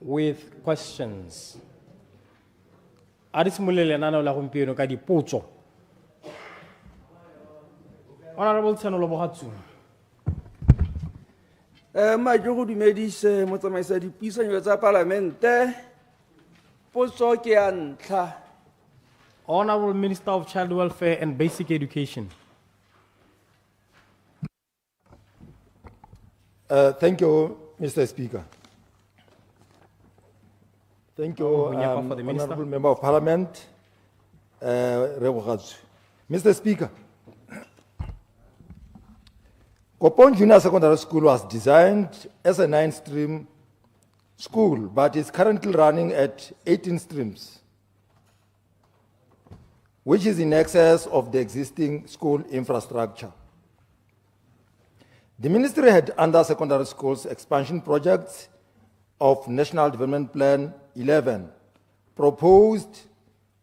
with questions. A re simolole lenaneo la gompieno ka dipotso. Honorable Tsenolo Bohatsu. Ma go dumedise motsamaisa dipuisanyo tsa Parlamente. Potso ke ya ntlha. Honorable Minister of Child Welfare and Basic Education. Thank you, Mr. Speaker. Thank you, Munyaka for the Minister. Honorable Member of Parliament, Rebogatsu. Mr. Speaker, Kopong Junior Secondary School was designed as a 9-stream school, but is currently running at 18 streams, which is in excess of the existing school infrastructure. The ministry had under secondary schools expansion projects of National Development Plan 11 proposed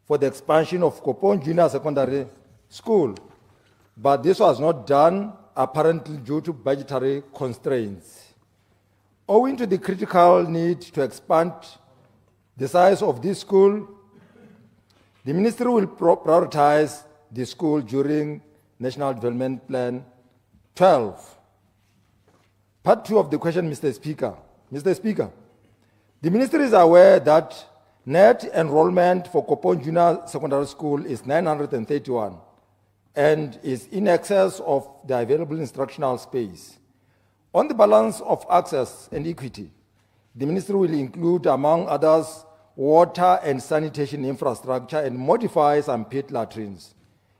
for the expansion of Kopong Junior Secondary School, but this was not done apparently due to budgetary constraints. Owing to the critical need to expand the size of this school, the ministry will prioritize the school during National Development Plan 12. Part 2 of the question, Mr. Speaker. Mr. Speaker, the ministry is aware that net enrollment for Kopong Junior Secondary School is 931 and is in excess of the available instructional space. On the balance of access and equity, the ministry will include, among others, water and sanitation infrastructure and modify some pit latrines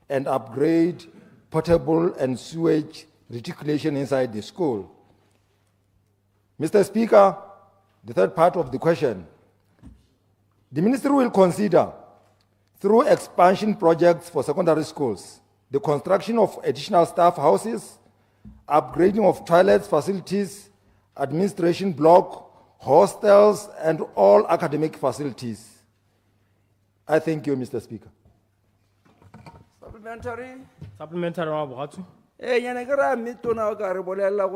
and upgrade potable and sewage reticulation inside the school. Mr. Speaker, the third part of the question. The ministry will consider, through expansion projects for secondary schools, the construction of additional staff houses, upgrading of toilets, facilities, administration block, hostels, and all academic facilities. I thank you, Mr. Speaker. Supplementary. Supplementary, Honorable Bohatsu.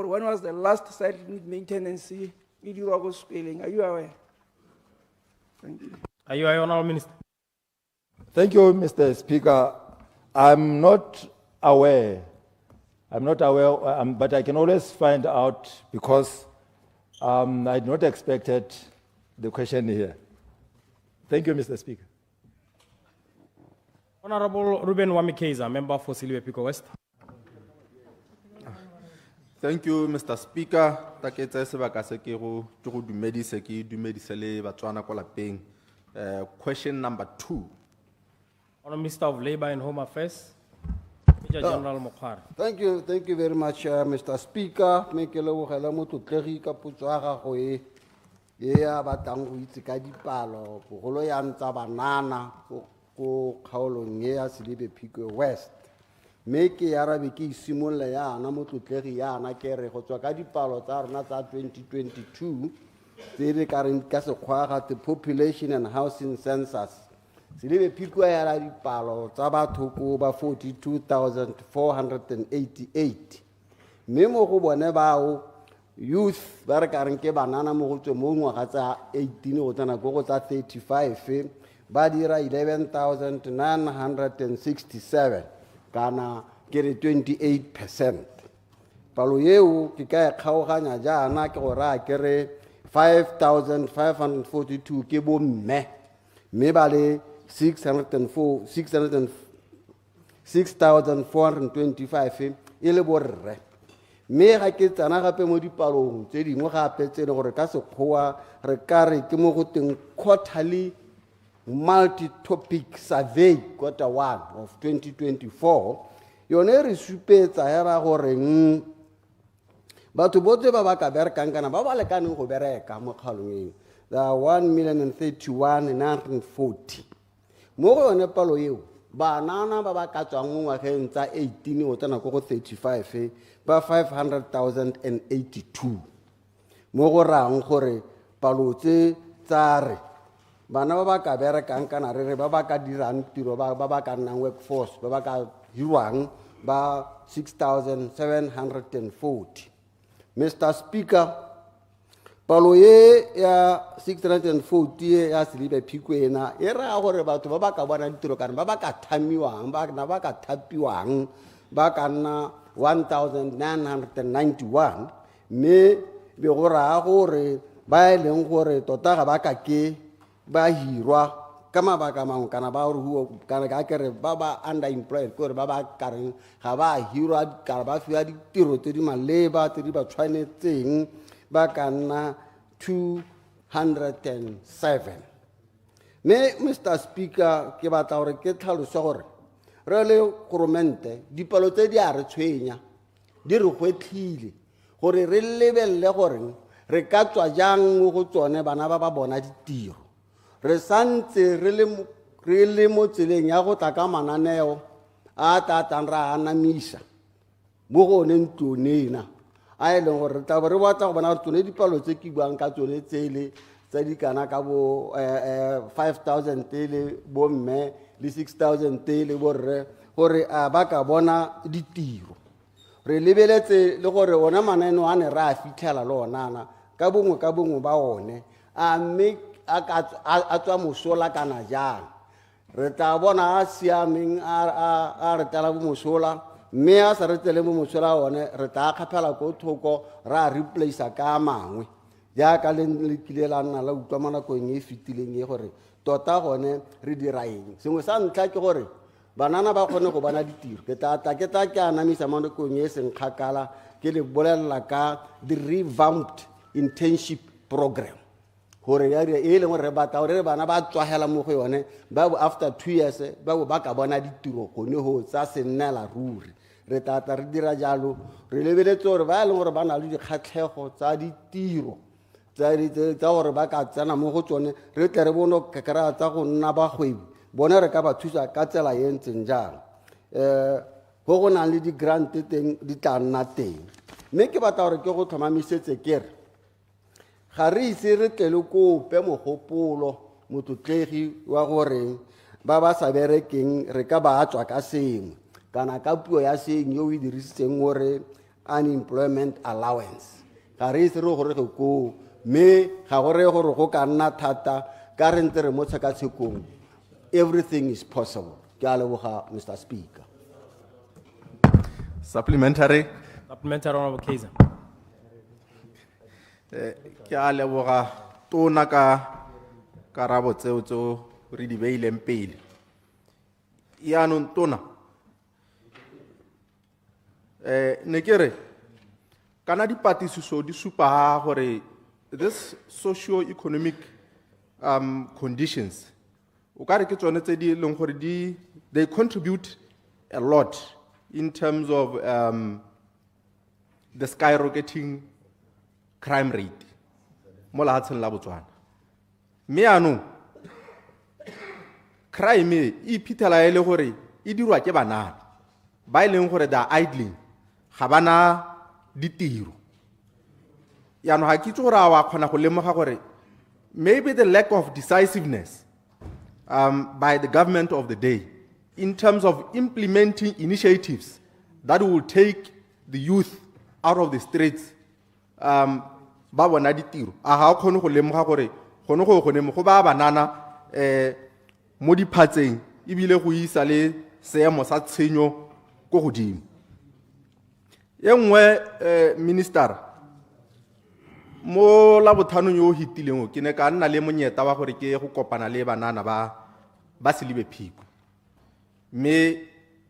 When was the last site maintenance? Are you aware? Thank you. Are you Honorable Minister? Thank you, Mr. Speaker. I'm not aware. But I can always find out because I had not expected the question here. Thank you, Mr. Speaker. Honorable Ruben Wamikeza, member for Silver Pico West. Thank you, Mr. Speaker. Taketse sebaka se ke go dumedise ke dumedise le Botswana kwa lapeng. Question number 2. Honorable Minister of Labor and Home Affairs, Major General Mokhare. Thank you very much, Mr. Speaker. Make a little hello to Terry Capuchara Hoy. Yeah, but I'm going to get palo, Holoyan Tabanana, Ko Kaolonia, Silibe Pico West. Make a Arabiki Simulaya, Namutu Teria, Nakere, Hotwakadi Palo, Tarnata 2022. They current Casaquara, the population and housing census. Silibe Pico Aradi Palo, Tabatuku over 42,488. Memo Hubonebao, youth, Barakaranke Banana Moto Munga Hata 18 or Tanagota 35, Badira 11,967. Kana get 28%. Palueu, Kika Kauhana Jana Kora Kere 5,542 Kibo Me. Mebale 6,425 Ilebore. Me Hakit Anagape Modi Palong, Teddy Mohapet or Casocoa, Recari Timotin quarterly multi-topic survey quarter 1 of 2024. Yoneri supe tsahera gore batho botle ba ba ka bereka kana ba ba lekane go bereka mo kgalong. There are 1,031,940. Mo go yone palo eo banana ba ba ka tswang mo ngwageng tsa 18 o tsena go 35 ba 500,082. Mo go rang gore palo tse tsare bana ba ba ka berekang kana re ba ba ka dirang tiro ba ba ka nnang workforce ba ba ka hirwang ba 6,740. Mr. Speaker, Palo ye ya 640 ya Silibe Pikwena, era gore batho ba ba ka bona ditiro kana ba ba ka thamiwang, ba na ba ka thapiwang, ba ka nna 1991, me be go raya gore ba e leng gore tota ga ba ka ke ba hirwa ka mabaka mangwe kana ba gore kana ka kere ba ba underemployed gore ba ba kareng ga ba hirwa kana ba fiwa ditiro tse di maleba tse di ba tshwanetseng ba ka nna 207. Me Mr. Speaker ke batla gore ke tlhalosa gore re le goromente dipalo tse di a re tshwenya di re gwetlhile gore re lebelele gore re ka tswa jang mo go tsone bana ba ba bona ditiro. Re santse re le mo tseleng ya go tla ka mananeo a tatang ra anamisa mo go ne ntlonena a e leng gore re tla re batla go bona gore tsone dipalo tse ke buang ka tsone tsele tsa dikana ka bo 5,000 tele bo mme le 6,000 tele borre gore a ba ka bona ditiro. Re lebeletse le gore ona mananeo a ne ra a fitlhela le onana ka bongwe ba one a mme a tswa mosola kana jang. Re tla bona a siameng a re tala bo mosola mme a sa re tele mo mosola one re tla kgapela ko thoko ra replace ka mangwe jaaka le kile la nna la utlwa mo nakong e fetileng e gore tota gone re dira eng. Sengwe sa ntlha ke gore banana ba kgone go bona ditiro. Ke tla ke anamisa mo nakong e seng kgakala ke le bolelela ka the revamped internship program gore ya e leng gore re batla gore bana ba tswahela mo go yone ba bo after 2 years ba ka bona ditiro gone ho tsa senela ruri. Re tata re dira jalo re lebeletse gore ba leng gore ba na le dikgatlhego tsa ditiro tsa gore ba ka tsena mo go tsone re tle re bone kakara tsa go nna bagwebi bone re ka ba thusa ka tsela e ntseng jang. Go na le di-grant teng di tla nna teng mme ke batla gore ke go tlhomamisetse kere ga re ise re tle le kope mogopolo motlotlegi wa gore ba ba sa berekeng re ka ba tswa ka sengwe kana ka puo ya seng yo e dirisitseng gore unemployment allowance. Ga re ise re gore go ko me ga gore gore go ka nna thata ka re ntse re mo tshekatshekong. Everything is possible. Ke a leboga Mr. Speaker. Supplementary. Honorable Kaiser. Ke a leboga tona ka karabo tseo re di beileng pele. Yaanong tona ne ke re kana dipatlisiso di supa gore this socio-economic conditions o ka re ke tsone tse di leng gore they contribute a lot in terms of the skyrocketing crime rate mo lehatsheng la Botswana. Mme yaanong crime e phithela e le gore e dirwa ke banana ba e leng gore they are idling ga bana ditiro. Yaanong ga ke itse gore a wa kgona go lemoga gore maybe the lack of decisiveness by the government of the day in terms of implementing initiatives that will take the youth out of the streets ba bona ditiro a ga kgone go lemoga gore gone go ba banana mo diphatseng ebile go isa le seemo sa tshenyo go godimo. Ye nngwe minister mo la bothanong yo hitileng ke ne ka nna le monyeta wa gore ke go kopana le banana ba Silibe Phiko mme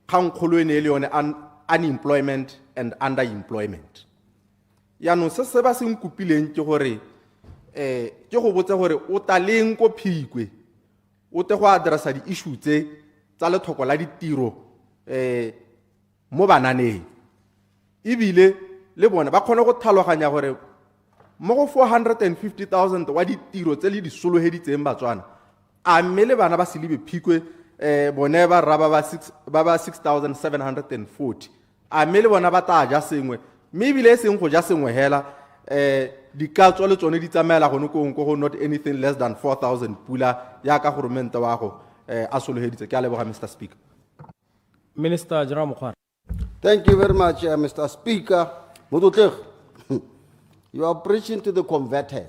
kgangkgolo ene le yone unemployment and underemployment. Yaanong se ba se nkupileng ke gore ke go botse gore o taleng ko Phikwe o te go addressa di issue tsa lethoko la ditiro mo bananeng ebile le bona ba kgone go tlhaloganya gore mo go 450,000 wa ditiro tse le di soloheditseng Batswana a mme le bana ba Silibe Phikwe bone ba raba ba 6,740 a mme le bona ba tla ja sengwe mme ebile e seng go ja sengwe hela di ka tswa le tsone di tsamaela go go not anything less than 4,000 pula ya ka goromente wa go a soloheditse. Ke a leboga Mr. Speaker. Minister General Mokhwana. Thank you very much, Mr. Speaker. Mototlegi. You are preaching to the converted.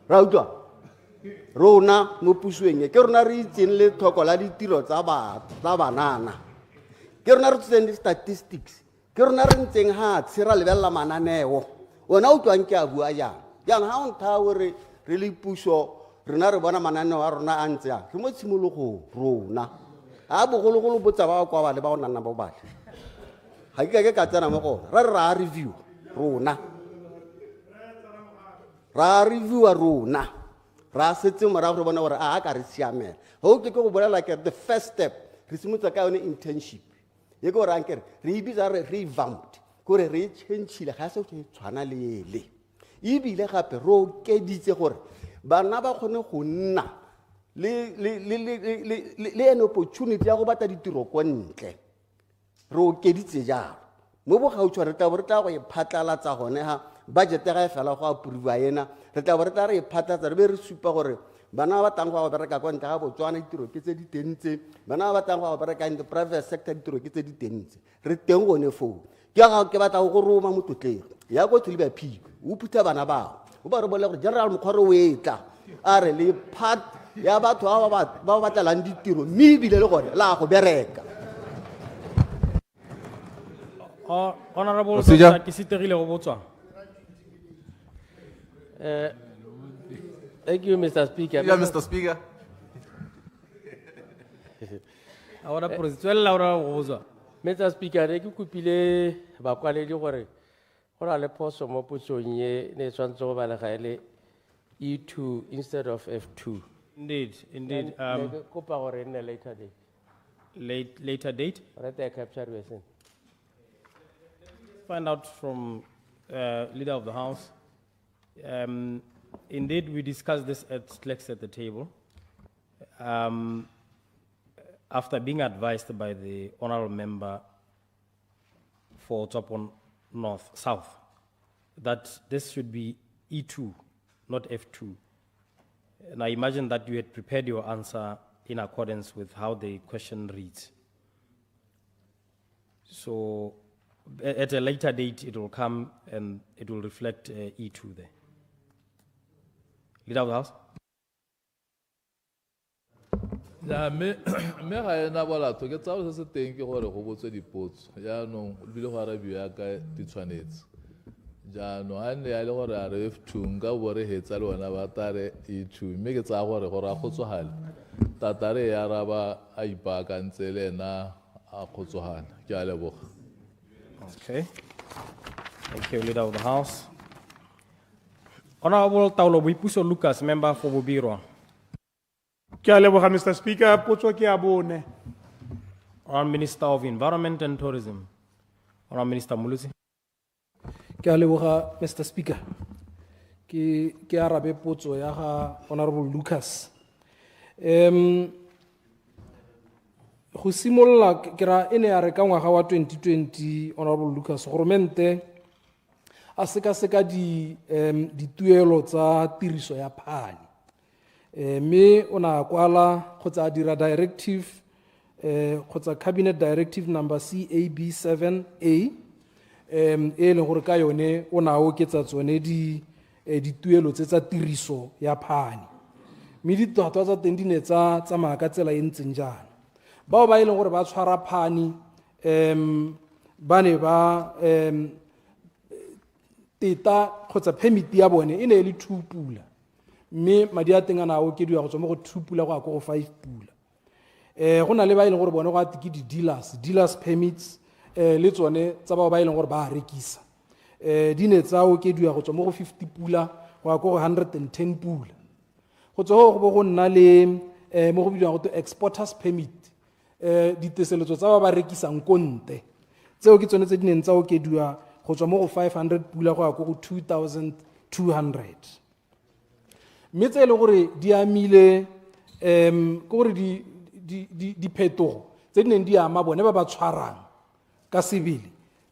Rauta. Rona mo pusweng ke rona re itseng le thoko la ditiro tsa banana. Ke rona re tseng di statistics. Ke rona re ntseng ha tsira lebella mananeo. Ona o tswang ke a bua jang. Jang ha on tha hore re le puso rena re bona mananeo a rona a ntse yang. Re mo tshimologo rona. A bogologolo botsa ba kwa ba le ba ona nna bo batla. Ha ke ka tsena mo go. Ra review rona. Ra review rona. Ra setse mara go bona gore a ka re siamela. Ho ke go bolela ke the first step. Re simotsa ka yone internship. Ye go ra nkere re ibiza re revamped. Gore re changeile ga se go tshwana le ele. Ibile gape ro ke ditse gore bana ba khone go nna le an opportunity ya go batla ditiro kwa ntle. Ro ke ditse jalo. Mo bo ga o tshware tla bo re tla go iphatlalatsa gone ha budget ga e fela go approve ena re tla bo re tla re iphatlatsa re be re supa gore bana ba tang go bereka kwa ntle ga Botswana ditiro ke tse di tentse bana ba tang go bereka in the private sector ditiro ke tse di tentse re teng gone fo ke ga ke batla go roma mototlego ya go tlile ba phiko o phutha bana ba o ba re bolela gore general mokgwaro o etla a re le part ya batho ba batlalang ditiro mme bile le gore la go bereka. Honorable Procedure. Dr. Kisitegile go botswa. Thank you, Mr. Speaker. Yeah, Mr. Speaker. Ahora presidente Laura go botswa. Mr. Speaker, re ke kopile ba kwaledi gore go na le phoso mo putsong ye ne tshwantse go ba le ga ele E2 instead of F2. Indeed. Ne ke kopa gore e nne later date. Later date. Right there, capture version. Find out from leader of the house. Indeed, we discussed this at Flex at the table. After being advised by the honorable member for Kopong South, that this should be E2, not F2. And I imagine that you had prepared your answer in accordance with how the question reads. So at a later date, it will come and it will reflect E2 there. Leader of the House. Ja, me ga ena bola to ke tsa se teng ke gore go botswe dipotso ja no o bile go arabiwa ka di tshwanetse ja no a ne ya le gore a re F2 nga bore hetsa le ona ba tare E2 me ke tsa gore a khotsohale tatare ya raba a ipaka ntsele na a khotsohana ke a leboga. Okay. Thank you, Leader of the House. Honorable Taulo Boipuso Lucas, member for Bobirwa. Ke a leboga, Mr. Speaker, potso ke a bone. Honorable Minister of Environment and Tourism. Honorable Minister Muluzi. Ke a leboga, Mr. Speaker. Ke arabe potso ya ga Honorable Lucas. Go simolola ke ra ene ya re ka ngwaga wa 2020 Honorable Lucas goromente a seka dituelo tsa tiriso ya Phane. Me ona kwala kgotsa dira directive kgotsa cabinet directive number CAB7A e leng gore ka yone ona oketsa tsone dituelo tsa tiriso ya Phane. Me ditwatwa tsa teng di ne tsa tsamaya ka tsela e ntseng jana. Bao ba ileng gore ba tshwara Phane ba ne ba teta kgotsa permit ya bone e ne e le 2 pula mme madi a teng a na okediwa go tswa mo go 2 pula go ya go 5 pula. Go na le ba ileng gore bone go a tiki di dealers permits le tsone tsa bao ba ileng gore ba a rekisa di ne tsa okediwa go tswa mo go 50 pula go ya go 110 pula. Go tswa go go nna le mo go bidiwang go exporters permit diteseletso tsa ba rekisang konte tseo ke tsone tse di neng tsa okediwa go tswa mo go 500 pula go ya go 2200. Mme tse le gore di amile ke gore di phetogo tse di neng di ama bone ba ba tshwarang ka sebele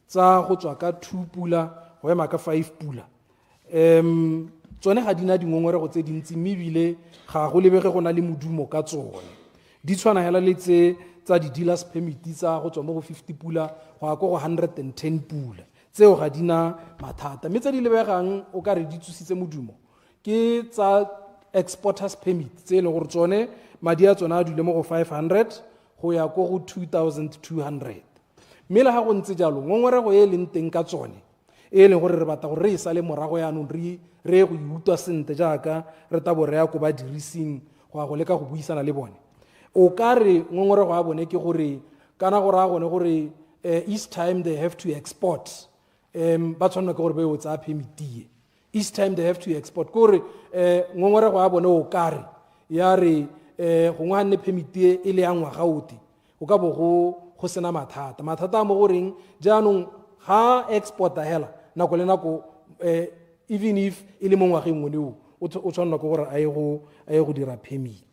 tsa go tswa ka 2 pula go ema ka 5 pula tsone ga dina dingongorego tse dintsi mme bile ga go lebege go na le modumo ka tsone di tshwana hela le tsa di dealers permit tsa go tswa mo go 50 pula go ya go 110 pula tseo ga dina mathata mme tse di lebegang o ka re di tsositse modumo ke tsa exporters permit tse le gore tsone madi a tsone a dule mo go 500 go ya ko go 2200 mme le ga go ntse jalo ngongorego e leng teng ka tsone e leng gore re batla gore re e sale morago yaanong re go utwa sentle jaaka re tabo re ya ko ba dirising go leka go buisana le bone o ka re ngongorego ya bone ke gore kana gore a gone gore each time they have to export ba tshwanela ke gore ba o tsaya permit each time they have to export gore ngongorego ya bone o ka re ya re go ngwane permit e le ya ngwaga ote o ka bo go sena mathata a mo goreng jaanong ga exporta hela nako le nako even if e le mo ngwageng ngwe o tshwanela ke gore a ye go dira permit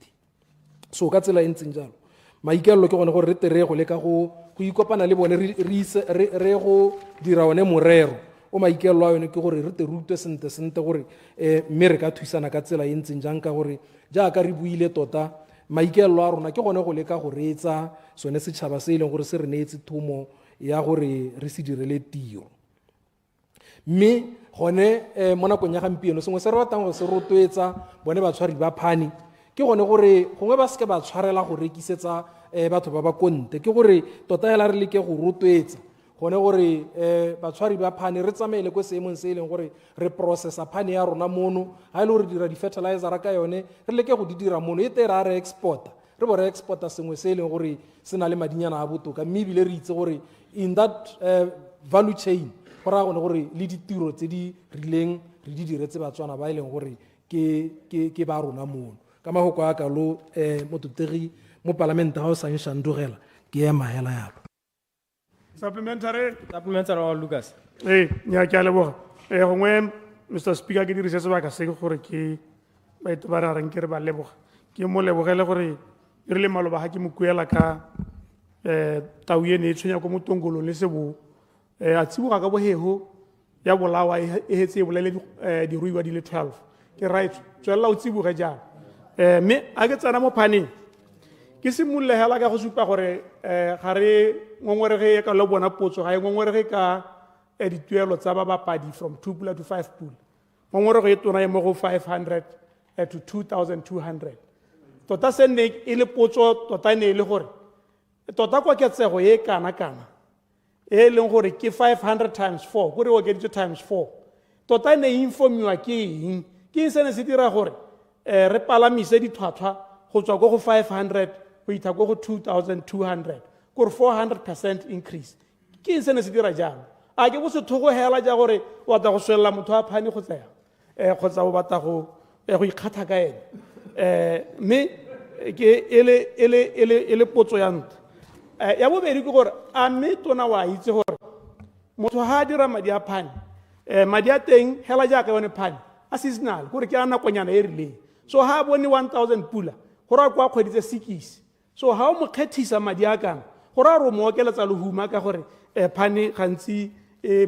so ka tsela e ntseng jalo maikelelo ke gone gore re tere go leka go ikopana le bone re go dira one morero o maikelelo a yone ke gore re te rutwe sente gore mme re ka thusana ka tsela e ntseng jang ka gore jaaka re buile tota maikelelo a rona ke gone go leka go reetsa sone setšhaba se e leng gore se re neetse thomo ya gore re se direle tiro mme gone mo nakong ya gampieno sengwe se re batang go se rotloetsa bone batshwari ba Phane ke gone gore gongwe ba seke ba tshwarela go rekisetsa batho ba ba konte ke gore tota hela re leke go rotloetsa gone gore batshwari ba Phane re tsamaele ko seemong se e leng gore re processa Phane ya rona mono ga e le gore dira di-fertilizer ka yone re leke go di dira mono e te ra re exporta re bo re exporta sengwe se e leng gore se na le madinyana a botoka mme ebile re itse gore in that value chain go raya gone gore le ditiro tse di rileng re di diretse batswana ba e leng gore ke ba rona mono ka magoko a kalo mototegi mo parlamente ga o sang shandogela ke ema hela yalo Supplementary. Supplementary Lucas. Nya ke a leboga. Gongwe Mr. Speaker ke dirise sebaka se gore ke baito ba rarang ke re ba leboga. Ke mo lebogele gore re le maloba ga ke mo kuela ka tau ene e tshwenya ko motongolong le sebo a tsiboga ka bohego ya bolawa e hetse e bolele diruiwa di le 12 ke right tswela o tsiboga jang mme a ke tsana mo Phaneng ke simolle hela ka go supa gore ga re ngongorege ka lo bona potso ga e ngongorege ka dituelo tsa ba bapadi from 2 pula to 5 pula ngongorege e tona e mo go 500 to 2200 tota se ne e le potso tota ne e le gore tota kwa ketsego e kana e leng gore ke 500 times 4 gore o ke times 4 tota ne informiwa ke eng ke se ne se dira gore re palamise ditlhwatlhwa go tswa go 500 go itha go 2200 gore 400% increase ke se ne se dira jang a ke go se thogo hela ja gore wa ta go swella motho a Phane go tsaya kgotsa o batla go ikgatha ka ene mme ke ele potso ya ntwa ya bobedi ke gore a mme tona wa itse gore motho ha a dira madi a Phane madi a teng hela jaaka yone Phane a seasonal gore ke a nakonyana e rileng so ha bone 1000 pula gore a kwa kgweditse sikisi so ha o mo kgethisa madi a kana gore a ro mo okeletsa lehuma ka gore Phane gantsi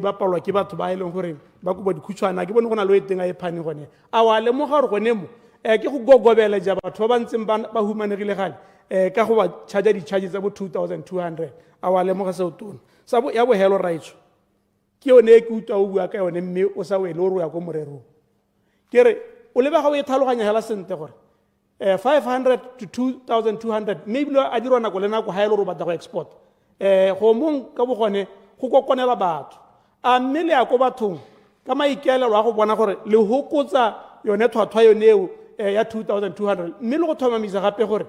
ba palwa ke batho ba e leng gore ba kuba dikhutshwana ke bone go na le teng a e Phane gone a wa le mo ga re gone mo ke go gogobela ja batho ba ntseng ba humanegile gale ka go ba charge di-charges tsa bo 2200 a wa le mo ga se o tona sa bo ya bo hello rights ke yone e ke utlwa o bua ka yone mme o sa wele o re ya go morerong ke re o leba ga o e tlhaloganya hela sente gore 500 to 2200 maybe a dirwa nako le nako ha e le gore o batla go export go mong ka bogone go kokonela batho a mme le ya ko bathong ka maikaelelo a go bona gore le hokotsa yone tlhwatlhwa yone eo ya 2200 mme le go thomamisa gape gore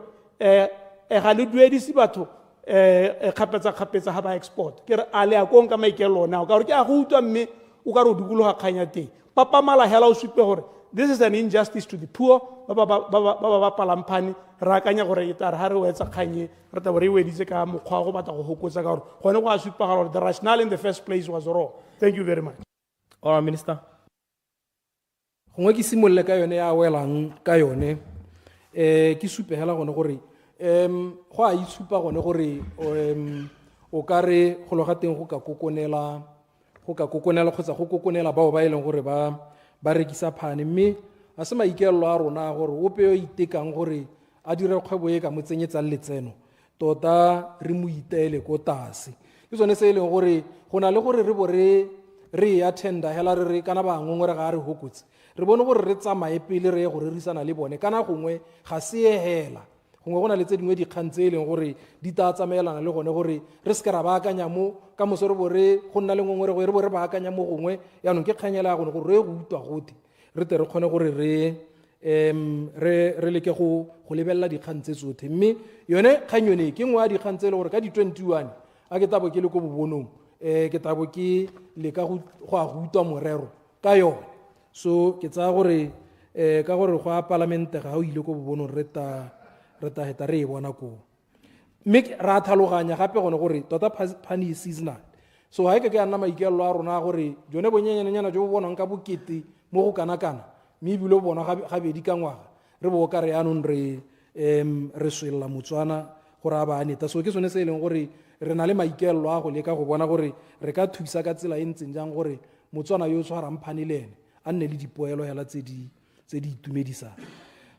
ga le duedise batho kgapetsa ga ba export ke re a le ya kong ka maikaelelo ona o ka gore ke a go utlwa mme o ka re o dukologa kganya teng papamala hela o supe gore this is an injustice to the poor ba ba palang Phane re akanya gore e tare ha re wetsa kganye re tabo re weditse ka mokgwa go batla go hokotsa ka gore gone go a supa ga gore the rationale in the first place was wrong. Thank you very much. All right, Minister. gongwe ke simolle ka yone ya welang ka yone ke supe hela gone gore go a itshupa gone gore o ka re go loga teng go ka kokonela kgotsa go kokonela bao ba e leng gore ba rekisa Phane mme a se maikaelelo a rona gore ope yo itekang gore a dire kgwebo e ka mo tsenyetsang letseno tota re mo iteele ko tase ke tsone se e leng gore go na le gore re bo re re e attenda hela re kana ba ngwe re ga re hokotse re bone gore re tsamaye pele re ye go rerisana le bone kana gongwe ga se e hela gongwe go na le tse dingwe dikgang tse e leng gore di ta tsamaelana le gone gore re se ke ra baakanya mo ka moso re bo re go nna le ngwe re bo re baakanya mo gongwe yaanong ke kganyela ya gone gore re go utwa gote re te re kgone gore re leke go lebelela dikgang tse tsotlhe mme yone kgang yone ke ngwe ya dikgang tse e le gore ka di-21 a ke tabo ke le ko bobonong ke tabo ke leka go a go utwa morero ka yone so ke tsaya gore ka gore go a parlamente ga o ile ko bobonong re ta heta re e bona ko mme ra tlhaloganya gape gone gore tota Phane e seasonal so ga e ke a nna maikelelo a rona gore jone bonyenyanenyana jo bo bonang ka bokete mo go kana-kana mme ebile o bona gabedi ka ngwaga re bo ka re anong re swella Motswana gore a ba neta so ke sone se e leng gore re na le maikelelo a go leka go bona gore re ka thusa ka tsela e ntseng jang gore Motswana yo o tshwarang Phane le ene a nne le dipoelo hela tse di itumedisang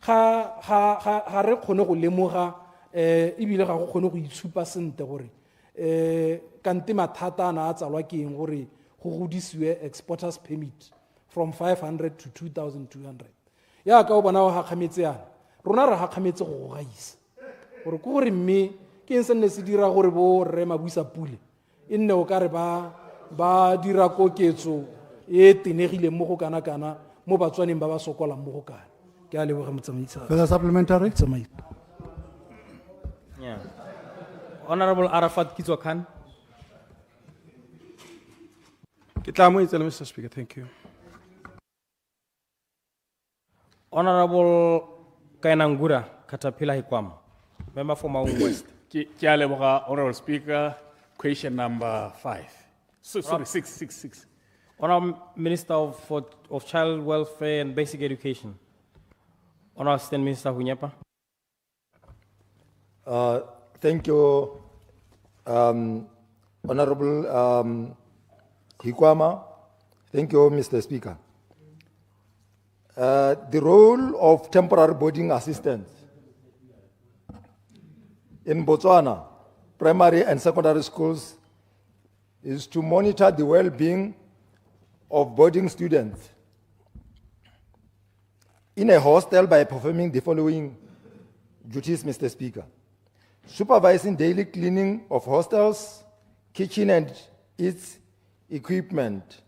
ga re kgone go lemoga ebile ga go kgone go itshupa sente gore kante mathata a na a tsalwa ke eng gore go godisiwe exporters permit from 500 to 2,200 ya ka o bona o gakgametse yana rona re gakgametse go go gaisa gore ke gore mme ke eng se nne se dira gore bo rre Mabuisa Pule e nne o ka re ba dira koketso e tenegileng mo go kana-kana mo batswaneng ba ba sokolang mo go kana ke a leboga motsamaisi. Further supplementary? Yeah. Honorable Arafat Kitswakhan. Mr. Speaker, thank you. Honorable Kainangura Katapila Hikwam, member for Maun West. Honorable Speaker, question number 5. Sorry, 6. Honorable Minister of Child Welfare and Basic Education. Honorable Assistant Minister Hunyapa. Thank you, Honorable Hikwama. Thank you, Mr. Speaker. The role of temporary boarding assistants in Botswana, primary and secondary schools, is to monitor the well-being of boarding students in a hostel by performing the following duties, Mr. Speaker. Supervising daily cleaning of hostels, kitchen and its equipment.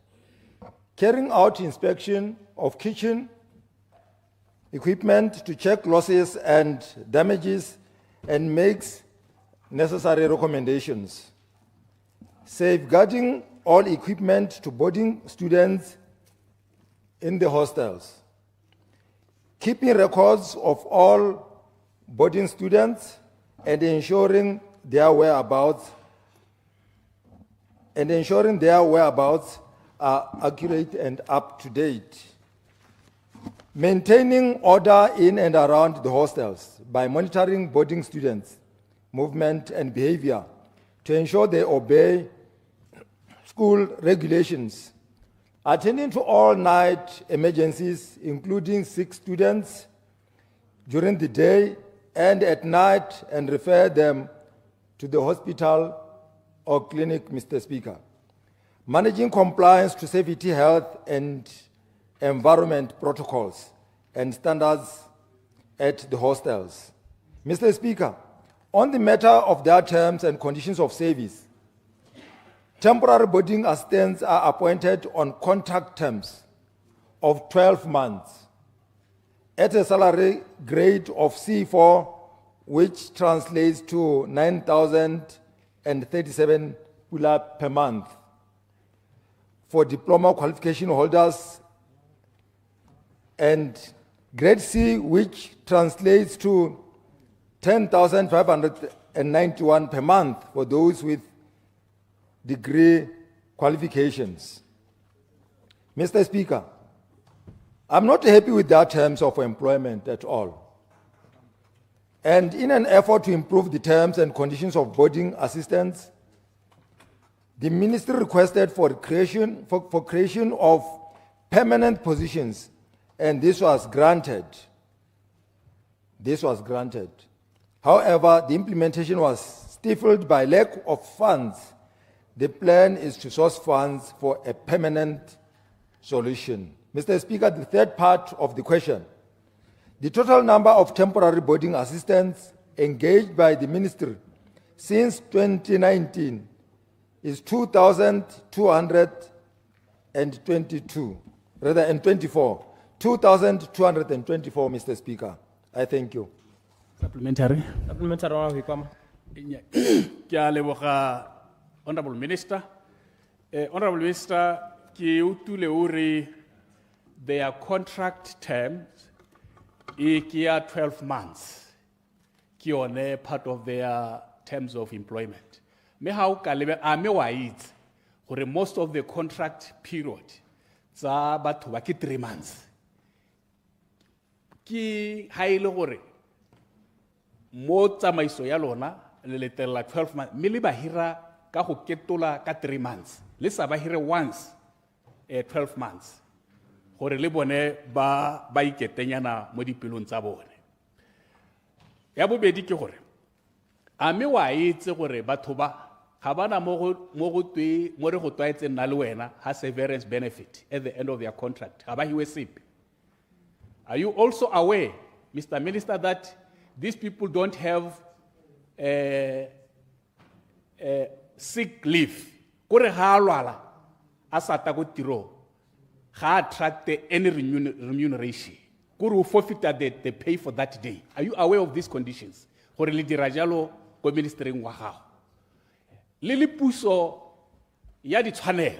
Carrying out inspection of kitchen equipment to check losses and damages and makes necessary recommendations. Safeguarding all equipment to boarding students in the hostels. Keeping records of all boarding students and ensuring their whereabouts are accurate and up to date. Maintaining order in and around the hostels by monitoring boarding students' movement and behavior to ensure they obey school regulations. Attending to all night emergencies, including sick students during the day and at night, and refer them to the hospital or clinic, Mr. Speaker. Managing compliance to safety, health, and environment protocols and standards at the hostels. Mr. Speaker, on the matter of their terms and conditions of service, temporary boarding assistants are appointed on contract terms of 12 months at a salary grade of C4, which translates to 9,037 pula per month for diploma qualification holders, and grade C, which translates to 10,591 per month for those with degree qualifications. Mr. Speaker, I'm not happy with their terms of employment at all. And in an effort to improve the terms and conditions of boarding assistants, the ministry requested for creation of permanent positions, and this was granted. However, the implementation was stifled by lack of funds The plan is to source funds for a permanent solution. Mr. Speaker, the third part of the question. The total number of temporary boarding assistants engaged by the ministry since 2019 is 2,222, rather, and 24. 2,224, Mr. Speaker. I thank you. Supplementary. Supplementary one of Hikama. Ke a leboga, Honorable Minister. Honorable Minister, ke utule uri their contract terms is 12 months. Ki one part of their terms of employment. Me how kalebe ame wa itse gore most of the contract period tsa batho ba ke 3 months. Ki ha ile gore mo tsamaiso ya lona le letela 12 months me le ba hira ka go ketola ka 3 months le sa ba hire once 12 months gore le bone ba iketenyana mo dipelong tsa bone. Ya bobedi ke gore a me wa itse gore batho ba ga bana mo re go twaetse nna le wena ha severance benefit at the end of their contract ga ba hiwe sepe. Are you also aware, Mr. Minister, that these people don't have sick leave? Kore ha lwala a sa ta go tiro ga attract any remuneration. Kore forfeit the pay for that day. Are you aware of these conditions? Gore le dira jalo ko ministering wa gago. Le le puso ya di tshwanelo,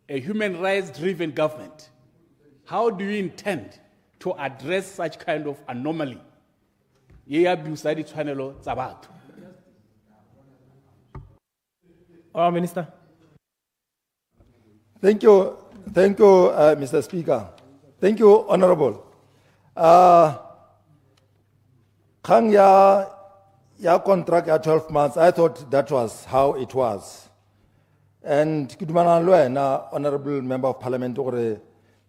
a human rights driven government. How do you intend to address such kind of anomaly? Ye abuse di tshwanelo tsa batho. Minister. Thank you, Mr. Speaker. Thank you, Honorable. Kang ya contract ya 12 months, I thought that was how it was. And kidumana lo na Honorable Member of Parliament,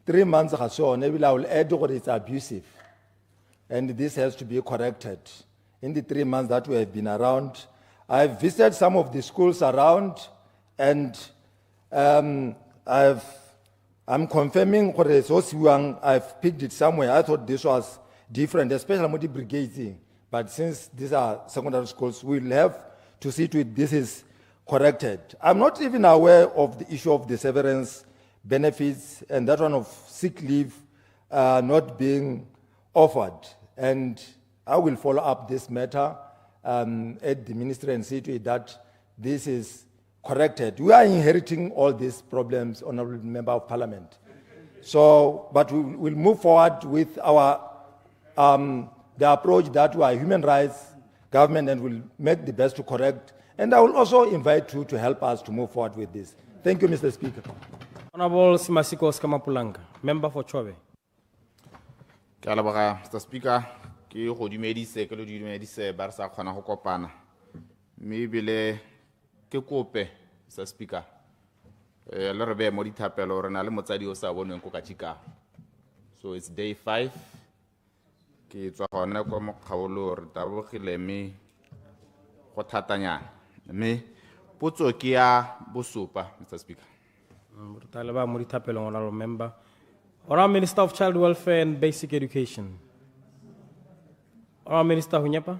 3 months ga so ne I will add it's abusive. And this has to be corrected. In the 3 months that we have been around, I've visited some of the schools around, and I'm confirming I've picked it somewhere. I thought this was different, especially with the brigades. But since these are secondary schools, we'll have to see to it this is corrected. I'm not even aware of the issue of the severance benefits and that one of sick leave not being offered. And I will follow up this matter at the ministry and see to it that this is corrected. We are inheriting all these problems, Honorable Member of Parliament. So, but we will move forward with our the approach that we are human rights government and will make the best to correct. And I will also invite you to help us to move forward with this. Thank you, Mr. Speaker. Honorable Simasiko Skamapulanga, member for Chobe. Mr. Speaker, ke go dumedise ba sa khona go kopana. Maybe le ke kope, Mr. Speaker. Le re be mo dithapelo re na le motsadi o sa bonweng ko ka Chicago. So it's day 5. Ke tswa gona kwa mo kgaolo re tabogile me go thatanyana. Me potso ke ya bosupa, Mr. Speaker. Honorable Member. Honorable Minister of Child Welfare and Basic Education. Honorable Minister Hunyapa.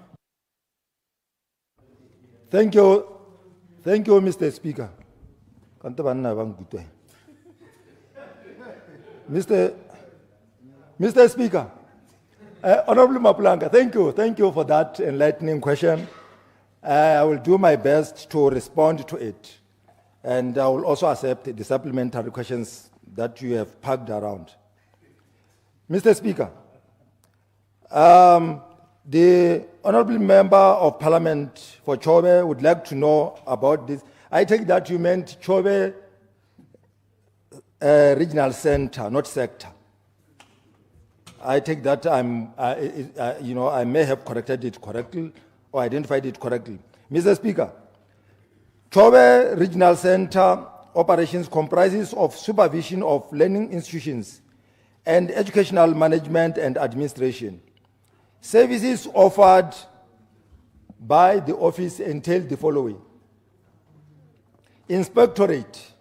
Thank you, Mr. Speaker. Mr. Speaker, Honorable Mapulanga, thank you for that enlightening question. I will do my best to respond to it. And I will also accept the supplementary questions that you have packed around. Mr. Speaker, the Honorable Member of Parliament for Chobe would like to know about this. I take that you meant Chobe Regional Center, not sector. I take that I may have corrected it correctly or identified it correctly. Mr. Speaker, Chobe Regional Center operations comprises of supervision of learning institutions and educational management and administration. Services offered by the office entail the following: inspectorate,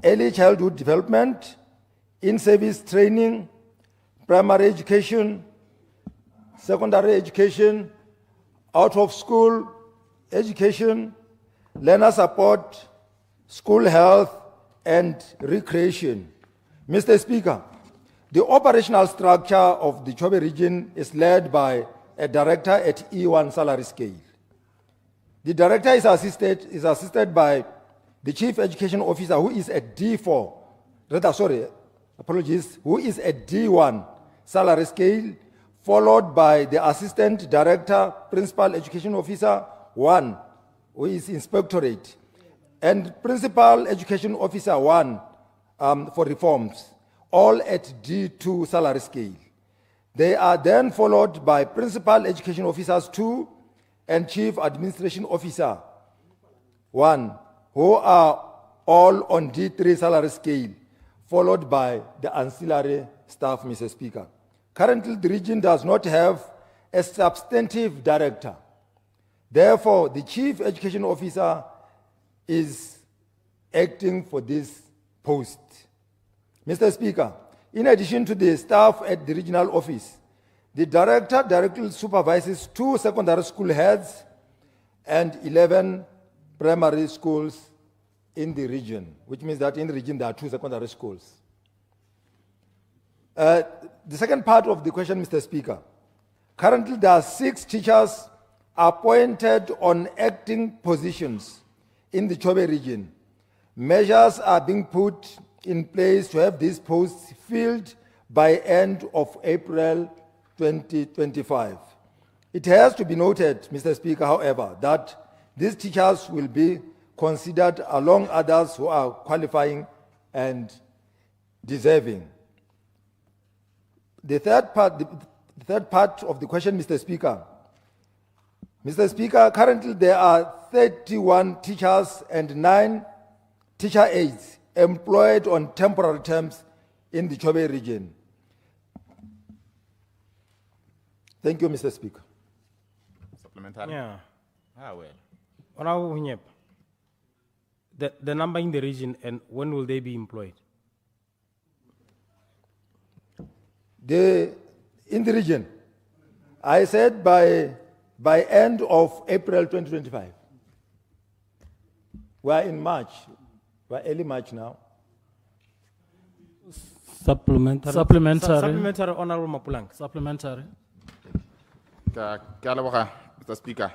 early childhood development, in-service training, primary education, secondary education, out of school education, learner support, school health, and recreation. Mr. Speaker, the operational structure of the Chobe region is led by a director at E1 salary scale. The director is assisted by the chief education officer, who is at D4, who is at D1 salary scale, followed by the assistant director, principal education officer 1, who is inspectorate, and principal education officer 1 for reforms, all at D2 salary scale. They are then followed by principal education officers 2 and chief administration officer 1, who are all on D3 salary scale, followed by the ancillary staff, Mr. Speaker. Currently, the region does not have a substantive director. Therefore, the chief education officer is acting for this post. Mr. Speaker, in addition to the staff at the regional office, the director directly supervises 2 secondary school heads and 11 primary schools in the region, which means that in the region there are 2 secondary schools. The second part of the question, Mr. Speaker, currently there are 6 teachers appointed on acting positions in the Chobe region. Measures are being put in place to have these posts filled by end of April 2025. It has to be noted, Mr. Speaker, however, that these teachers will be considered along others who are qualifying and deserving. The third part of the question, Mr. Speaker. Mr. Speaker, currently there are 31 teachers and 9 teacher aides employed on temporary terms in the Chobe region. Thank you, Mr. Speaker. Supplementary? Yeah. Well. Honorable Hunyep, the number in the region and when will they be employed? In the region, I said by end of April 2025. We are in March. We are early March now. Supplementary, Honorable Mapulang. Supplementary. Ka leboga, Mr. Speaker.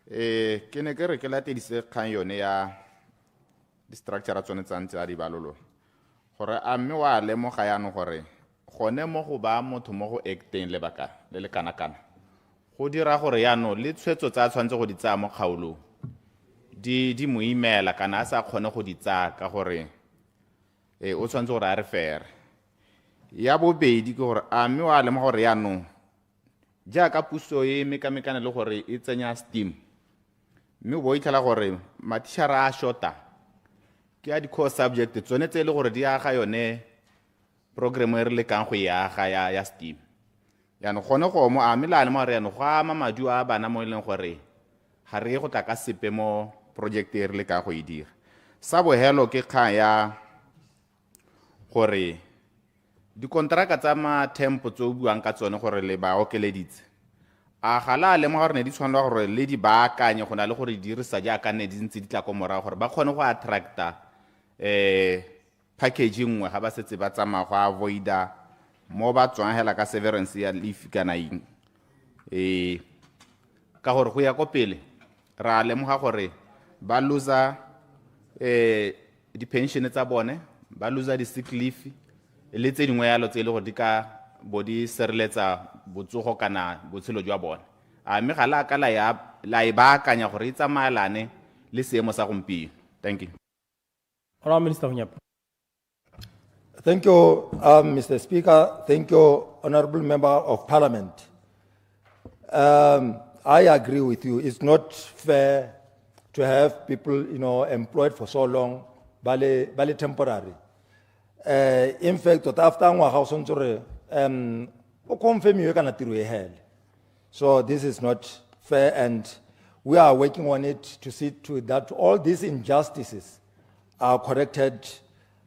Ke ne ke re ke latedise kgang yone ya di-structure tsone tsantse a di balolo gore a mme wa lemoga yaanong gore gone mo go ba motho mo go acteng lebaka le le kana-kana go dira gore yaanong le tshwetso tsa tshwanetse go di tsaya mo kgaolong di mo imela kana a sa kgone go di tsaya ka gore o tshwanetse gore a re fere ya bobedi ke gore a mme wa lemoga gore yaanong jaaka puso e mekamekana le gore e tsenya steam mme bo itlhala gore matishara a shota ke a di-core subject tsone tse le gore di aga yone program e re lekang go e aga ya steam yaanong gone go mo a melane mo gore yaanong go ama maduo a bana mo e leng gore ga re go tla ka sepe mo project e re lekang go e dira sa bohelo ke kgang ya gore dikontraka tsa matempo tse o buang ka tsone gore le ba okeleditse a gala le mo gore ne di tshwanela gore le di baakanye go na le gore di dirisa jaaka ne di ntse di tla ko morago gore ba kgone go attracta package nngwe ga ba setse ba tsamaya go avoida mo ba tswang hela ka severance ya leave kana eng ka gore go ya ko pele ra lemoga gore ba loser di-pension tsa bone ba loser di-sick leave le tse dingwe yalo tse e le gore di ka bo di sireletsa botsogo kana botshelo jwa bone a mme ga la ka la e baakanya gore e tsamaelane le seemo sa gompieno. Thank you. Honorable Minister Hunyep. Thank you, Mr. Speaker. Thank you, Honorable Member of Parliament. I agree with you. It's not fair to have people, employed for so long, bale temporary. In fact, after so this is not fair, and we are working on it to see to that all these injustices are corrected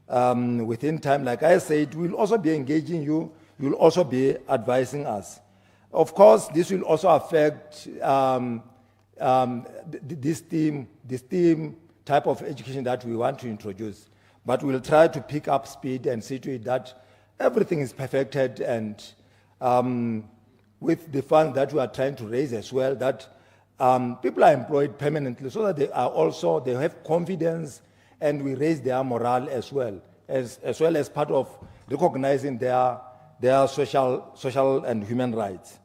within time. Like I said, we'll also be engaging you. You'll also be advising us. Of course, this will also affect this theme type of education that we want to introduce. But we'll try to pick up speed and see to it that everything is perfected, and with the funds that we are trying to raise as well, that people are employed permanently so that they have confidence, and we raise their morale as well as part of recognizing their social and human rights.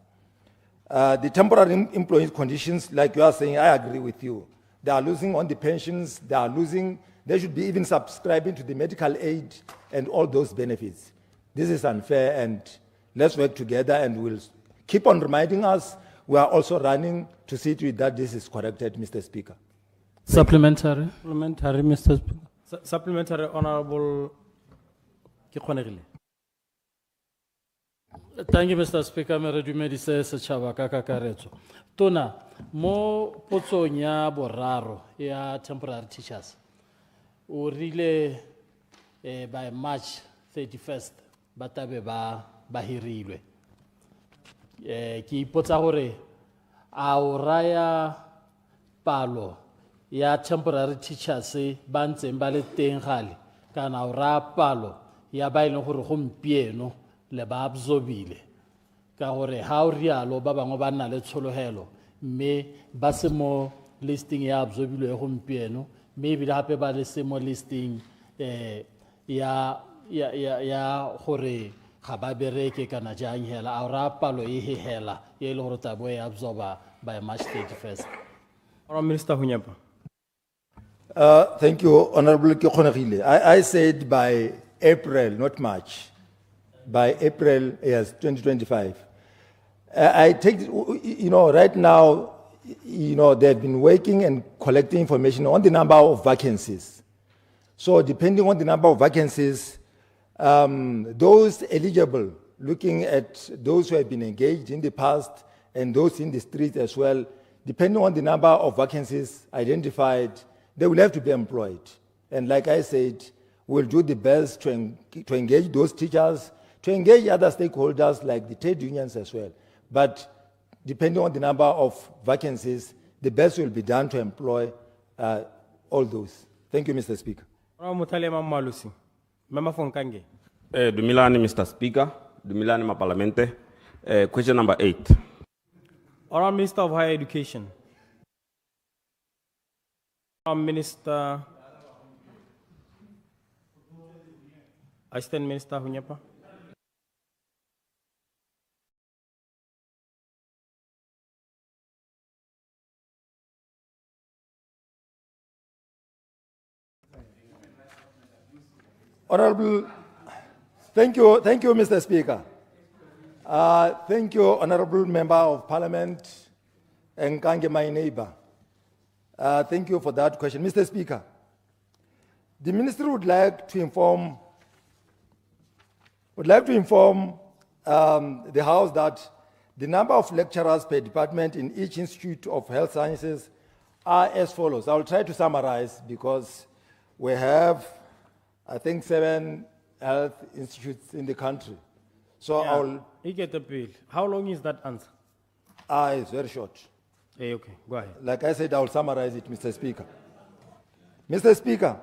The temporary employee conditions, like you are saying, I agree with you. They are losing on the pensions, they should be even subscribing to the medical aid and all those benefits. This is unfair, and let's work together, and we'll keep on reminding us. We are also running to see to it that this is corrected, Mr. Speaker. Supplementary, Mr. Speaker. Supplementary, Honorable Ketumile. Thank you, Mr. Speaker. Me re dumedise setšhaba ka kakaretso. Tona, mo potsong ya boraro ya temporary teachers, o rile by March 31st, ba tabe ba hirilwe. Ki ipotsa gore a o raya palo ya temporary teachers ba ntseng ba le teng gale, kana o raya palo ya ba ileng gore gompieno le ba absorbile, ka gore ha o rialo ba bangwe ba nna le tshologelo mme ba se mo listing ya absorbile gompieno, mme ebile gape ba le se mo listing ya gore ga ba bereke kana jang hela. A o raya palo e hela e le gore tabo e absorba by March 31st. Honorable Minister Hunyapa. Thank you, Honorable Ketumile. I said by April, not March. By April, yes, 2025. I take, right now, they've been working and collecting information on the number of vacancies. So depending on the number of vacancies, those eligible, looking at those who have been engaged in the past and those in the streets as well, depending on the number of vacancies identified, they will have to be employed. And like I said, we'll do the best to engage those teachers, to engage other stakeholders like the trade unions as well. But depending on the number of vacancies, the best will be done to employ all those. Thank you, Mr. Speaker. Dumilani, Mr. Speaker. Dumilani, ma Parlamente. Question number 8. Honorable Minister of Higher Education. Honorable Minister, Assistant Minister Hunyapa. Honorable, thank you, Mr. Speaker. Thank you, Honorable Member of Parliament, and Kange, my neighbor. Thank you for that question. Mr. Speaker, the Ministry would like to inform the House that the number of lecturers per department in each Institute of Health Sciences are as follows. I will try to summarize because we have, I think, 7 health institutes in the country. So Yeah, I'll. you get the bill. How long is that answer? It's very short. Okay, go ahead. Like I said, I will summarize it, Mr. Speaker. Mr. Speaker,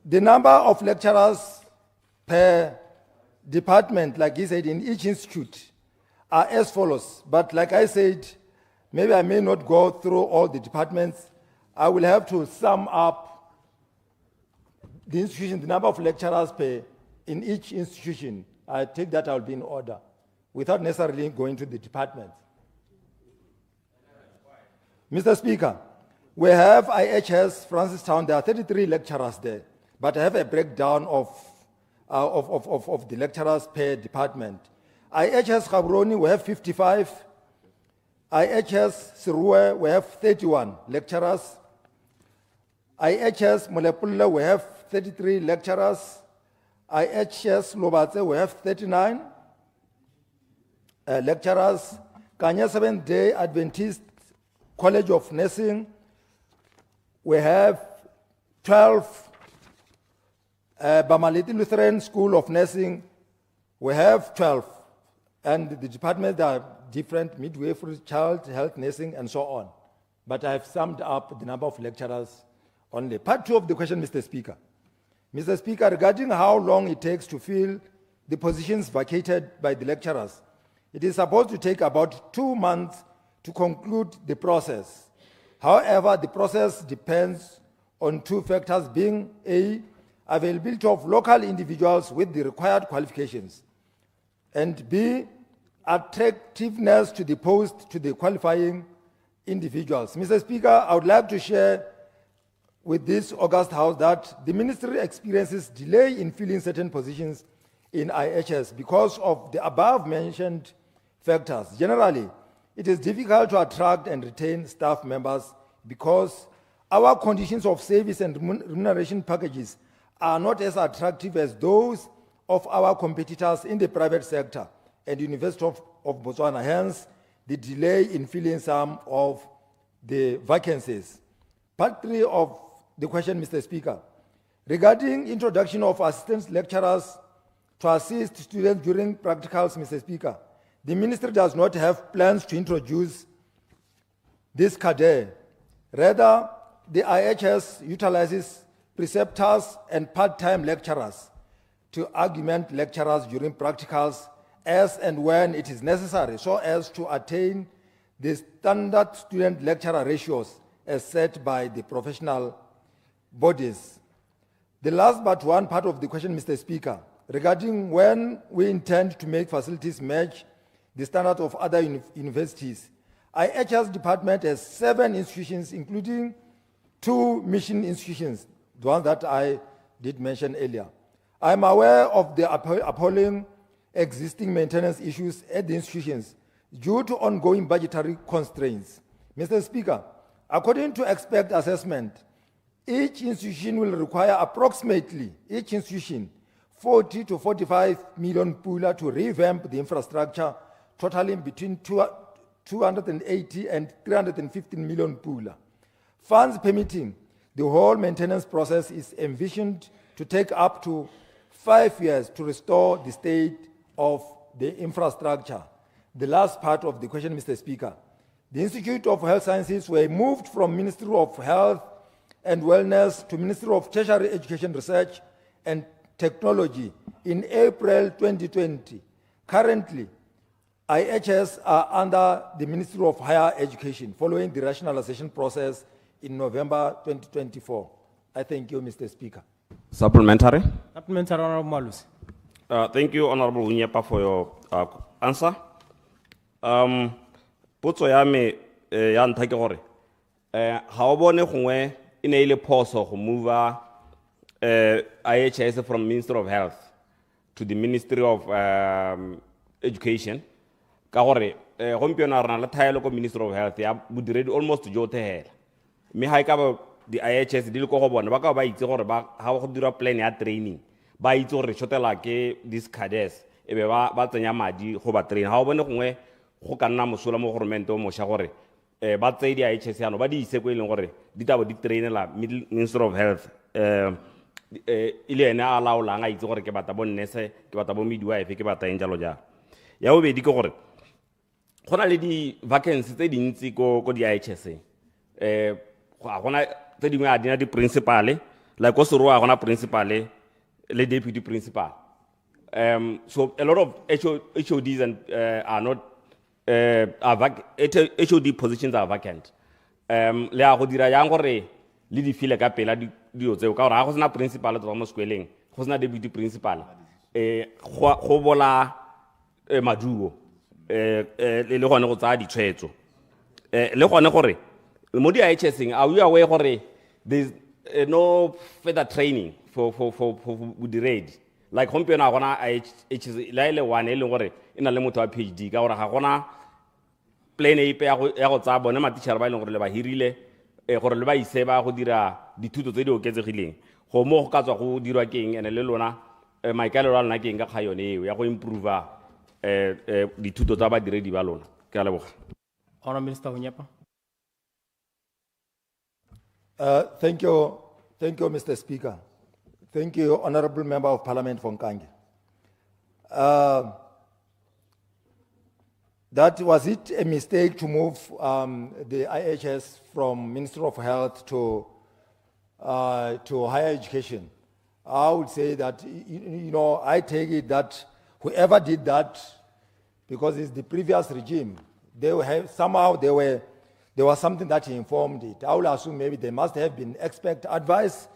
the number of lecturers per department, like he said, in each institute are as follows. But like I said, maybe I may not go through all the departments. I will have to sum up the institution, the number of lecturers per in each institution. I take that I'll be in order, without necessarily going to the departments. Mr. Speaker, we have IHS Francistown. There are 33 lecturers there, but I have a breakdown of the lecturers per department. IHS Gaborone, we have 55. IHS Sirue, we have 31 lecturers. IHS Molepulla, we have 33 lecturers. IHS Lobatse, we have 39 lecturers. Kanya Seventh-day Adventist College of Nursing, we have 12. Bamaliti Lutheran School of Nursing, we have 12. And the departments are different, midwifery, child health nursing, and so on. But I have summed up the number of lecturers only. Part 2 of the question, Mr. Speaker. Mr. Speaker, regarding how long it takes to fill the positions vacated by the lecturers, it is supposed to take about 2 months to conclude the process. However, the process depends on 2 factors, being A, availability of local individuals with the required qualifications, and B, attractiveness to the post to the qualifying individuals. Mr. Speaker, I would like to share with this August House that the ministry experiences delay in filling certain positions in IHS because of the above mentioned factors. Generally, it is difficult to attract and retain staff members because our conditions of service and remuneration packages are not as attractive as those of our competitors in the private sector and University of Botswana. Hence, the delay in filling some of the vacancies. Part 3 of the question, Mr. Speaker. Regarding introduction of assistant lecturers to assist students during practicals, Mr. Speaker, the ministry does not have plans to introduce this cadre. Rather, the IHS utilizes preceptors and part-time lecturers to augment lecturers during practicals as and when it is necessary so as to attain the standard student-lecturer ratios as set by the professional bodies. The last but one part of the question, Mr. Speaker, regarding when we intend to make facilities match the standard of other universities. IHS department has 7 institutions, including 2 mission institutions, the one that I did mention earlier. I'm aware of the appalling existing maintenance issues at the institutions due to ongoing budgetary constraints. Mr. Speaker, according to expert assessment, each institution will require approximately, 40 to 45 million pula to revamp the infrastructure, totaling between 280 and 315 million pula. Funds permitting, the whole maintenance process is envisioned to take up to 5 years to restore the state of the infrastructure. The last part of the question, Mr. Speaker. The Institute of Health Sciences were moved from Ministry of Health and Wellness to Ministry of Tertiary Education Research and Technology in April 2020. Currently, IHS are under the Ministry of Higher Education following the rationalization process in November 2024. I thank you, Mr. Speaker. Supplementary. Supplementary, Honorable Malus. Thank you, Honorable Unyepa, for your answer. Potso ya me ya ntlha ke gore ha o bone gongwe e ne ile phoso go move IHS from Minister of Health to the Ministry of Education ka gore gompieno re na le thaelo ko Ministry of Health ya bodiredi almost jo thehela mme ha ka ba di IHS di le go bona ba ka ba itse gore ba ha go dira plan ya training ba itse gore shotela ke these cadets e be ba tsenya madi go ba train ha o bone gongwe go ka nna mosola mo government o mosha gore ba tsei di IHS yana ba di ise go ileng gore di tabo di trainela Minister of Health ile ene a laolang a itse gore ke bata bo nurse ke bata bo midwife ke bata eng jalo ja ya o be di ke gore gona le di vacancies tse dintsi ko di IHS ga gona tse dingwe a dina di principal like go sero a gona principal le deputy principal so a lot of HODs and are not HOD positions are vacant le a go dira yang gore le di file ka pela dio tseo ka gore ga go sena principal tsa mo skweleng go sena deputy principal go bola maduo le gone go tsaya ditshwetso le gone gore mo di IHS a we aware gore there's no further training for budiredi like gompieno a gona IHS la ile one e leng gore e na le motho wa PhD ka gore ga gona plan e ya go tsaya bone matitšhara ba e leng gore le ba hirile gore le ba ise ba go dira dithuto tse di oketsegileng go mo go ka tswa go dirwa keng ene le lona maikaelelo a lona keng ka kga yone eo ya go improve dithuto tsa badiredi ba lona Ke a leboga. Honourable Minister Hunyapa. Thank you, Mr. Speaker. Thank you, Honorable Member of Parliament from Kange. That was it a mistake to move the IHS from Ministry of Health to higher education? I would say that, I take it that whoever did that, because it's the previous regime, there was something that informed it. I will assume maybe there must have been expert advice,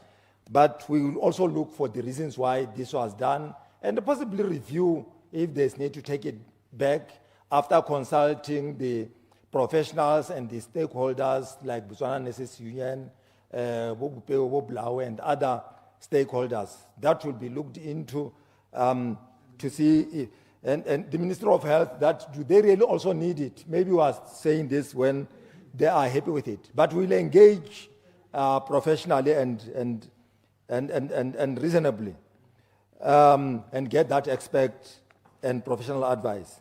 but we will also look for the reasons why this was done and possibly review if there's need to take it back after consulting the professionals and the stakeholders like Botswana Nurses Union, and other stakeholders. That will be looked into to see if, and the Minister of Health, that do they really also need it? Maybe we are saying this when they are happy with it. But we'll engage professionally and reasonably and get that expert and professional advice.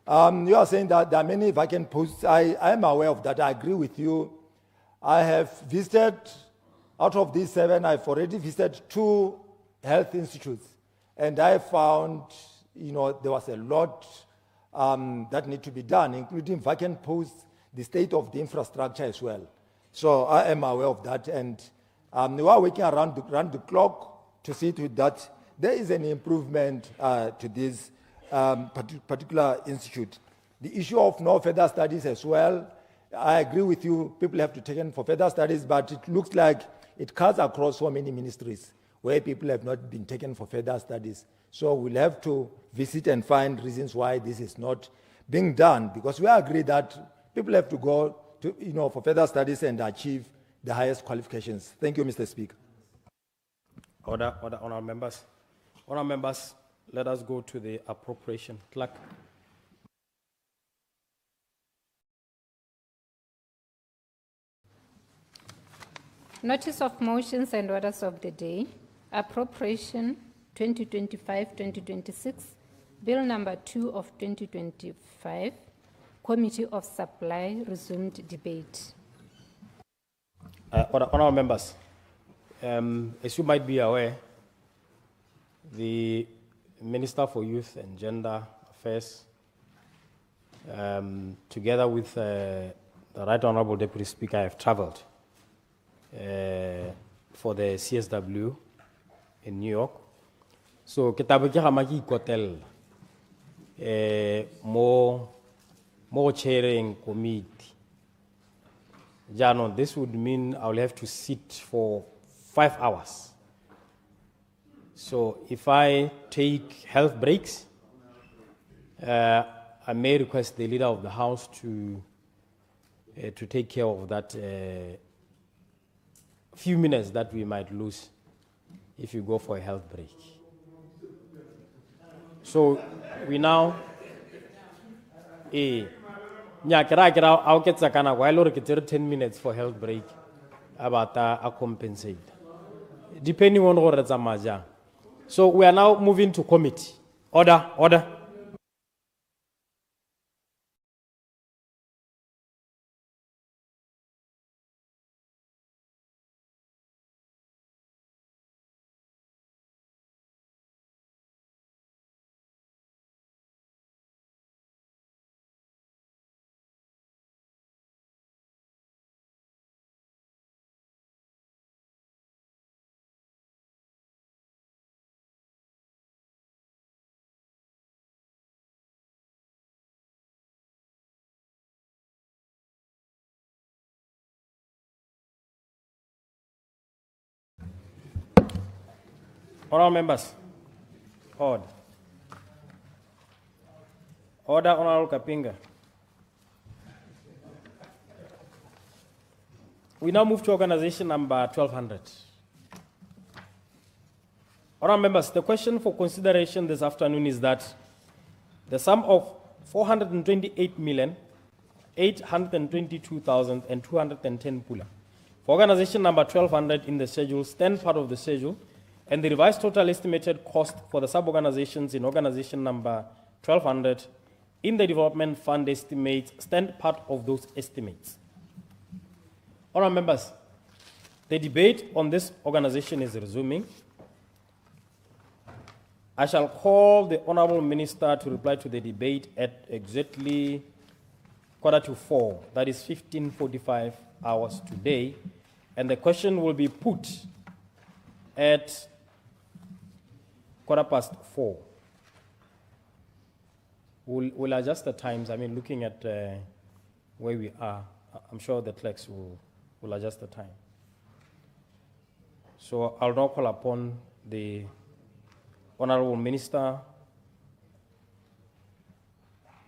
You are saying that there are many vacant posts. I am aware of that. I agree with you. I have visited, out of these 7, I've already visited 2 health institutes. And I found, there was a lot that need to be done, including vacant posts, the state of the infrastructure as well. So I am aware of that. And we are working around the clock to see to that there is an improvement to this particular institute. The issue of no further studies as well, I agree with you, people have to take in for further studies, but it looks like it cuts across so many ministries where people have not been taken for further studies. So we'll have to visit and find reasons why this is not being done, because we agree that people have to go to, for further studies and achieve the highest qualifications. Thank you, Mr. Speaker. Order, honourable members. Honourable members, let us go to the appropriation. Clerk. Notice of motions and orders of the day. Appropriation 2025-2026, Bill number 2 of 2025, Committee of Supply resumed debate. Honourable members, as you might be aware, the Minister for Youth and Gender Affairs, together with the Right Honourable Deputy Speaker, have travelled for the CSW in New York. So, more chairing committee. Jano, this would mean I will have to sit for 5 hours. So if I take health breaks, I may request the leader of the House to take care of that few minutes that we might lose if you go for a health break. So we now, I'll get Sakana while 10 minutes for health break about a compensate. Depending on what it's a. So we are now moving to committee. Order. Honourable members, order. Order, Honourable Kapinga. We now move to organization number 1200. Honourable members, the question for consideration this afternoon is that the sum of 428,822,210 pula for organization number 1200 in the schedule, stand part of the schedule, and the revised total estimated cost for the sub-organizations in organization number 1200 in the development fund estimates stand part of those estimates. Honourable members, the debate on this organization is resuming. I shall call the Honourable Minister to reply to the debate at exactly 3:45, that is 15:45 hours today, and the question will be put at 4:15. We'll adjust the times. I mean, looking at where we are, I'm sure the clerks will adjust the time. So I'll now call upon the Honourable Minister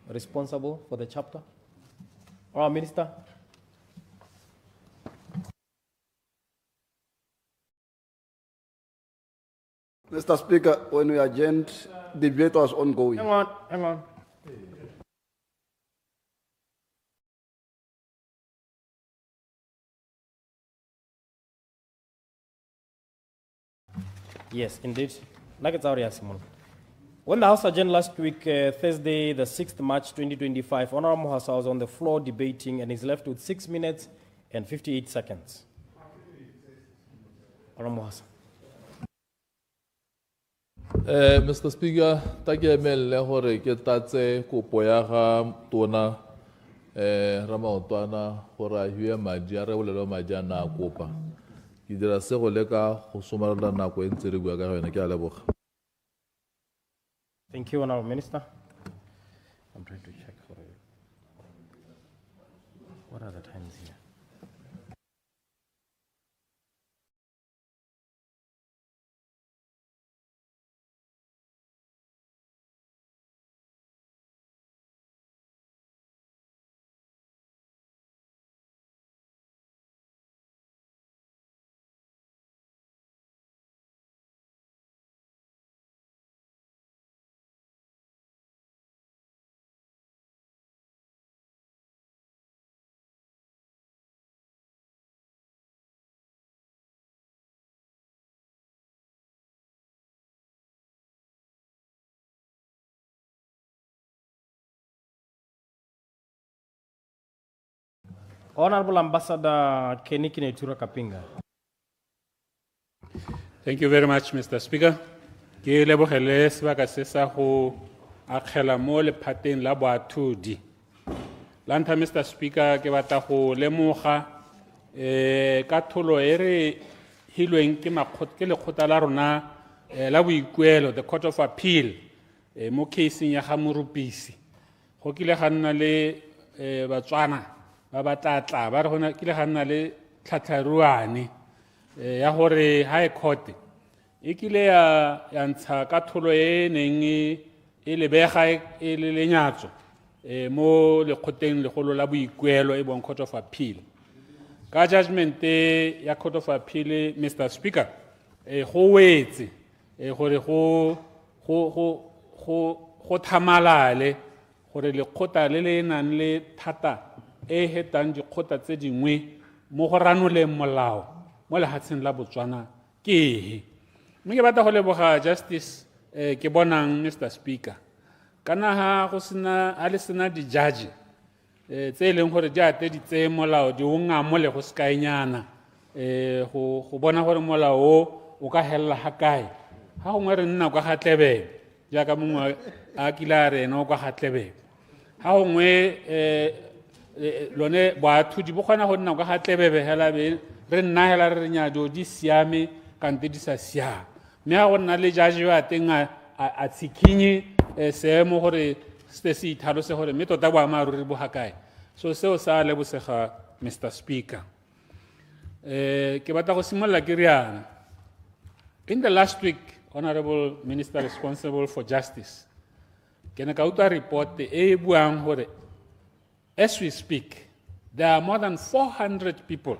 responsible for the chapter. Honourable Minister. Mr. Speaker, when we adjourned, the debate was ongoing. Hang on. Yes, indeed. When the House adjourned last week, Thursday, the 6th March 2025, Honourable Mohasa was on the floor debating and is left with 6 minutes and 58 seconds. Honourable Mohasa. Mr. Speaker, takemele hore ke tatse kopo ya ga tona Ramaotwana gore a hue madi a re bolelo madi a na kopa. Ke dira se go leka go somarela nako e ntse re bua ka yona ke a leboga. Thank you, Honourable Minister. I'm trying to check for you. What are the times here? Honourable Ambassador Keniki Netura Kapinga. Thank you very much, Mr. Speaker. Ke lebogele sebaka se sa go akgela mo lephateng la boathudi. La ntlha, Mr. Speaker, ke batla go lemoga ka tholo e re hilweng ke lekgotla la rona la boikuelo, the Court of Appeal, mo caseng ya ga morupisi. Go kile ga nna le Batswana ba batlatla ba re gona kile ga nna le tlhatlharuane ya gore high court e kile ya ntsha ka tholo e neng e lebega e le lenyatso mo lekgoteng legolo la boikuelo e bong Court of Appeal. Ka judgment ya Court of Appeal, Mr. Speaker, go wetse gore go thamalale gore lekgotla le le nang le thata e hetang dikgotla tse dingwe mo go ranoleng molao mo lehatsheng la Botswana ke mme ke batla go leboga justice ke bonang, Mr. Speaker, kana ha go sena a le sena di-judge tse leng gore di ateditse molao di unga mo le go skaenyana go bona gore molao o ka hella ha kae ha gongwe re nna kwa ga tlebebe jaaka mongwe a kila re ena o kwa ga tlebebe ha gongwe lone boathudi bo kgona go nna kwa ga tlebebe hela be re nna hela re nyado di siame kante di sa siame mme ga go nna le judge yo a teng a tshikinye seemo gore se se ithalose gore mme tota boammaaruri bo ga kae. So seo sa lebosega, Mr. Speaker. Ke batla go simolola ke riana. In the last week, Honourable Minister responsible for justice, ke ne ka utlwa report e buang gore as we speak, there are more than 400 people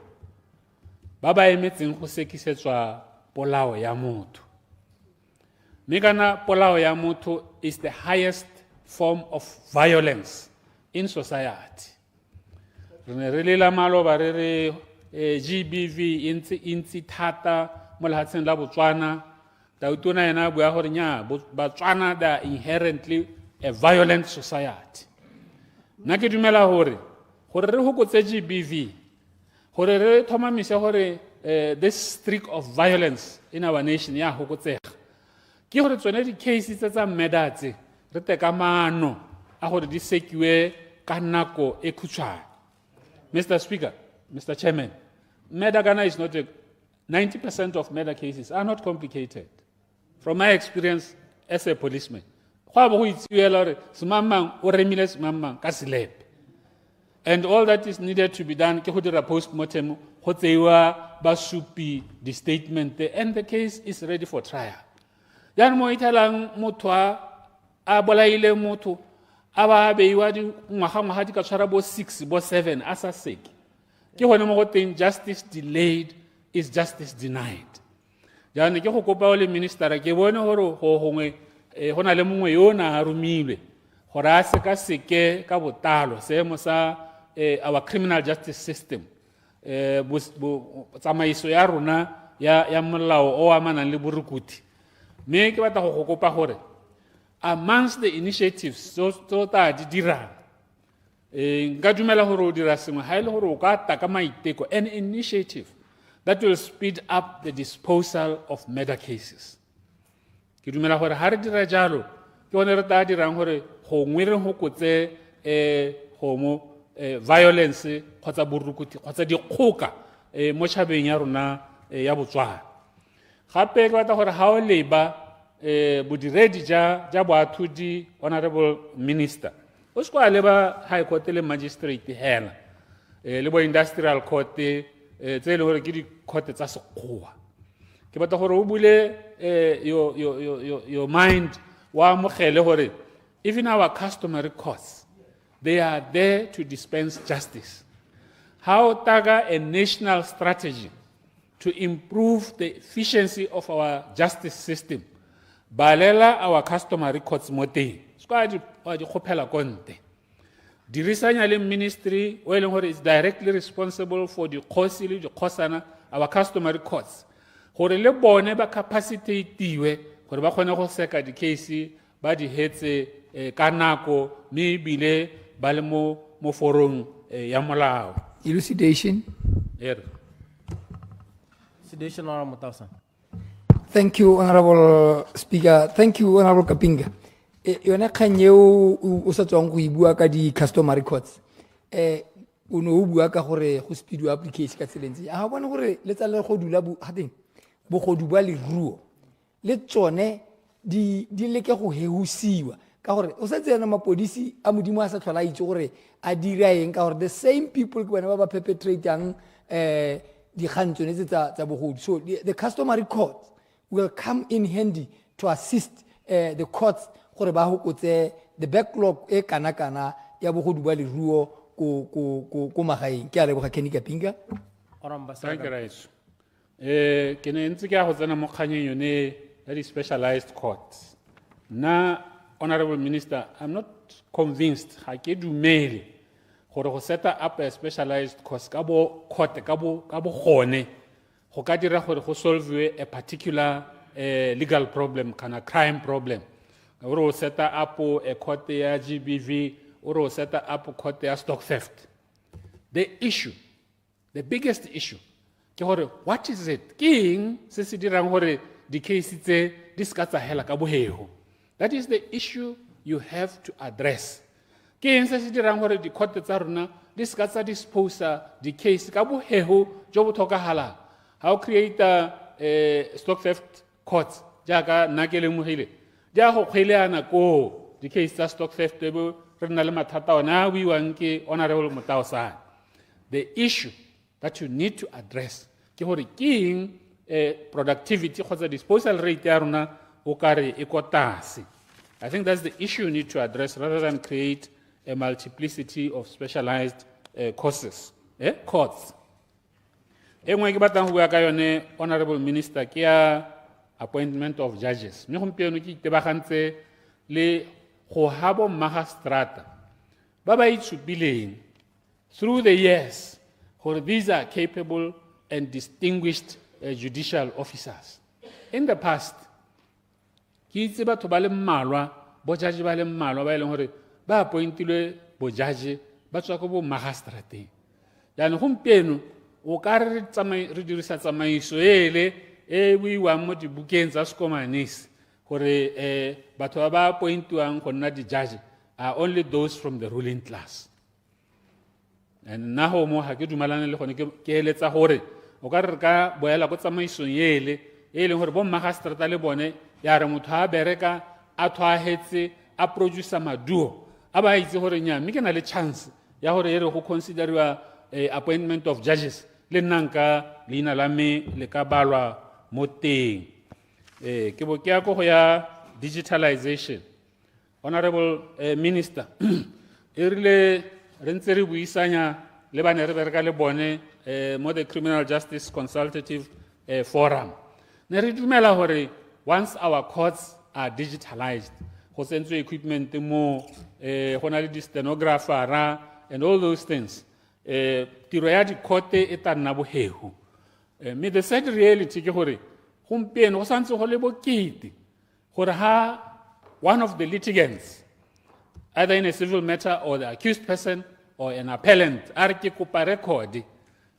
ba ba emetseng go sekisetswa polao ya motho. Mme kana polao ya motho is the highest form of violence in society. Re ne re lela maloba re re GBV intsi thata mo lehatsheng la Botswana. Tautona ena bua gore nya Batswana they are inherently a violent society. Nna ke dumela hore re hokotse GBV, hore re thomamise hore this streak of violence in our nation ya hokotsega. Ke hore tsone di cases tsa murder tse re teka maano a hore di sekiwe ka nako e khutshwane. Mr. Speaker, Mr. Chairman, murder Ghana is not 90% of murder cases are not complicated. From my experience as a policeman, and all that is needed to be done, post-mortem, basupi the statement, and the case is ready for trial. Yan mo italang motwa abolaile moto aba beiwa di ngwaga di ka tshwara bo 6 bo 7 asa sek. Ke hone mo go teng justice delayed is justice denied. Jane ke go kopa le minister ke bone hore ho hongwe hona le mongwe yo na harumilwe gore a se ka seke ka botalo seemo sa our criminal justice system tsamaiso ya rona ya molao o amanang le borukuti. Me ke batla go kopa hore amongst the initiatives so ta di dira nka dumela hore o dira sengwe ha ile hore o ka ta ka maiteko an initiative that will speed up the disposal of murder cases. Ke dumela hore ha re dira jalo ke one re ta dirang hore gongwe re hokotse violence kgotsa borukuti kgotsa dikgoka mo tšhabeng ya rona ya Botswana. Gape ke batla gore ha o leba bodiredi ja boathudi honorable minister o se kwa leba high court le magistrate hela le bo industrial court tse le hore ke di court tsa sekgowa. Ke batla gore o bule your mind wa mogele hore even our customary courts, they are there to dispense justice. How taga a national strategy to improve the efficiency of our justice system. Balela our customary courts mote. Squad di khopela konte. Dirisanya le ministry o eleng hore is directly responsible for the khosile di khosana our customary courts. Hore le bone ba capacitatiwe gore ba khone go seka di case ba di hetse ka nako me bile ba le mo forong ya molao. Elucidation. Elucidation, Honorable Mutausa. Thank you, Honorable Speaker. Thank you, Honorable Kapinga. Yona kanyeo o sa tswang go ibua ka di customary courts. O no o bua ka gore go speed application ka tselentse. A bona gore le tsa le go dula bu hateng. Bo go duba le ruo. Le tsone di leke go hehusiwa. Ka gore o sa tsena mapodisi a modimo a sa tlhola itse gore a dira eng ka gore the same people ke bona ba perpetrating di khantsone tsa bogodu. So the customary courts will come in handy to assist the courts gore ba hokotse the backlog e kana ya bogodu ba le ruo ko magaeng. Ke a leboga Kenny Kapinga. Thank you, Raiso. Ke ne ntse ke a go tsena mo kganyeng yone ya di specialized courts. Na Honorable Minister, I'm not convinced ha ke dumele gore go set up a specialized court ka bo gone go ka dira gore go solve a particular legal problem kana crime problem. Or o set up a court ya GBV or o set up a court ya stock theft. The biggest issue ke gore what is it king se se dirang gore di case tse di ska tsa hela ka boheho. That is the issue you have to address. King se se dirang gore di court tsa rona di ska tsa dispose di case ka boheho jo bo tlhokahala. How create a stock theft court jaaka nna ke lemogile ja go kgweleana ko di case tsa stock theft bo re na le mathata ona a buiwang ke Honorable Mutausa. The issue that you need to address ke gore king productivity kgotsa disposal rate ya rona o kare e ko tlase. I think that's the issue you need to address rather than create a multiplicity of specialized courts. Engwe ke batlang go bua ka yone Honorable Minister ke ya appointment of judges. Me gompieno ke itebagantse le go habo magistrata ba ba itshupileng through the years gore these are capable and distinguished judicial officers. In the past, ke itse batho ba le mmalwa bojaji ba le mmalwa ba e leng hore ba appointilwe bojaji ba tswa ko bo magistrateng yaanong gompieno o ka re re dirisa tsamaiso ele e buiwang mo dibukeng tsa sekomanisi gore batho ba ba appointiwang go nna di-judge are only those from the ruling class. And nna go mo ga ke dumalane le gone ke eletsa gore o ka re ka boela go tsamaisong ele e leng gore bo magistrata le bone ya re motho a bereka a thwahetse a producer maduo a ba itse gore nya mme ke na le chance ya gore e re go consideriwa appointment of judges le nnanka leina la me le ka balwa mo teng ke bo ke ya go ya digitalization. Honorable Minister e rile re ntse re buisanya le bane re bereka le bone mo the Criminal Justice Consultative Forum ne re dumela gore once our courts are digitalized go sentswe equipment mo go na le di-stenographer and all those things tiro ya di-court e tla nna bogego mme the sad reality ke gore gompieno go santse go le bokete gore ha one of the litigants, either in a civil matter or the accused person or an appellant, a re ke kopa record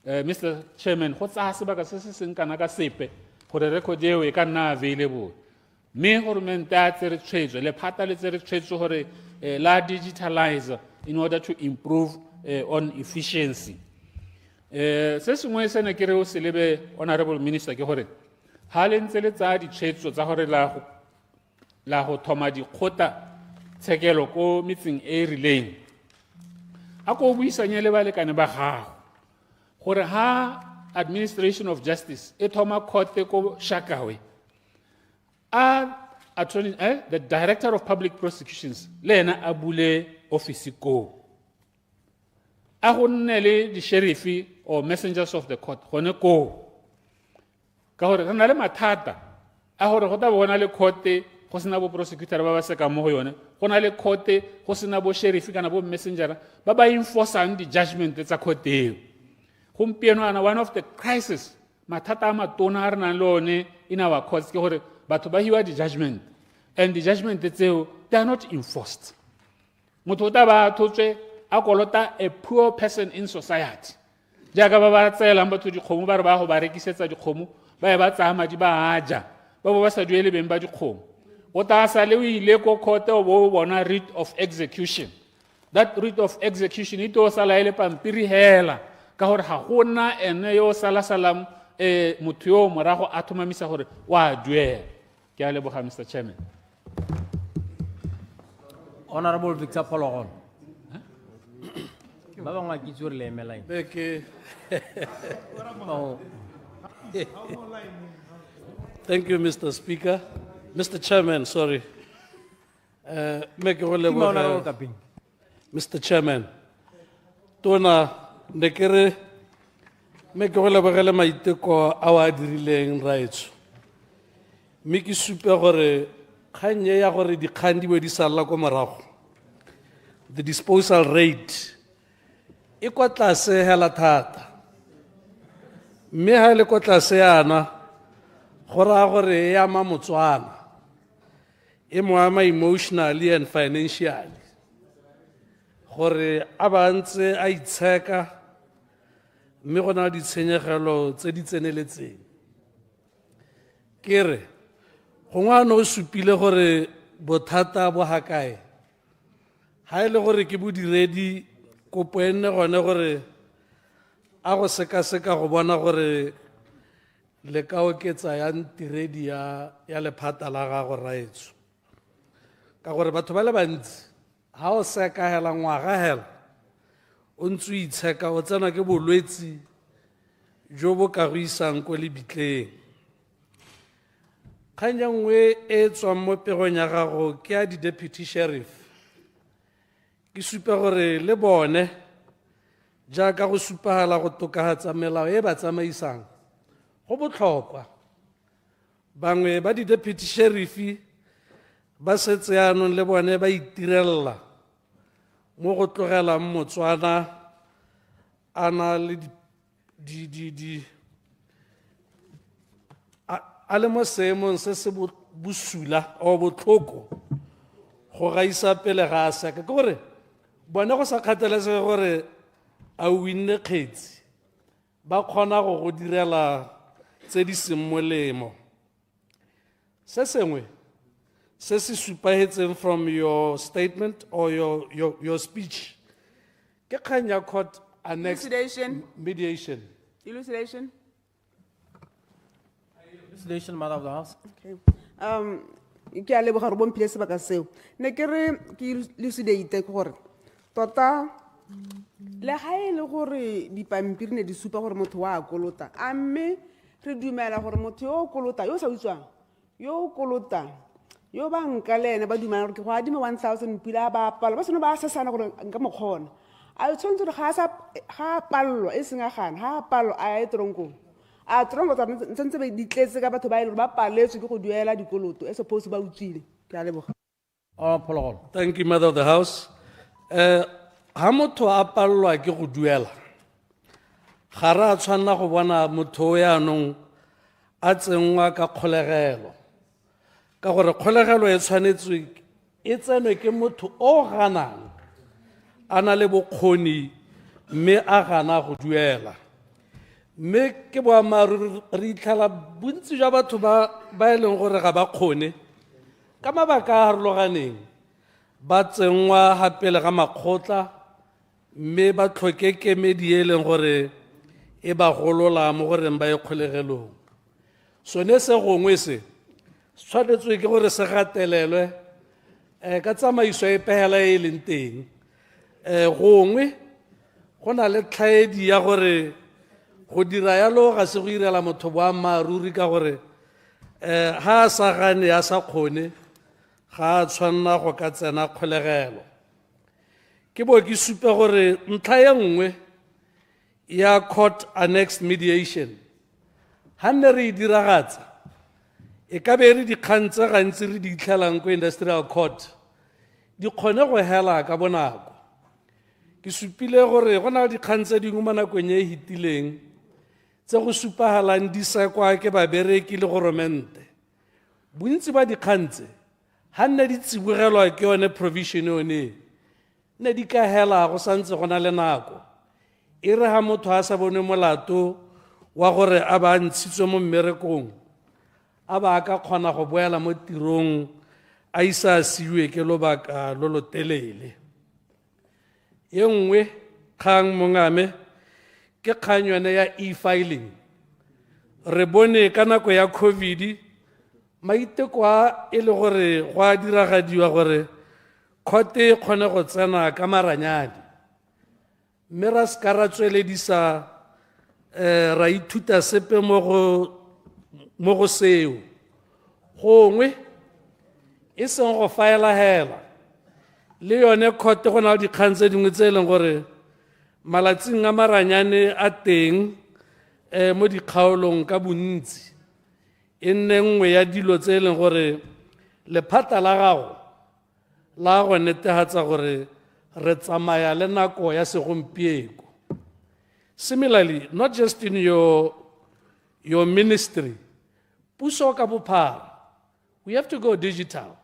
Mr. Chairman go tsaya sebaka se se seng kana ka sepe gore record eo e ka nna available mme government a tsere tshwetso le phata le tsere tshwetso gore la digitalize in order to improve on efficiency. Se sengwe se ne ke re o se lebe Honorable Minister ke gore ha le ntse le tsaya ditshwetso tsa gore la go thoma dikgota tshekelo ko metseng e rileng a ko buisanye le balekane ba gago gore ha administration of justice e thoma court ko Shakawe attorney the director of public prosecutions le ena a bule office ko a go nne le di-sheriff or messengers of the court gone ko ka gore re na le mathata a gore go ta bona le court go sena bo prosecutor ba ba seka mo go yone go na le court go sena bo sheriff kana bo messenger ba ba enforceang di-judgment tsa court eo gompieno ana one of the crisis mathata a matona a re nang le one in our courts ke gore batho ba hiwa di-judgment and di-judgment tseo they are not enforced motho o ta ba thotswe a kolota a poor person in society jaaka ba ba tseelang batho dikgomo ba re ba go ba rekisetsa dikgomo ba e ba tsaya madi ba aja ba bo ba sa duele beng ba dikgomo o ta sa le o ile ko court o bo bona writ of execution. That writ of execution ito o sala ile pampiri hela ka gore ga gona ene yo sala salam motho yo morago a thomamisa gore wa duela ke a leboga Mr. Chairman. Honorable Victor Pologon ba bangwe ke tsore le emelaine Thank you, Mr. Speaker. Mr. Chairman, sorry. Mr. Chairman, Tona nekere me ke go lebogela maiteko a wa dirileng rights. Me ke supe gore kganye ya gore dikgang di be di sala ko morago. The disposal rate e kwa tlase hela thata. Mme ha le kwa tlase yana gora gore ya ma Motswana e mo ama emotionally and financially gore a ba ntse a itsheka mme go na ditshenyegelo tse di tseneletseng ke re gongwe a no o supile gore bothata bo ga kae ha e le gore ke bodiredi kopo e nne gone gore a go sekaseka go bona gore le ka oketsa ya ntiredi ya lephata la gago raetso ka gore batho ba le bantsi ha o seka hela ngwaga hela o ntse o itsheka o tsena ke bolwetsi jo bo ka go isang ko lebitleng kgang ya nngwe e tswang mo pegong ya gago ke ya di-deputy sheriff ke supe gore le bone jaaka go supagala go tokagatsa melao e ba tsamaisang go botlhokwa bangwe ba di-deputy sheriff ba setse yanong le bone ba itirella mo go tlogelang Motswana a na le a le mo seemong se se bosula o botlhoko go gaisa pele ga a seka ke gore bone go sa kgathalesege gore a winne kgetsi ba kgona go direla tse di seng molemo. Se sengwe se se supahetseng from your statement or your speech ke kgang ya court annex mediation. Elucidation. Elucidation, Madam of the House. Okay. Ke a leboga re bomphile sebaka seo. Ne ke re ke elucidate gore tota le ga e le gore dipampiri ne di supa gore motho wa kolota a mme re dumela gore motho yo kolota yo sa utswang yo kolota yo ba nka le ene ba dumela gore ke go adima 1000 pila ba palo ba seno ba sesana gore nka mokgona a tshwanetse gore ga pallo e senga gana ga pallo a e tronkong a trongo tsa ntse ba ditletse ka batho ba ile ba paletswe ke go duela dikoloto e suppose ba utswile ke a leboga. Thank you, Mother of the House. Ha motho a pallwa ke go duela ga ra tshwanna go bona motho ya nong a tsengwa ka kgolegelo ka gore kgolegelo e tshwanetswe e tsenwe ke motho o ganang a na le bokgoni mme a gana go duela mme ke boammaaruri re itlhela bontsi jwa batho ba e leng gore ga ba kgone ka mabaka a harologaneng ba tsengwa gapele ga makgotla mme ba tlhoke kemedi e leng gore e ba golola mo goreng ba e kgolegelong. Sone se gongwe se tshwanetswe ke gore se gatelelwe ka tsamaiso e pehela e leng teng. Gongwe go na le tlhaedi ya gore go dira yalo ga se go irela motho boammaaruri ka gore ha a sa gane a sa kgone ga a tshwanna go ka tsena kgolegelo. Ke bo ke supe gore ntlha ye nngwe ya court annex mediation ha ne re diragatsa e ka be re dikgang tse gantsi re di itlhelang ko industrial court di kgone go hela ka bonako. Ke supile gore go na le dikgang tse dingwe mo nakong e hitileng tse go supagalang di sekwa ke babereki le goromente. Bontsi ba dikgang tse ha nne di tsibogelwa ke yone provision yone ne di ka hela go santse go na le nako e re ha motho a sa bone molato wa gore a ba ntshitswe mo mmerekong a ba ka kgona go boela mo tirong a isa siwe ke lobaka lo lo telele. Ye nngwe kgang mongame ke kgang yone ya e-filing. Re bone ka nako ya COVID maiteko a e le gore go a diragadiwa gore khote kgone go tsena ka maranyane mme ra ska ra tsweledisa ra ithuta sepe mo go seo gongwe e seng go faela hela le yone khote go na le dikgang tse dingwe tse e leng gore malatsing a maranyane a teng mo dikgaolong ka bontsi e nne nngwe ya dilo tse e leng gore lephata la gago la go netefatsa gore re tsamaya le nako ya segompieko. Similarly, not just in your ministry, puso ka bophara, we have to go digital.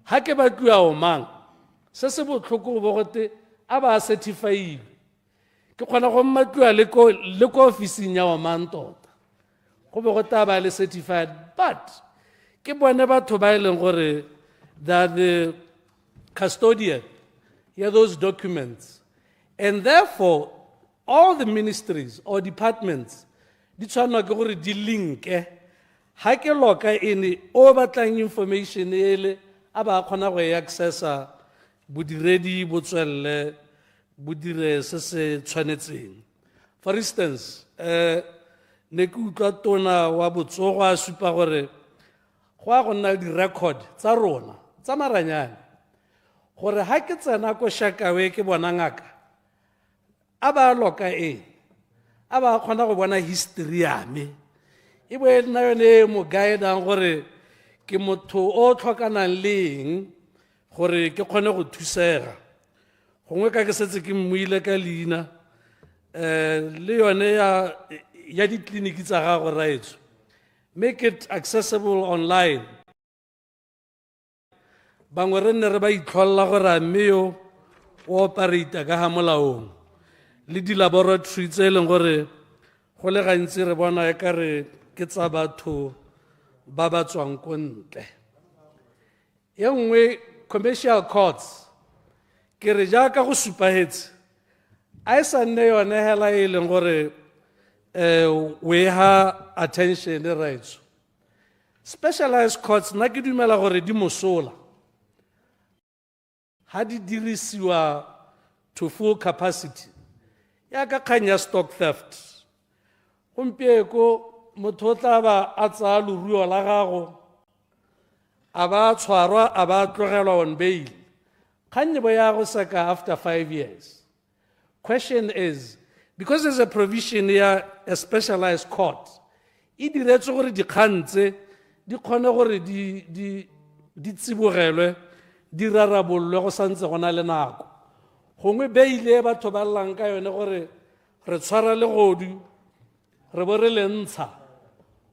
Ha ke ba tluwa o mang se se botlhoko bo gote a ba certified ke kgona go mmatluwa le ko ofising ya o mang tota go be go ta ba le certified but ke bone batho ba e leng gore that the custodian hear those documents and therefore all the ministries or departments di tshwanwa ke gore di linke ha ke loka ene o batlang information ele a ba kgona go e accessa bodiredi bo tswelle bo dire se se tshwanetseng. For instance ne ke utlwa tona wa botsogo a supa gore go a go nna di-record tsa rona tsa maranyane gore ha ke tsena ko Shakawe ke bona ngaka a ba loka a ba kgona go bona history ya me e bo nna yone mo guidang gore ke motho o tlhokanang leng gore ke kgone go thusega gongwe ka ke setse ke mmuile ka leina le yone ya ditleliniki tsa gago make it accessible online bangwe re nne re ba itlholela gore a mme yo o operata ka ga molaong le di-laboratory tse e leng gore go le gantsi re bona e kare ke tsa batho ba ba tswang ko ntle. Ye nngwe commercial courts ke re jaaka go supagetse a e sa nne yone hela e leng gore we ha attention rights. Specialized courts nna ke dumela gore di mosola ha di dirisiwa to full capacity ya ka kgang ya stock theft. Gompieko motho o tla ba a tsaya leruo la gago a ba tshwarwa a ba tlogelwa on bail. Kgang bo ya go seka after 5 years. Question is, because there's a provision here, a specialized court, e diretse gore dikgang tse di kgone gore di tsibogelwe di rarabolwe go santse go na le nako. Gongwe beile batho ba llang ka yone gore re tshwara legodu re bo re le ntsha.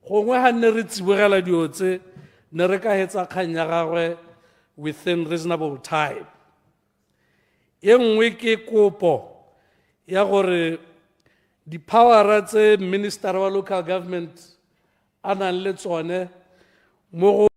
Gongwe ha nne re tsibogela dio tse ne re ka hetsa kgang ya gagwe within reasonable time. Ye nngwe ke kopo ya gore di-power tse minister wa local government a nang le tsone mo go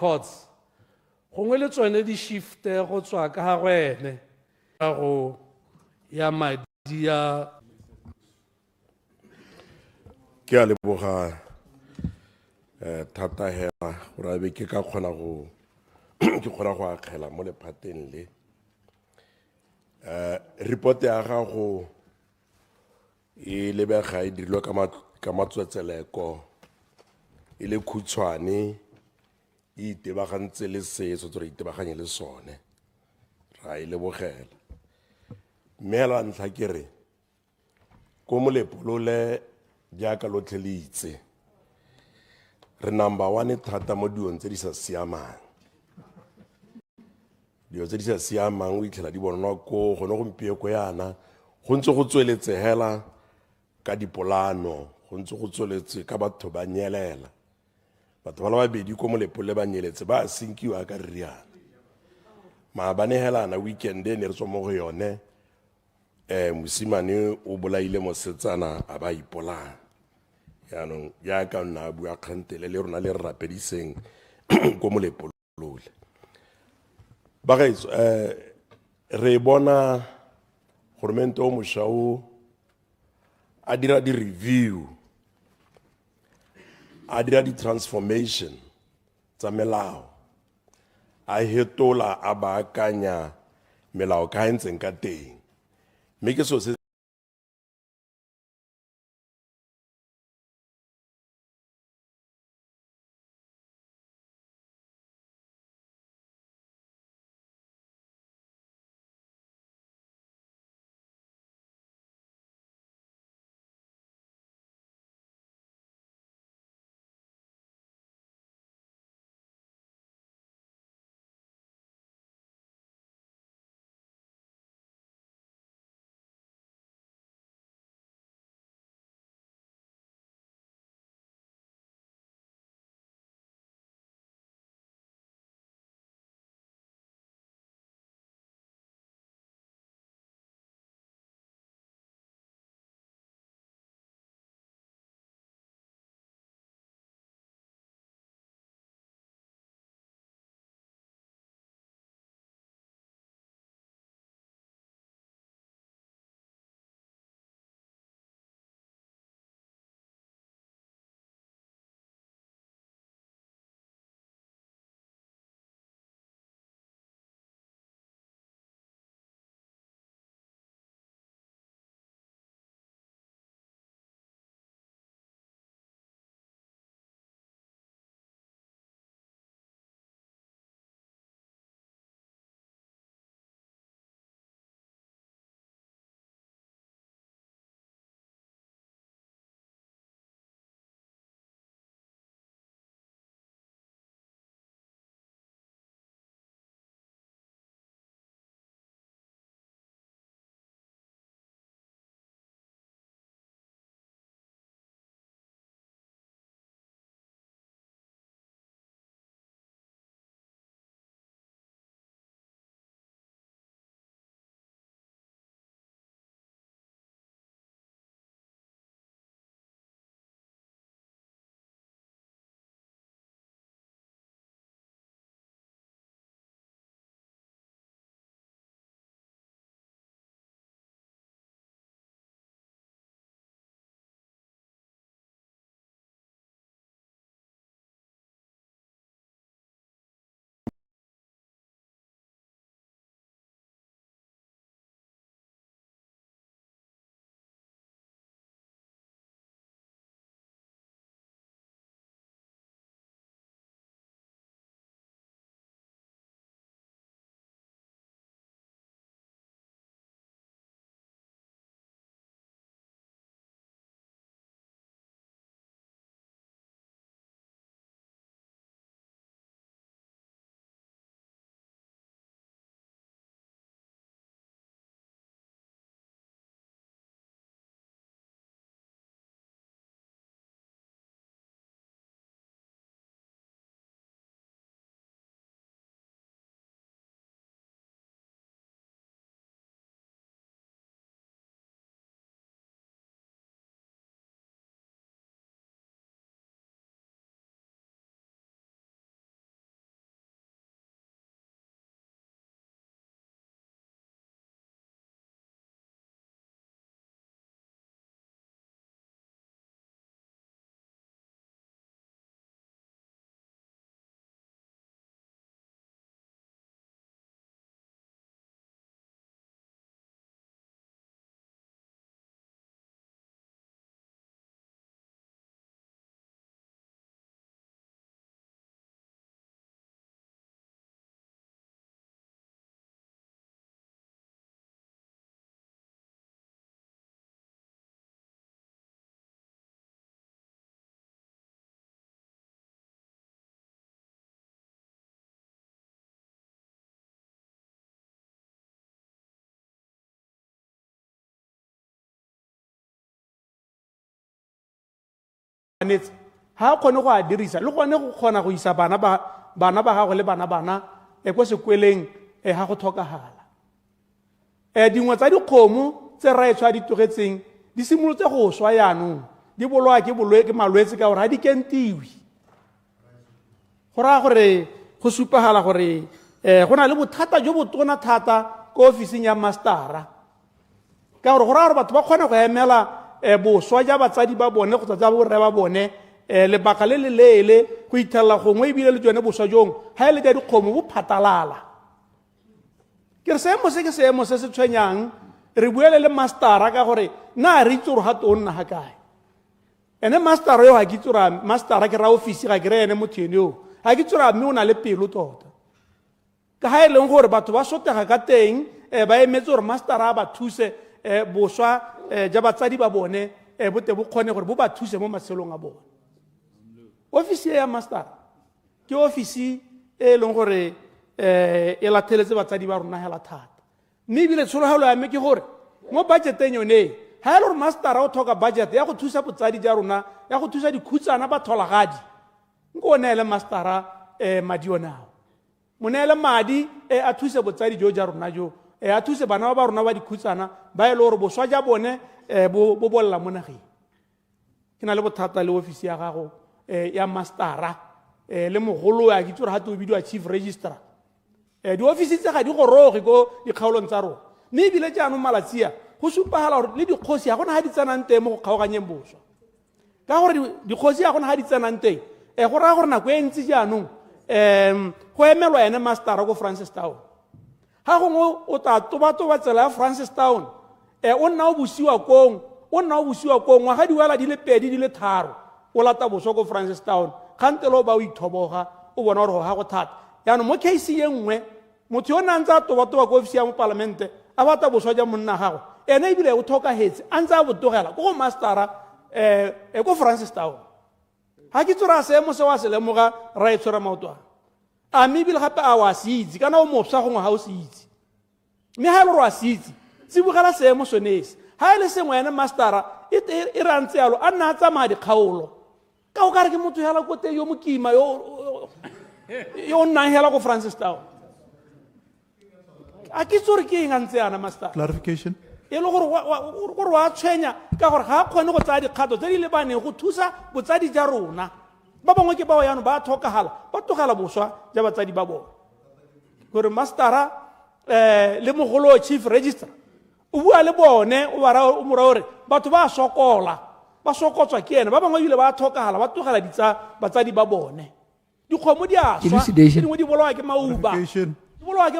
courts gongwe le tsone di shifte go tswa ka ga gwene ka go ya madi ya ke a leboga thata hela gore a be ke ka kgona go akgela mo lephateng le report ya gago e lebega e dirilwe ka matswetseleko e le khutshwane e itebagantse le setso tse re itebaganye le sone ra e lebogela mme hela ntlha ke re ko molepolole jaaka lotlhe le itse re number 1 thata mo diong tse di sa siamang. Dio tse di sa siamang o itlhela di bonwa ko gone gompieko yana go ntse go tsweletse hela ka dipolano go ntse go tsweletse ka batho ba nyelela batho ba le babedi ko molepole ba nyeletse ba sinkiwa ka riana maabane helana weekend ne re tswa mo go yone mosimane o bolaile mosetsana a ba ipolana yaanong jaaka nna bua kgantele le rona le re rapediseng ko molepolole ba gaetso re bona gormente o mošwa a dira di-review a dira di-transformation tsa melao a hetola a baakanya melao ka e ntseng ka teng mme ke so se tshwanetse ha kgone go a dirisa le gone go kgona go isa bana ba gago le bana ko sekweleng ha go tlhokagala dingwe tsa dikgomo tse raetsho a di tlogetseng di simolotse go swa yaanong di bolwa ke malwetse ka gore ha di kentiwe go raya gore go supagala gore go na le bothata jo botona thata ko ofising ya mastera ka gore go raya gore batho ba kgone go emela boswa ja batsadi ba bone go tsa borre ba bone lebaka le leleele go ithelela gongwe ebile le tsone boswa jong ha e le ja dikgomo bo phatalala ke re seemo se ke seemo se se tshwenyang re buele le mastera ka gore na re itse gore ga tonna ga kae ene mastera yo ga ke itse gore mastera ke ra ofisi ga ke re ene motho ene yo ga ke itse gore mme o na le pelo tota ka ha e leng gore batho ba sotega ka teng ba emetse gore mastera a ba thuse boswa ja batsadi ba bone bote bo kgone gore bo ba thuse mo matshelong a bone ofisi ya mastera ke ofisi e leng gore e lateletse batsadi ba rona hela thata mme ebile tshologelo ya me ke gore mo budgeteng yone ha e le gore mastera o tlhoka budget ya go thusa botsadi ja rona ya go thusa dikhutsana ba tholagadi nko o neele mastera madi onao mo neele madi a thuse botsadi jo ja rona jo a thuse bana ba rona ba dikhutsana ba e le gore boswa ja bone bo bolla mo nageng ke na le bothata le ofisi ya gago ya mastera le mogolo ya ke tsore gate o bidiwa chief registrar di-office tse ga di goroge ko dikgaolong tsa rona mme ebile jaanong malatsia go supagala gore le dikgosi ga gona ga di tsenang teng mo go kgaoganyeng boswa ka gore dikgosi ga gona ga di tsenang teng go raya gore nako e ntsi jaanong go emelwa ene mastera ko Francistown ga gongwe o tla tobatoba tsela ya Francistown o nna o bosiwa kong ngwaga diwala di le 2 di le 3 o lata boswa ko Francistown kgantelo ba o ithoboga o bona gore go ga go thata yaanong mo case ye nngwe motho yo ne a ntse a tobatoba ko ofisi ya mo palamente a bata boswa ja monna gago ene ebile o tlhokagetse a ntse a botogela ko go mastera ko Francistown ga ke tsore a seemo se wa se lemoga ra e tshwera maotwana a mme ebile gape a wa se itse kana o moswa gongwe ga o se itse mme ga e le gore wa se itse tsibogela seemo sonese ga e le sengwe ene mastera e ra ntse yalo a nna a tsamaya dikgaolo ka o ka re ke motho hela ko teng yo mokima yo nnang hela ko Francistown a ke tsore ke eng a ntse yana mastera Clarification. e le gore wa tshwenya ka gore ga a kgone go tsaya dikgato tse di lebaneng go thusa botsadi ja rona ba bangwe ke bao yaanong ba tlhokagala ba tlogela boswa ja batsadi ba bone gore mastera le mogolo chief registrar o bua le bone o mora gore batho ba sokola ba sokotswa ke ene ba bangwe ebile ba tlhokagala ba tlogela ditsa batsadi ba bone dikgomo di a swa dingwe di bolawa ke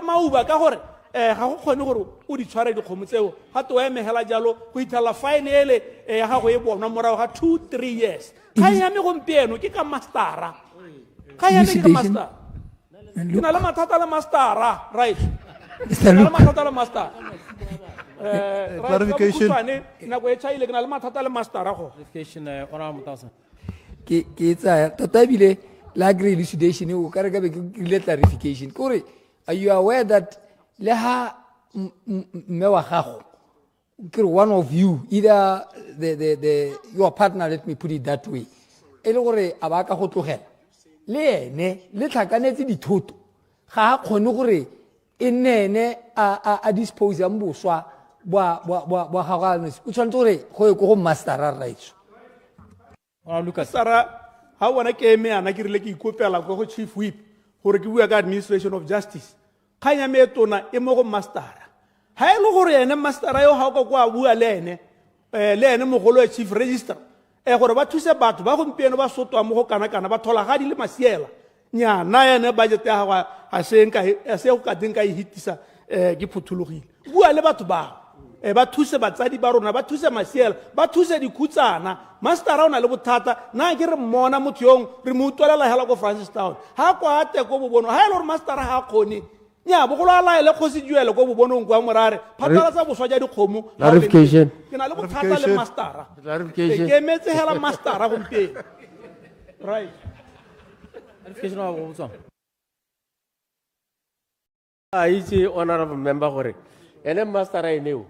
mauba ka gore ga go kgone gore o di tshware dikgomo tseo ga te o emegela jalo go ithelela fine ele ya gago e bonwa morago ga 2-3 years ga yame gompieno ke ka mastera ga yame ke ka mastera ke na le mathata le mastera right ke na le mathata le mastera Clarification. nako e tšhaile ke na le mathata le mastera go ke tsaya tota ebile la agree elucidation o ka re ka be ke rile clarification kore are you aware that le ha mme wa gago ke one of you either your partner, let me put it that way, e le gore a ba ka go tlogela le ene le tlhakanetse dithoto ga a kgone gore e nene a dispose ya mboswa ba gago o tshwanetse gore go ye ko go mastera rights Sara, how wana ke me ana ke rile ke ikopela go chief whip gore ke bua ka administration of justice kanya me tona e mo go mastera ha e le gore ene mastera yo ha o ka kwa bua le ene mogolo chief registrar gore ba thuse batho ba gompieno ba sotwa mo go kana ba thola ga di le masiela nya na ene budget ya ga a se go ka teng ka e hitisa ke phuthulogile bua le batho ba ba thuse batsadi ba rona ba thuse masiela ba thuse dikhutsana mastera o na le bothata na ke re mmona motho yong re mo utlwelela hela ko Francistown ha kwa ate ko bobono ha ile gore mastera ha khone nya bogolo ala ile kgosi juele ko bobonong kwa morare phatala tsa boswa ja dikgomo Clarification. ke na le bothata le mastera Clarification. ke metse hela mastera gompieno right Clarification wa go botsa a itse honorable member gore ene mastera eneo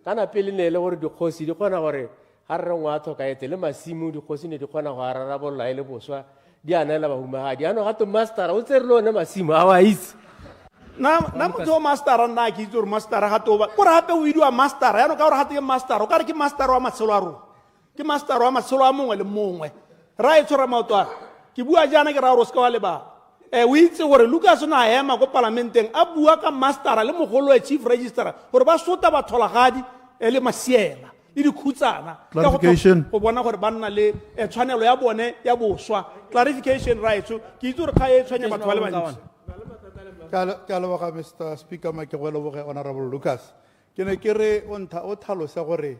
kana pele ne le gore dikgosi di kgona gore ga re ngwa a tlhokaetse le masimo dikgosi ne di kgona go a rarabolola e le boswa di a neela bahumagadi ano gato mastera o tsere le one masimo a wa itse na motho o mastera nna ke itse gore mastera ga toba kore gape o idiwa mastera yaanong ka gore gate ke mastera o ka re ke mastera wa matshelo a rona ke mastera wa matshelo a mongwe le mongwe ra e tshwara maotwana ke bua jaana ke ra gore o seka wa lebala o itse gore Lucas o ne a ema ko palamenteng a bua ka mastera le mogolo e chief registrar gore ba sota batholagadi le masiela le dikhutsana Clarification. go bona gore ba nna le tshwanelo ya bone ya boswa clarification rights ke itse gore ga e tshwanya batho ba le bantsi Ke a leboga Mr. Speaker Makegwele boge Honorable Lucas. Ke ne ke re o tlhalosa gore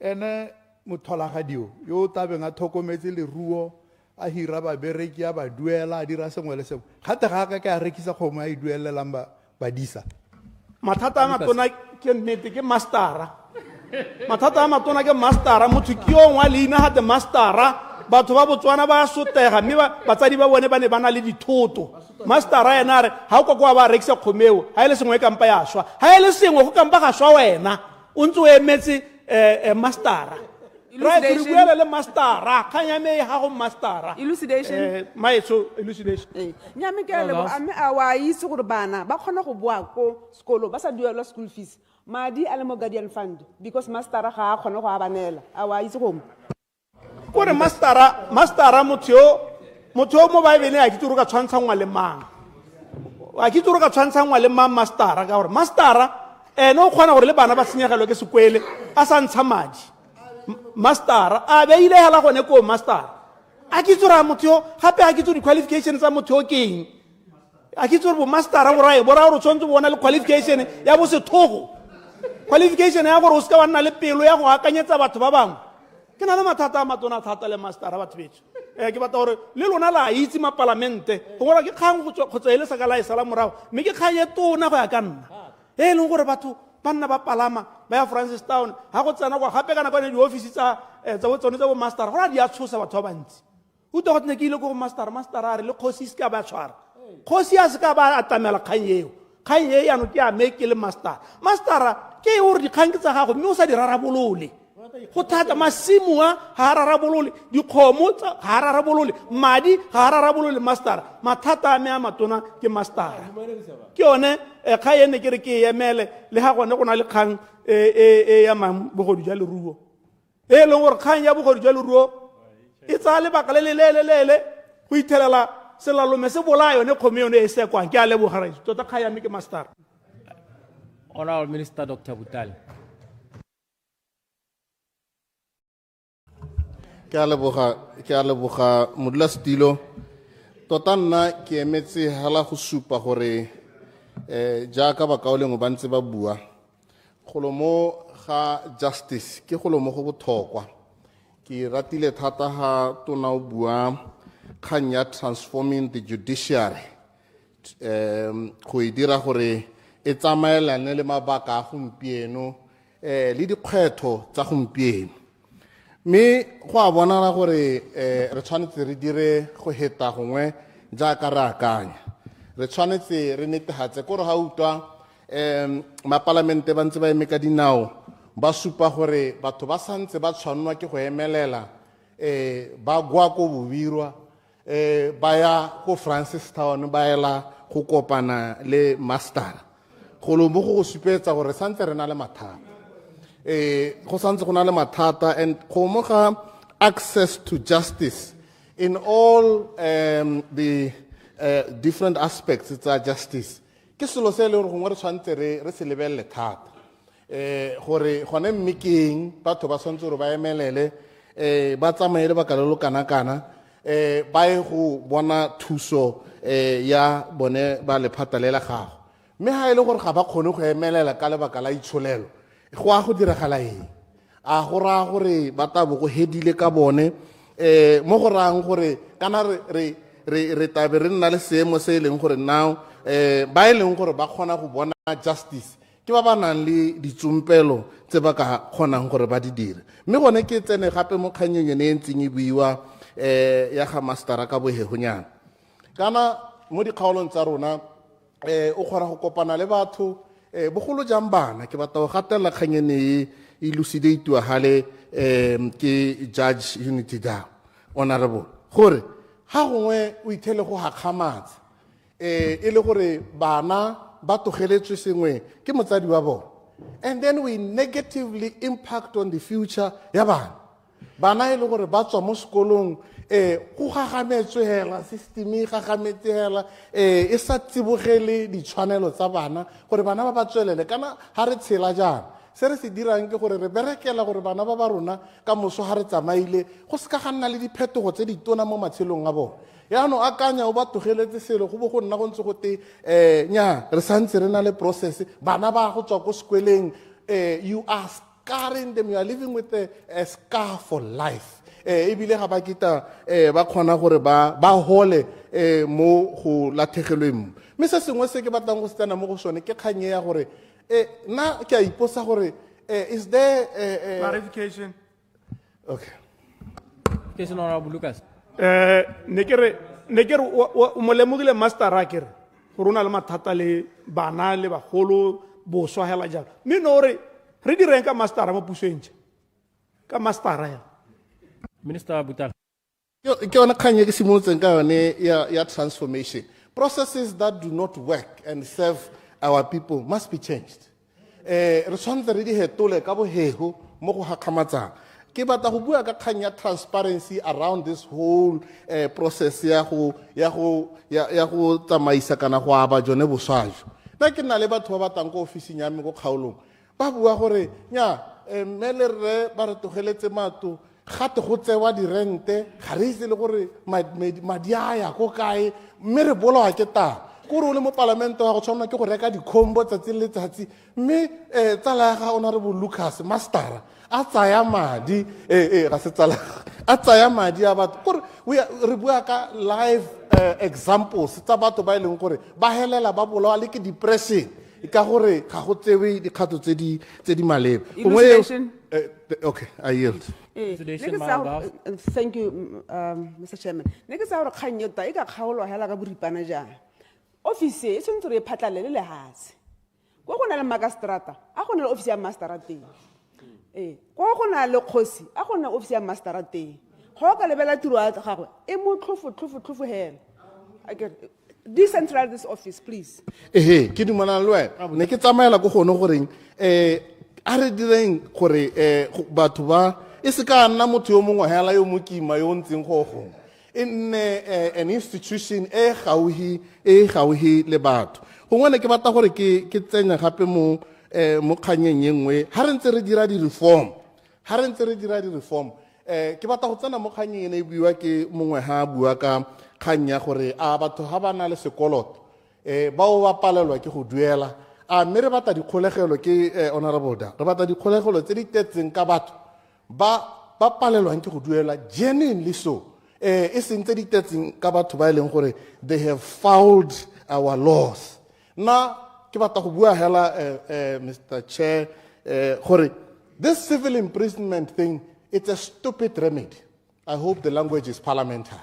ene motholagadio yo o tabeng a tlhokometse leruo a hira babereki a ba duela a dira sengwe le sengwe gate ga ka a rekisa kgomo a e duelelang badisa mathata a matona ke nnete ke mastera mathata a matona ke mastera motho ke yo ngwa leina gate mastera batho ba Botswana ba sotega mme batsadi ba bone ba ne ba na le dithoto mastera ena re ha o kwa ba rekisa khomeo ha ile sengwe kampa ya shwa ha ile sengwe go kampa ga shwa wena o ntse o emetse mastera right re buela le mastera khanya me ha go mastera elucidation maetso elucidation nyame ke le ame a wa itse gore bana ba khona go boa ko sekolo ba sa duelwa school fees madi a le mo guardian fund because mastera ga a khona go abanela a wa itse go kore mastera motho mo baebeleng a ke tsoro ka tshwantshangwa le mang a ke tsoro ka tshwantshangwa le mang mastera ka gore mastera ene o kgona gore le bana ba senyegelwe ke sekwele a sa ntsha madi mastera a beile hela gone ko mastera a ke tsoro motho gape a ke tsoro di-qualification tsa motho o keng a ke tsoro bo mastera borae bora gore o tshwanetse bona le qualification ya bo sethogo qualification ya gore o seka wa nna le pelo ya go akanyetsa batho ba bangwe ke na le mathata a matona thata le mastera batho betso ke batla gore le lona la itse mapalamente go gore ke kgang kgotsa e le saka la e sala morago mme ke kgang e tona go ya ka nna e leng gore batho ba nna ba palama ba ya Francistown ha go tsena kwa gape kana bone di-office tsa tsone tsa bo mastera gore di a tshosa batho ba bantsi o te go tne ke ile ko mastera a re le kgosi se ka ba tshwara kgosi a se ka ba atamela kgang eo kgang e yano ke a me ke le mastera ke gore dikgang ke tsa gago mme o sa di rarabolole go thata masimo a ga a rarabolole dikgomo ga a rarabolole madi ga a rarabolole mastera mathata a me a matona ke mastera ke yone kga ene ke re ke emele le ga gone go na le kgang e ya mang bogodu jwa leruo e leng gore kgang ya bogodu jwa leruo e tsaya lebaka le lelelelele go ithelela selalome se bola yone kgomo yone e sekwang ke a leboga raitso tota kgang ya me ke mastera Honorable Minister Dr. Butali. ke a leboga modulasetilo tota nna ke emetse hala go supa gore jaaka bakaolengwe ba ntse ba bua golo mo ga justice ke golo mo go botlhokwa ke ratile thata ga tona o bua kgang ya transforming the judiciary go e dira gore e tsamaelane le mabaka a gompieno le dikgwetho tsa gompieno mme go a bonala gore re tshwanetse re dire go heta gongwe jaaka re akanya re tshwanetse re netefatse gore ga utlwa mapalamente ba ntse ba eme ka dinao ba supa gore batho ba santse ba tshwanelwa ke go emelela ba gwa ko bobirwa ba ya ko Francistown ba ela go kopana le mastera go mo go supetsa gore santse re na le mathata go santse go na le mathata and go mo ga access to justice in all the different aspects tsa justice ke selo se le gore gongwe re tshwanetse re se lebelele thata gore gone mmekeng batho ba tshwanetse gore ba emelele ba tsamaye le baka le lo kana-kana ba ye go bona thuso ya bone ba lephata le la gago mme ga e le gore ga ba kgone go emelela ka lebaka la itsholelo go a go diragala eng a go raya gore ba tabo go hedile ka bone mo go rayang gore kana re tabe re nna le seemo se e leng gore now ba e leng gore ba kgona go bona justice ke ba ba nang le ditsompelo tse ba ka kgonang gore ba di dire mme gone ke tsene gape mo kganyeng yone e ntseng e buiwa ya ga mastera ka bohegonyana kana mo dikgaolong tsa rona o kgona go kopana le batho bogolo jang bana ke batla go gatelela kganyene elucidate-wa hale ke Judge Unity Down, Honorable. Gore, ha gongwe o ithele go hakgamatsa e le gore bana ba togeletswe sengwe ke motsadi wa bona, and then we negatively impact on the future ya bana. Bana e le gore ba tswa mo sekolong go gagametswe hela system e gagametse hela e sa tsibogele ditshwanelo tsa bana gore bana ba tswelele kana ha re tshela jana se re se dirang ke gore re berekela gore bana ba rona ka moso ha re tsamaile go se ka ga nna le diphetogo tse di tona mo matshelong a bona. Yaanong akanya o ba togeletse selo go bo go nna go ntse go te nya re santse re na le process bana ba go tswa ko sekweleng you are scarring them, you are living with a scar for life. Ebile ga ba kita ba khona gore ba hole mo go lathegelweng. Me se sengwe se ke batlang go tsena mo go sone ke khanye ya gore na ke a iposa gore is there clarification? Okay. Question Honorable Lucas. Ne ke re o mo lemogile master a kere gore o na le mathata le bana le bagolo boswa hela jalo mme no re direng ka mastera mo pusong ka mastera ya Minister Butala. Ke ona khanye ke simolotseng ka yone ya transformation. Processes that do not work and serve our people must be changed. Re tshwanetse re di hetole ka bohego mo go hakgamatsang. Ke batla go bua ka kgang ya transparency around this whole process ya go tsamaisa kana go aba jone boswajo. Na ke na le batho ba batlang go ofising ya me go kgaolong ba bua gore nya mmele re ba re togeletse mato gate go tsewa dirente ga re itse le gore madi a ya ko kae mme re bolawa ke taba kore o le mo parlamento wa go tshwanela ke go reka dikhombo tsatsi le letsatsi mme tsala ya ga Honorable Lucas Master a tsaya madi ga se tsala a tsaya madi a batho kore re bua ka live examples tsa batho ba ileng gore ba helela ba bolawa le ke depression ka gore ga go tsewe dikgato tse di maleba. Okay, I yield. Thank you, Mr. Chairman. Neke sa gore kgang yota e ka kgaolwa hela ka boripana jana. Office e sentse re phatlalele le hatse. Go go na le magastrata, a go na le office ya masterate. Go go na le khosi, a go na office ya masterate. Go ka lebela tiro ya gagwe e mo tlhofu hela. Decentralize this office, please. Ke dumana le wena ne ke tsamaela go gone gore a re direng gore batho ba e se ka nna motho yo mongwe hela yo mokima yo ntseng go go in an institution e gauhi le batho gongwe ne ke batla gore ke tsenya gape mo kganyeng engwe ha re ntse re dira di reform ke batla go tsena mo kganyeng e buiwa ke mongwe ha bua ka kganya gore a batho ha ba na le sekoloto ba o ba palelwa ke go duela a mme re batla dikgolegelo ke Honorable Da re batla dikgolegelo tse di tetseng ka batho ba palelwang ke go duela genuinely so e seng tse di tetseng ka batho ba ileng gore they have fouled our laws. Na ke batla go bua hela Mr. Chair gore this civil imprisonment thing, it's a stupid remedy. I hope the language is parliamentary.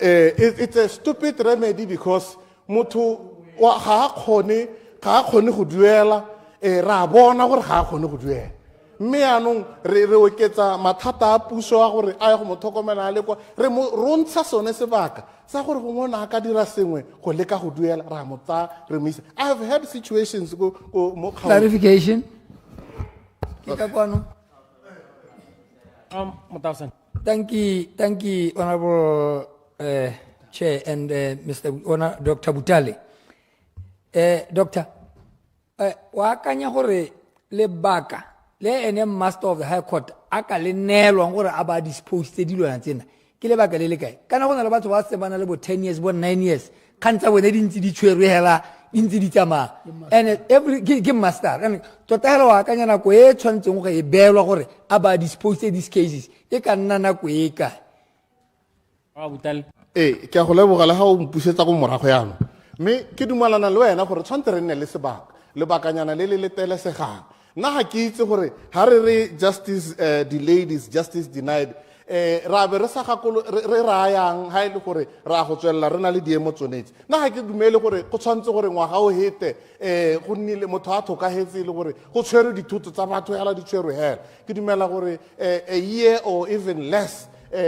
It's a stupid remedy because motho ga khone go duela ra bona gore ga khone go duela mme anong re oketsa mathata a puso a gore a ya go mothokomela le kwa re mo rontsha sone sebaka sa gore go mona ka dira sengwe go leka go duela ra motsa re misa. I have had situations go mo clarification ke ka kwano Mutawsan. Thank you Honorable Chair and Mr. Dr. Butale. Doctor, wa kanya gore le baka le ene master of the high court aka le nelwa gore aba dispose dilwana tsena ke le baka le kae kana gona le batho ba se bana le bo 10 years bo 9 years kantsa bone di ntse di tshwerwe hela di ntse di tsama and every ke master and tota hela wa kanya na go e tshwantseng go e belwa gore aba dispose these cases e ka nna na go e kae ke a go leboga le ha o mpusetsa go morago yana me ke dumalana le wena gore tshwantse re nne le sebaka lebakanyana le le letelesegang na ga ke itse gore ha re re justice delayed is justice denied ra be re sa gakolo re rayang ha ile gore ra go tswella re na le diemo tsonetse nna ga ke dumele gore go tshwantse gore ngwaga o hete go nnile motho a thokagetse le gore go tshwere dithuto tsa batho hela di tshwerwe hela ke dumela gore a year or even less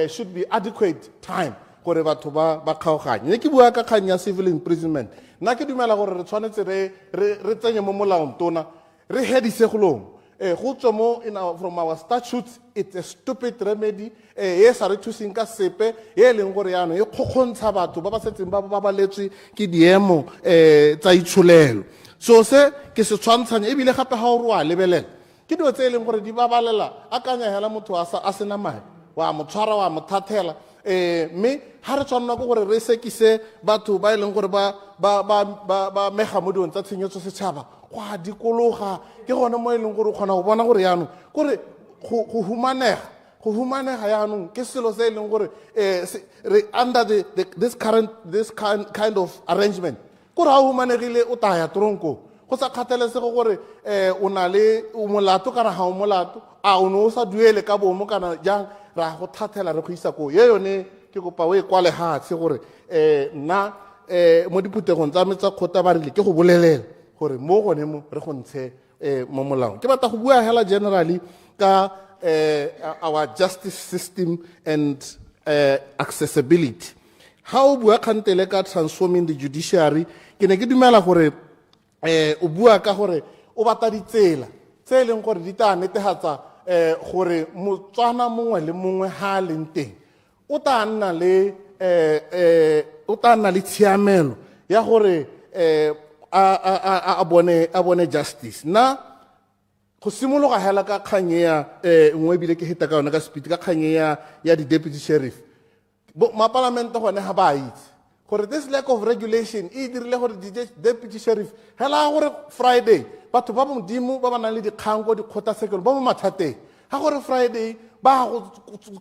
should be adequate time gore batho ba kgaoganye ne ke bua ka kgang ya civil imprisonment nna ke dumela gore re tshwanetse re tsenye mo molaong tona re hedise golong go tswa mo from our statutes it's a stupid remedy e sa re thuseng ka sepe e leng gore yana e kgokgontsha batho ba ba setseng ba baletswe ke diemo tsa itsholelo so se ke se tshwantshanya ebile gape ga o re wa lebelela ke dilo tse e leng gore di babalela akanya hela motho a sena madi wa mo tshwara wa mo thathela mme ha re tshwanela ke gore re sekise batho ba e leng gore ba mega mo dilong tsa tshenyetso setšhaba go a dikologa ke gone mo e leng gore o kgona go bona gore yaanong kore go humanega yaanong ke selo se e leng gore under this kind of arrangement kore ga o humanegile o taya tronko go sa kgathalesego gore o na le molato kana ga o molato a o ne o sa duele ka bomo kana jang ra go thathela re go isa ko ye yone ke kopa o e kwale hatshe gore nna mo diphuthegong tsa me tsa kgota ba rile ke go bolelela gore mo gone mo re go ntshe mo molaong ke batla go bua hela generally ka our justice system and accessibility ha o bua kgantele ka transforming the judiciary ke ne ke dumela gore o bua ka gore o batla ditsela tse e leng gore di tla netefatsa gore motswana mongwe le mongwe ha leng teng o tla nna le tshiamelo ya gore a bone justice na go simologa hela ka kganye ya nngwe ebile ke heta ka yona ka speed ka kganye ya di-deputy sheriff maparlamente gone ga ba itse gore this lack of regulation e dirile gore di-deputy sheriff hela gore Friday batho ba modimo ba ba nang le dikgang ko dikgotlatshekelo ba mo mathateng ga gore Friday ba go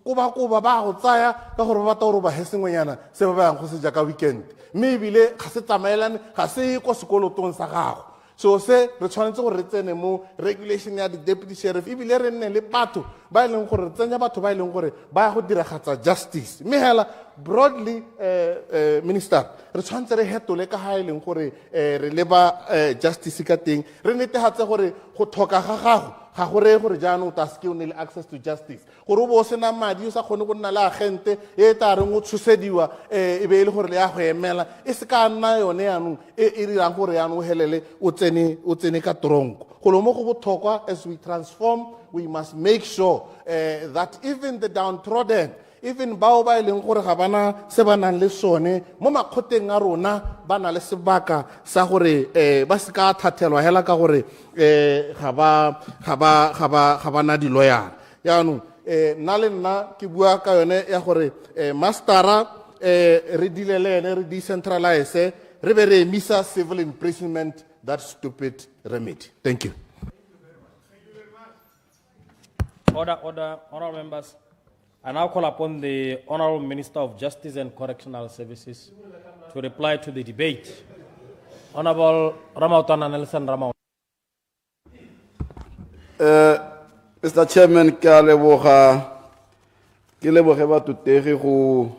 koba ba go tsaya ka gore ba batla gore ba hesengwenyana se ba yang go se ja ka weekend mme ebile ga se tsamaelane ga se ko sekolotong sa gago so se re tshwanetse gore re tsene mo regulation ya di-deputy sheriff ebile re nne le batho ba e leng gore re tsenya batho ba e leng gore ba ya go diragatsa justice mme hela broadly minister re tshwanetse re hetole ka ga e leng gore re leba justice ka teng re netegatse gore go tlhoka ga gago ga go reye gore jaanong o ta seke o ne le access to justice gore o bo o sena madi o sa kgone go nna le agente e tla reng o tshosediwa e be e le gore le ya go emela e se ka nna yone yaanong e dirang gore yaanong o helele o tsene ka tronko golo mo go botlhokwa as we transform we must make sure that even the downtrodden even bao ba e leng gore ga bana se ba nang le sone mo makgoteng a rona ba na le sebaka sa gore ba se ka thathelwa hela ka gore ga ba na di-lawyer yaanong nna le nna ke bua ka yone ya gore mastera re dilele ene re decentralize re be re emisa civil imprisonment that stupid remedy. Thank you. Order, honorable members. I now call upon the Honorable Minister of Justice and Correctional Services to reply to the debate. Honorable Ramautana Nelson Ramau. Mr. Chairman, ke leboga ba tutegi go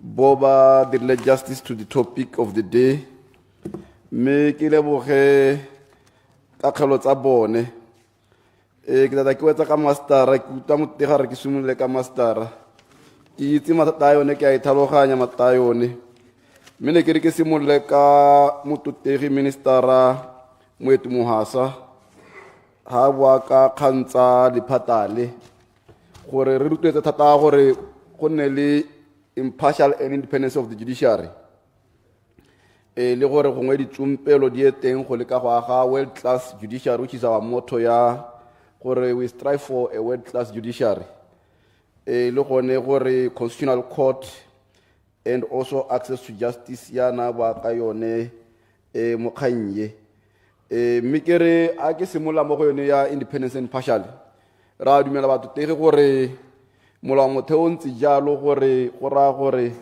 boba the justice to the topic of the day. Me ke leboge ka khelo tsa bone. Ke tla ke wetsa ka mastera ke utlwa motega re ke sumole ka mastera ke itse matata yone ke a ithaloganya matata yone mme ne ke re ke simolole ka mototegi ministera moetu mohasa ha bua ka kgantsa lephatale gore re rutetse thata gore go nne le impartial and independence of the judiciary le gore gongwe ditsompelo di eteng go le ka go aga world class judiciary which is our motto ya gore we strive for a world class judiciary le gone gore constitutional court and also access to justice yana ba ka yone mo khanye mme ke re a ke simola mo go yone ya independence and partial ra dumela batho tege gore molao motheo ntse jalo gore go ra gore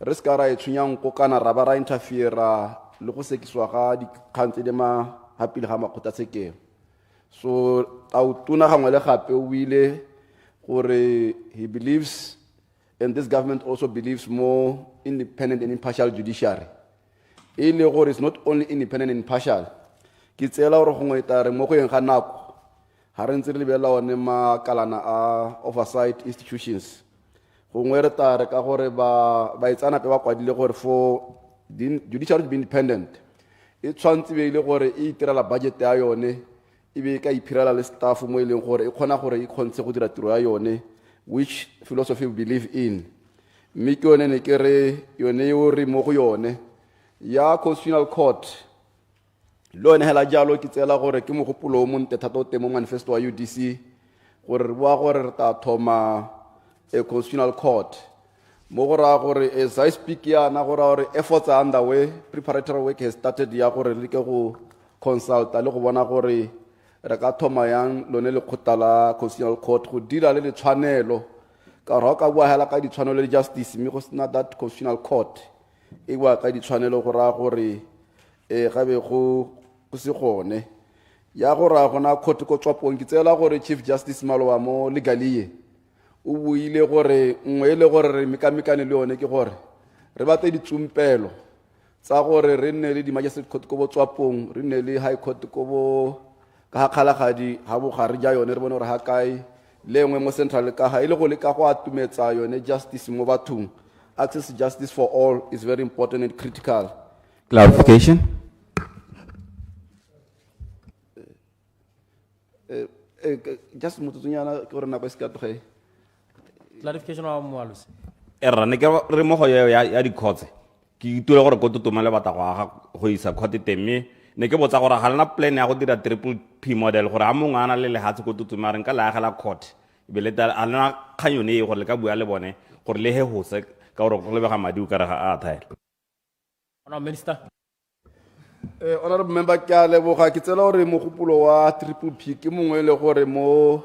re ska ra etshunyang ko kana ra ba ra interfere le go sekiswa ga dikgantse le ma hapile ga makgotla tsekelo so tautuna gangwe le gape o ile he believes, and this government also believes, more independent and impartial judiciary. It's not only independent and impartial. Ke tsela gore gongwe tare mo go eng ga nako ha re ntse re lebella one makalana a oversight institutions gongwe re tare ka gore ba itsana pe ba kwadile gore for judiciary to be independent e tshwantse be ile gore e itirela budget ya yone e be ka iphirela le staff mo ileng gore e khona gore e khontshe go dira tiro ya yone, which philosophy we believe in. Mme ke yone ne ke re yone yo re mo go yone ya constitutional court lo ene hela jalo ke tsela gore ke mogopolo o monte thata o teng mo manifesto wa UDC gore re bua gore re ta thoma a constitutional court mo go ra gore as I speak yana gore efforts are underway, preparatory work has started ya gore re ke go consult le go bona gore re ka thoma yang lone le khotala constitutional court go dira le tshwanelo ka ra ka bua hela ka di tshwanelo le justice mme go sena that constitutional court e bua ka di tshwanelo go ra gore gabe go se gone ya go ra gona court ko tswapong ke tsela gore Chief Justice Malowa mo legalie o buile gore nngwe le gore re mekamekane le yone ke gore re bate ditsumpelo tsa gore re nne le di magistrate court ko botswapong re nne le high court ko bo ka kgalagadi ha bo gare ja yone re bone gore ha kae le nngwe mo central ka ha ile go le ka go atumetsa yone justice mo bathong. Access to justice for all is very important and critical. Clarification. Just mototsunyana ke gore nako e se ka tloge. Clarification wa moalusi. Erra ne ke re mo go ya di courts ke itule gore go totomale batla go aga go isa court temme ne ke botsa gore ga lena plan ya go dira triple P model gore a mongwe ana le lehatse go totoma re nka la agela court be le ta ana khanyone e gore le ka bua le bone gore le he ho se ka gore go lebega madi o ka re ga a thaela. Honorable Minister. Honorable member ke a leboga ke tsela gore mogopolo wa triple P ke mongwe le gore mo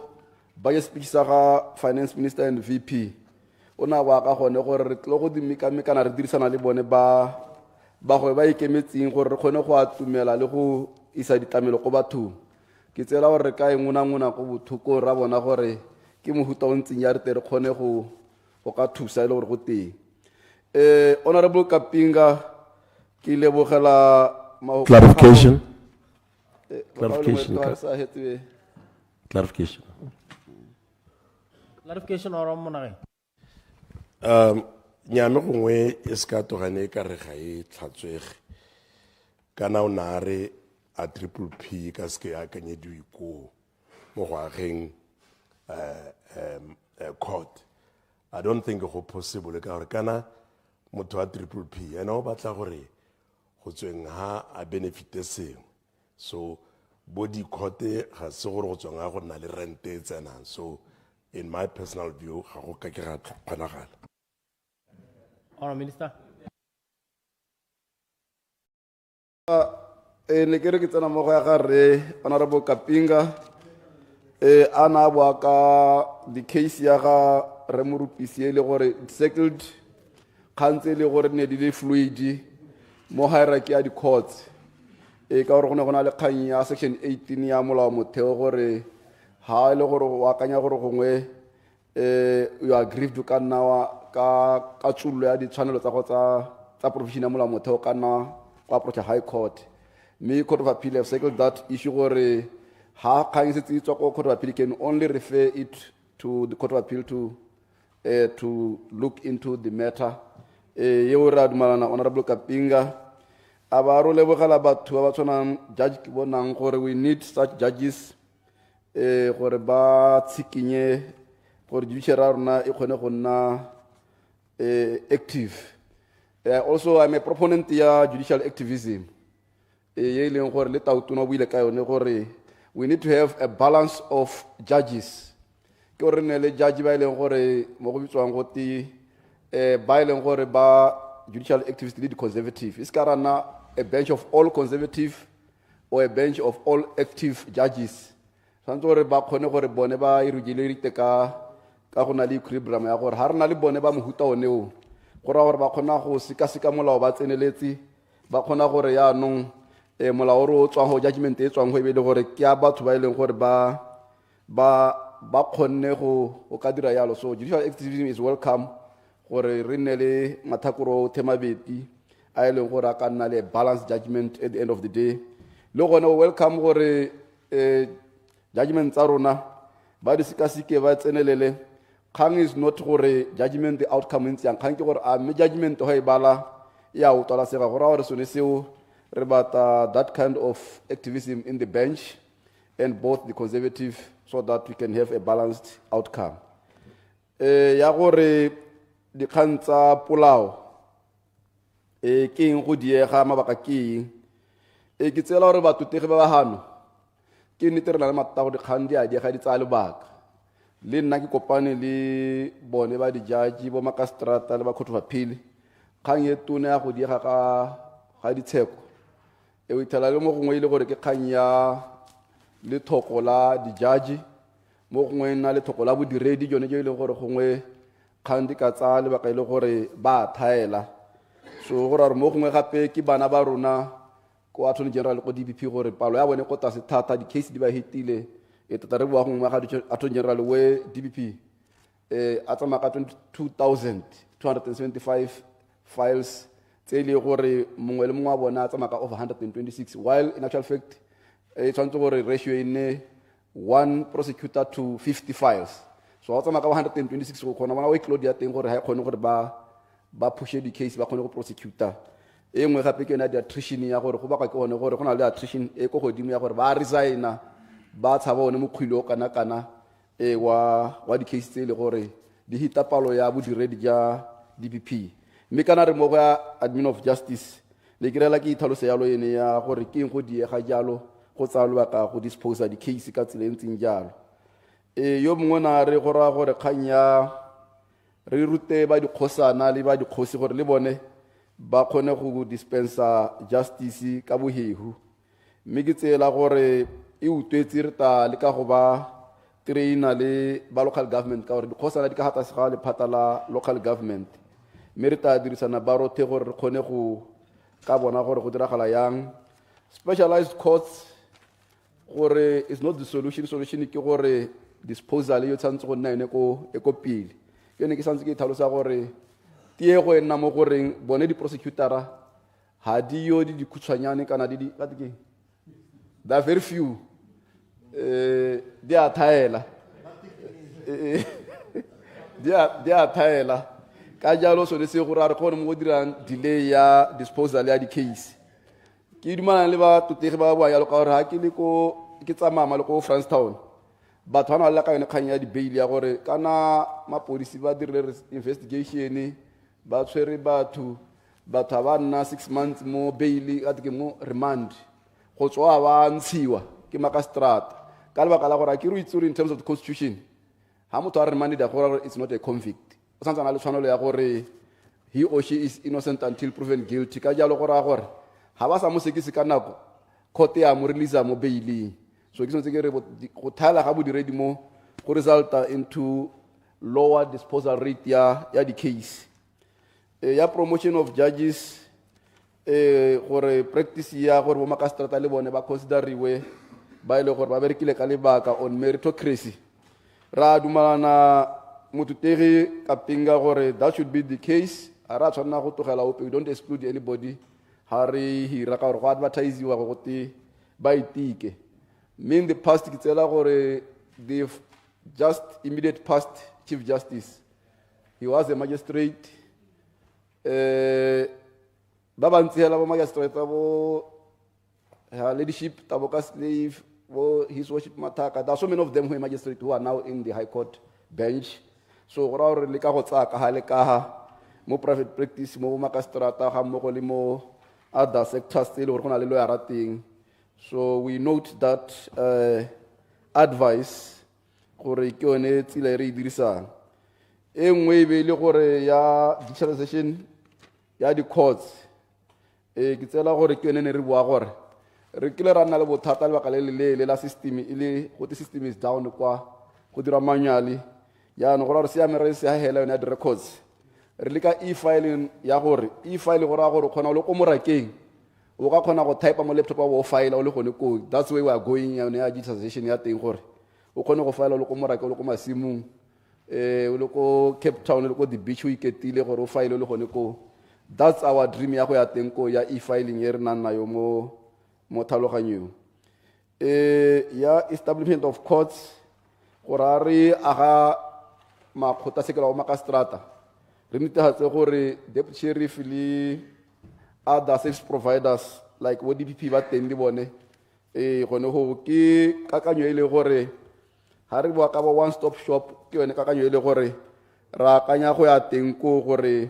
budget speech sa ga finance minister and VP ona wa ka gone gore re tlo go dimeka-mekana re dirisana le bone ba go ba ikemetseng gore re kgone go atumela le go isa ditlamelo go bathong. Ke tsela gore re ka engona go bothoko ra bona gore ke mohuta o ntseng ya re tere kgone go ka thusa ile gore go teng. Honorable Kapinga ke lebogela clarification. Clarification. Clarification. Clarification or monare. Nyame gongwe e ska togane ka re ga e tlhatswege kana o nare a triple P ka ske ya kanyediwe ko mo go ageng court. I don't think go possible ka gore kana motho wa triple P ena o batla gore go tsweng ha a benefite seng, so body court ga se gore go tsweng ha go nna le rent e tsenang. So in my personal view ga go ka ke ga kgonagala. Honorable Minister. Ne ke re ke tsena mo go ya ga re Honorable Kapinga ana bua ka the case ya ga re morupisi le gore settled kgantse le gore ne di le fluid mo hierarchy ya di courts ka gore go ne go na le kgang ya section 18 ya molao motheo gore ha ile gore wa kanya gore gongwe you are aggrieved ka nna ka tsullo ya ditshwanelo tsa go tsa profession ya molao motheo ka nna go approach high court. Me Court of Appeal have settled that issue gore ha kgang se tsitswa ko Court of Appeal can only refer it to the Court of Appeal to look into the matter. Yo ra dumalana Honorable Kapinga abaro lebogela batho ba tshwanang judge ke bonang gore we need such judges gore ba tsikinye gore judiciary rona e kgone go nna active. Also I'm a proponent ya judicial activism. Ye leng gore le tautuna buile ka yone gore we need to have a balance of judges. Ke gore ne le judge ba ileng gore mo go bitswang go ti ba ileng gore ba judicial activists lead conservative. Is karana a bench of all conservative or a bench of all active judges. Santo gore ba khone gore bone ba irugile rite ka go na le equilibrium ya gore ha rena le bone ba mohuta one o gore gore ba khona go sika molao ba tseneletse ba khona gore ya nong molao o tswang go judgment e tswang go e be le gore ke a batho ba ileng gore ba ba kgonne go ka dira yalo. So judicial activism is welcome gore re nne le mathakoro themabedi a e leng gore a ka nna le balanced judgment at the end of the day. Le gone welcome gore judgment tsa rona ba di sekaseke ba tsenelele. Kgang is not gore judgment the outcome ntse yang, kgang ke gore a me judgment ho e bala ya o tola sega gore gore sone seo re bata that kind of activism in the bench and both the conservative so that we can have a balanced outcome. Ya gore dikgang tsa polao ke eng go diega mabaka ke eng ke tsela gore batutegi ba bagano ke nnete re na le matata go dikgang di a diega di tsaya lebaka. Le nna ke kopane le bone ba di-judge bo makaseterata le ba court of appeal, kgang e tone ya go diega ga ditsheko o ithela le mo gongwe ile gore ke kgang ya lethoko la di-judge, mo gongwe nna lethoko la bodiredi jone jo e leng gore gongwe kgang di ka tsaya lebaka e le gore ba thaela. So gore mo gongwe gape ke bana ba rona ko attorney general ko DPP gore palo ya bone ko tlase thata, di-case di ba hitile tota re bua gongwe ga attorney general we DPP a tsamaya ka 22,275 files tse e le gore mongwe le mongwe wa bona a tsamaya ka over 126, while in actual fact e tshwanetse gore ratio e nne 1 prosecutor to 50 files. So a tsamaya ka 126 go kgona bona workload ya teng gore ga e kgone gore ba pushe di-case ba kgone go prosecutor. E nngwe gape ke yona di-attrition ya gore go baka ke one gore go na le attrition e ko godimo ya gore ba resigna ba tshaba one mokgwile o kana-kana wa di-case tse e le gore di hita palo ya bodiredi ja DPP. Mme kana re mo go ya admin of justice le kirela ke ithalose yalo ene ya gore ke eng go diega jalo go tsaya lobaka go disposa di-case ka tsela e ntseng jalo. Yo mongwe na re gora gore kgang ya re rute ba dikgosana le ba dikgosi gore le bone ba kgone go dispensa justice ka bohehu. Mme ke tsela gore e utwetse re ta le ka go ba traina le ba local government ka gore dikgosana di ka hata se ga le phata la local government. Mme re ta dirisana ba rothe gore re kgone go ka bona gore go diragala yang. Specialized courts gore is not the solution. Solution ke gore disposal yo tshantse go nna ene ko pele. Ke ne ke santse ke tlhalosa gore tiego e nna mo goreng bone di-prosecutara ha di yo di dikhutshwanyane kana di there are very few di a thaela di a thaela ka jalo sone se gore a re kgone mo go dirang delay ya disposal ya di-case. Ke dumana le ba tutegi ba bua yalo ka gore ha ke le ko ke tsamama le ko Francetown batho ba na le ka yone kgang ya di-bail ya gore kana mapolisi ba dirile investigation ba tshwere batho ba nna 6 months mo bail a mo remand go tswa ba ntshiwa ke makaseterata ka lebaka la gore a ke re itse in terms of the constitution ha motho a remanded ya gore it's not a convict o santsana le tshwanelo ya gore he or she is innocent until proven guilty. Ka jalo gore a gore ha ba sa mo sekise ka nako court ya mo release mo bailing. So ke sentse ke re go thala ga bodiredi mo go resulta into lower disposal rate ya di case. Ya promotion of judges gore practice ya gore bo makaseterata le bone ba consideriwe ba ile gore ba berekile ka lebaka on meritocracy. Ra dumalana motutegi ka pinga gore that should be the case. Ara tshwana go togela ope, we don't exclude anybody. Ha re hira ka gore go advertiseiwa go te ba itike. In the past ke tsela gore the just immediate past Chief Justice, he was a magistrate. Ba bantshela bo magistrate bo leadership taboka slave bo his worship mataka. There are so many of them who are magistrate who are now in the High Court bench. So go re le ka go tsaka ha le ka ha mo private practice mo magistrata ga mo go le mo other sectors tse le gore go na le lawyer rating. So we note that advice gore ke yone tsela re dirisang. Engwe be le gore ya digitalization ya di courts ke tsela gore ke yone ne re bua gore re kile ra nna le bothata le bakale le la system ile go the system is down kwa go dira manually ya no gore se ya mere se ha hela yone di records re leka e-filing ya gore e-file gore gore khona le ko morakeng o ka khona go type mo laptop wa file o le gone ko. That's where we are going ya digitalization ya teng gore o kgone go file le ko morake le ko masimong o le ko Cape Town le ko the beach o iketile gore o file le gone ko. That's our dream ya go ya teng ko ya e-filing e re nang nayo mo tlhaloganyong. Ya establishment of courts gore a re aga makgotlatshekelo wa makaseterata re netefatse gore deputy sheriff le other service providers like bo DPP ba teng le bone gone go ke kakanyo e le gore ha re bua ka ba one stop shop ke yone kakanyo e le gore ra akanya go ya teng ko gore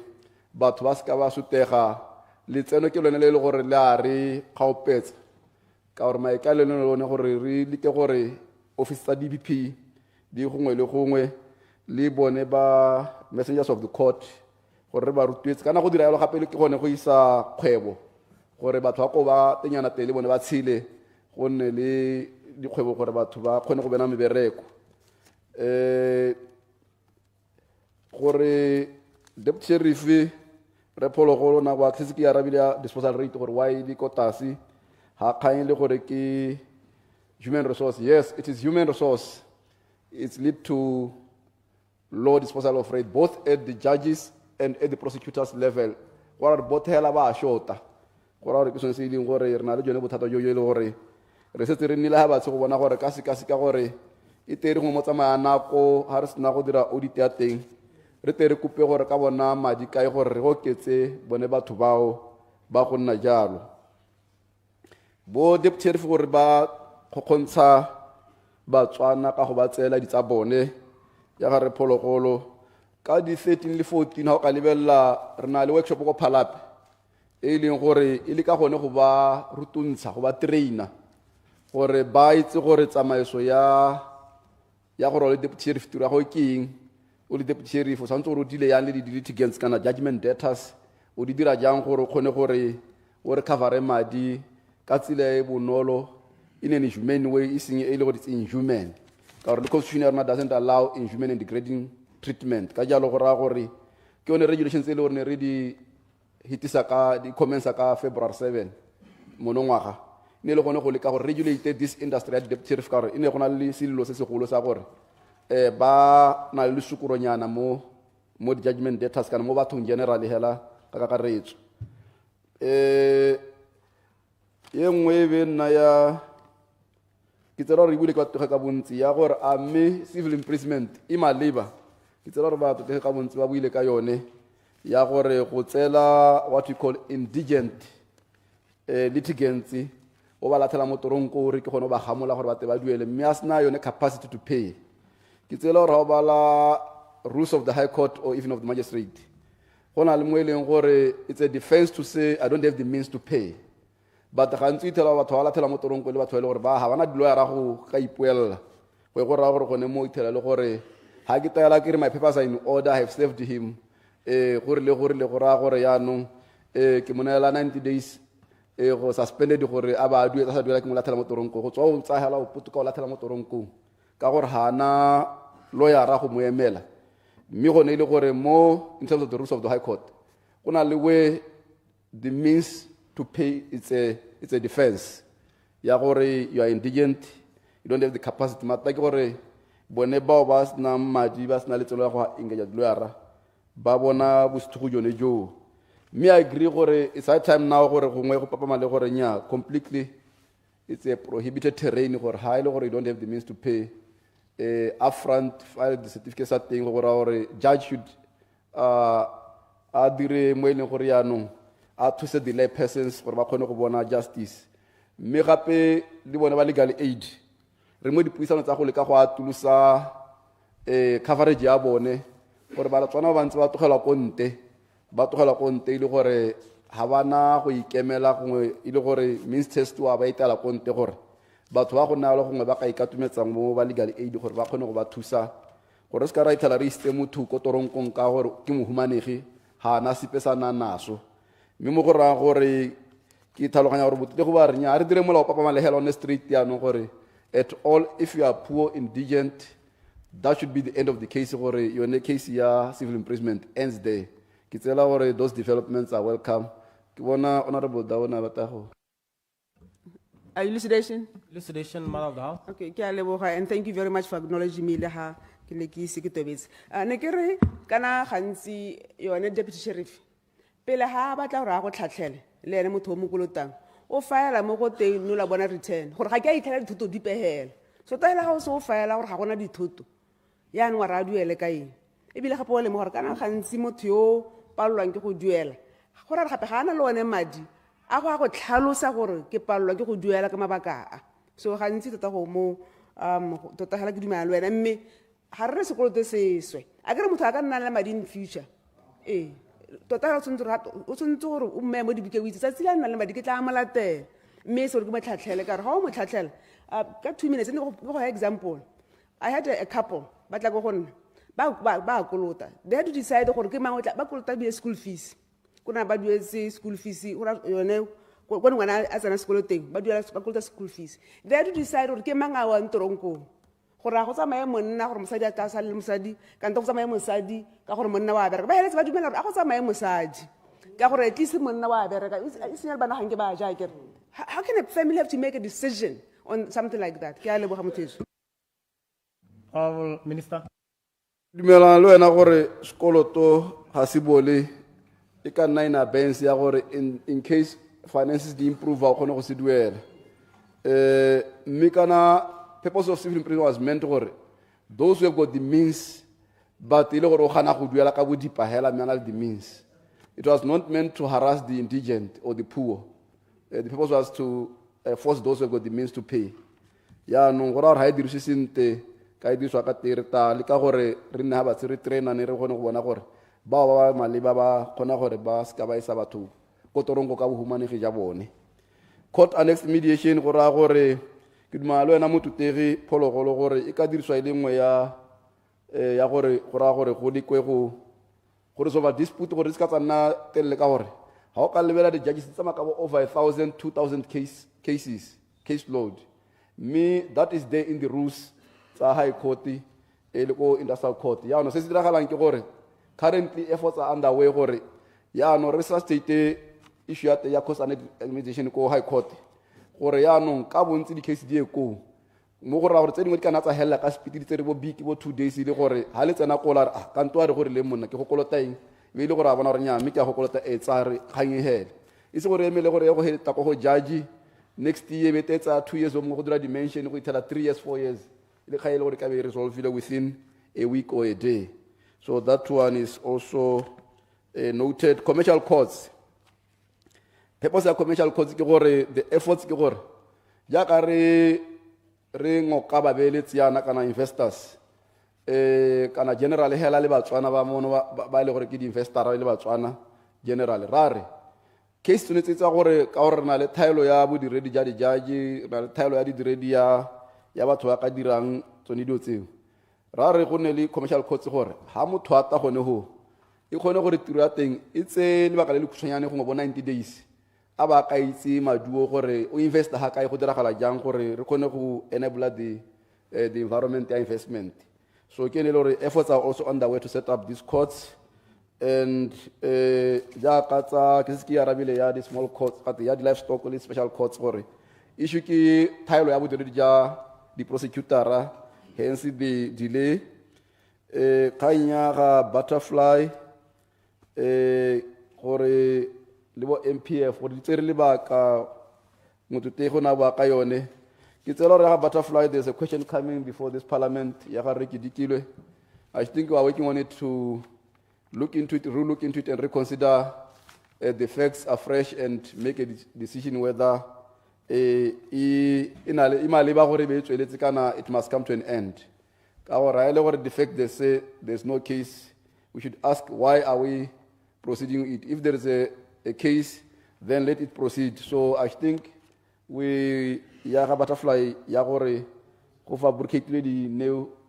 batho ba ska ba sutega letseno ke lone le le gore le a re kgaopetsa ka gore maikale le lone gore re like gore office tsa DPP di gongwe le gongwe le bone ba messengers of the court gore re ba rutwetse kana go dira yalo gape le ke gone go isa kgwebo gore batho ba ko ba tenyana tele bone ba tshile gonne le dikgwebo gore batho ba kgone go bena mebereko gore deputy sheriff re phologolo na go access ke arabile disposal rate gore why di kotasi ha khain le gore ke human resource. Yes, it is human resource. It's lead to low disposal of rate both at the judges and at the prosecutors level. Gore both hela ba shota gore ke sone se ileng gore re na le jone bothata jo le gore re setse re nile ha ba tse go bona gore ka gore e tere go mo tsamaya nako ha re sena go dira audit ya teng re tere kupe gore ka bona madi kae gore re go ketse bone batho bao ba go nna jalo bo deputy sheriff gore ba khontsha Batswana ka go ba tsela di tsa bone ya ga re phologolo ka di 13 le 14 ha o ka lebella re na le workshop go phalape e leng gore e le ka gone go ba rutuntsha go ba trainer gore ba itse gore tsamaiso ya gore le deputy sheriff tira go keng o le deputy sheriff o santse gore o dile yang le di litigants kana judgment debtors o di dira jang gore o kgone gore o re cover madi ka tsela e bonolo in an inhumane way is it's inhuman. The constitution doesn't allow inhuman and degrading treatment. Ka jalo go ra gore ke one regulations e le gore re di hitisa ka di comments ka February 7 monongwaga ne le gone go leka go regulate this industry at deputy sheriff ka gore ine gona le sililo se segolo sa gore ba na le sukuronyana mo di judgment debtors kana mo bathong generally hela ka kakaretso ye nngwe be nna ya ke tsela re bule ka tloga ka bontsi ya gore a mme civil imprisonment e maleba ke tsela re ba tloga ka bontsi ba buile ka yone ya gore go tsela what we call indigent litigants o ba lathela mo toronko re ke gone ba gamola gore ba te ba duele mme a sena yone capacity to pay ke tsela gore ba la rules of the high court or even of the magistrate gona le mo eleng gore it's a defense to say I don't have the means to pay. But gantsi itela batho ba lathela mo toronko le batho ba ile gore ba ha bana dilo ya ra go ka ipuella go go ra gore gone mo itela le gore ha ke tayela ke re my papers are in order, I have served him gore le go ra gore ya no ke monela 90 days go suspended gore a ba duetsa sa duela ke mo lathela mo toronko go tswa o tsahela o putuka o lathela mo toronko ka gore hana lawyer ra go mo emela mme gone ile gore mo in terms of the rules of the high court kuna le we the means to pay it's a defense ya gore you are indigent, you don't have the capacity mata ke gore bone bao ba sna madi ba sna letselo ya go engage lawyer ba bona bosthugo jone jo me I agree gore it's high time now gore gongwe go papa male gore nya completely it's a prohibited terrain gore high gore you don't have the means to pay upfront file the certificate sa teng gore judge should a dire mo ile gore ya no to set the lay persons gore ba kgone go bona justice mme gape le bona ba legal aid re mo dipuisano tsa go leka go atulusa coverage ya bone gore ba tswana ba ntse ba tlogela konte ile gore ha bana go ikemela gongwe ile gore means test wa ba itala konte gore batho ba go nna le gongwe ba ka ikatumetsang mo ba legal aid gore ba kgone go ba thusa gore se ka ra itala re iste motho ko toronkong ka gore ke mohumanegi ha na sipesana naso mme mo go ra gore ke tlhaloganya gore botle go ba re nya re dire molao papa malehela on the street ya no gore at all if you are poor indigent that should be the end of the case gore your case ya civil imprisonment ends there ke tsela gore those developments are welcome ke bona honorable Dawana batago Elucidation? Elucidation, Mother of the House. Okay, ke a leboga, and thank you very much for acknowledging me le ha ke ne ke ise ke tobetse. Ne ke re kana gantsi yone deputy sheriff pele ha ba tla ra go tlhatlhele le ene motho o mo kolotang o faela mo go teng no la bona return gore ga ke a itlhela dithoto di pehela so taela ga o se o faela gore ga gona dithoto yaanong wa ra duele ka eng ebile gape o lemo gore kana gantsi motho yo palolwang ke go duela gore gape ga ana le one madi a go tlhalosa gore ke palolwa ke go duela ka mabaka a so gantsi tota go mo tota hela ke dumela le wena mme ga re sekoloto seswe a kere motho a ka nna le madi in future tota o tshwanetse gore o mme mo dibike o itse tsatsi la nna le madi ke tla molatela mme se gore ke mo tlhatlhele ka re ga o mo tlhatlhela ka 2 minutes go ga example I had a couple ba tla go gonna ba kolota they had to decide gore ke mang ba kolota be school fees kuna ba duetse school fees yone go ngwana a tsena sekolo teng ba kolota school fees they had to decide gore ke mang a wa ntoronkong gore a go tsamaya monna gore mosadi a tla sa le mosadi ka ntle go tsamaya mosadi ka gore monna wa bereka ba heletse ba dumela gore a go tsamaya mosadi ka gore at least monna wa bereka e senya bana ga nke ba ja kere how can a family have to make a decision on something like that ke a leboga motheso Minister. Dumela le wena gore sekoloto ga se bole e ka nna ina bense ya gore in case finances di improve a kgone go se duela mme kana purpose of civil imprisonment was meant gore those who have got the means but ile gore o gana go duela ka bodipa hela mme ana le the means it was not meant to harass the indigent or the poor the purpose was to force those who have got the means to pay ya no gore ha e dirise sente ka e diswa ka tereta le ka gore re nna ba tsere trainer ne re gone go bona gore ba maleba ba kgona gore ba ska ba isa batho ko torongo ka bo humanegi ja bone court annexed mediation go ra gore ke dumalo ena motutegi phologolo gore e ka diriswa ile nngwe ya gore go ra gore go dikwe go gore so ba dispute gore se ka tsana telle ka gore ha o ka lebela di judges tsa makabo over 1000 2000 case load me that is there in the rules tsa high court e le ko industrial court ya no se se diragalang ke gore currently efforts are underway gore ya no re sa state issue ya cause administration ko high court gore ya no ka bontsi di case di e ko mo gore gore tse dingwe di kana tsa hella ka speed di tsere bo big bo 2 days le gore ha le tsena kola ka ntwa re gore le monna ke go kolota eng be ile gore a bona gore nya mme ke go kolota e tsare kganye hela e se gore emele gore go heta go judge next year be tetsa 2 years o mo go dira dimension go itela 3 years 4 years ile khaile gore ka be resolve within a week or a day so that one is also noted. Commercial courts purpose of commercial courts ke gore the efforts ke gore ja ka re ngoka ba beletsi yana kana investors kana general hela le Botswana ba mono ba ile gore ke di investor le Botswana general rare case tshwanetse tsa gore ka gore na le thaelo ya bo diredi ja di judge na le thaelo ya di diredi ya batho ba ka dirang tsone dio tseo ra re go ne le commercial courts gore ha motho ata gone ho e kgone gore tiro ya teng e tse le baka le khutshanyane go bo 90 days a ba ka itse maduo gore o invest ha kae go diragala jang gore re kgone go enable the environment ya investment so ke ne le gore efforts are also underway to set up these courts and ja ka tsa ke se ke arabile ya the small courts ka ya the livestock le special courts gore issue ke thaelo ya bodiredi ja di prosecutor hence the delay kanya ga butterfly gore le bo MPF gore di tsere le baka motutego na ba ka yone ke tsela re ga butterfly there's a question coming before this parliament ya ga re ke dikilwe I think we are working on it to look into it and reconsider the facts afresh and make a decision whether it must come to an end. The fact they say there's no case, we should ask why are we proceeding it. If there is a case, then let it proceed. So I think butterfly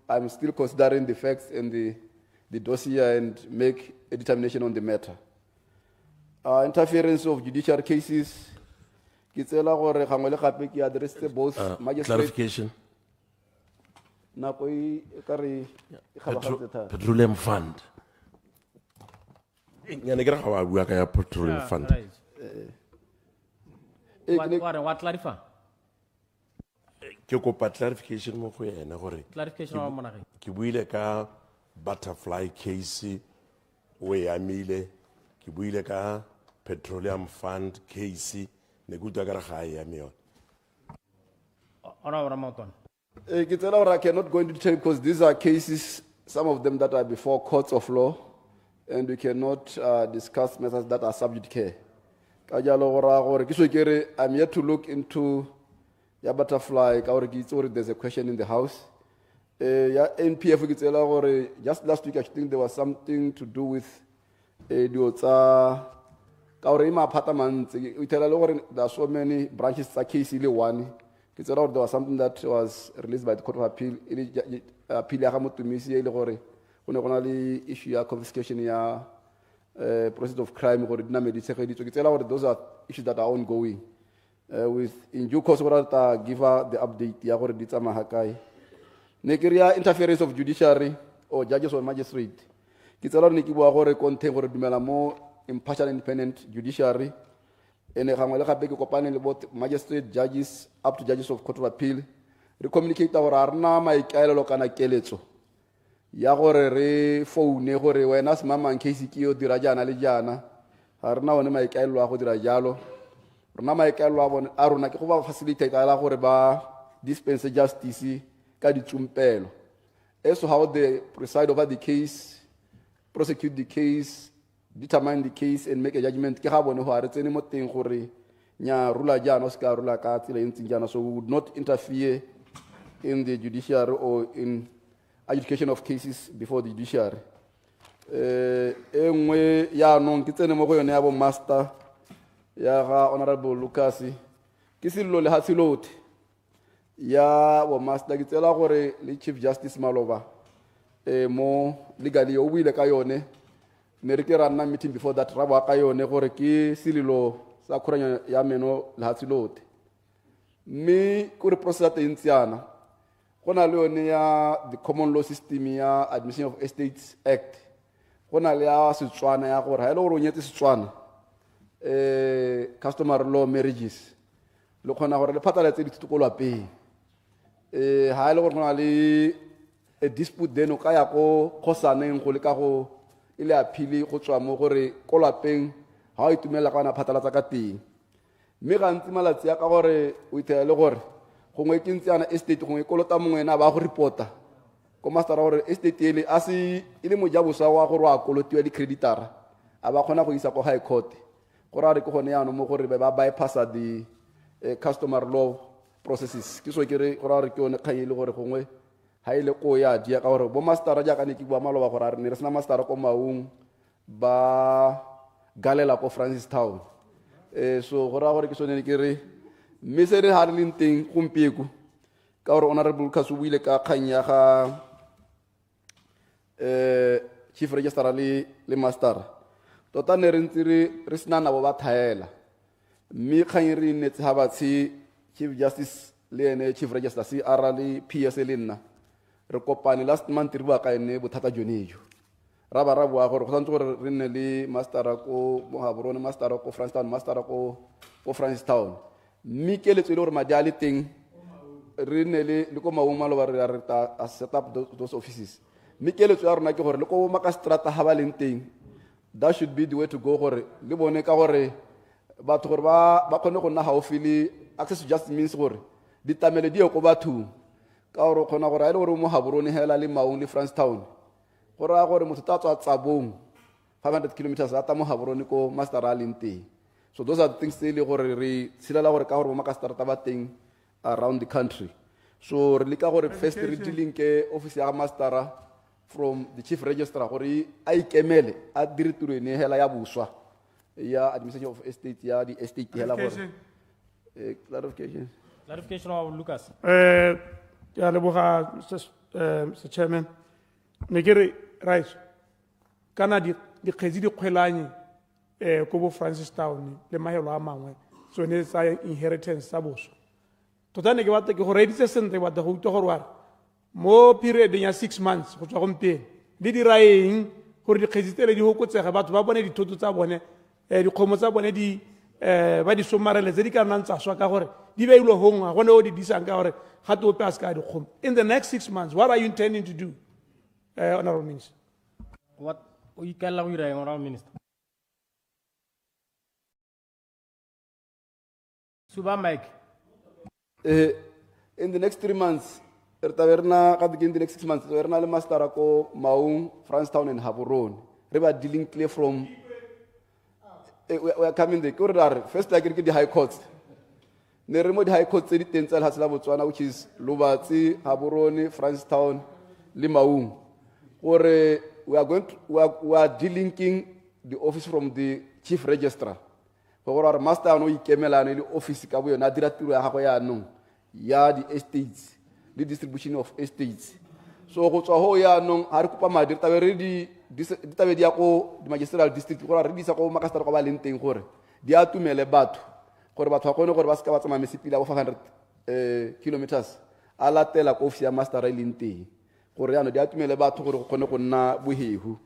I'm still considering the facts and the dossier and make a determination on the matter. Interference of judicial cases. Clarification. Petroleum fund. Petroleum fund. What clarify? ke kopa clarification mo go ena gore Clarification wa monageng. ke buile ka butterfly case o e amile ke buile ka petroleum fund case ne ke utlwa ka re ga e ame yone. Honorable Ramoton. I cannot go into detail because these are cases, some of them that are before courts of law, and we cannot discuss matters that are subject care. I'm here to look into your butterfly. There's a question in the house. NPF, just last week, I think there was something to do with there are so many branches, case one. There was something that was released by the Court of Appeal. Issue of confiscation, process of crime, those are issues that are ongoing. In due course, we'll give her the update. Nigeria interference of judiciary or judges or magistrate. More impartial, independent judiciary. And both magistrate, judges, up to judges of Court of Appeal. We communicate our arna my kailo kana keleto. Yagore re phone gore wena se mama nkesi kio dirajana le jana. Arna one my kailo a go dirajalo. Rona my kailo a bona arona ke go ba facilitate ala gore ba dispense justice ka ditsumpelo. As to how they preside over the case, prosecute the case, determine the case and make a judgment. So we would not interfere in the judiciary or in adjudication of cases before the judiciary. Master, Honorable Lucas, Kisilo le Hasilote, Master Gitela, Chief Justice Malova, more legally, or will Kayone. Nerikera na meeting before that rabo akayo ne gore ke sililo sa kuranya ya meno la hatilote mi kuri process at intiana kona le one ya the common law system ya admission of estates act kona le ya Setswana ya gore ha ile gore o nyetse Setswana customary law marriages le kona gore le phatala tse ditutokolo apeng ha ile gore kona le a dispute then o ka ya go khosaneng go le ka go ile appeal go tswa mo gore ko lapeng ha o itumela ka na phatala tsa ka teng mme ga ntse malatsi ya ka gore o ithele gore gongwe ke ntse ana estate gongwe kolota mongwe na ba go reporta ko master gore estate ile asi ile mo jabosa wa gore wa kolotiwa di creditor a ba khona go isa ko high court gore a re ke gone yana mo gore ba bypassa the customary law processes ke so ke re gore a re ke one khaile gore gongwe ha ile ko ya dia ka gore bo master ja ka ne ke bua maloba gore re ne re sna master ko maung ba galela ko Francistown so gore a gore ke sone ke re mesere ha re lenteng gompieko ka gore Honorable Kasubuile ka khanya ga chief registrar le master tota ne re ntse re sna na bo ba thaela mme khanye re netse ha batsi chief justice le ene chief registrar CR le PS le nna re kopane last month re bua ka ene bothata jonejo ra ba ra bua gore go tsantse gore re nne le master ko Mohaborone master ko Francistown master ko Francistown mme ke le tswele gore madi a le teng re nne le ko maung maloba re ta set up those offices mme ke le tswela rona ke gore le ko makastrata ha ba leng teng that should be the way to go gore le bone ka gore batho gore ba kgone go nna haufi le access just means gore ditamele di go batho ka gore khona gore a ile gore mo Haborone hela le maung le Francistown gore a gore motho ta tswa tsabong 500 kilometers ata mo Haborone ko master a leng teng so those are the things le gore re silela gore ka gore mo makastrata ba teng around the country so re leka gore first re dealing ke office ya master from the chief registrar gore a ikemele a diritiro ne hela ya buswa ya administration of estate ya di estate hela gore clarification of Lucas ya leboga Mr. Chairman ne ke re right kana di kgezi di kgwelanye ko bo Francistown le mahelo a mangwe so ne sa inheritance sa boso tota ne ke batla ke go reditse sentle batla go utlwa gore wa mo period ya 6 months go tswa gompieno di dira eng gore di kgezi tsele di hokotsega batho ba bone dithoto tsa bone dikgomo tsa bone di ba di somarele tse di ka nnang tsa swa ka gore di beilwe hong ga gone o di disang ka gore ga te ope a se ka dikgomo. In the next 6 months, what are you intending to do, Honorable Minister? What o ikalla go ira eng, Honorable Minister? Suba Mike. In the next 3 months, in the next 6 months, we're not master ko Maung, Francetown, and Haburon. We are dealing clear from. We are coming there. First, like the High Courts. The remote High Court said it in Botswana, which is Lubatsi, Haburoni, Francetown, Limaung. Or we are delinking the office from the Chief Registrar. For our master, no Ketumile and the office Kabuyo, Nadiratura Hakoya, ya the estates, the distribution of estates. So, Hoya no Harkupa Madir, already the magistral district, or Ridisako Macastar Valentin Hore. They are to Melebat, Corbatako, Corbaska, Messipila of 500 kilometers. Ala tela Kofia Master Linti. Koreano, they are to Melebat, Konokona, Buhihu.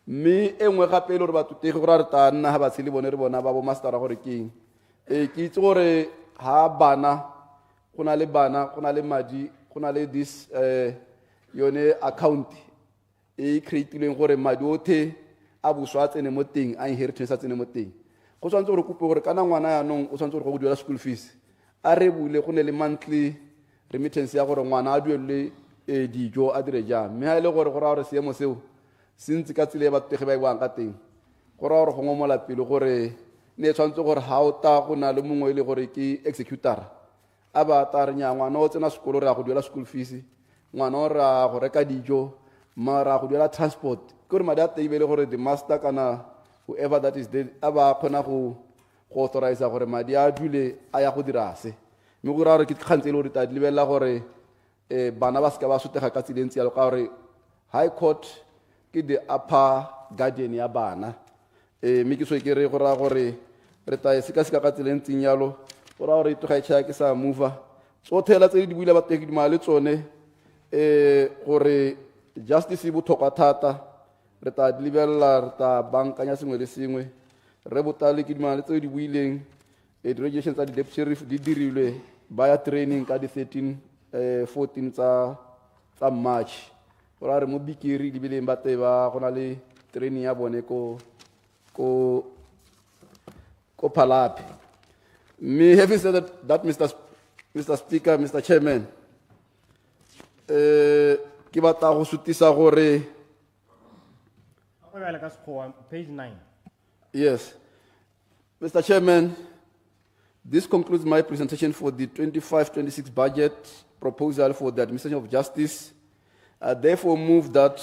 Me and we have paid over to take Rata, Nahabasili, Bonabo Master Horiking. A Kitore Habana. Kunale bana, kunale maji, kunale this yone account. Create ngore madote abu swat ene moting, a inheritance at ene moting. Kosanto recupero kana ngwana ya nong osanto go duela school fees. Arebule kunele monthly remittance ya gore ngwana a duele dijo a direja. Me ha ile gore go ra re seemo seo. Since ka tsile ba tege ba iwang ka teng. Go ra gore go ngomola pele gore ne tshwantse gore ha o ta go na le mongwe ile gore ke executor. Aba tarnya ngwana o tsena sekolo ra go duela school fees ngwana o ra go reka dijo mara go duela transport ke re madi a teibele gore the master kana whoever that is there aba khona go authorize gore madi a dule a ya go dira se me go ra gore ke kgantse le gore ta lebella gore bana ba se ka ba sotega ka tsilentsi ya ka gore high court ke the upper guardian ya bana me ke so ke re go ra gore re ta se ka ka tsilentsi nyalo ora ore to ga ke sa move so thela tse di buile ba teki di male tsone gore justice e botlhokwa thata re ta libella re ta bankanya sengwe le sengwe re botale ke di male tse di buileng di regulations tsa di deputy sheriff di dirilwe ba ya training ka di 14 tsa March ora re mo bikiri di bileng ba teba gona le training ya bone ko Palapi. Me having said that Mr. Speaker, Mr. Chairman, ke batla go sutisa gore page 9. Yes. Mr. Chairman, this concludes my presentation for the 25-26 budget proposal for the administration of justice. I therefore move that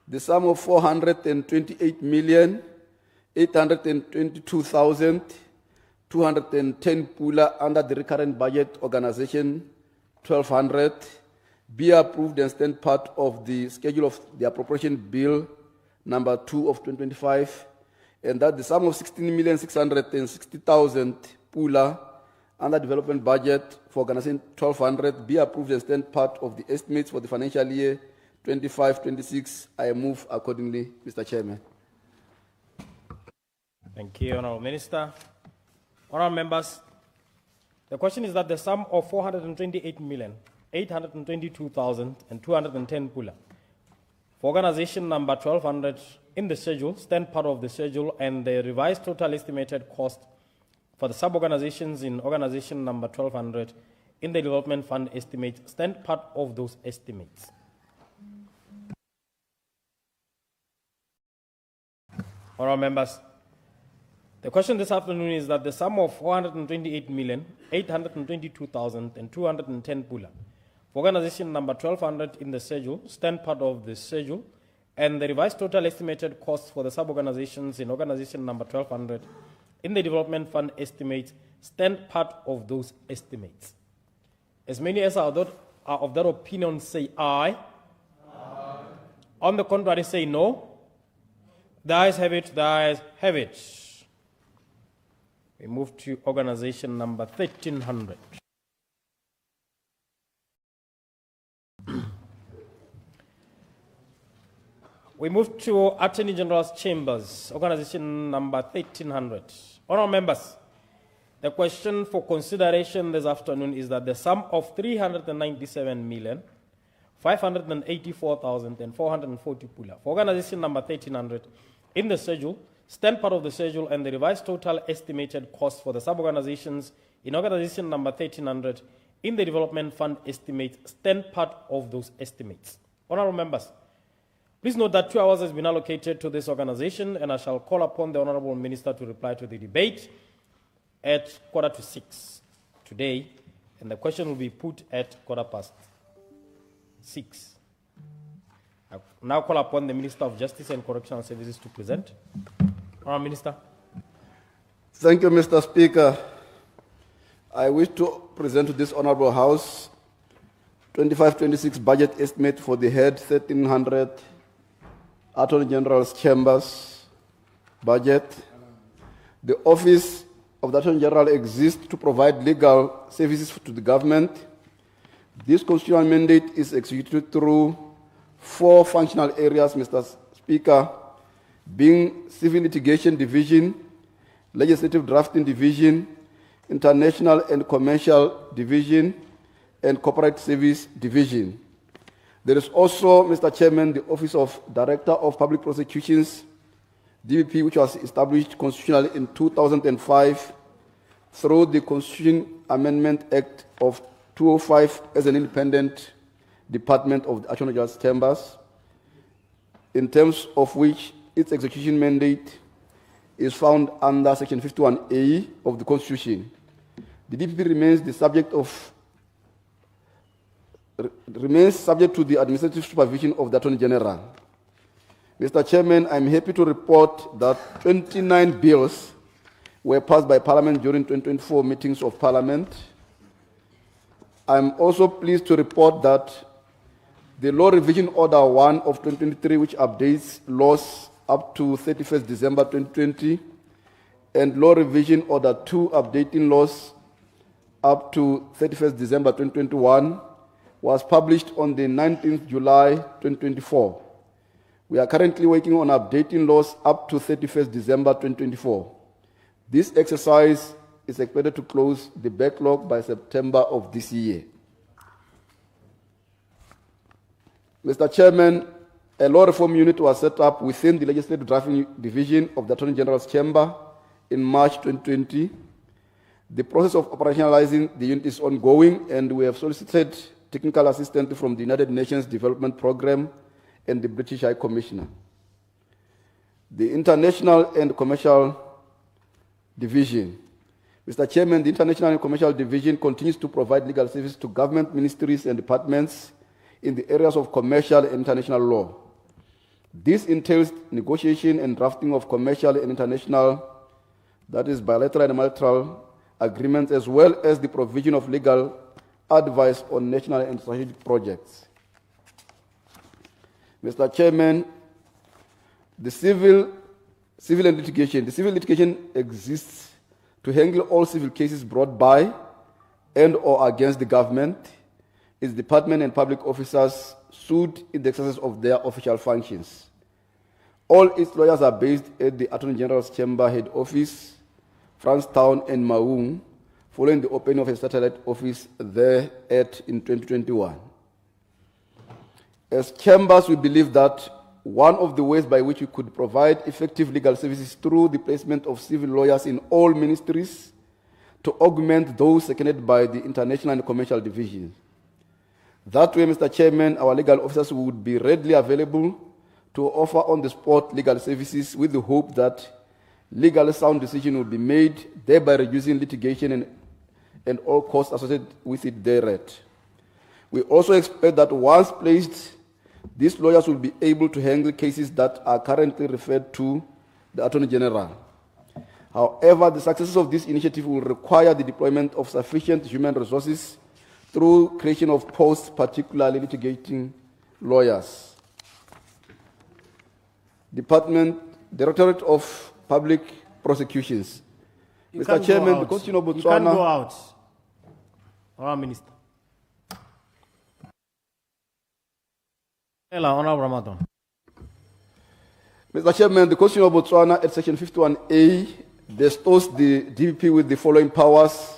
the sum of 428,822,210 pula under the recurrent budget organization 1200 be approved and stand part of the schedule of the appropriation bill number 2 of 2025, and that the sum of 16,660,000 pula under development budget for organization 1200 be approved and stand part of the estimates for the financial year 25-26. I move accordingly, Mr. Chairman. Thank you, Honourable Minister. Honourable members, the question is that the sum of 428,822,210 pula for organization number 1200 in the schedule, stand part of the schedule, and the revised total estimated cost for the sub-organizations in organization number 1200 in the development fund estimate stand part of those estimates. Honourable members, the question this afternoon is that the sum of 428,822,210 pula for organization number 1200 in the schedule, stand part of the schedule, and the revised total estimated costs for the sub-organizations in organization number 1200 in the development fund estimates stand part of those estimates. As many as are of that opinion say aye. Aye. On the contrary say no. The ayes have it, the ayes have it. We move to organization number 1300. We move to Attorney General's Chambers, organization number 1300. Honourable members, The question for consideration this afternoon is that the sum of 397,584,440 pula for organization number 1300 in the schedule, stand part of the schedule, and the revised total estimated cost for the sub-organizations in organization number 1300 in the development fund estimates stand part of those estimates. Honorable members, please note that 2 hours has been allocated to this organization, and I shall call upon the Honorable Minister to reply to the debate at 5:45 today, and the question will be put at 6:15. I now call upon the Minister of Justice and Correctional Services to present. Honorable Minister. Thank you, Mr. Speaker. I wish to present to this Honorable House 25-26 budget estimate for the head 1300 Attorney General's Chambers budget. The Office of the Attorney General exists to provide legal services to the government. This constitutional mandate is executed through 4 functional areas, Mr. Speaker, being Civil Litigation Division, Legislative Drafting Division, International and Commercial Division, and Corporate Service Division. There is also, Mr. Chairman, the Office of Director of Public Prosecutions, DPP, which was established constitutionally in 2005 through the Constitution Amendment Act of 2005 as an independent department of the Attorney General's Chambers, in terms of which its execution mandate is found under Section 51A of the Constitution. The DPP remains subject to the administrative supervision of the Attorney General. Mr. Chairman, I'm happy to report that 29 bills were passed by Parliament during 2024 meetings of Parliament. I'm also pleased to report that the Law Revision Order 1 of 2023, which updates laws up to 31st December 2020, and Law Revision Order 2, updating laws up to 31st December 2021, was published on the 19th July 2024. We are currently working on updating laws up to 31st December 2024. This exercise is expected to close the backlog by September of this year. Mr. Chairman, a law reform unit was set up within the Legislative Drafting Division of the Attorney General's Chamber in March 2020. The process of operationalizing the unit is ongoing, and we have solicited technical assistance from the United Nations Development Programme and the British High Commissioner. The International and Commercial Division. Mr. Chairman, the International and Commercial Division continues to provide legal services to government ministries and departments in the areas of commercial and international law. This entails negotiation and drafting of commercial and international, that is bilateral and multilateral agreements, as well as the provision of legal advice on national and strategic projects. Mr. Chairman, the civil litigation exists to handle all civil cases brought by and or against the government, its department and public officers sued in the exercise of their official functions. All its lawyers are based at the Attorney General's Chamber Head Office, Francetown and Maung, following the opening of a satellite office there in 2021. As chambers, we believe that one of the ways by which we could provide effective legal services through the placement of civil lawyers in all ministries to augment those seconded by the International and Commercial Division. That way, Mr. Chairman, our legal officers would be readily available to offer on-the-spot legal services with the hope that legally sound decision will be made, thereby reducing litigation and all costs associated with it thereat. We also expect that once placed, these lawyers will be able to handle cases that are currently referred to the Attorney General. However, the success of this initiative will require the deployment of sufficient human resources through creation of posts, particularly litigating lawyers. Directorate of Public Prosecutions. Mr. Chairman, the Constitution of Botswana... You can't go out. Honourable Minister. Honourable Ramadan. Mr. Chairman, the Constitution of Botswana at Section 51A bestows the DPP with the following powers.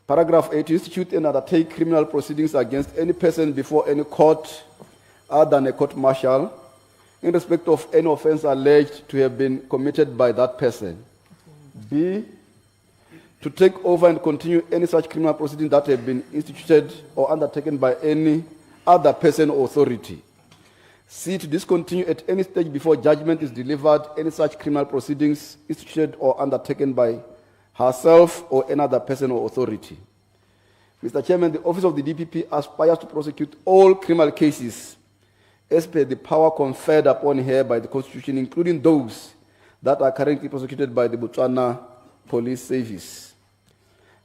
Paragraph 8, to institute and undertake criminal proceedings against any person before any court other than a court martial in respect of any offense alleged to have been committed by that person. B, to take over and continue any such criminal proceedings that have been instituted or undertaken by any other person or authority. C, to discontinue at any stage before judgment is delivered any such criminal proceedings instituted or undertaken by herself or another person or authority. Mr. Chairman, the Office of the DPP aspires to prosecute all criminal cases as per the power conferred upon her by the Constitution, including those that are currently prosecuted by the Botswana Police Service.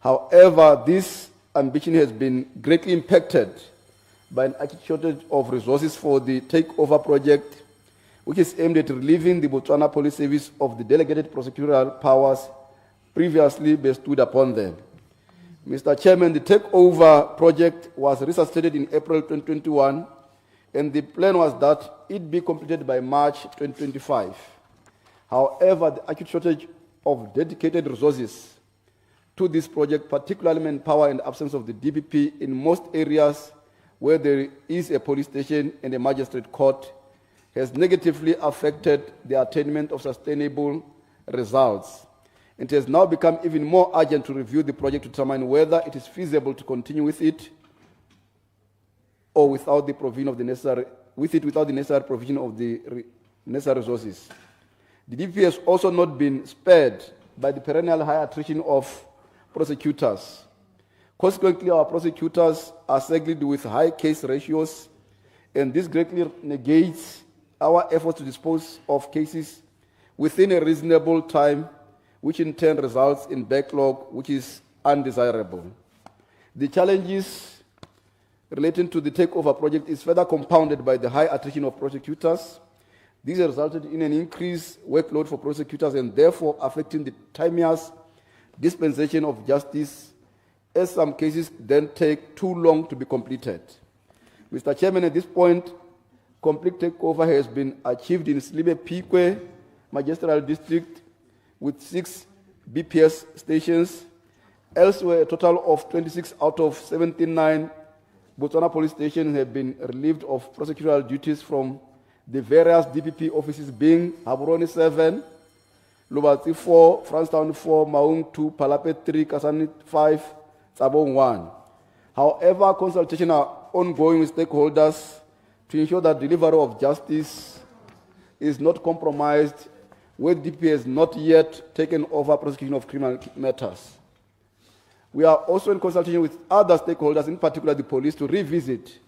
However, this ambition has been greatly impacted by an acute shortage of resources for the takeover project, which is aimed at relieving the Botswana Police Service of the delegated prosecutorial powers previously bestowed upon them. Mr. Chairman, the takeover project was resuscitated in April 2021, and the plan was that it be completed by March 2025. However, the acute shortage of dedicated resources to this project, particularly manpower and absence of the DPP in most areas where there is a police station and a magistrate court, has negatively affected the attainment of sustainable results. It has now become even more urgent to review the project to determine whether it is feasible to continue with it or without the provision of the necessary, without the necessary provision of the necessary resources. The DPP has also not been spared by the perennial high attrition of prosecutors. Consequently, our prosecutors are saddled with high case ratios, and this greatly negates our efforts to dispose of cases within a reasonable time, which in turn results in backlog, which is undesirable. The challenges relating to the takeover project is further compounded by the high attrition of prosecutors. This has resulted in an increased workload for prosecutors and therefore affecting the timeous dispensation of justice, as some cases then take too long to be completed. Mr. Chairman, at this point, complete takeover has been achieved in Slibe Pikwe Magisterial District with 6 BPS stations. Elsewhere, a total of 26 out of 79 Botswana police stations have been relieved of prosecutorial duties from the various DPP offices, being Haburoni 7, Lubati 4, Franstown 4, Maung 2, Palapet 3, Kasani 5, Tsabong 1. However, consultations are ongoing with stakeholders to ensure that delivery of justice is not compromised, where DPP has not yet taken over prosecution of criminal matters. We are also in consultation with other stakeholders, in particular the police, to revisit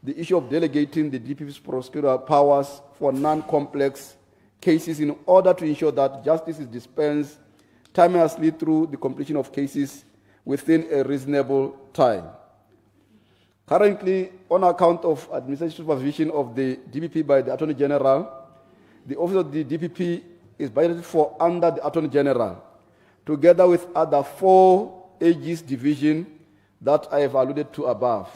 the issue of delegating the DPP's prosecutorial powers for non-complex cases in order to ensure that justice is dispensed timelessly through the completion of cases within a reasonable time. Currently, on account of administrative supervision of the DPP by the Attorney General, the Office of the DPP is budgeted for under the Attorney General, together with other 4 AG's division that I have alluded to above.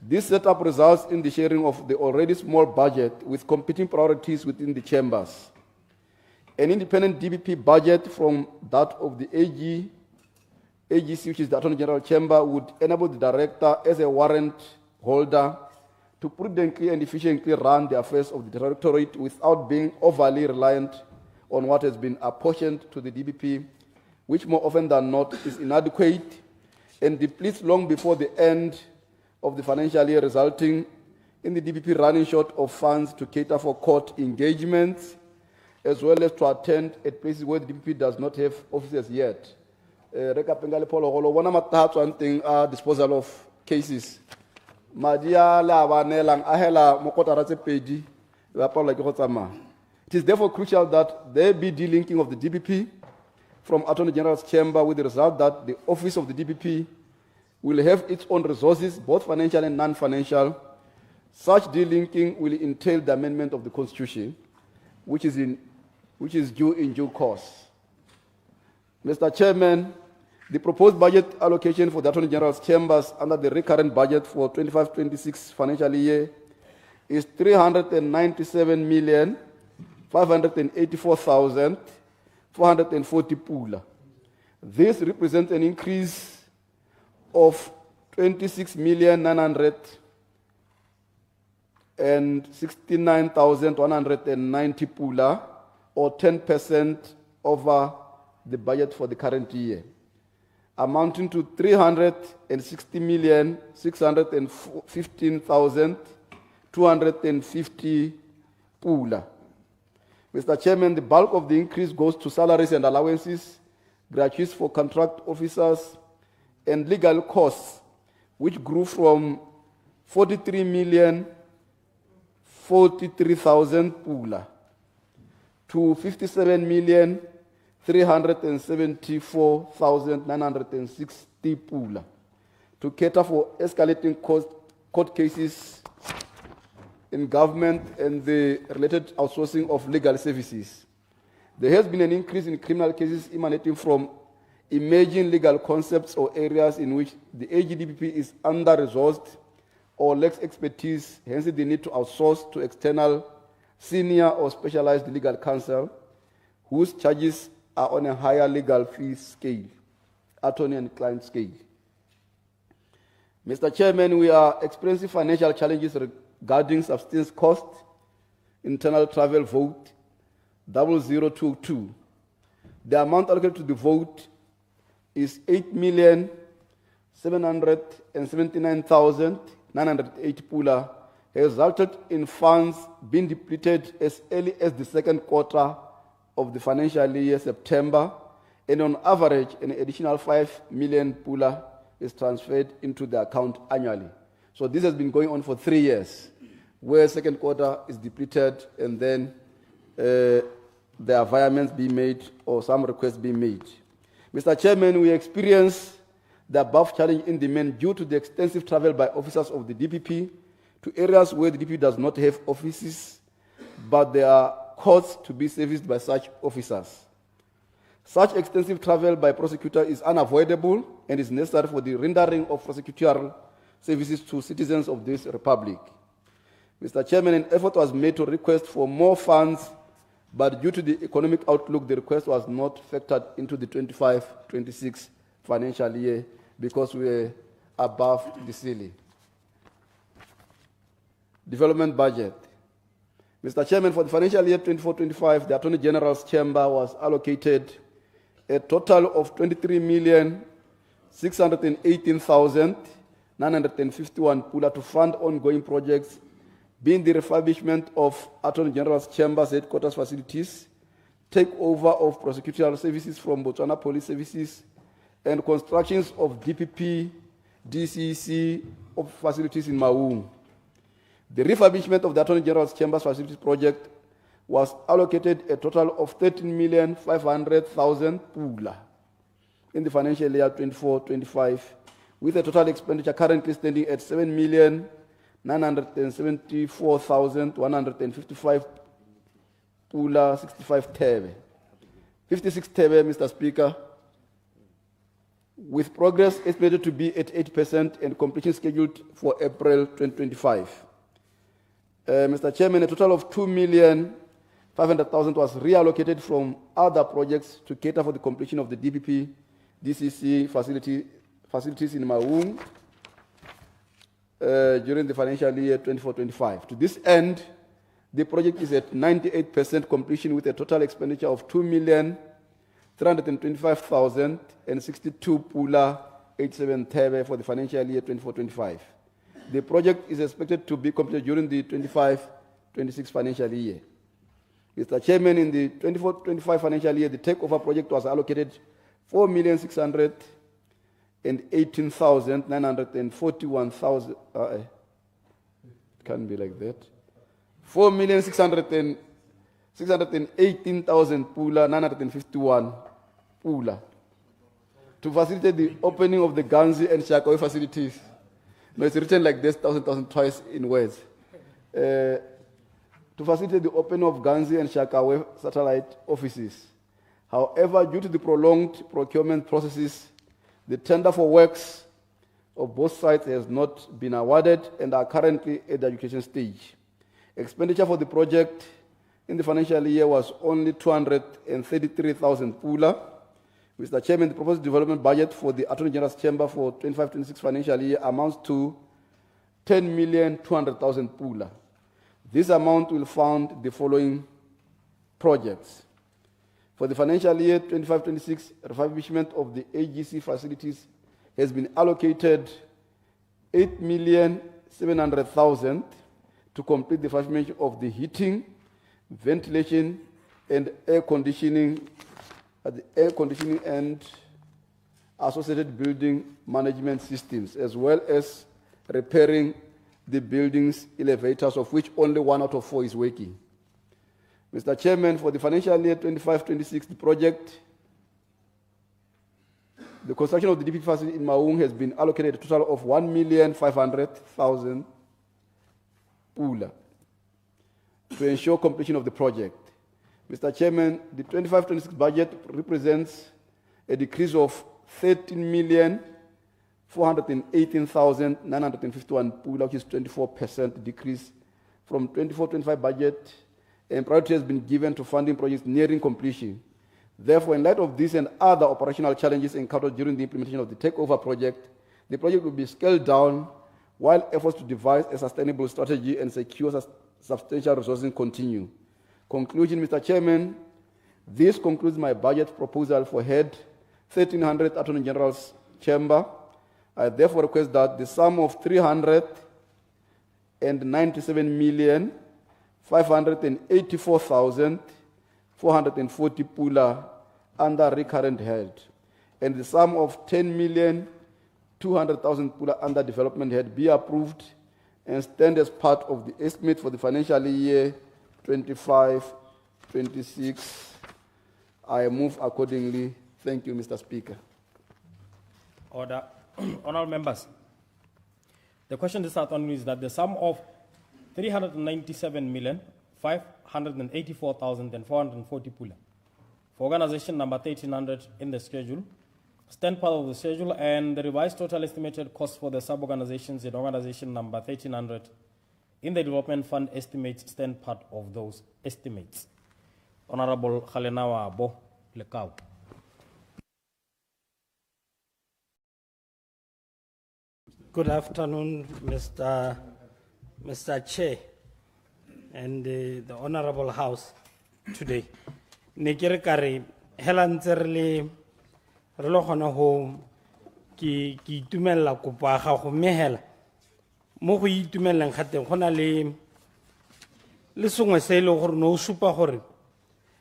This setup results in the sharing of the already small budget with competing priorities within the chambers. An independent DPP budget from that of the AGC, which is the Attorney General Chamber, would enable the Director as a warrant holder to prudently and efficiently run the affairs of the Directorate without being overly reliant on what has been apportioned to the DPP, which more often than not is inadequate and depletes long before the end of the financial year, resulting in the DPP running short of funds to cater for court engagements, as well as to attend at places where the DPP does not have officers yet. Disposal of cases. It is therefore crucial that there be delinking of the DPP from Attorney General's chamber, with the result that the office of the DPP will have its own resources, both financial and non-financial. Such delinking will entail the amendment of the Constitution, which is due in due course. Mr. Chairman, the proposed budget allocation for the Attorney General's chambers under the recurrent budget for 25-26 financial year is 397,584,000 440 pula. This represents an increase of 26,969,190 pula, or 10% over the budget for the current year, amounting to 360,615,250 pula. Mr. Chairman, the bulk of the increase goes to salaries and allowances, gratuities for contract officers, and legal costs, which grew from 43,043,000 pula to 57,374,960 pula to cater for escalating court cases in government and the related outsourcing of legal services. There has been an increase in criminal cases emanating from emerging legal concepts or areas in which the AGDPP is under-resourced or lacks expertise, hence the need to outsource to external senior or specialized legal counsel whose charges are on a higher legal fee scale, attorney and client scale. Mr. Chairman, we are experiencing financial challenges regarding subsistence cost, internal travel vote, 0022. The amount allocated to the vote is 8,779,908 pula, has resulted in funds being depleted as early as the second quarter of the financial year, September, and on average, an additional 5 million pula is transferred into the account annually. So this has been going on for 3 years, where second quarter is depleted and then there are environments being made or some requests being made. Mr. Chairman, we experience the above challenge in the main due to the extensive travel by officers of the DPP to areas where the DPP does not have offices, but there are courts to be serviced by such officers. Such extensive travel by prosecutor is unavoidable and is necessary for the rendering of prosecutorial services to citizens of this republic. Mr. Chairman, an effort was made to request for more funds, but due to the economic outlook, the request was not factored into the 25-26 financial year because we were above the ceiling. Development budget. Mr. Chairman, for the financial year 24-25, the Attorney General's Chamber was allocated a total of 23,618,951 pula to fund ongoing projects, being the refurbishment of Attorney General's Chamber's headquarters facilities, takeover of prosecutorial services from Botswana Police Services, and constructions of DPP, DCC of facilities in Maung. The refurbishment of the Attorney General's Chamber's facilities project was allocated a total of 13,500,000 pula in the financial year 24-25, with a total expenditure currently standing at 7,974,155 pula, 65 tebe. 56 tebe, Mr. Speaker, with progress estimated to be at 80% and completion scheduled for April 2025. Mr. Chairman, a total of 2,500,000 was reallocated from other projects to cater for the completion of the DPP, DCC facilities in Maung during the financial year 24-25. To this end, the project is at 98% completion with a total expenditure of 2,325,062 pula, 87 tebe for the financial year 24-25. The project is expected to be completed during the 25-26 financial year. Mr. Chairman, in the 24-25 financial year, the takeover project was allocated 4,618,941,000. It can't be like that. 4,618,000 pula, 951 pula, to facilitate the opening of the Ganzi and Shakawe facilities. No, it's written like this, 1,000 twice in words. To facilitate the opening of Ganzi and Shakawe satellite offices. However, due to the prolonged procurement processes, the tender for works of both sites has not been awarded and are currently at the education stage. Expenditure for the project in the financial year was only 233,000 pula. Mr. Chairman, the proposed development budget for the Attorney General's Chamber for 25-26 financial year amounts to 10,200,000 pula. This amount will fund the following projects. For the financial year 25-26, refurbishment of the AGC facilities has been allocated 8,700,000 to complete the refurbishment of the heating, ventilation, and air conditioning and associated building management systems, as well as repairing the building's elevators, of which only 1 out of 4 is working. Mr. Chairman, for the financial year 25-26, the construction of the DP facility in Maung has been allocated a total of 1,500,000 pula to ensure completion of the project. Mr. Chairman, the 25-26 budget represents a decrease of 13,418,951 pula, which is 24% decrease from 24-25 budget, and priority has been given to funding projects nearing completion. Therefore, in light of this and other operational challenges encountered during the implementation of the takeover project, the project will be scaled down while efforts to devise a sustainable strategy and secure substantial resources continue. Conclusion, Mr. Chairman, this concludes my budget proposal for Head 1300 Attorney General's Chamber. I therefore request that the sum of 397,584,440 pula under recurrent head, and the sum of 10,200,000 pula under development head be approved and stand as part of the estimate for the financial year 25-26. I move accordingly. Thank you, Mr. Speaker. Order. Honourable members, the question this afternoon is that the sum of 397,584,440 pula for organization number 1300 in the schedule, stand part of the schedule, and the revised total estimated cost for the sub-organizations in organization number 1300 in the development fund estimates stand part of those estimates. Honourable Khalenawa Abo Lekau. Good afternoon, Mr. Chair and the Honorable House today. Nekere kare helantsere re lo gona ho ki itumella kopo ya gago mme hela mo go itumellang ga teng gona le sengwe se ile gore no supa gore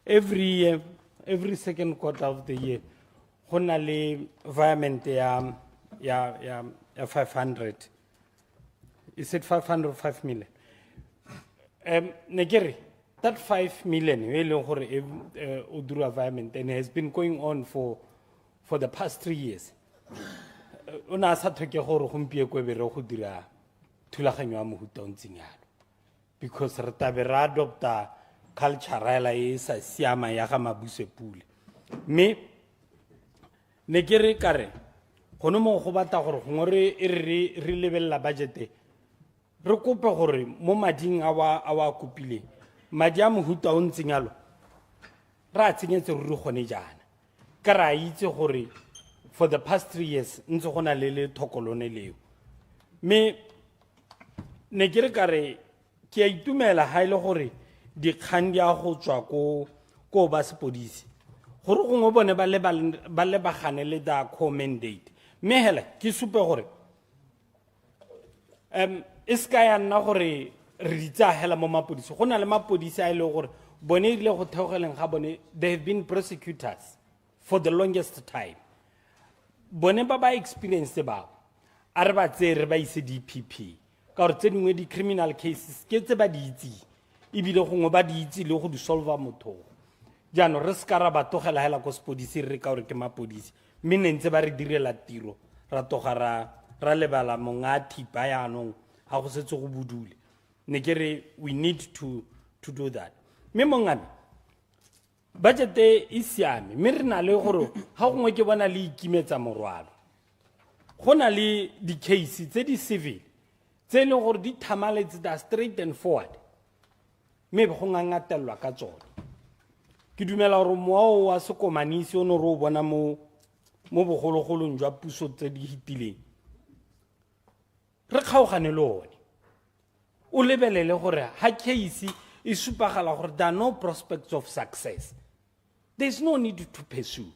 every year, every second quarter of the year gona le environment ya 500. Is it 500 or 5 million? Negeri, that 5 million Uduru environment and has been going on for the past 3 years. Una sa thoke gore gompie ko be re go dira thulaganyo ya mohuta ontseng yalo, because re tabe ra adopta cultural e sa siama ya ga mabuse pule. Me ne ke re kare gono mo go batla gore gore re lebella budget re kope gore mo mading a wa kopile madi a mohuta o ntseng yalo ra tsenyetse re gone jana ka ra itse gore for the past 3 years ntse gona le thokolone leo. Me ne ke re kare ke a itumela ha ile gore dikgang dia go tswa ko ba sepodisi gore go ngo bone ba le bagane le da commendate. Me hela ke supe gore iska ya nna gore re ditsa hela mo mapodisi gona le mapodisi a ile gore bone ile go theogeleng ga bone they have been prosecutors for the longest time. Bone ba experience ba a re ba tsere ba ise DPP ka gore tse dingwe di criminal cases ke tse ba di itse ebile gongwe ba di itse le go di solve motho jaanong re ska ra ba togela hela ko sepodisi re ka gore ke mapodisi mme ne ntse ba re direla tiro ra toga ra lebala monga thipa yaanong ga go setse go budule. Ne ke re we need to do that. Mme mongame budget e siame mme re na le gore ga gongwe ke bona le ikimetsa morwalo go na le di-case tse di civil tse e leng gore di thamaletse da straight and forward mme be go ngangatelwa ka tsone ke dumela gore moao wa sekomanisi o ne re o bona mo bogologolong jwa puso tse di hitileng re kgaogane le one o lebelele gore ha case e supagala gore there are no prospects of success there is no need to pursue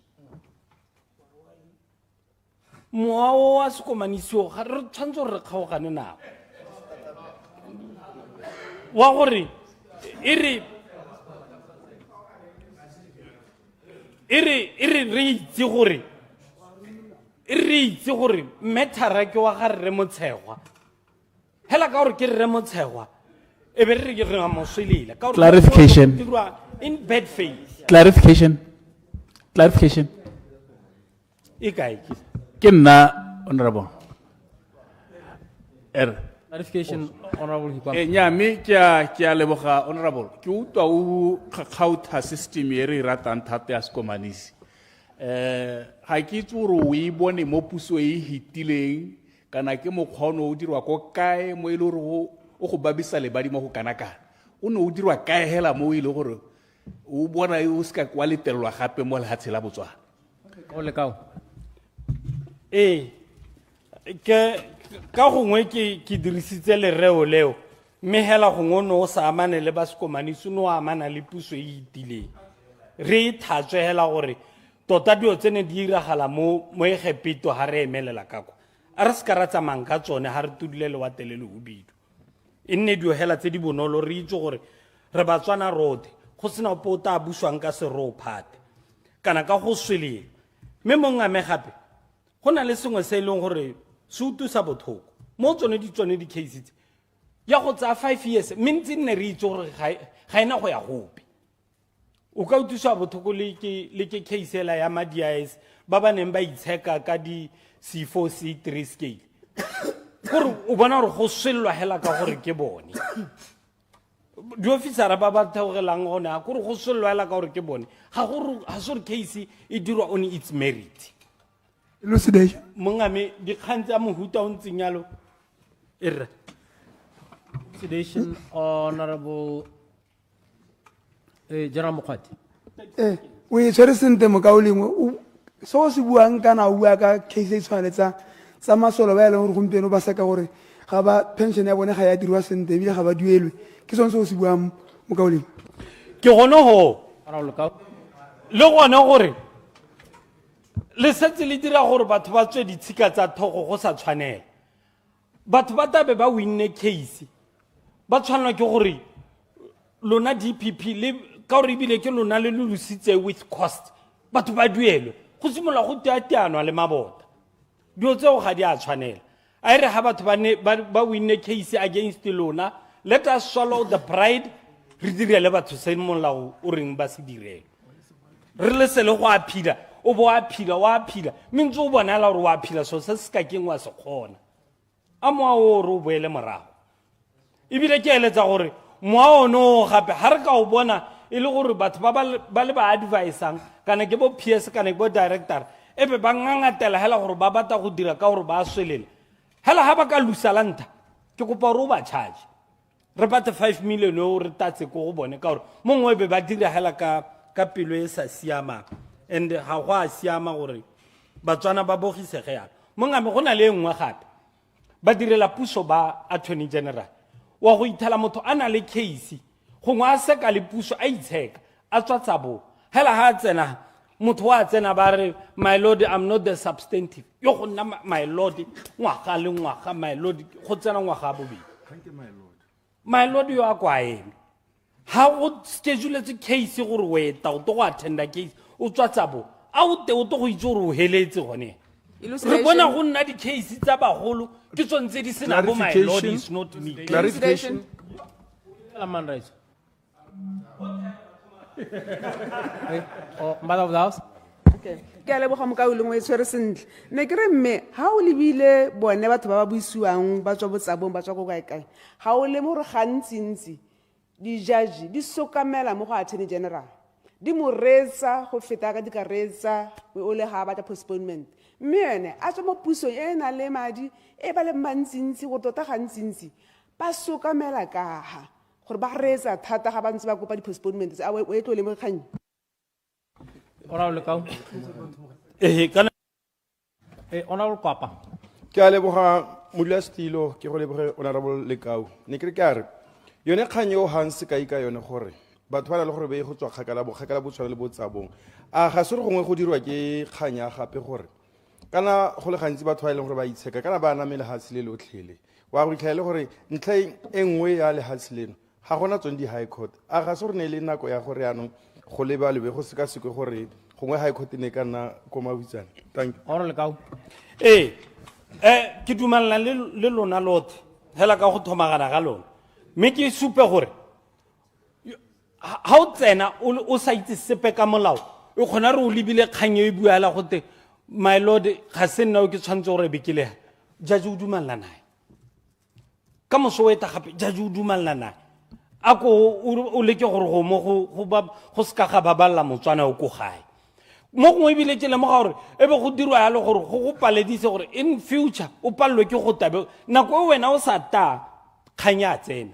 moao wa sekomanisi o ga re tshwanetse gore re kgaogane nao wa gore e re re itse gore methara ke wa ga re motshegwa hela ka gore ke re motshegwa e be re re mo swelele ka gore Clarification. in bad faith Clarification. e kae Ke nna honorable. Clarification, Honorable Hikwang. Nya me ke a leboga honorable. Ke utlwa o kgakgautha system e re ratang thata ya sekomanisi. Ga ke itse gore o e bone mo puso e hitileng kana ke mokgwa ono o dirwa ko kae mo e le gore o go babisa lebadi mo go kana-kana. O ne o dirwa kae hela mo e le gore o bona o ska kwa letelelwa gape mo lehatshe la Botswana. O le kao. ka gongwe ke dirisitse lereo leo mme hela gongwe no o sa amane le ba sekomanisi no amana le puso e itileng re thatswe hela gore tota dio tsene di iragala mo egepito ha re emelela ka kwa a re se ka ra tsamayang ka tsone ha re tudile le watele le hubidu e nne dio hela tse di bonolo re itse gore re Batswana rote go sena ope o ta buswang ka seroo phate kana ka go swelele mme mongame gape go na le sengwe se e leng gore se utusa bothoko mo tsone di case tse ya go tsa 5 years mme ntse nne re itse gore ga ena go ya gope o ka utusa bothoko le ke case ela ya ma-DIS ba ba neng ba itsheka ka di C4 C3 scale gore o bona gore go swellwa hela ka gore ke bone di-officera ba ba theogelang gone a kore go swellwa hela ka gore ke bone ga se gore case e dirwa on its merit Elucidation. mongame dikgang tsa mohuta o ntseng yalo e rre Elucidation, Honorable General Mokhati. O e tshwere sente mokaolengwe se o se buang kana o bua ka case e tshwanetsa tsa masolo ba e leng gore gompieno ba seka gore ga ba pension ya bone ga ya dirwa sente ebile ga ba duelwe ke sone se o se buang mokaolengwe ke gone go le gone gore le setse le dira gore batho ba tswe ditshika tsa thogo go sa tshwanela batho ba tabe ba winne case ba tshwanelwa ke gore lona DPP le ka gore ebile ke lona le lolusitse with cost batho ba duelwe go simola go teateanwa le mabota dio tseo ga di a tshwanela a re ha batho ba winne case against lona let us swallow the pride re direle batho se molao o reng ba se direle re le se le go aphila o bo aphila wa aphila mentse o bonala gore wa aphila so se se ka keng wa se kgona a moa o re o boele morago ebile ke eletsa gore moa ono gape ha re ka o bona e le gore batho ba le ba advisang kana ke bo PS kana ke bo director e be ba ngangatela hela gore ba batla go dira ka gore ba swelele hela ha ba ka lusalanta ke kopa gore o ba charge re bate 5 million o re tatse ko go bone ka gore mongwe be ba dira hela ka pelo e sa siamang and ha go a siama gore Batswana ba bogisege yana mongame go na le engwe gape ba direla puso ba attorney general wa go ithala motho ana le case gongwe a seka le puso a itsheka a tswa tsabo hela ha tsena motho wa tsena ba re my lord I'm not the substantive yo go nna my lord ngwaga le ngwaga my lord go tsena ngwaga bobedi my lord yo a kwa ene ha o schedule case gore o eta o to go attenda case o tswa tsabo a o te o to go itse gore o heletse gone re bona go nna di case tsa bagolo ke tsontse di sena bo my lord is not me Clarification. Man rights. Mother of the house. Okay. Ke a leboga mokaolengwe e tshwere sentle ne ke re mme ha o lebile bone batho ba ba buisiwang ba tswa botsabong ba tswa go kae ha o le mo re gantsintsi di judge di sokamela mo go attorney general di mo retsa go feta ka di ka retsa o le ha ba ta postponement mme ene a tswa mo puso e na le madi e ba le mantsintsi go tota gantsintsi ba sokamela ka ha gore ba reetsa thata ga ba ntse ba kopa di-postponements a o e tlo le mo kgang Honorable Lekau. Honorable Kwapa. Ke a leboga modulasetilo ke go leboge honorable Lekau. Ne ke re ka re yone kgang eo Hans ka ika yone gore batho ba na le gore ba ye go tswa kgakala bo tshwana le bo tsabong a ga se re gongwe go dirwa ke kgang ya gape gore kana go le gantsi batho ba e leng gore ba itsheka kana ba namele hatsi le lotlhele wa go itlhaele gore ntlha e nngwe ya lehatsi leno ga gona tsone di-high court a ga se gore ne le nako ya gore yaanong go lebalebe go sekasekwe gore gongwe high court ne ka nna ko mabutsana thank you Honorable Lekau. Ke dumalana le lona lotlhe hela ka go thomagana ga lona mme ke supe gore ha o tsena o sa itse sepe ka molao o kgona re o lebile kgang e buala gote my lord ga se nna o ke tshwantse gore be ke le judge o dumalana nae ka moso o eta gape judge o dumalana nae a ko o leke gore go mo go ska ga baballa motswana o ko gae mo gongwe ebile ke lemoga gore e be go dirwa yalo gore go paledise gore in future o palelwe ke go tabe nako e wena o sa ta kganya a tsena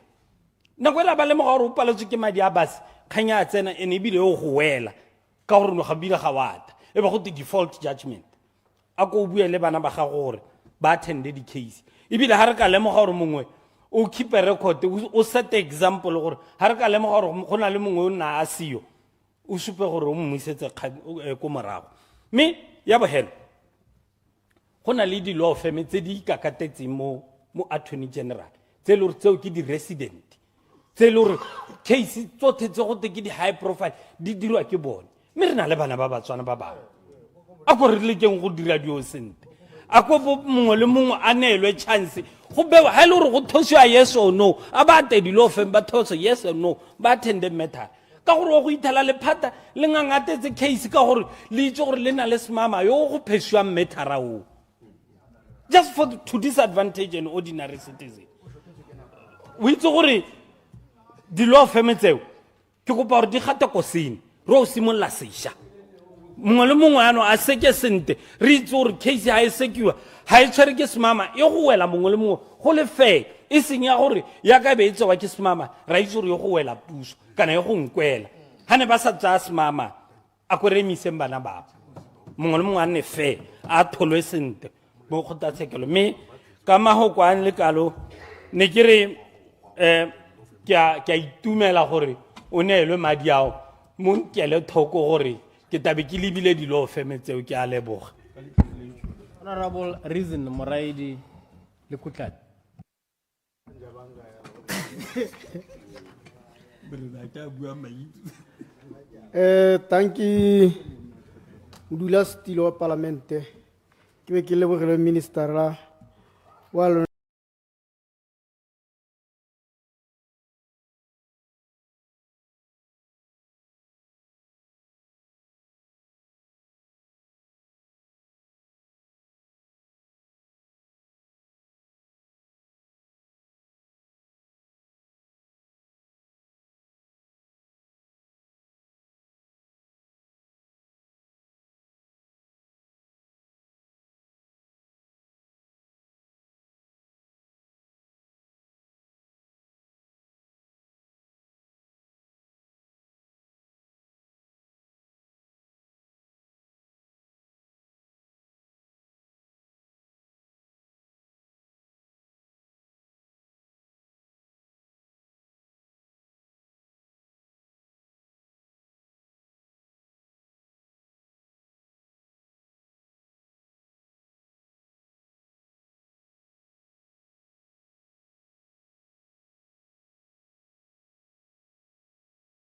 nako e la ba lemoga gore o paletswe ke madi a base kganya a tsena ene ebile o go wela ka gore no gabile ga wata e be go te default judgment a ko o bue le bana ba gago gore ba attende di-case ebile ga re ka lemoga gore mongwe o keep a record o set example gore ga re ka lemoga gore go na le mongwe o nna a seo o supe gore o mmoisetse ko morago mme ya bogelo go na le di-law firm tse di ikakatetseng mo attorney general tse le gore tseo ke di-resident tse le gore case tsotlhe tse gote ke di-high profile di dirwa ke bone mme re na le bana ba batswana ba bangwe a ko re lekeng go dira dio sente a ko mongwe le mongwe a neelwe chance go bewa ga e le gore go thosiwa yes or no a ba ate di-law firm ba thoso yes or no ba attende matter ka gore o go ithela lephata le ngangatetse case ka gore le itse gore le na le semama yo go phesiwang mattera o just to disadvantage an ordinary citizen o itse gore di-law firm tseo ke kopa gore di gate kosene re o simolola sešwa mongwe le mongwe ano a seke sente re itse gore case ga e sekiwa ga e tshwere ke semama e go wela mongwe le mongwe go le fair e seng ya gore ya ka be e tsewa ke semama ra itse gore e go wela puso kana e go nkwela ga ne ba sa tsaya semama a ko re emiseng bana bao mongwe le mongwe a nne fair a tholwe sente mo kgotlatshekelo mme ka magokwane le kalo ne ke re ke a itumela gore o neelwe madi ao mo nkele thoko gore ke tabe ke lebile di-law firm tseo ke a leboga Honorable Reason Moraidi Lekutlane. Thank you modulasetilo wa palamente ke be ke lebogele ministera wa lona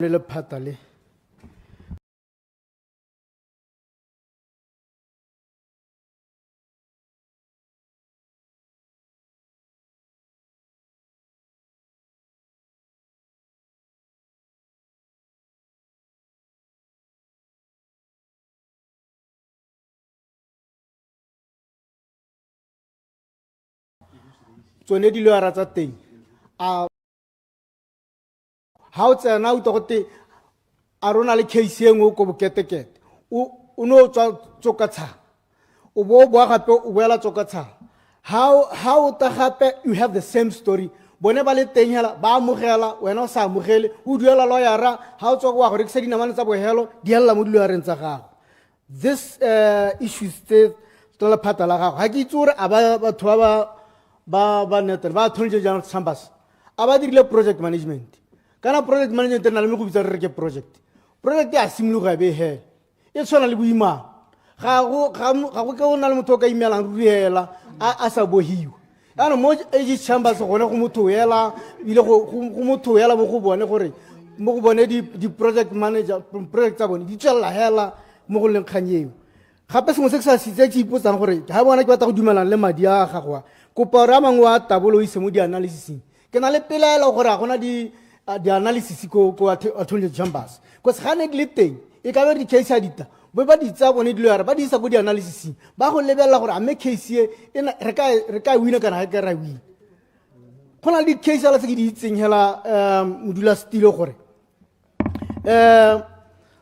le lephata le tsone diloara tsa teng a ha o tsena o togote a rona le case engwe ko boketekete o no tswa tsokatsha o bo boa gape o boela tsokatsha how o ta gape you have the same story bone ba le teng hela ba amogela wena o sa amogele o duela lawyera ha o tswa go wa go rekisa dinamane tsa bohelo di hella mo dilawyereng tsa gago. This issues tse tla phata la gago ha ke itse gore a ba batho ba netele ba Attorney General Chambers a ba dirile project management kana project management na le me go bitsa re ke project ya simologa be he e tshwana le boimana ga go ke o na le motho ka imelang ruela a sa bohiwa ana mo e Chambers gone go motho yela ile go motho yela mo go bone gore mo go bone di project manager project tsa bone di tsela hela mo go leng khanyeo gape sengwe se ke sa sitse ke ipotsang gore ga bona ke batla go dumelana le madi a gagwa kopa re mangwe a tabolo ise mo di analysis ke na le pelaelo gore a gona di analysis ko Attorney Chambers because ga ne di le teng e ka be di case a dita ba di tsa bone di lawyer ba di isa go di analysis ba go lebella gore a me case e re ka wina kana ga ra win gona di case ala se ke di itseng hela modula stilo gore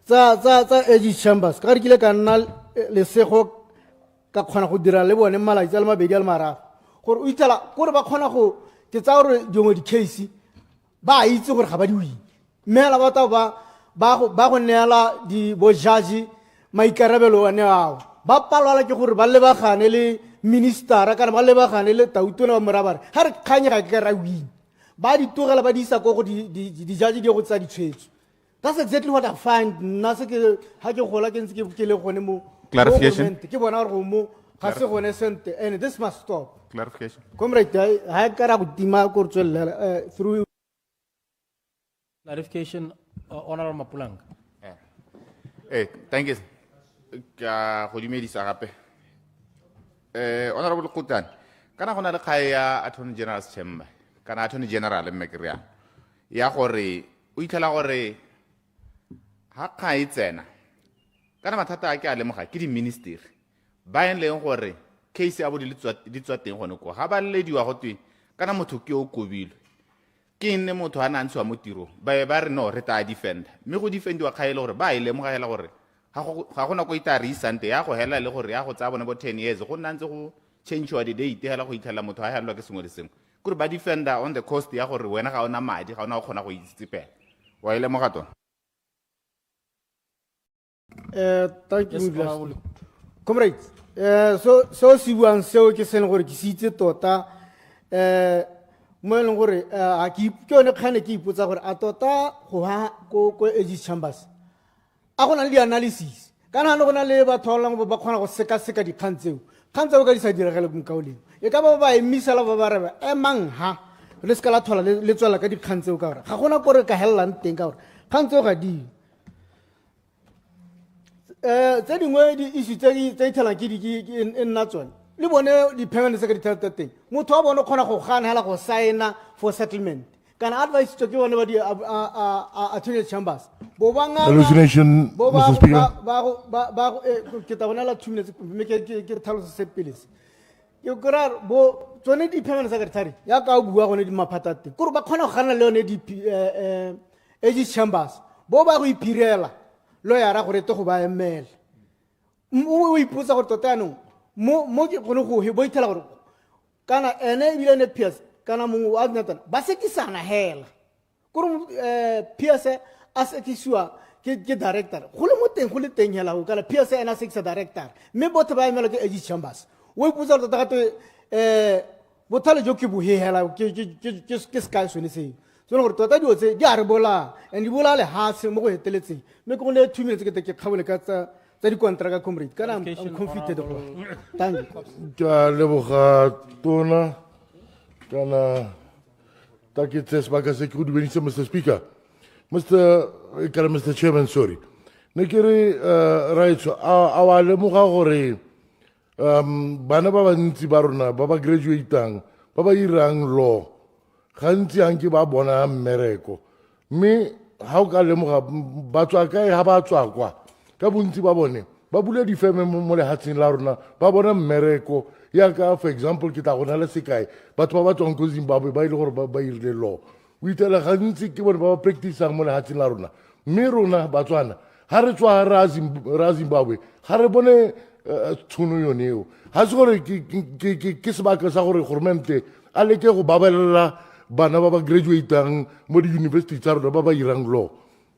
tsa Edge Chambers ka re kile ka nna le sego ka khona go dira le bone mala itse le mabedi al mara gore o itela gore ba khona go ke tsa gore dingwe di case ba itse gore ga ba di win mela ba ta ba go neela di bo judge maikarabelo ane ao ba palwala ke gore ba lebagane le minister kana ba lebagane le tautona ba morabare ha re khanye ga ke ra win ba di togela ba di isa go di judge di go tsa ditshwetso. That's exactly what I find. Nase ke ha ke gola ke ntse ke le gone mo clarification ke bona gore mo ga se gone sente and this must stop. Clarification. Comrade ha ka ra go tima go tswela through clarification honorable Mapulang. Thank you. Ka go dumedisa gape. Honorable Kutan. Kana gona le khaya Attorney General's Chamber. Kana Attorney General Mekria. Ya gore o itlela gore ha ka itsena kana mathata a ke a lemoga ke di ministry ba en leng gore case ya bo di tswa teng gone go ga ba lediwa go twe kana motho ke o kobilwe ke nne motho ana ntshwa mo tiro ba re no re ta defend mme go defendiwa khaele gore ba ile lemoga hela gore ga gona go ita recent ya go hela le gore ya go tsa bone bo 10 years go nna ntse go change wa di date hela go itlhela motho a helwa ke sengwe le sengwe gore ba defender on the cost ya gore wena ga ona madi ga ona go kgona go itsipela wa ile mogato. Thank you, comrade. So si buang seo ke sene gore ke sitse tota mo e leng gore a ke yone kgane ke ipotsa gore a tota go ha ko Edge Chambers a gona le di-analysis kana no gona le batho ba kgona go seka dikgang tseo ka di sa diregele mo kaoleng e ka ba emisela ba re mang ha le ska la thola le tswela ka dikgang tseo ka gore ga gona gore ka hellang teng ka gore kgang tseo ga di tse dingwe di-issue tse ithelang ke nna tsone le bone di-permanent secretary tsa teng motho wa bone o kgona go gana hela go signa for settlement kana advice to ke bone ba di Attorney Chambers bo banga Hallucination, Mr. Speaker. ke ta bona la 2 minutes me ke thalo se peles yo kora bo tsone di-permanent secretary ya ka o bua gone di maphata teng gore ba kgona go gana le yone Edge Chambers bo ba go iphirela lawyer gore te go ba emela o ipotsa gore tota no mo ke gone go he bo itela gore kana ene bile ne PS kana mo wa nnatana ba sekisana hela gore PS a sekiswa ke director go le teng hela go kana PS ena sekisa director me botho ba emela ke Edge Chambers o ipotsa gore tota ga bothale jo ke bo he hela ke ska sone se so gore tota dio tse di a re bola and di bola le ha se mo go heteletseng me go le 2 minutes ke te ke kgabole ka tsa di contract comrade kana I'm conflicted go thank you Ka leboga tona kana takitse sebaka se ke go dumedisa Mr. Speaker. Mr. Chairman, sorry. Ne ke re raitso a wa lemoga gore bana ba bantsi ba rona ba ba graduatang ba ba irang law gantsi anke ba bona mmereko mme ha o ka lemoga ba tswa kae ha ba tswa kwa ka bontsi ba bone ba bule difeme mo lehatsheng la rona ba bona mmereko ya ka for example ke ta gona le sekai batho ba ba tswang ko Zimbabwe ba ile gore ba irile law o itela gantsi ke bone ba ba practiceang mo lehatsheng la rona mme rona Batswana ha re tswa ra Zimbabwe ha re bone tšhono yone eo ga se gore ke sebaka sa gore gormente a leke go babelela bana ba ba graduatang mo di-university tsa rona ba ba irang law.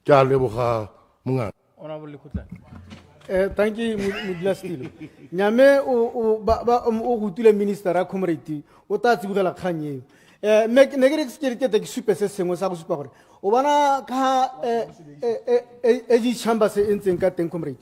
Ke a leboga mongaka. Honorable Lekgotlana. Thank you, Mudlastilo. Nyame o gutule minister a comrade o ta tsibogela kgang eo. Ne ke re ke ke supe se sengwe sa go supa gore o bona ka e chamba se entseng ka teng comrade.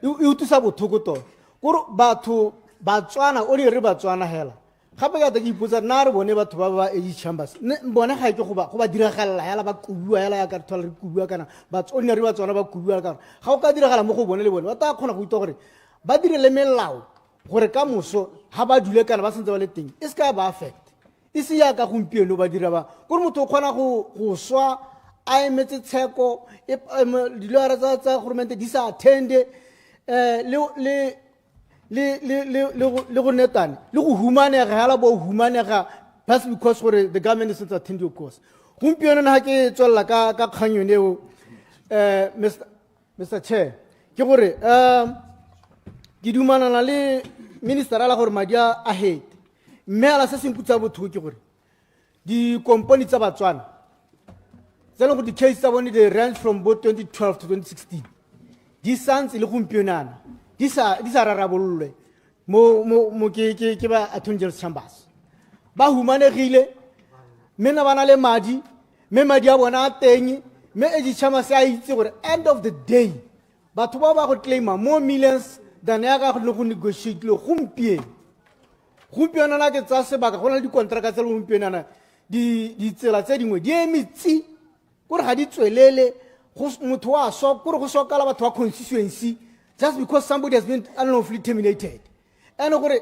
E utusa bothoko to. Gore batho ba tswana o re Batswana hela. Gape ka ke ipotsa nna re bone batho ba ba e chambers. Bona ga ke go ba diragalla hela ba kubua hela ya ka thola re kubua kana ba tsone re Batswana ba kubua kana ga o ka diragala mo go bone le bone ba ta khona go itse gore ba dire le melao gore ka moso ha ba dule kana ba sentse ba le teng e ska ba affect e se ya ka gompieno ba dira ba gore motho o khona go swa a emetse tsheko dilora tsa government di sa attende le go netane le go humanega hala bo humanega just because gore the government is not attending your course gompieno na ke tswella ka kganyo neo Mr Chair ke gore ke dumanana le minister ala gore madia ahead mme ala se simputsa botho ke gore di company tsa Batswana tseno go di case tsa bone the range from both 2012 to 2016 di santse le gompionana di sa rarabololwe mo ke ba Attorney General Chambers ba humanegile mena bana le madi me madi a bona a teng me e ditšhama se a itse gore end of the day batho ba go claima more millions than ya ga go negotiate le gompieno na ke tsa sebaka go na le dikontraka tse le gompienana di tsela tse dingwe di emitsi gore ga di tswelele motho wa so gore go sokala batho wa constituency just because somebody has been unlawfully terminated and gore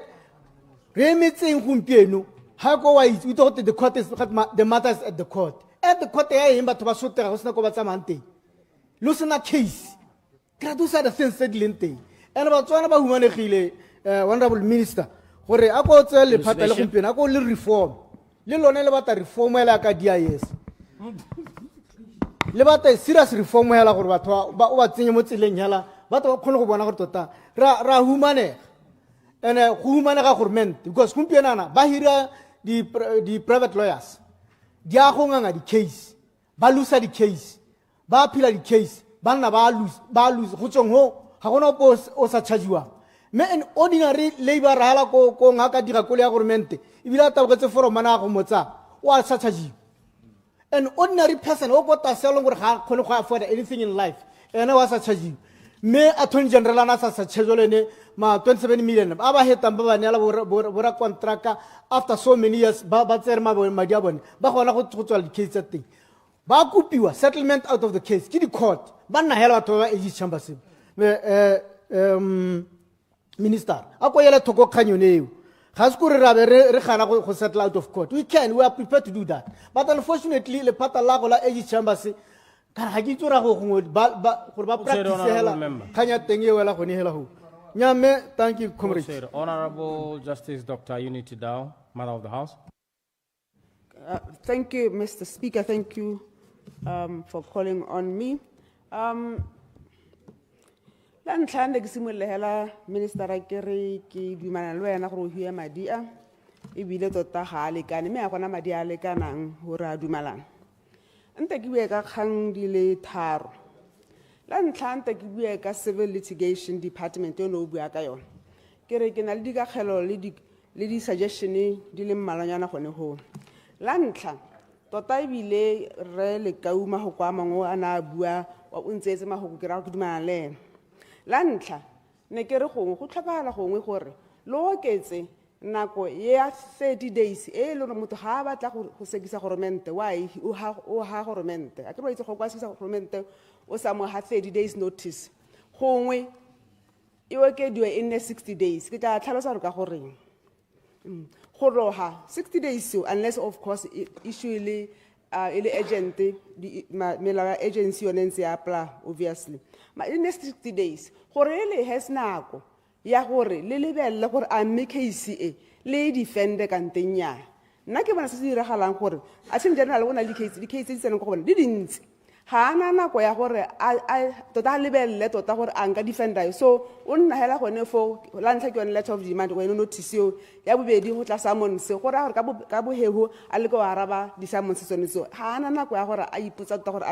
re emetseng gompieno ha go wa itse the court is the matter is at the court ya eng batho ba sotega go sena go ba tsamang teng lo sena case kra do sa the sense se dileng teng and Batswana ba humanegile honorable minister gore a go tse le phata le gompieno a go le reform le lone le bata reform ela ka DIS le bata serious reform ela gore batho ba o ba tsenye mo tseleng hela batho ba khone go bona gore tota ra humanega and go humanega government because gompienana ba hira di private lawyers di a go nganga di case ba lose di case ba phila di case ba nna ba lose go tsong ho ga gona o sa chargiwa me an ordinary labor hala ko ngaka dira ko le ya government e bila ta go tse for mana go motsa o a sa chargiwa an ordinary person o go ta selo gore ga khone go afford anything in life ene wa sa chargiwa me Attorney General ana sa chargelene ma 27 million ba ba hetang ba ba ne la bora contractor after so many years ba tsere ma madi a bone ba gona go tswa di case teng ba kopiwa settlement out of the case ke di court ba nna hela batho ba e chambers minister a go yela thoko kganyo neo ga se gore ra be re gana go settle out of court we are prepared to do that but unfortunately le pata la go la e chambers kana ga ke tsora go gore ba practice hela khanya teng e wela go ne hela ho nyame thank you comrade Honorable Justice Dr. Unity Dow, Mother of the House. Thank you, Mr. Speaker. Thank you for calling on me. La ntlhane ke simolole hela minister a kere ke dumana le wena gore o hue madi a e bile tota ga a lekane me a gona madi a lekanang gore a dumalana nte ke bue ka kgang di le tharo la ntlha nte ke bue ka civil litigation department yo no bua ka yona kere ke na le dikagelo le di suggestion di le mmalanyana gone ho la ntlha tota e bile re le kauma go kwa mangwe ana bua wa o ntsetse mahoko ke ra go dumana le la ntlha ne ke re gongwe go tlhokagala gongwe gore lo oketse nako ya 30 days e le gore motho ga a batla go sekisa goromente o ha goromente a ke ba itse go kwa sekisa goromente o sa mo ha 30 days notice gongwe e okediwe in 60 days ke tla tlhalosa re ka goreng go roha 60 days unless of course issue le agent melao agency yone ntse ya apply obviously ma in 60 days gore le has nako ya gore le lebelle gore a mme case e le defend ka ntenya nna ke bona se se diragalang gore Attorney General bona le case di tsena go bona di dintsi ha ana nako ya gore tota a lebelele tota gore a nka defenda yo so o nna hela gone fo la ntlha ke yone letter of demand go eno notice yo ya bobedi go tla summons gore a gore ka bohego a le go araba di summons tsone so ha ana nako ya gore a ipotsa tota gore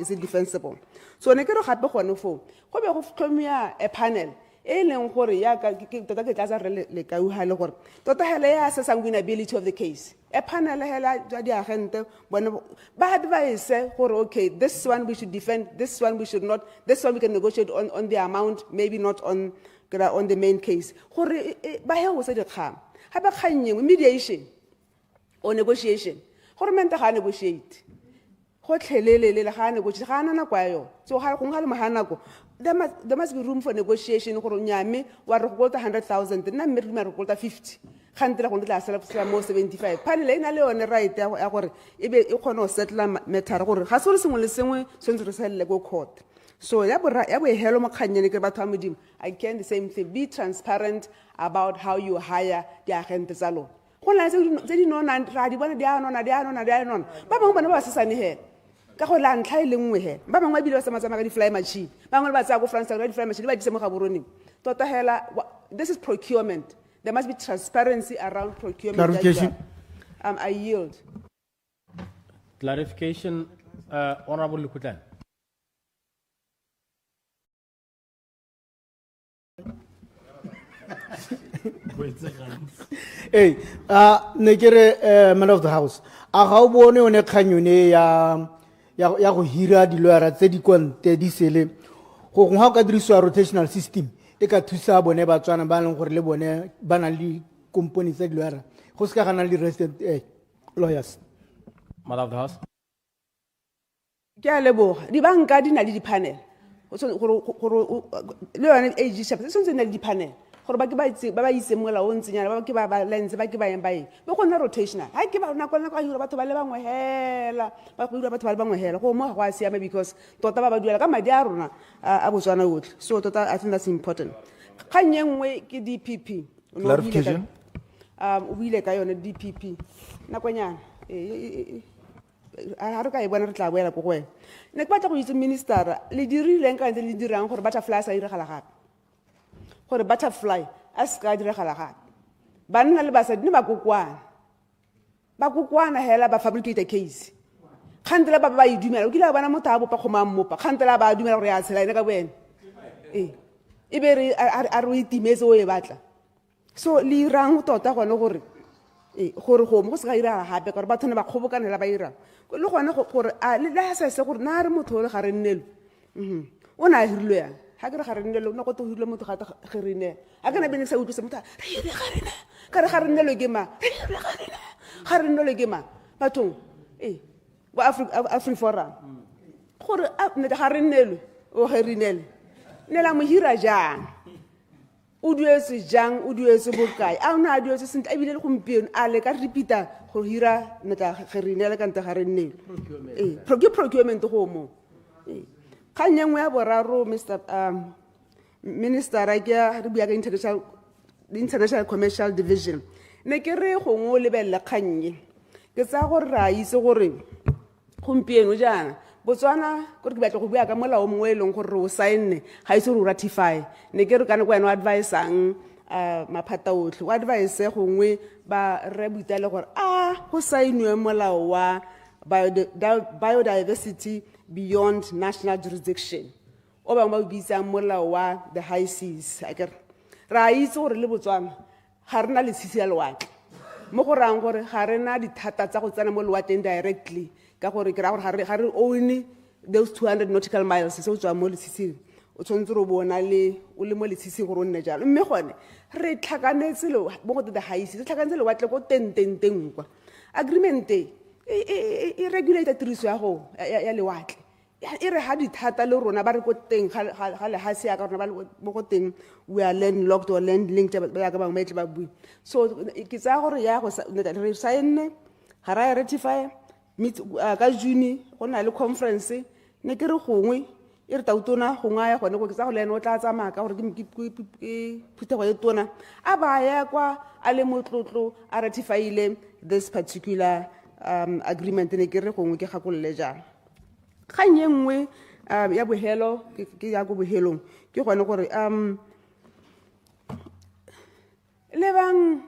is it defensible so ne ke re gape gone fo go be go tlhomia a panel e leng gore ya ka tota ke tla tsa re le ka u hale gore tota hele ya assessing winnability of the case a panel hela jwa di agente bona ba advise gore okay this one we should defend, this one we should not, this one we can negotiate on the amount, maybe not on the main case gore ba he go se di kgang ha ba kgannye mediation or negotiation gore mente ga negotiate go tlhelelele le ga negotiate ga ana kwa yo so ga go ngale mahana go there must be room for negotiation gore nyame wa re go 100,000 nna mme re go 50 khantela go ntla sala mo 75 panel ina le one right ya gore e be e kgona go settle matter gore ga se le sengwe le sengwe se ntse re selle go court so ya bo helo mo kganyene ke batho ba modimo I can the same thing, be transparent about how you hire the agent tsa lo go la tse di nona ra di bona di a nona ba bangwe bana ba sesane he ka go la ntlha ile nngwe he ba bangwe bile ba samatsama ka di fly machine ba bangwe ba tsaya go France ka di fly machine ba di mo ga boroni tota hela this is procurement. There must be transparency around procurement. Clarification. I yield. Clarification, Honorable Lukutan. Hey, nekere man of the house. A ga o bone o ne kganyone ya go hira di lawyer tse di konte di sele. Go ha ka dirisiwa rotational system. E ka thusa bone ba tswana ba leng gore le bone ba na le company tse di lawyer. Go se ka gana le resident lawyers. Madam of the house. Ke a leboga. Di banka di na le di panel. Go le yone age shop se ntse na le di panel. Gore ba ke ba itse mola o ntsenyana ba ke ba lens ba ke ba eng ba eng. Be go nna rotational. Ha ke ba na kwana ka hira batho ba le bangwe hela. Ba go hira batho ba le bangwe hela. Go mo go a siame because tota ba duela ka madi a rona a Botswana otlhe. So tota I think that's important. Kganyengwe ke DPP. Clarification. O buile ka yone DPP. Nakonyana a re ka e bona re tla boela go wena ne ke batla go itse minister le dirileng ka ntse le dirang gore butterfly sa iregala gape gore butterfly a se ka diregala gape banna le basadi ne ba kokwana hela ba fabricate a case khantela ba e dumela o kile bana motho a bopa kgoma mmopa khantela ba dumela gore ya tshela ene ka boena e be re a re itimetse o e batla so le irang tota gone gore gore go mo se ga ira gape gore batho ne ba kgobokanela ba ira le gone gore a le sa se gore na re motho le ga re nnelo o na hirilwe ya ha ke re ga re nnelo no go to hirilwe motho ga ta gerine a kana bene sa utlwisa motho re ire ga rena ka re ga re nnelo ke ma ga re nnelo ke ma batho wa Afri Forum gore ne ga re nnelo o gerinele nela mo hira jang o duetse jang o duetse bokae a ona a duetse sentle ebile le gompieno a le ka repeata go hira neta gerinele ka nta ga re nnelo procurement go mo kganyengwe ya boraro Mr. Minister ra ke re bua ka international commercial division ne ke re go ngo lebelle kgannye ke tsa gore ra itse gore gompieno jana Botswana gore ke batla go bua ka molao mongwe leng gore o sign ga itse go ratify ne ke re kana go wena advisang maphata otlhe o advise gongwe ba re butale gore go signwe molao wa biodiversity beyond national jurisdiction o bangwe ba bitsa molao wa the high seas a kere ra itse gore le Botswana ga rena le tshisi ya lewatle mo go rang gore ga rena dithata tsa go tsena mo lewatleng directly ka gore ke ra gore ga re own those 200 nautical miles se o tswa mo letshisi o tshwanetse re bona le o le mo letshisi gore o nne jalo mme gone re tlhakanetse le mo go the high seas tlhakanetse le watle go tenteng kwa agreement e regulate tiriso ya lewatle e re ha dithata le rona ba re go teng ga le ha se ya ka rona ba mo go teng we are landlocked or land linked ba ya ka bangwe ba bui so ke tsa gore ya go re sign ga ra ratify ka June go na le conference ne ke re gongwe e re tautona gongwe ya gone go ke tsa go le ene o tla tsamaya ka gore ke phutego e tona a ba ya kwa a le motlotlo a ratifyile this particular agreement ne ke re gongwe ke gakolole jang kgang ye nngwe ya bohelo ke ya go bohelong ke gone gore le bang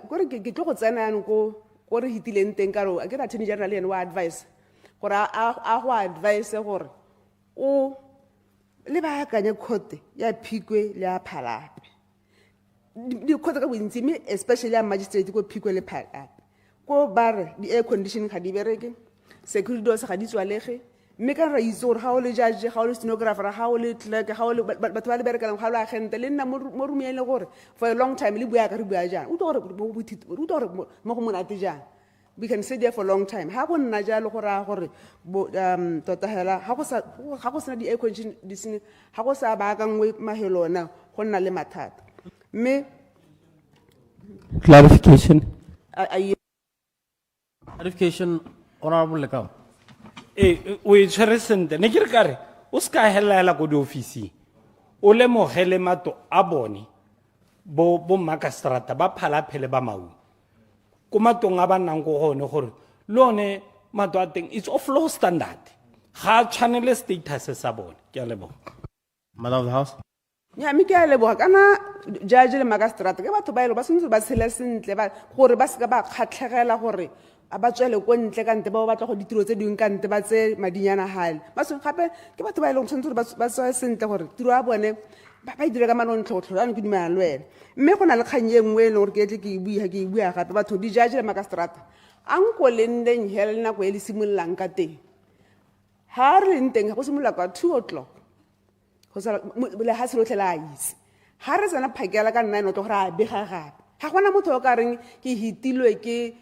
gore ke tlo go tsena yanong ko re hitileng teng ka ro a ke ra attorney general ene wa advice gore a go advice gore o le baakanye court ya Phikwe le ya Phalape di court ka bontsi mme especially ya magistrate ko Phikwe le Phalape ko bare di air condition ga di bereke security doors ga di tswalege mme ka ra itse gore ga o le judge ga o le stenographer ga o le clerk ga o le batho ba le berekelang ga o le agente le nna mo rumeng le gore for a long time le bua ka re bua jang o tlo gore mo go monate jang we can sit there for a long time ha go nna jalo gore a gore tota hela ga go sena di air condition ga go sa ba ka ngwe mahelona go nna le mathata mme clarification honorable Lekau. O e tshwere sentle ne ke re kare o se ka helela ko di-officing o lemogele mato a bone bo makastrata ba Phalape ba Mau ko matong a ba nnang ko gone gore le one mato a teng it's of low standard ga tshwanele status sa bone ke a leboga Madam of the House. nya mme ke a leboga kana judge le makastrata ke batho ba ile ba sentse ba tshela sentle ba gore ba se ka ba kgatlhegela gore a ba tswele ko ntle ka nte ba batla go ditiro tse dingwe ka nte ba tse madinyana hale ba se gape ke batho ba ile go tshwanetse ba tswa sentle gore tiro a bone ba dire ka manontlhotlho ya no ke dumela le wena mme go na le kgang ye nngwe le gore ke tle ke bua gape batho di judge le makastrata anko le ndeng hele nako e le simollang ka teng ha re leng teng go simolla ka 2 o'clock go sa le ha se lotlhe la itse ha re tsena phakela ka 9 o'clock ra bega gape ga gona motho o ka reng ke hitilwe ke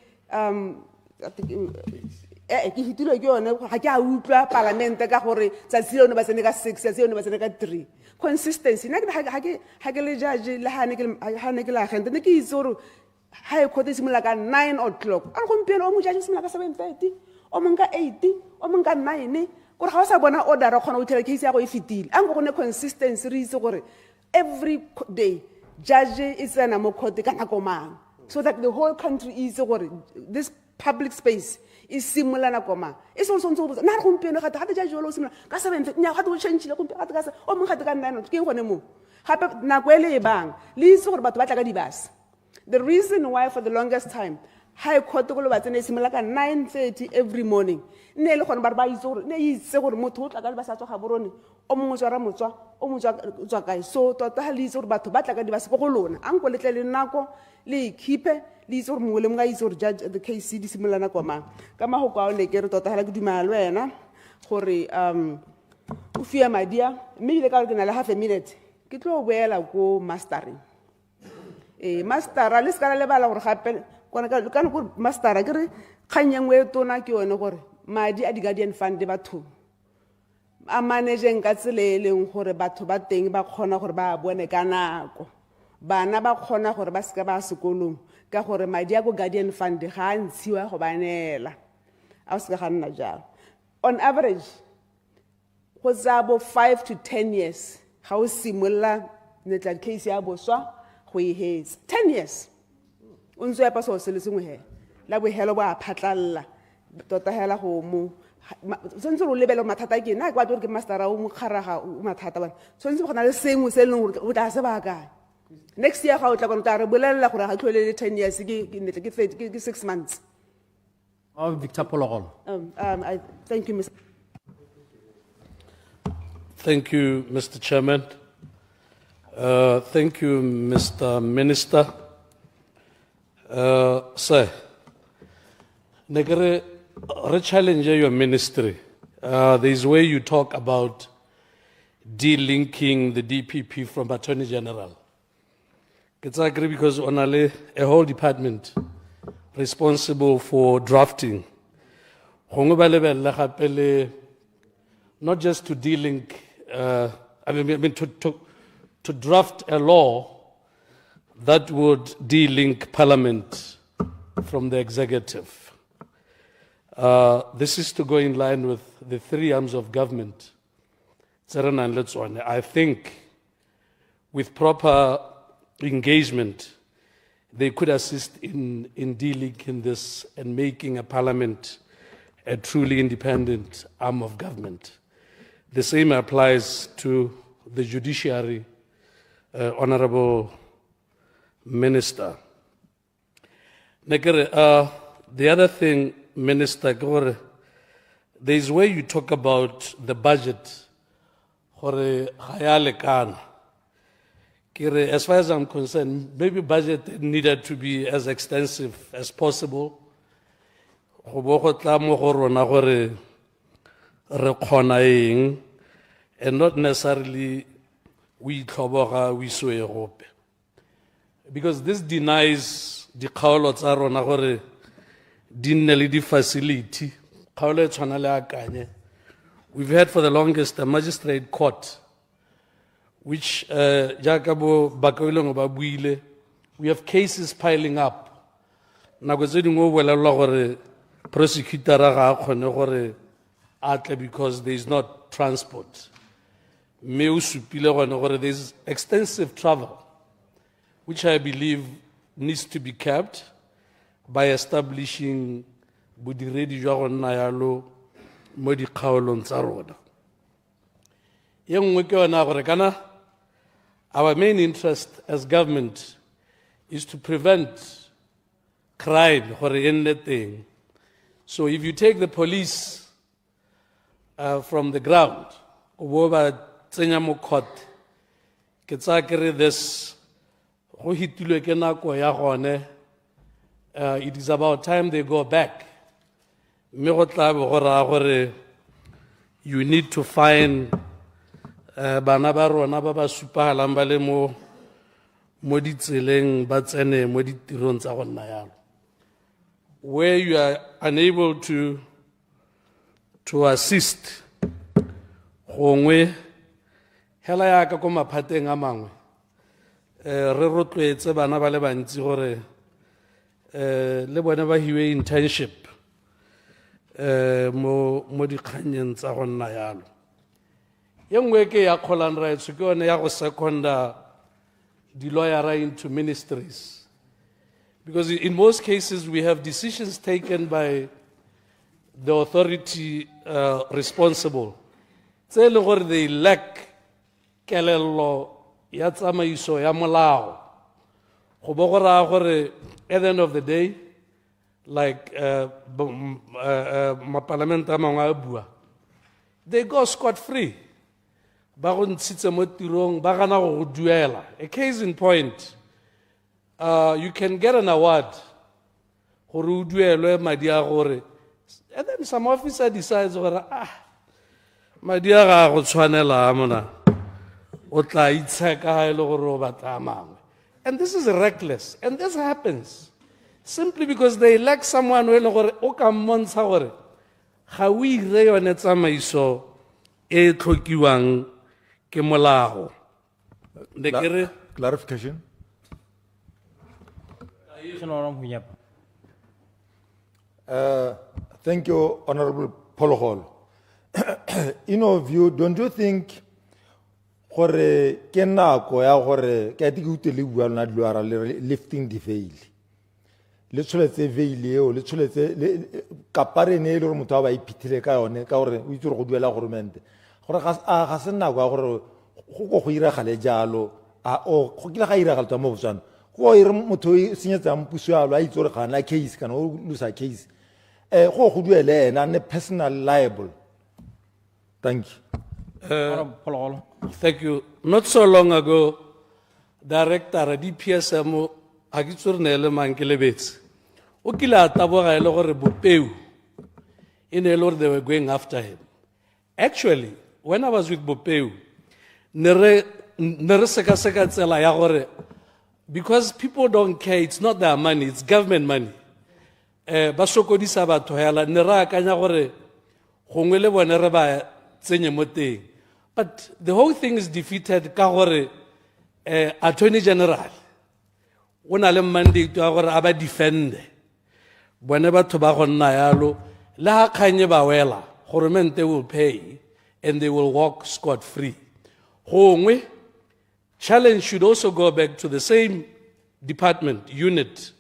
ke hitilwe ke yone ga ke a utlwa parlamente ka gore tsatsi le one ba tsene ka 6 tsatsi le one ba tsene ka 3 consistency nna ga ke le judge le ha ne ke la agente ne ke itse gore ha e khote simola ka 9 o'clock a gompieno o mo judge simola ka 7:30 o mong ka 8 o mong ka 9 gore ga o sa bona order a khona o thela case ya go e fitile a go ne consistency re itse gore every day judge is tsena mo court ka nako mang so that the whole country is gore this public space is similar na koma is also so na go mpeno ga ta judge lo similar ka 7 nya ga go change le go mpeno ga ta o mong ga ta ka 9 ke gone mo gape na go ele e bang le itse gore batho ba tla ka dibase the reason why for the longest time high court go lo ba tsene similar ka 9:30 every morning ne le gone ba itse gore ne itse gore motho o tla ka ba sa tswa ga borone o mongwe tswara motswa o motswa kae so tota ha le itse gore batho ba tla ka dibase go lona anko le tle le nako le khipe le itse gore mongwe le mongwe a itse gore judge the case di simolana kwa mang ka ma go kwa o ne ke re tota ha ke dumela le wena gore o fia madia mme ile ka re ke na le half a minute ke tlo boela ko mastering mastera le ska le bala gore gape kwana ka go mastera ke re kganyengwe tona ke yone gore madi a di guardian fund batho a manageng ka tsele leng gore batho ba teng ba khona gore ba bone ka nako bana ba khona gore ba se ba sekolong ka gore madi a go guardian fund ga ntshiwa go banela a se ga nna jalo on average go tsabo 5 to 10 years ga o simolla netla case ya boswa go e hetsa 10 years o ntse ya paso se le sengwe he la bo helo ba phatlalla tota hela go mo sonse ro lebelo mathata ke na kwa ke mastera o mokgaraga o mathata ba sonse go na le sengwe se leng o tla se ba ka next year ga o tla go tla re bolella gore ga tlhole le 10 years ke 6 months Victor Pologolo. Thank you, Mr. Thank you, Mr. Chairman. Thank you, Mr. Minister. Sir, negre challenge your ministry. There's where you talk about delinking the DPP from Attorney General. It's agree because on a whole department responsible for drafting. Not just to delink, to draft a law that would delink Parliament from the executive. This is to go in line with the 3 arms of government. I think with proper engagement, they could assist in delinking this and making a Parliament a truly independent arm of government. The same applies to the judiciary, Honorable Minister. The other thing, Minister, there is where you talk about the budget. As far as I'm concerned, maybe budget needed to be as extensive as possible. And not necessarily we because this denies the kgaolo tsa rona gore di nne le di-facility. Kgaolo e tshwana le akanye. We've had for the longest a magistrate court, which jaaka bo Bakaileng ba buile, we have cases piling up. Nako tse dingwe o bolelelwa gore prosecutor ga a kgone gore atle because there is not transport. Mme o supile gone gore there is extensive travel, which I believe needs to be kept by establishing bodiredi jwa go nna yalo mo dikgaolong tsa rona. Ye nngwe ke yona gore kana our main interest as government is to prevent crime gore e nne teng. So if you take the police from the ground, go ba tsenya mo court, ke tsa kere this go hitilwe ke nako ya gone, it is about time they go back. Mme go tla be go raya gore you need to find bana ba rona ba ba supagalang ba le mo ditseleng ba tsene mo ditirong tsa go nna yalo. Where you are unable to assist, gongwe hela ya ka ko maphateng a mangwe re rotloetse bana ba le bantsi gore le bone ba hiwe internship mo dikganyeng tsa go nna yalo. Ye nngwe ke ya kgolang rights ke yone ya go seconda di-lawyera into ministries. Because in most cases we have decisions taken by the authority responsible. Tse le gore they lack kelello ya tsamaiso ya molao. Go bo go raya gore at the end of the day, like ma-parliament a mangwe a bua, they go scot-free. Ba go ntshitse mo tirong, ba gana go go duela. A case in point, you can get an award gore o duelwe madi a gore, and then some officer decides gore madi a ga go tshwanela mona o tla itsheka ha ile gore o batla mangwe. And this is reckless, and this happens simply because they lack someone who ile gore o ka mmontsha gore ga o ire yone tsamaiso e tlhokiwang ke molao. Clarification. Thank you, Honorable Pologolo. In your view, don't you think gore ke nako ya gore ke ati ke utele bua lona diloara lifting the veil? Le tshweletse veil eo, le tshweletse kapare ne le gore motho a ba iphithile ka yone ka gore o itse go duela government. Gore ga se nako ya gore go iragale jalo o go kile ga iragala tsa mo Botswana. Go ire motho senyetsa mpuso yalo a itse gore ga na case kana o lose case. Go duele ena ne personal liable. Thank you. Thank you. Not so long ago, Director DPSM Agiturnele Mankelebets. Okila Taboga Elore Bupeu. In Elor, they were going after him. Actually, when I was with Bupeu, because people don't care, it's not their money, it's government money. Basokodi Sabato Hela, Nera Kanyagore, Hongele Bonereba. But the whole thing is defeated. Kahore, Attorney General, when I mandate to our defend, whenever tobacco nayalo, la kanyeba wela, Horomente will pay and they will walk scot free. Home challenge should also go back to the same department, unit,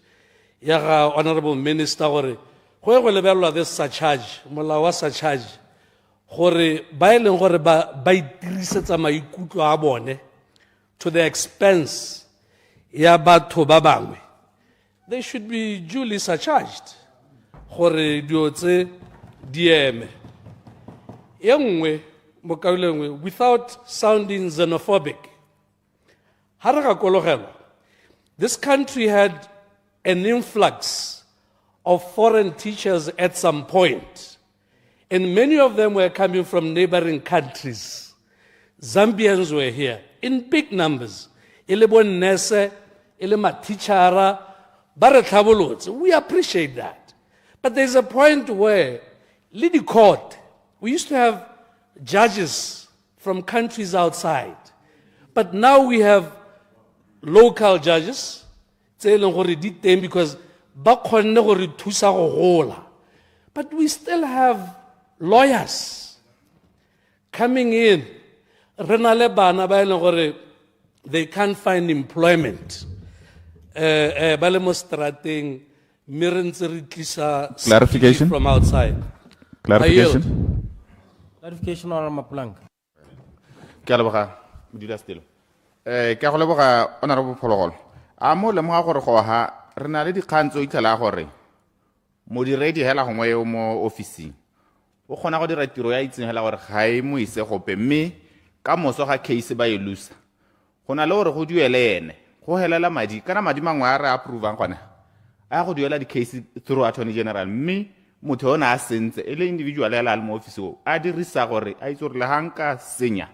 Yaga Honorable Minister, go ye go lebelelwa this surcharge molao wa surcharge gore ba e leng gore ba itirisetsa maikutlo a bone to the expense ya batho ba bangwe, they should be duly surcharged gore dio tse di eme. E nngwe mo kaulengwe without sounding xenophobic, ha re gakologelwa, this country had an influx of foreign teachers at some point, and many of them were coming from neighboring countries. Zambians were here in big numbers. Ile bon nese, ile matichara, bare tlhabolotse. We appreciate that. But there's a point where, Lady Court, we used to have judges from countries outside. But now we have local judges, because but we still have lawyers coming in. They can't find employment. Clarification from outside. Clarification. Clarification on Maplank. Kalabaka, Judicial. Kalabaka, Honorable Pologol. Amo le moa gore go ha re na le dikgantso itlela gore moderate hela gongwe yo mo officing o kgona go dira tiro ya itseng hela gore ga e mo ise gope mme ka moso ga case ba e losa gona le gore go duele ene go helela madi kana madi mangwe a re approve gona a go duela di case through attorney general mme motho ona a sentse ele individual ya le mo office o a dirisa gore a itse gore le hanka senya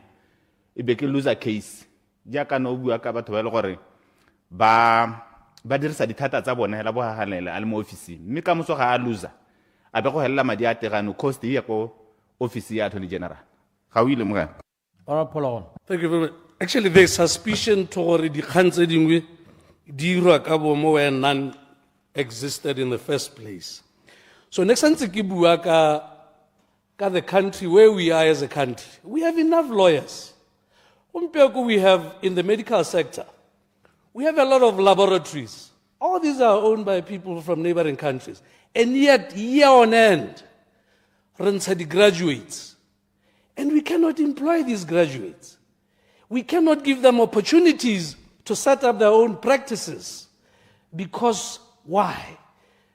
e be ke loser case ja kana o bua ka batho ba le gore ba dirisa dithata tsa bona hela bo haganela a le mo office mme ka moso ga a loser a be go helela madi a tegano cost ya ko office ya attorney general ga o ile mo ga Thank you very much. Actually, there's suspicion to gore dikgang tse dingwe di irwa ka bomo where none existed in the first place. So next time ke bua ka the country where we are as a country, we have enough lawyers. We have in the medical sector, we have a lot of laboratories. All these are owned by people from neighboring countries. And yet, year on end, the graduates. And we cannot employ these graduates. We cannot give them opportunities to set up their own practices. Because, why?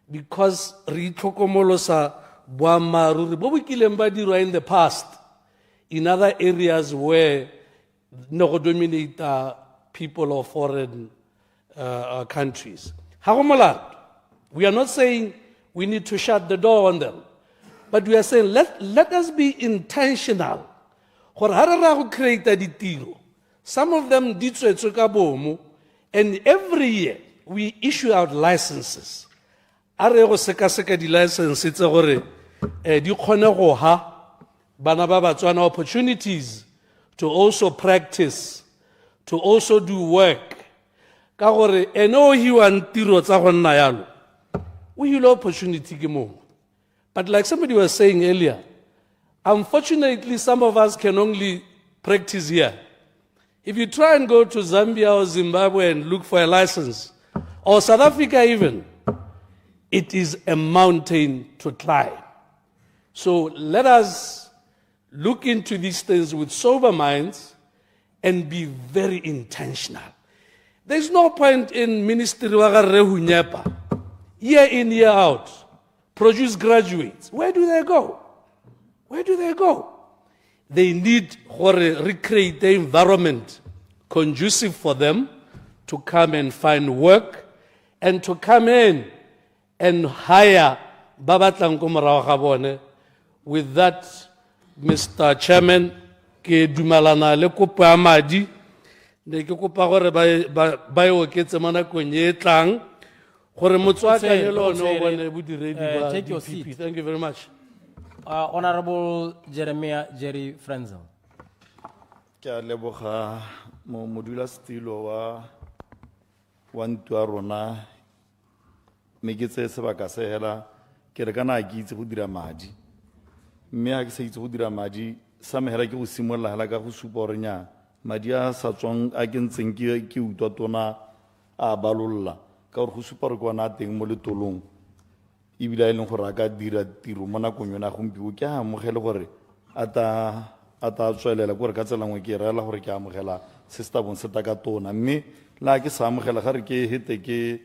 Because in the past, in other areas where no dominate people of foreign countries. We are not saying we need to shut the door on them, but we are saying let us be intentional. Some of them did so, and every year we issue out licenses. Opportunities to also practice, to also do work. We will opportunity. But like somebody was saying earlier, unfortunately, some of us can only practice here. If you try and go to Zambia or Zimbabwe and look for a license, or South Africa even, it is a mountain to climb. So let us look into these things with sober minds and be very intentional. There's no point in Ministry year in, year out, produce graduates. Where do they go? Where do they go? They need to recreate the environment conducive for them to come and find work and to come in and hire with that, Mr. Chairman, ke dumalana le kopo ya madi ne ke kopa gore ba yo ke tsemana konye tlang gore motswaka le lone o bone bodiredi ba DPP. Thank you very much. Honorable Jerry Frenzel. Ke a leboga mo modula stilo wa ntwa rona me ke tse sebaka se hela ke re kana ke itse go dira madi mme ha ke se itse go dira madi sa me hela ke go simolla hela ka go supa gore nya madi a sa tswang a ke ntseng ke utwa tona a balolla ka gore go supa re kwana teng mo letolong ebile a leng gore a ka dira tiro mo nakong yona gompieno ke a amogele gore a ta tswelela kore ka tsela nngwe ke reela gore ke amogela se se tabong se ta ka tona mme la ke sa amogela ga re ke hete ke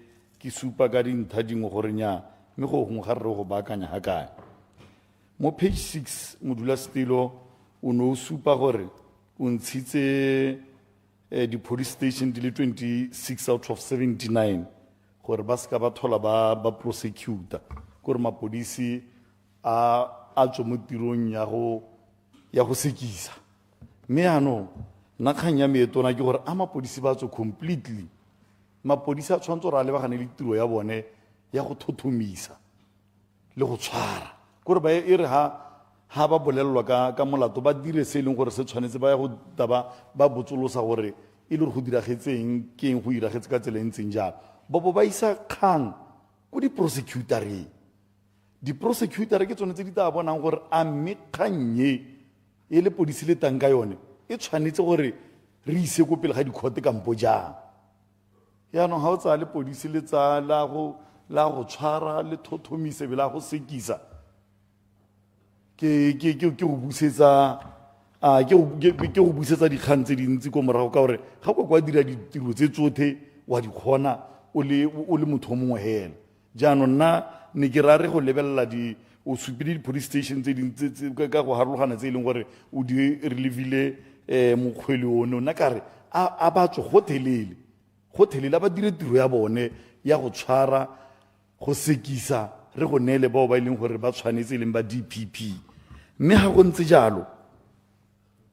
supa ka dintlha dingwe gore nya mme go gongwe ga re re go baakanya ga kae mo page 6 modulasetilo o ne o supa gore o ntshitse di-police station di le 26 out of 79 gore ba seka ba thola ba prosecutor kore mapodisi a tswe mo tirong ya go sekisa mme ano nna kgang ya meetona ke gore a mapodisi ba tswe completely mapodisi a tshwanetse gore a lebagane le tiro ya bone ya go thothomisa le go tshwara kore ba e re ha ba bolelelwa ka molato ba dire se e leng gore se tshwanetse ba ya go taba ba botsolosa gore e le gore go diragetseng ke eng go iragetse ka tsela e ntseng jalo bo ba isa kgang ko di-prosecutoreng di-prosecutor ke tsone tse di tla bonang gore a mme kgang e le podisi le tang ka yone e tshwanetse gore re ise ko pele ga dikgote kampo jang yaanong ga o tsaya le podisi le tsaya la go tshwara le thothomise be la go sekisa ke go busetsa dikgang tse dintsi ko morago ka gore ga kwa dira ditiro tse tsotlhe wa di kgona o le motho o mongwe hela jaanong nna ne ke ra re go lebelela o supile di-police station tse dintsi ka go harologana tse e leng gore o di relevile mokgwele one nna kare a batswe gotlhelele a ba dire tiro ya bone ya go tshwara go sekisa re go neele bao ba e leng gore ba tshwanetse e leng ba DPP mme ga go ntse jalo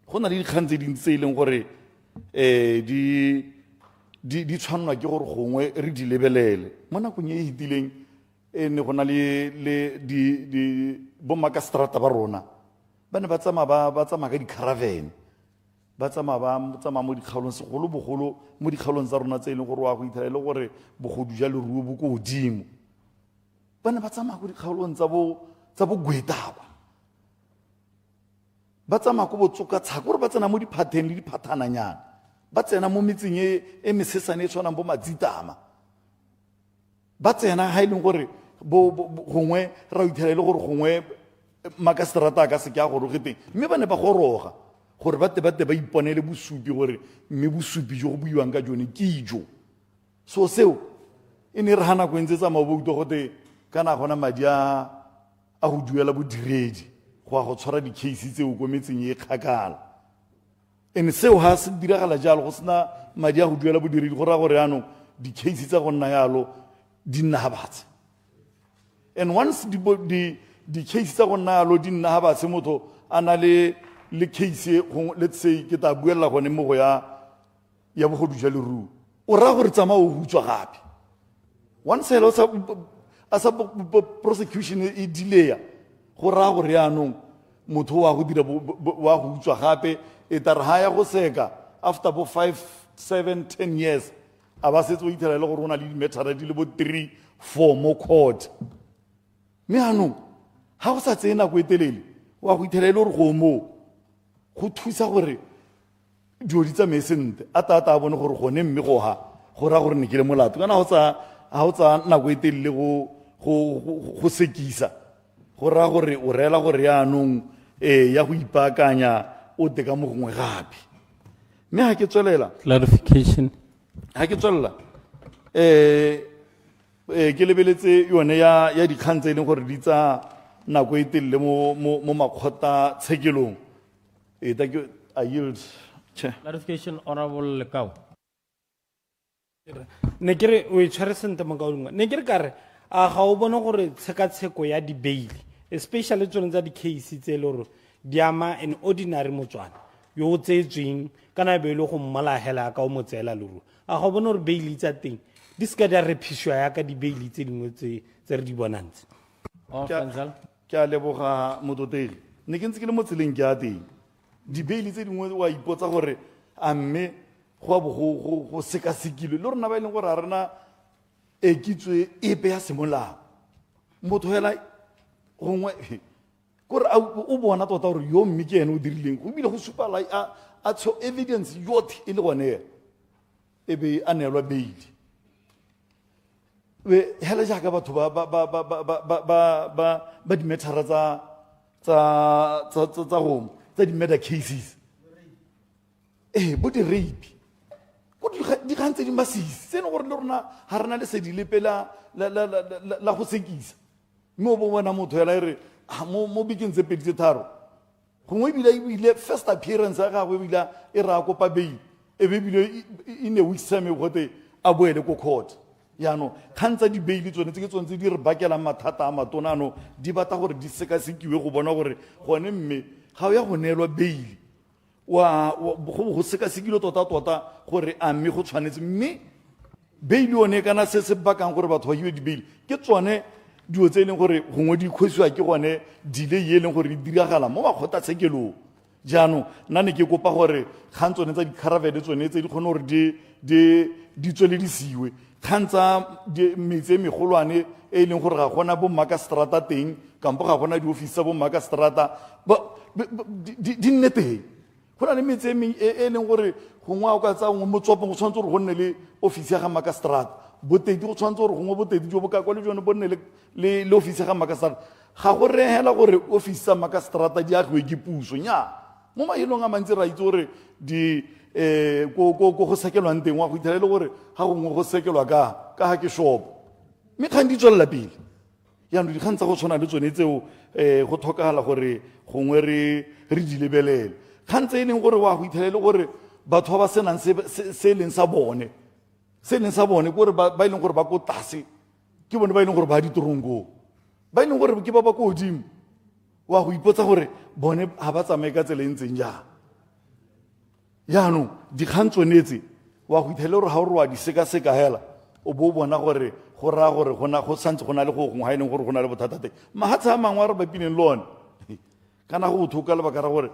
go na le dikgang tse dintsi tse e leng gore di tshwanelwa ke gore gongwe re di lebelele mo nakong e e hitileng ne go na le bomakaseterata ba rona ba ne ba tsamaya ka di-caravan ba tsamaya mo dikgaolong segolobogolo mo dikgaolong tsa rona tse e leng gore wa go itlhela le gore bogodu ja leruo bo ko godimo ba ne ba tsamaya ko dikgaolong tsa bogwetaba ba tsamaya ko botsokatshaka gore ba tsena mo diphatheng le diphathananyana ba tsena mo metseng e mesesane e tshwanang bo matsitama ba tsena ga e leng gore gongwe ra o itlhela e le gore gongwe makaseterata a ka se ke a goroge teng mme ba ne ba goroga gore ba ba iponele bosupi gore mme bosupi jo go buiwang ka jone ke ijo so seo e ne re ga nako e ntse tsamaya bouto gote kana gona madi a go duela bodiredi go a go tshwara di-case tseo ko metseng e kgakala and seo ga se diragala jalo go sena madi a go duela bodiredi go raya gore yaanong di-case tsa go nna yalo di nna ga batse and once di-case tsa go nna yalo di nna ga batse motho a na le case let's say ke ta buelela gone mo go ya bogodu ja leruo o raya gore tsamaya o utswa gape once hela a sa prosecution e delaya go raya gore yaanong motho wa go utswa gape e tare ga ya go seka after bo 5, 7, 10 years a ba setse o itlhela le gore o na le dimetara di le bo 3, 4 mo court mme anong ga go sa tseye nako e telele wa go itlhela e le gore go moo go thusa gore dio di tsamaye sentle a ta bone gore gone mme go raya gore ne ke le molato kana ga o tsaya nako e telele go sekisa go raya gore o reela gore yaanong ya go ipaakanya o te ka mo gongwe gape mme ga ke tswelela clarification ga ke tswelela ke lebeletse yone ya dikgang tse e leng gore di tsa nako e telele mo makgotla tshekelong I yield. Clarification, Honorable Lekau. Ne ke re o e tshware sentle mo kaodingwa ne ke re kare a ga o bone gore tshekatsheko ya di-bail especially tsone tsa di-case tse e le gore di ama an ordinary motswana yo o tseetsweng kana be e le go mmalagela ka o mo tseela leruo a ga o bone gore bail tsa teng di seka di a repisiwa yaka di-bail tse dingwe tse re di bonang tse ke a leboga mototegi ne ke ntse ke le mo tseleng ke a teng di-bail tse dingwe wa ipotsa gore a mme go a bo go sekasekilwe le rona ba e leng gore a rena ekitswe epe ya semolao motho hela gongwe kore o bona tota gore yo mme ke ene o dirileng go bile go supala a tsho evidence yotlhe e le gone e be a neelwa bail be hela jaaka batho ba di-mattera tsa home tsa di-murder cases bo di-rape dikgang tse di masisi se ne gore le rona ga re na le sedilepe la go sekisa mme o bo bona motho hela e re mo bekeng tse pedi tse tharo gongwe ebile first appearance ya gagwe ebile e re a kopa beile e be ebile in a weeks time gote a boele ko court yaanong kgang tsa di-baile tsone tse ke tsone tse di re bakelang mathata a matona ano di batla gore di sekasekiwe go bona gore gone mme ga o ya go neelwa beile go sekasekile tota gore a mme go tshwanetse mme beile yone kana se se bakang gore batho ba hiwe di-baile ke tsone dilo tse e leng gore gongwe di kgosiwa ke gone delay e leng gore di diragala mo makgotatshekelong jaanong nna ne ke kopa gore kgang tsone tsa di-caravele tsone tse di kgone gore di tsweledisiwe kgang tsa metse e megolwane e e leng gore ga gona bommaka strata teng kampo ga gona di-office tsa bommaka strata di nne teng go na le metse e leng gore gongwe a o ka tsa ngwe motswapong go tshwanetse gore go nne le office ya ga mmaka strata botedi go tshwanetse gore gongwe botedi jo bo ka kwa le jone bo nne le office ya ga mmaka strata ga go regela gore office tsa mmaka strata di agiwe ke puso nya mo maelong a mantsi ra itse gore ko go sekelwang teng wa go itlhela le gore ga gongwe go sekelwa ka ga ke shopo mme kgang di tswelela pele yaanong dikgang tsa go tshwana le tsone tseo go tlhokagala gore gongwe re di lebelele kgang tse e leng gore wa go itlhelele gore batho ba ba senang se e leng sa bone kore ba e leng gore ba ko tlase ke bone ba e leng gore ba ditorongkong ba e leng gore ke ba ba ko godimo wa go ipotsa gore bone ga ba tsamaye ka tsela e ntseng jang yaanong dikgang tsonetse wa go itlhele gore ga o re wa di sekaseka hela o bo o bona gore go raya gore go santse go na le go gongwe ga e leng gore go na le bothata teng mahatshe a mangwe a re bapileng le one kana go botho ka lebaka ra gore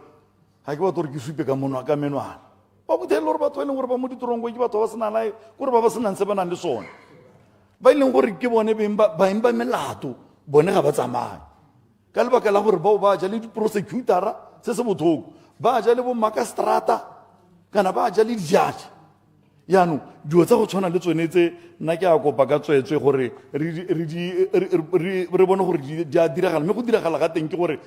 ga ke batho gore ke supe ka menwana ba bothele gore batho ba e leng gore ba mo ditoronko ke batho ba senang lae kore ba ba senang se ba nang le sone ba e leng gore ke bone baeng ba melato bone ga ba tsamaye ka lebaka la gore bao ba ja le di-prosecutara se se bothoko ba ja le bommaka strata kana ba ja le di-judge yaanong dilo tsa go tshwana le tsone tse nna ke a kopa ka tswetswe gore re bone gore di a diragala mme go diragala ga teng ke gore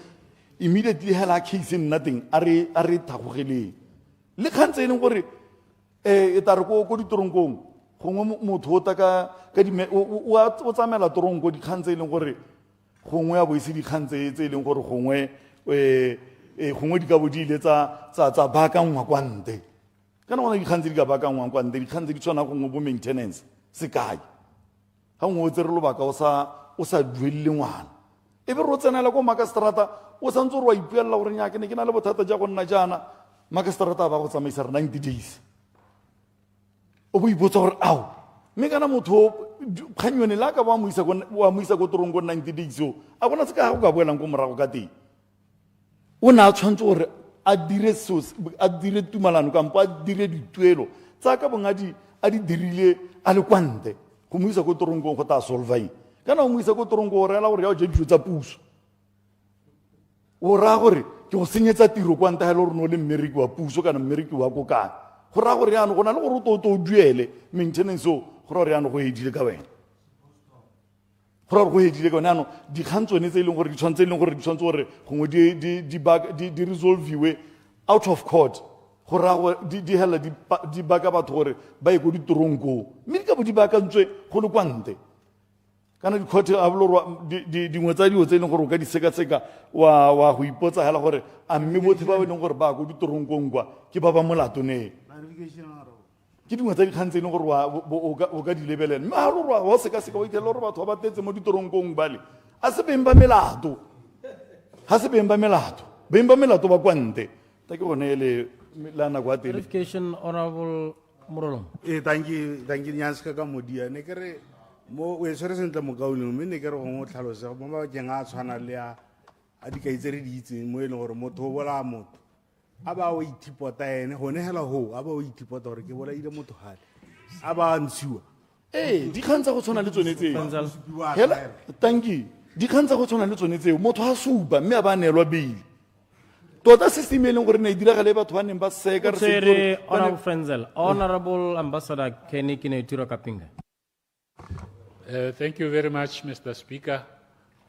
immediately hela case nna teng a re thagogeleng le kgang tse e leng gore e tare ko ditoronkong gongwe motho o tsamela toronko dikgang tse e leng gore gongwe a boise dikgang tse e leng gore gongwe di ka bo di ile tsa baakangwa kwa nte kana gona dikgang tse di ka baakangwang kwa nte dikgang tse di tshwana gongwe bo maintenance sekai ga ngwe o tse re lobaka o sa duelele ngwana e be re o tsenela ko makastrata o santse gore wa ipuelela gore nyake ne ke na le bothata ja go nna jaana makastrata ba go tsamaisa re 90 days o bo ipotsa gore ao mme kana motho kgang yone le a ka wa moisa ko toronko 90 days o a bona se ka ga go ka boelang ko morago ka teng o ne a tshwanetse gore a dire tumalano kampo a dire dituelo tsa ka bongadi a di dirile a le kwa nte go moisa ko toronkong go ta solvaing kana o moisa ko toronko o reela gore ya o ja dijo tsa puso o raya gore ke go senyetsa tiro kwa nta ga e le gore no le mmereki wa puso kana mmereki wa ko kana go raya gore yaanong go na le gore o to o duele maintenance o go raya gore yaanong go edile ka wena go raya gore go edile ka wena yaanong dikgang tsone tse e leng gore di tshwanetse gore gongwe di resolviwe out of court go raya gore di hela di baka batho gore ba ye ko ditoronkong mme di ka bo di baakantswe go le kwa nte kana di-court a bolore dingwe tsa dilo tse e leng gore o ka di sekaseka wa go ipotsa hela gore a mme botlhe ba e leng gore ba ko ditoronkong kwa ke ba ba molato ne ke dingwe tsa dikgang tse e leng gore o ka di lebelela mme ga lore wa sekaseka wa itlhela gore batho ba tetse mo ditoronkong bale a se beng ba melato beng ba melato ba kwa nte ta ke gone ele la nako a tele Clarification, Honorable Morolong. Thank you nyanska ka modia ne kere mo we sore sentle mo kauleng mme ne kere go mo tlhalosa mo ba kenga a tshwana le a di ka itsere di itse mo e leng gore motho o bola motho a ba o ithipota ene gone hela ho a ba o ithipota gore ke bola ile motho gale a ba ntshiwa di kgantsa go tshwana le tsone tseo hela tanki di kgantsa go tshwana le tsone tseo motho a supa mme a ba neelwa beile tota system e leng gore ne e diragale batho ba neng ba seka Honorable Frenzel, Honorable Ambassador Kenny Kinetiro Kapinga. Thank you very much, Mr. Speaker.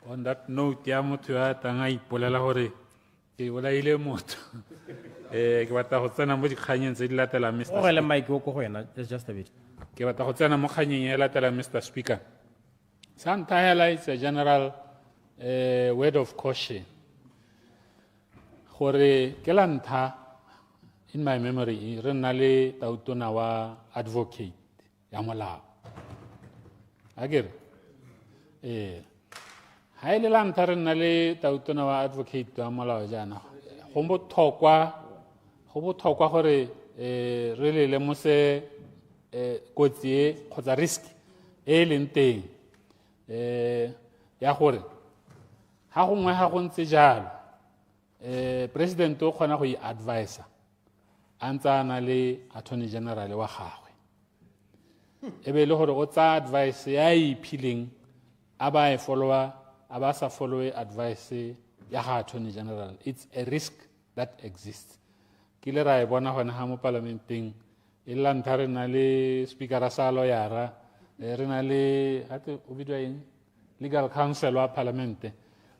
On that note, ya motho ya tanga ipolela hore ke bolaile motho. Ke batla go tsena mo dikganyeng tse di latelang, Mr. O rele mic o ko go wena, just a bit. Ke batla go tsena mo kganyeng e latelang, Mr. Speaker. Sa ntlha hela, it's a general word of caution. Gore ke la ntlha, in my memory, re na le tautona wa advocate ya molao. Agere? Ha ile la ntlha re na le tautona wa advocate ya molao jana. Go botlhokwa gore re le lemose kotsi e kgotsa risk e leng teng ya gore ha gongwe ha go ntse jalo president o kgona go i-advisa a ntse a na le attorney general wa gagwe e be le gore o tsa advice ya iphileng a ba e follower a ba sa follow advice ya ga attorney general. It's a risk that exists. Ke le ra e bona gona ha mo parlamenteng e la ntha re na le speaker sa lawyera re na le ate o bidwa eng legal counsel wa parliament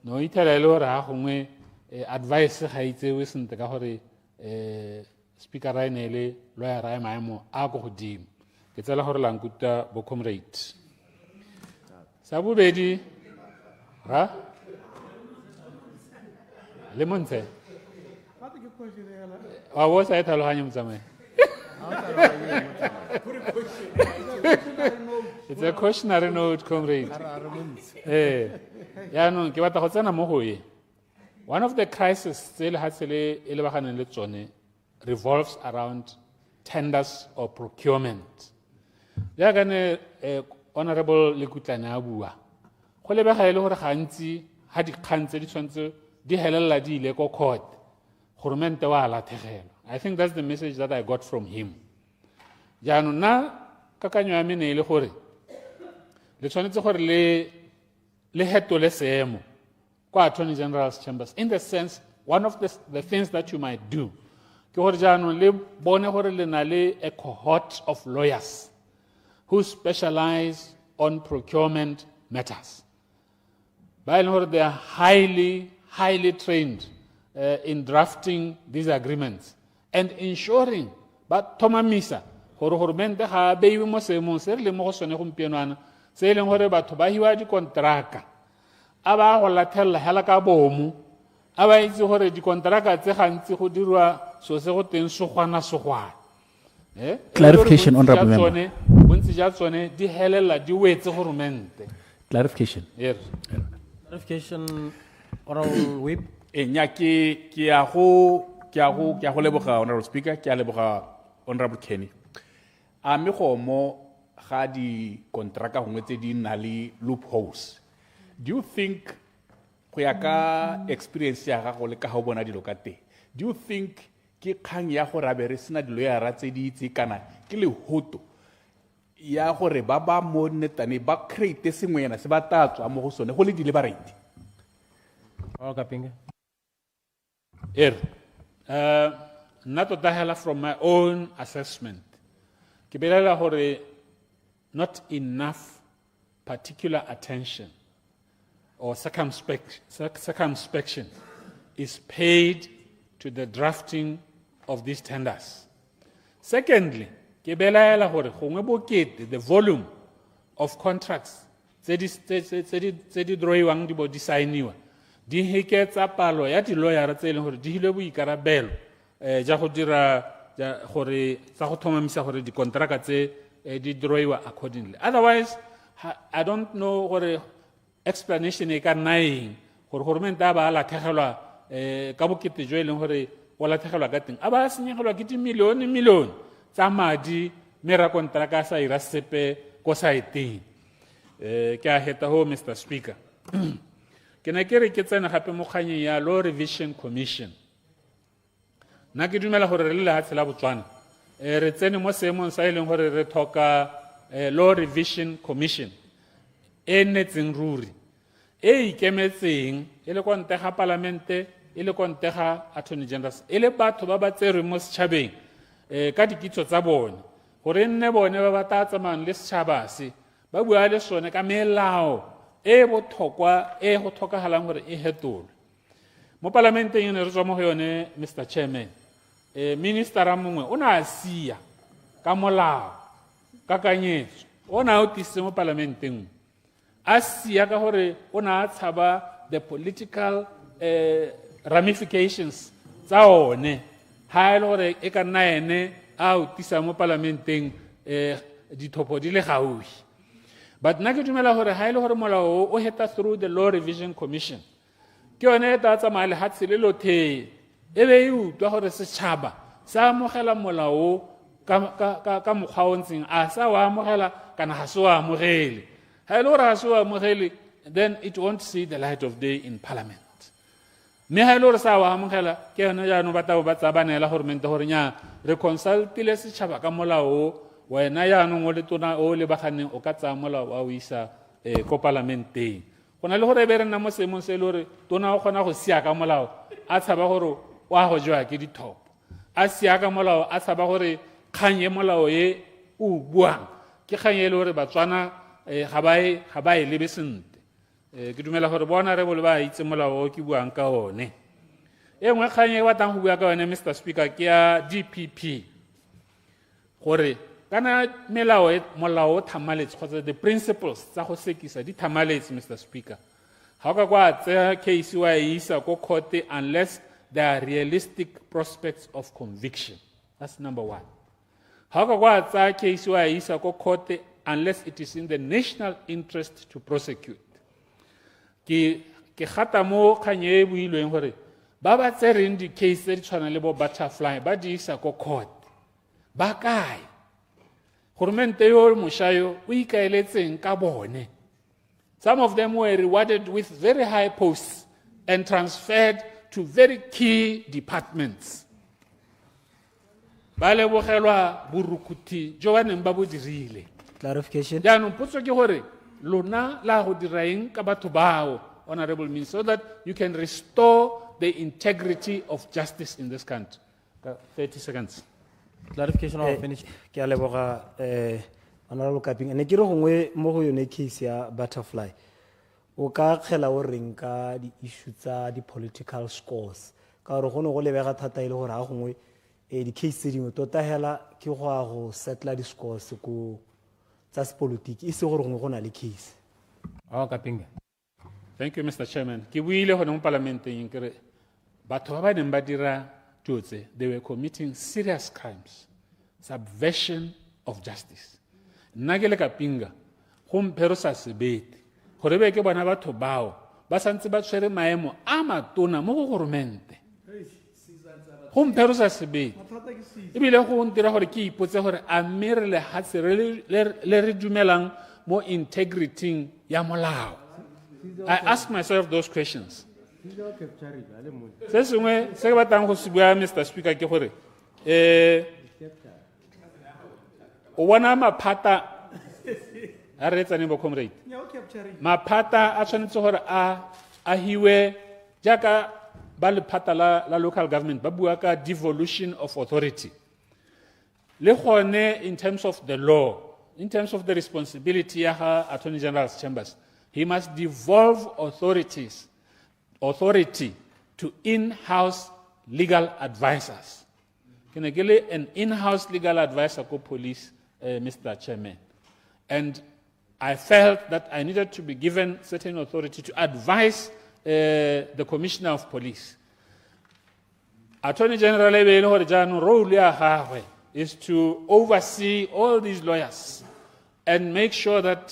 no itela le gore ha gongwe advice ga itsewe sente ka gore speaker ra ene le lawyera ya maemo a go godimo ke tsela gore la nkuta bo comrade sa bobedi ha le montshe wa wo sa tlhaloganya motsamai it's a cautionary note, comrade. Ya no ke batla go tsena mo go ye. One of the crises tse le hatsele e le baganeng le tsone revolves around tenders or procurement. Ya gane honorable Lekutlana a bua. Go lebega ile gore gantsi ha dikgang tse di tshwantse di helela di ile ko court. Gormente wa lathegelo. I think that's the message that I got from him. Jaanong na kakanyo ya me ne ile gore le tshwanetse gore le hetole seemo kwa attorney general's chambers in the sense one of the things that you might do ke gore jaanong le bone gore le na le a cohort of lawyers who specialize on procurement matters. Ba ile gore they are highly trained in drafting these agreements and ensuring but thomamisa gore gormente ga beiwe mo seemong se re le mo go sone gompienoana se e leng gore batho ba hiwa dikontraka a ba go lathella hela ka bomu a ba itse gore dikontraka tse gantsi go dirwa so se go teng sogwana Clarification, honorable member. bontsi ja tsone di helela di wetse goromente. Clarification. Yes. Clarification, honorable whip. Nya ke a go leboga honorable speaker ke a leboga honorable Kenny. A me go mo ga di kontraka gongwe tse di na le loopholes. Do you think go ya ka experience ya gago le ka go bona dilo ka teng, do you think ke kgang ya gore a be re sena diloyara tse di itse kana ke le hoto ya gore ba mo netane ba create sengwenyana se ba tatswa mo go sone go le deliberate? Kapinga. Nna tota hela from my own assessment ke belela gore not enough particular attention or circumspection is paid to the drafting of these tenders. Secondly, ke belela gore gongwe bokete the volume of contracts tse di drawiwang di bo di signiwa di heketsa palo ya di lawyer tse leng gore di hile boikarabelo ja go dira gore tsa go thomamisa gore di kontraka tse di drawiwa accordingly. Otherwise I don't know gore explanation e ka nnaeng gore gormente a ba latlhegelwa ka bokete jo e leng gore o latlhegelwa ka teng a ba senyegelwa ke dimilione tsa madi mme ra kontraka sa ira sepe ko saeteng. Ke a heta ho Mr. Speaker. Ke na ke re ke tsena gape mo kganyeng ya Law Revision Commission. Na ke dumela gore re le lehatshe la Botswana re tsene mo seemong sa e leng gore re tlhoka Law Revision Commission e netseng ruri e ikemetseng e le kwa ntle ga parlamente e le kwa ntle ga attorney general e le batho ba ba tserwe mo setšhabeng ka dikitso tsa bone gore nne bone ba ba tsamang le setšhaba se ba bua le sone ka melao e botlhokwa e go tlhokagalang gore e hetolwe mo parlamenteng ne re tswa mo go yone Mr Chairman ministera mongwe o na a sia ka molao kakanyetso o na o tise mo parlamenteng a sia ka gore o na a tshaba the political ramifications tsa one ha e le gore e ka nna ene a o tisa mo parlamenteng dithopo di le gaufi but nna ke dumela gore ha e le gore molao o heta through the law revision commission ke yone e tla tsamaya lehatshe le lotheng e be e utlwa gore setšhaba sa amogela molao ka mokgwa o ntseng a sa wa amogela kana ga se wa amogele ha e le gore ga se wa amogele then it won't see the light of day in parliament mme ha e le gore sa wa amogela ke yone jaanong ba tla ba tsabanela gormente gore nya re consultile setšhaba ka molao wena jaanong o le tona o lebaganeng o ka tsaya molao wa o isa ko parlamenteng go na le gore be re nna mo seemong se e le gore tona o kgona go sia ka molao a tshaba gore o a go jewa ke dithopo a sia ka molao a tshaba gore kgang ye molao ye o buang ke kgang e le gore batswana ga ba e lebe sentle ke dumela gore bona re bole ba itse molao o ke buang ka one e nngwe kgang e batlang go bua ka yone Mr Speaker ke ya DPP gore kana molao o thamaletse kgotsa the principles tsa go sekisa di thamaletse Mr Speaker ga o ka kwa tseya case wa isa ko court unless there are realistic prospects of conviction. That's number one. Ga o ka kwa tseya case wa isa ko court unless it is in the national interest to prosecute. Ke gata mo kgang e builweng gore ba ba tsereng di case tse di tshwana le bo Butterfly ba di isa ko court ba kae gormente yo moshayo o ikaeletseng ka bone. Some of them were rewarded with very high posts and transferred to very key departments. Ba lebogelwa borukuthi jo ba neng ba bo dirile. Clarification. Jaanong potso ke gore lona la go dira eng ka batho bao, Honorable Minister, so that you can restore the integrity of justice in this country. 30 seconds. Clarification of finish ke a leboga Honorable Kaping ne ke re gongwe mo go yone case ya Butterfly o ka khela o reng ka di issue tsa di political scores ka gore go ne go lebega thata ile gore ga gongwe di case dingwe tota hela ke go a go settle di scores ko tsa politiki ise gore gongwe go na le case. Kaping. Thank you Mr Chairman. Ke buile go mo parlamenteng ke re batho ba neng ba dira totse they were committing serious crimes, subversion of justice. Nna ke le Kapinga go mpero sa sebete gore be ke bona batho bao ba santse ba tshwere maemo a matona mo go goromente go mpero sa sebete ebile go ntira gore ke ipotse gore a mmere le hatse le re dumelang mo integrity ya molao. I ask myself those questions. Se sengwe se ke batlang go se bua Mr Speaker ke gore o bona maphata a re tsane bo comrade maphata a tshwanetse gore a hiwe jaaka ba lephata la local government ba bua ka devolution of authority le gone in terms of the law, in terms of the responsibility ya ga Attorney General's chambers, he must devolve authority to in-house legal advisors. Can I give an in-house legal advisor for police, Mr. Chairman? And I felt that I needed to be given certain authority to advise the Commissioner of Police. Attorney General role is to oversee all these lawyers and make sure that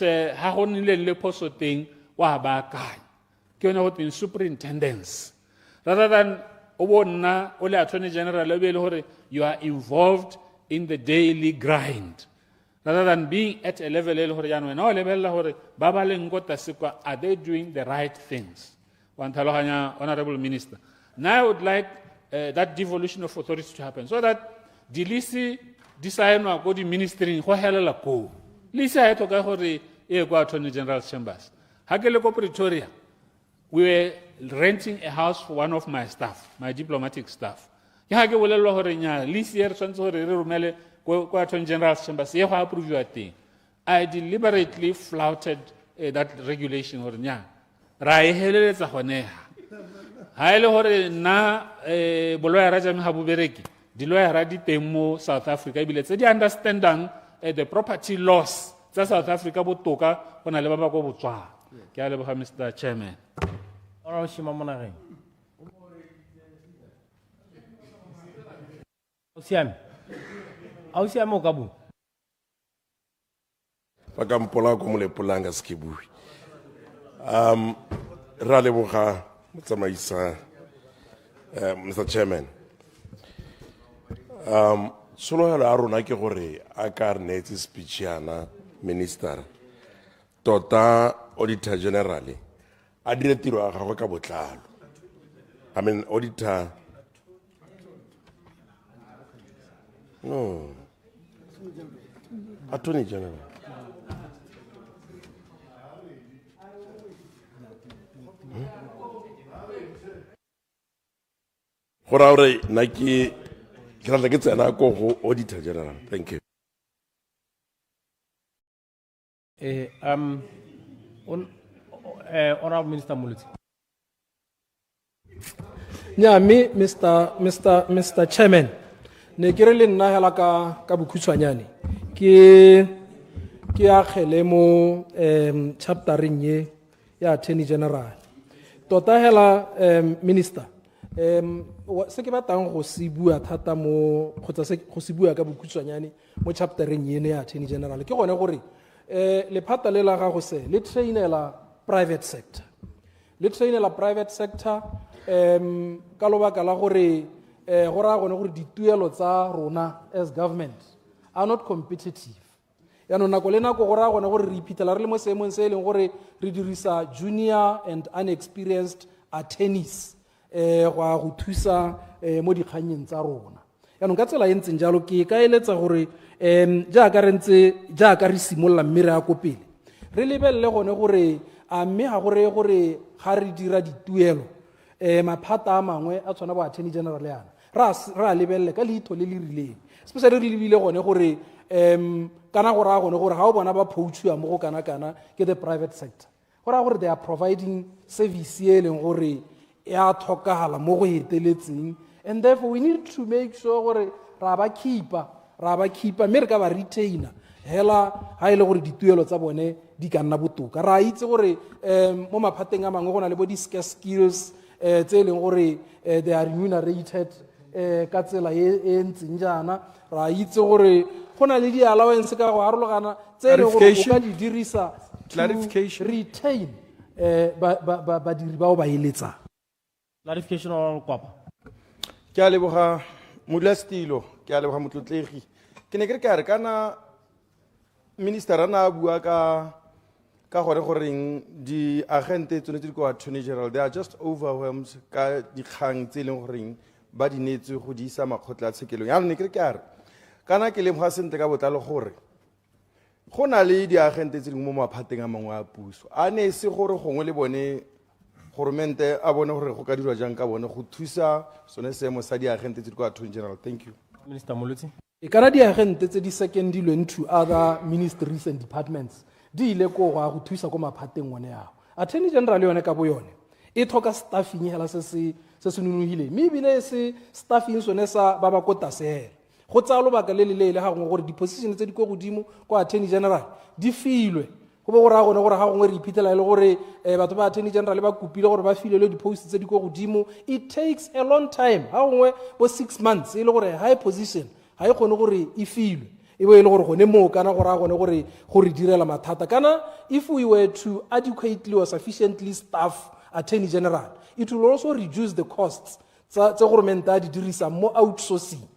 superintendents, rather than Attorney General, you are involved in the daily grind, rather than being at a level are they doing the right things? Honorable Minister, now I would like that devolution of authority to happen so that Dilisi decide no go the ministry ho helela ko lisa e toka gore e go Attorney General's chambers hakele ko Pretoria. We were renting a house for one of my staff, my diplomatic staff. Ya ke bolelwa gore nya lisi e re tsantse gore re romele ko Attorney General's chambers ye go approve teng I deliberately flouted that regulation or nya. Ra e heleletsa gone ha. Ha ile hore nna boloya jame ha bobereki. Diloya di teng mo South Africa ebile tse di understandang the property laws tsa South Africa botoka gona le ba ba go Botswana. Ke a leboga Mr. Chairman. Ora shima mona re. Ausiam o ka bu. Fa ka mpola ko molepolanga se ke bue. Ra leboga motsamaisa Mr. Chairman. Sologelo a rona ke gore a ka re neetse speech yana minister tota Auditor General a dire tiro ya gagwe ka botlalo. I mean Auditor no Attorney General. Gora ore na ke rata ke tsena ko go Auditor General. Thank you. Honorable Minister Muliti. Yeah, me, Mr. Chairman, ne ke re le nna hela ka bokhutshwanyane ke a khele mo chaptereng ye ya Attorney General. Tota hela Minister se ke batang go se bua thata mo khotsa se go se bua ka bokhutshwanyane mo chaptereng ye ya Attorney General ke gone gore lephata le la gago se le trainela private sector. Le trainela private sector ka lobaka la gore go ra gone gore dituelo tsa rona as government are not competitive. Ya no nako le nako go ra gone gore re iphitlhela re le mo seemong se e leng gore re dirisa junior and unexperienced attorneys go thusa mo dikganyeng tsa rona. Ya no ka tsela e ntseng jalo ke ka eletsa gore jaaka re simolola mme re a ko pele re lebelele gone gore a mme ga gore ga re dira dituelo maphata a mangwe a tshwana bo Attorney General yana ra lebelele ka leitho le le rileng especially re lebile gone gore kana go ra gone gore ga o bona ba phoutshiwa mo go kana ke the private sector go ra gore they are providing service e leng gore ya tlhokagala mo go eteletseng, and therefore we need to make sure gore ra ba keeper mme re ka ba retainer hela ha ile gore dituelo tsa bone di ka nna botoka. Ra itse gore mo maphateng a mangwe go na le bo di-scarce skills tse e leng gore they are remunerated ka tsela e ntseng jaana. Ra itse gore go na le di-allowance ka go arologana tse e leng gore o ka di dirisa to retain badiri bao ba eletsang. Clarification on Kwapa. Ke a leboga modulasetilo, ke a leboga motlotlegi. Ke ne ke re ka re kana minister ana bua ka gore goreng di agente tsone tse di ko Attorney General they are just overwhelmed ka dikgang tse leng goreng ba di netse go di isa makgotla a tshekelong. Ya ne ke re ka re kana ke lemoga sentle ka botlalo gore go na le di agente tse dingwe mo maphateng a mangwe a puso a ne se gore gongwe le bone goromente a bone gore go ka dirwa jang ka bone go thusa sone seemo sa di agente tse di ko Attorney General. Thank you. Minister Mulutsi. E kana di agente tse di secondilwe into other ministries and departments di ile ko go thusa ko maphateng one yao. Attorney General yone ka bo yone e tlhoka staffing hela se nunuhile mme bile se staffing sone sa ba ba ko tasehela go tsalo ba ka le ga gongwe gore di position tse di ko godimo ko Attorney General di filwe go bo go ra gone gore ga gongwe re iphitlhela le gore batho ba Attorney General ba kupile gore ba filwe le di posts tse di ko godimo. It takes a long time ga gongwe bo 6 months e le gore high position ha e gone gore e filwe e bo e le gore gone mo kana go ra gone gore direla mathata kana if we were to adequately or sufficiently staff Attorney General it will also reduce the costs tsa government a di dirisa mo outsourcing.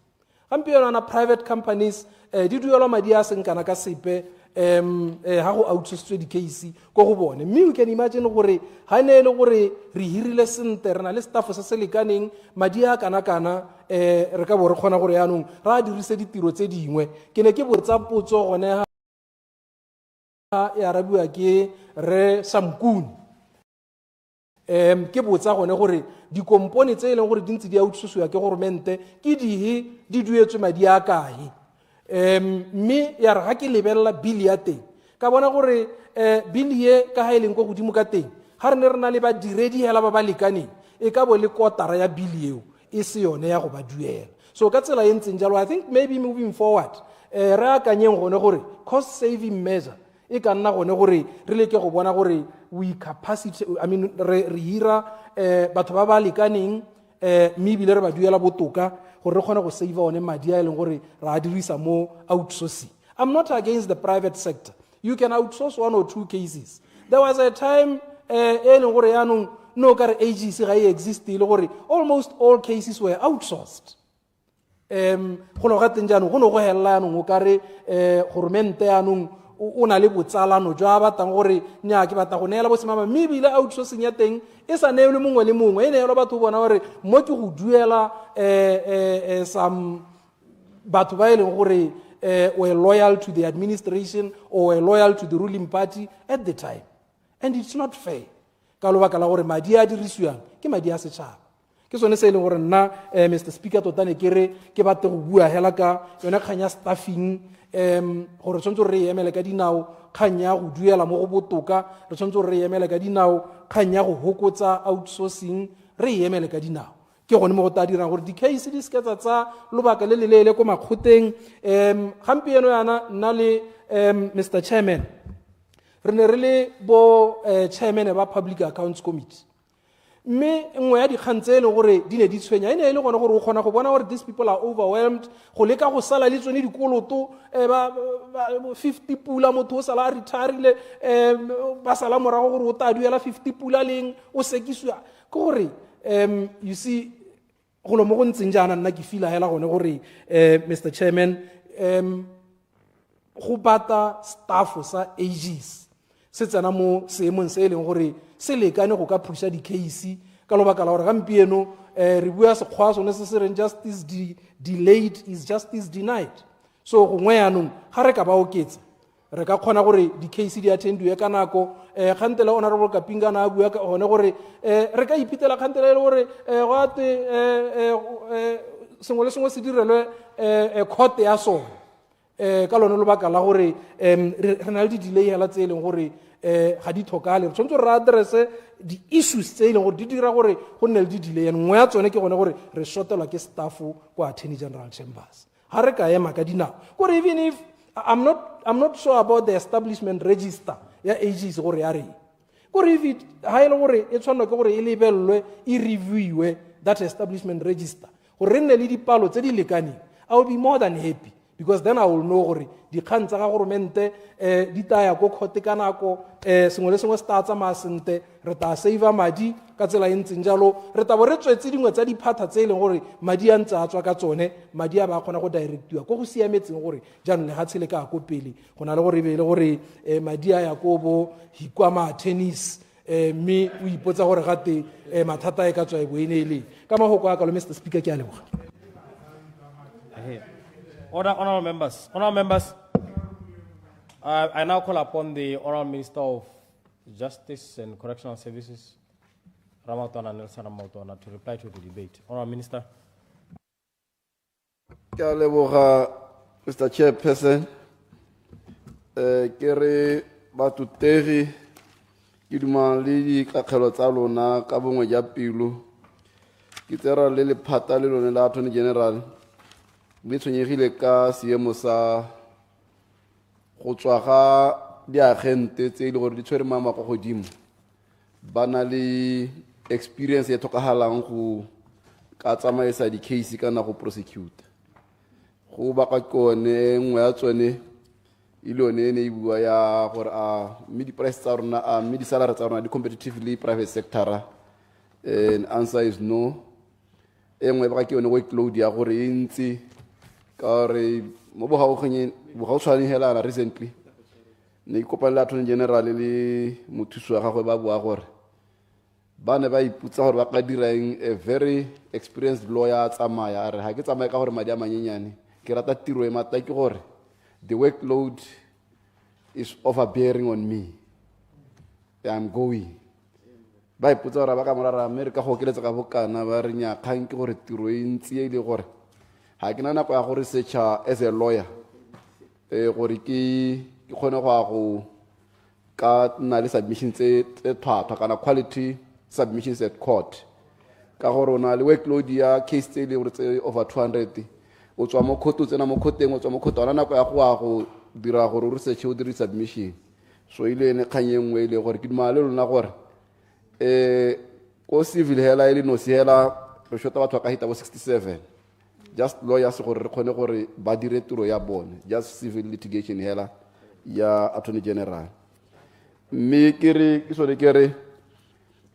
Gampe yona private companies di duelwa madi a seng kana ka sepe ha go outsource di case go go bone mme we can imagine gore ha ne le gore re hirile sente re na le staff se se lekaneng madi a kana re ka bo re khona gore yanong ra dirise ditiro tse dingwe. Ke ne ke botsa potso gone ha ya rabiwa ke re Samkuni ke botsa gone gore di components tse e leng gore di ntse di outsourciwa ke government ke di duetswe madi a kae mme ya re ga ke lebella bill ya teng ka bona gore bill ye ka ha e leng go godimo ka teng ga re ne re na le badiredi hela ba ba lekaneng e ka bo le kotara ya bill eo e se yone ya go ba duela. So ka tsela e ntseng jalo, I think maybe moving forward re akanyeng gone gore cost saving measure e ka nna gone gore re leke go bona gore we capacity, I mean re hira batho ba ba lekaneng mme ebile re ba duela botoka gore re kgone go save one madi a e leng gore ra a dirisa mo outsourcing. I'm not against the private sector. You can outsource 1 or 2 cases. There was a time e leng gore yaanong no ka re agency ga e exist ile gore almost all cases were outsourced. Go lo ga teng jaanong go no go hella yaanong o ka re goromente yaanong o na le botsalano jwa batang gore nya ke batla go neela bosemama mme ebile outsourcing ya teng e sa neelwe mongwe le mongwe e neelwa batho bona gore mo ke go duela some batho ba e leng gore were loyal to the administration or were loyal to the ruling party at the time, and it's not fair ka lobaka la gore madi a dirisiwang ke madi a setšhaba. Ke sone se e leng gore nna Mr. Speaker tota ne ke re ke batle go bua hela ka yone kgang ya staffing gore tshwanetse re emele ka dinao kgang ya go duela mo go botoka, re tshwanetse re emele ka dinao kgang ya go hokotsa outsourcing, re emele ka dinao ke gone mo go ta dirang gore di-case di seketsa tsa lobaka le leleele ko makgoteng. Gampieno yana nna le Mr. Chairman re ne re le bo chairman ba Public Accounts Committee, mme nngwe ya dikgang tse e leng gore di ne di tshwenya e ne e le gone gore o kgona go bona gore these people are overwhelmed go leka go sala le tsone dikoloto 50 pula motho o sala a retirile ba sala morago gore o ta duela 50 pula leng o sekiswa ke gore you see go lo mo go ntseng jaana nna ke fila hela gone gore Mr. Chairman go bata staff sa AGs se tsena mo seemong se e leng gore se lekane go ka phusha di-case ka lobaka la gore gampieno re bua sekgwa sone se se reng justice delayed is justice denied. So gongwe yaanong ga re ka ba oketsa re ka kgona gore di-case di attendiwe ka nako. Kgantele honorable Kapingana a bua gone gore re ka iphitlhela kgantele e le gore go ate sengwe le sengwe se direlwe court ya sone ka lone lobaka la gore re na le di-delay hela tse e leng gore ga di tlhokale. Re tshwanetse re addresse di-issues tse e leng gore di dira gore go nne le di-delay, and nngwe ya tsone ke gone gore re shotelwa ke staffo ko Attorney General Chambers. Ga re ka ema ka dinao gore even if I'm not sure about the establishment register ya agency gore ya reng gore if it ha e le gore e tshwanela ke gore e lebellwe e reviewe that establishment register gore re nne le dipalo tse di lekaneng, I will be more than happy, because then I will know gore dikgang tsa ga goromente di taya ko court ka nako sengwe le sengwe se ta tsamaya sentle, re ta save madi ka tsela e ntseng jalo, re tabo re tswetse dingwe tsa diphata tse e leng gore madi a ntse a tswa ka tsone, madi a ba kgona go directiwa ko go siametseng gore jaanong le ga tshele ka go pele go na le gore e be le gore madi a ya ko bo hikwama tennis mme o ipotsa gore gate mathata e ka tswa e boene e leng ka magoko a kalo. Mr. Speaker, ke a leboga. Honorable members, I now call upon the Honorable Minister of Justice and Correctional Services, Ramatwana Nelson Ramatwana, to reply to the debate. Honorable Minister. Ke a leboga, Mr. Chairperson. Ke re batutegi ke duma le dikakgelo tsa lona ka bongwe ja pelo. Ke tsera le lephata le lone la Attorney General le tshwenyegile ka seemo sa go tswa ga diagente tse e le gore di tshwere maemo go godimo, ba na le experience e tlhokagalang go ka tsamaisa di-case kana go prosecute. Go baka kone nngwe ya tsone e le yone e ne e bua ya gore mme di-price tsa rona mme di-salary tsa rona di competitively private sector, and answer is no. E nngwe baka ke yone workload ya gore e ntse ka gore mo bogautshwane helana recently ne ke kopane le Attorney General le mothusi wa gagwe ba bua gore ba ne ba iputsa gore ba ka dirang a very experienced lawyer a tsamaya a re ga ke tsamaye ka gore madi a manyenyane, ke rata tiro e mata ke gore the workload is overbearing on me, I'm going. Ba iputsa gore ba ka morara mme re ka go okeletsa ka bokana ba re nya kgang ke gore tiro e ntsi e le gore ga ke na nako ya go researcha as a lawyer gore ke kgone go ka nna le submissions tse thwathwa kana quality submissions at court ka gore o na le workload ya case tse le gore tse over 200 o tswa mo court o tsena mo courteng o tswa mo court ona nako ya go dira gore o research o dire submission so ile ne kganye nngwe ile gore ke dumale lona gore ko civil hela ile no sihela re shota batho ka hita bo 67 just lawyers gore re khone gore ba dire tiro ya bone just civil litigation hela ya attorney general mme ke re ke sone ke re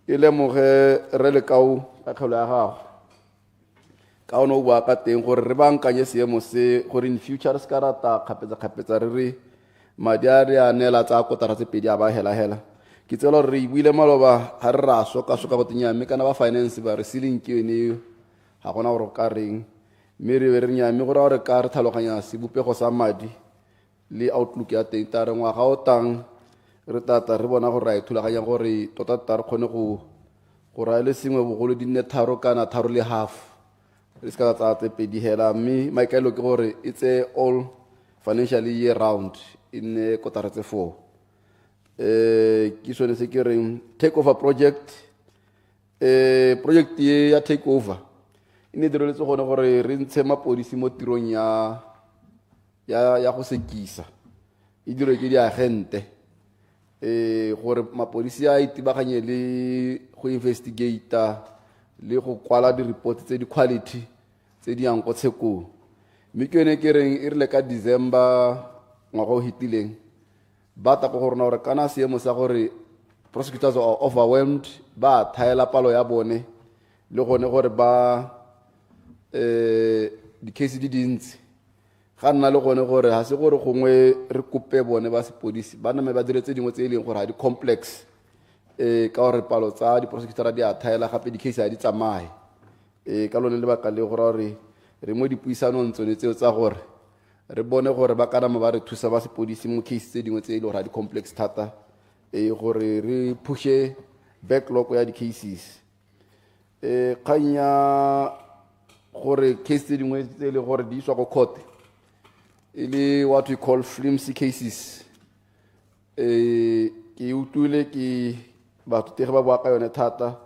ile moge re le kau ka kholo ya gago ka ono o bua ka teng gore re bankanye seemo se gore in future se karata kgapetsa re re madi a re a neela tsa kotara tse pedi a ba hela ke tsela re buile maloba ha re ra soka go tinyame kana ba finance ba re ceiling ke ene ha gona gore ka reng mme re nyame gore ka re tlhaloganya sebopego sa madi le outlook ya teng ta re ngwaga o tang re tata re bona gore ra ithulaganya gore tota re kgone go ra le sengwe bogolo di nne tharo kana tharo le half re ska tsa tse pedi hela mme maikaelo ke gore it's a all financially year round in kotara tse 4 ke sone se ke reng take over project project ye ya take over ine direletse gone gore re ntshe mapodisi mo tirong ya go sekisa e dire ke di agente gore mapodisi a itibaganye le go investigate le go kwala di report tse di quality tse di yang go tshekong mme ke yone ke reng e rile ka December ngwaga o hitileng ba ta go rona gore kana seemo sa gore prosecutors are overwhelmed ba thaela palo ya bone le gone gore ba di case di dintsi ga nna le gone gore ha se gore gongwe re kope bone ba sepodisi ba name ba diretse dingwe tse e leng gore ha di complex ka gore palo tsa di prosecutor di a thaela gape di case ha di tsamaye ka lone le baka le gore re mo dipuisanong tsone tseo tsa gore re bone gore ba kana ba re thusa ba sepodisi mo case tse dingwe tse e le gore ha di complex thata gore re pushe backlog ya di cases kanya gore case tse dingwe tse le gore di iswa go court ile what we call flimsy cases ke utule ke batho tege ba bua ka yone thata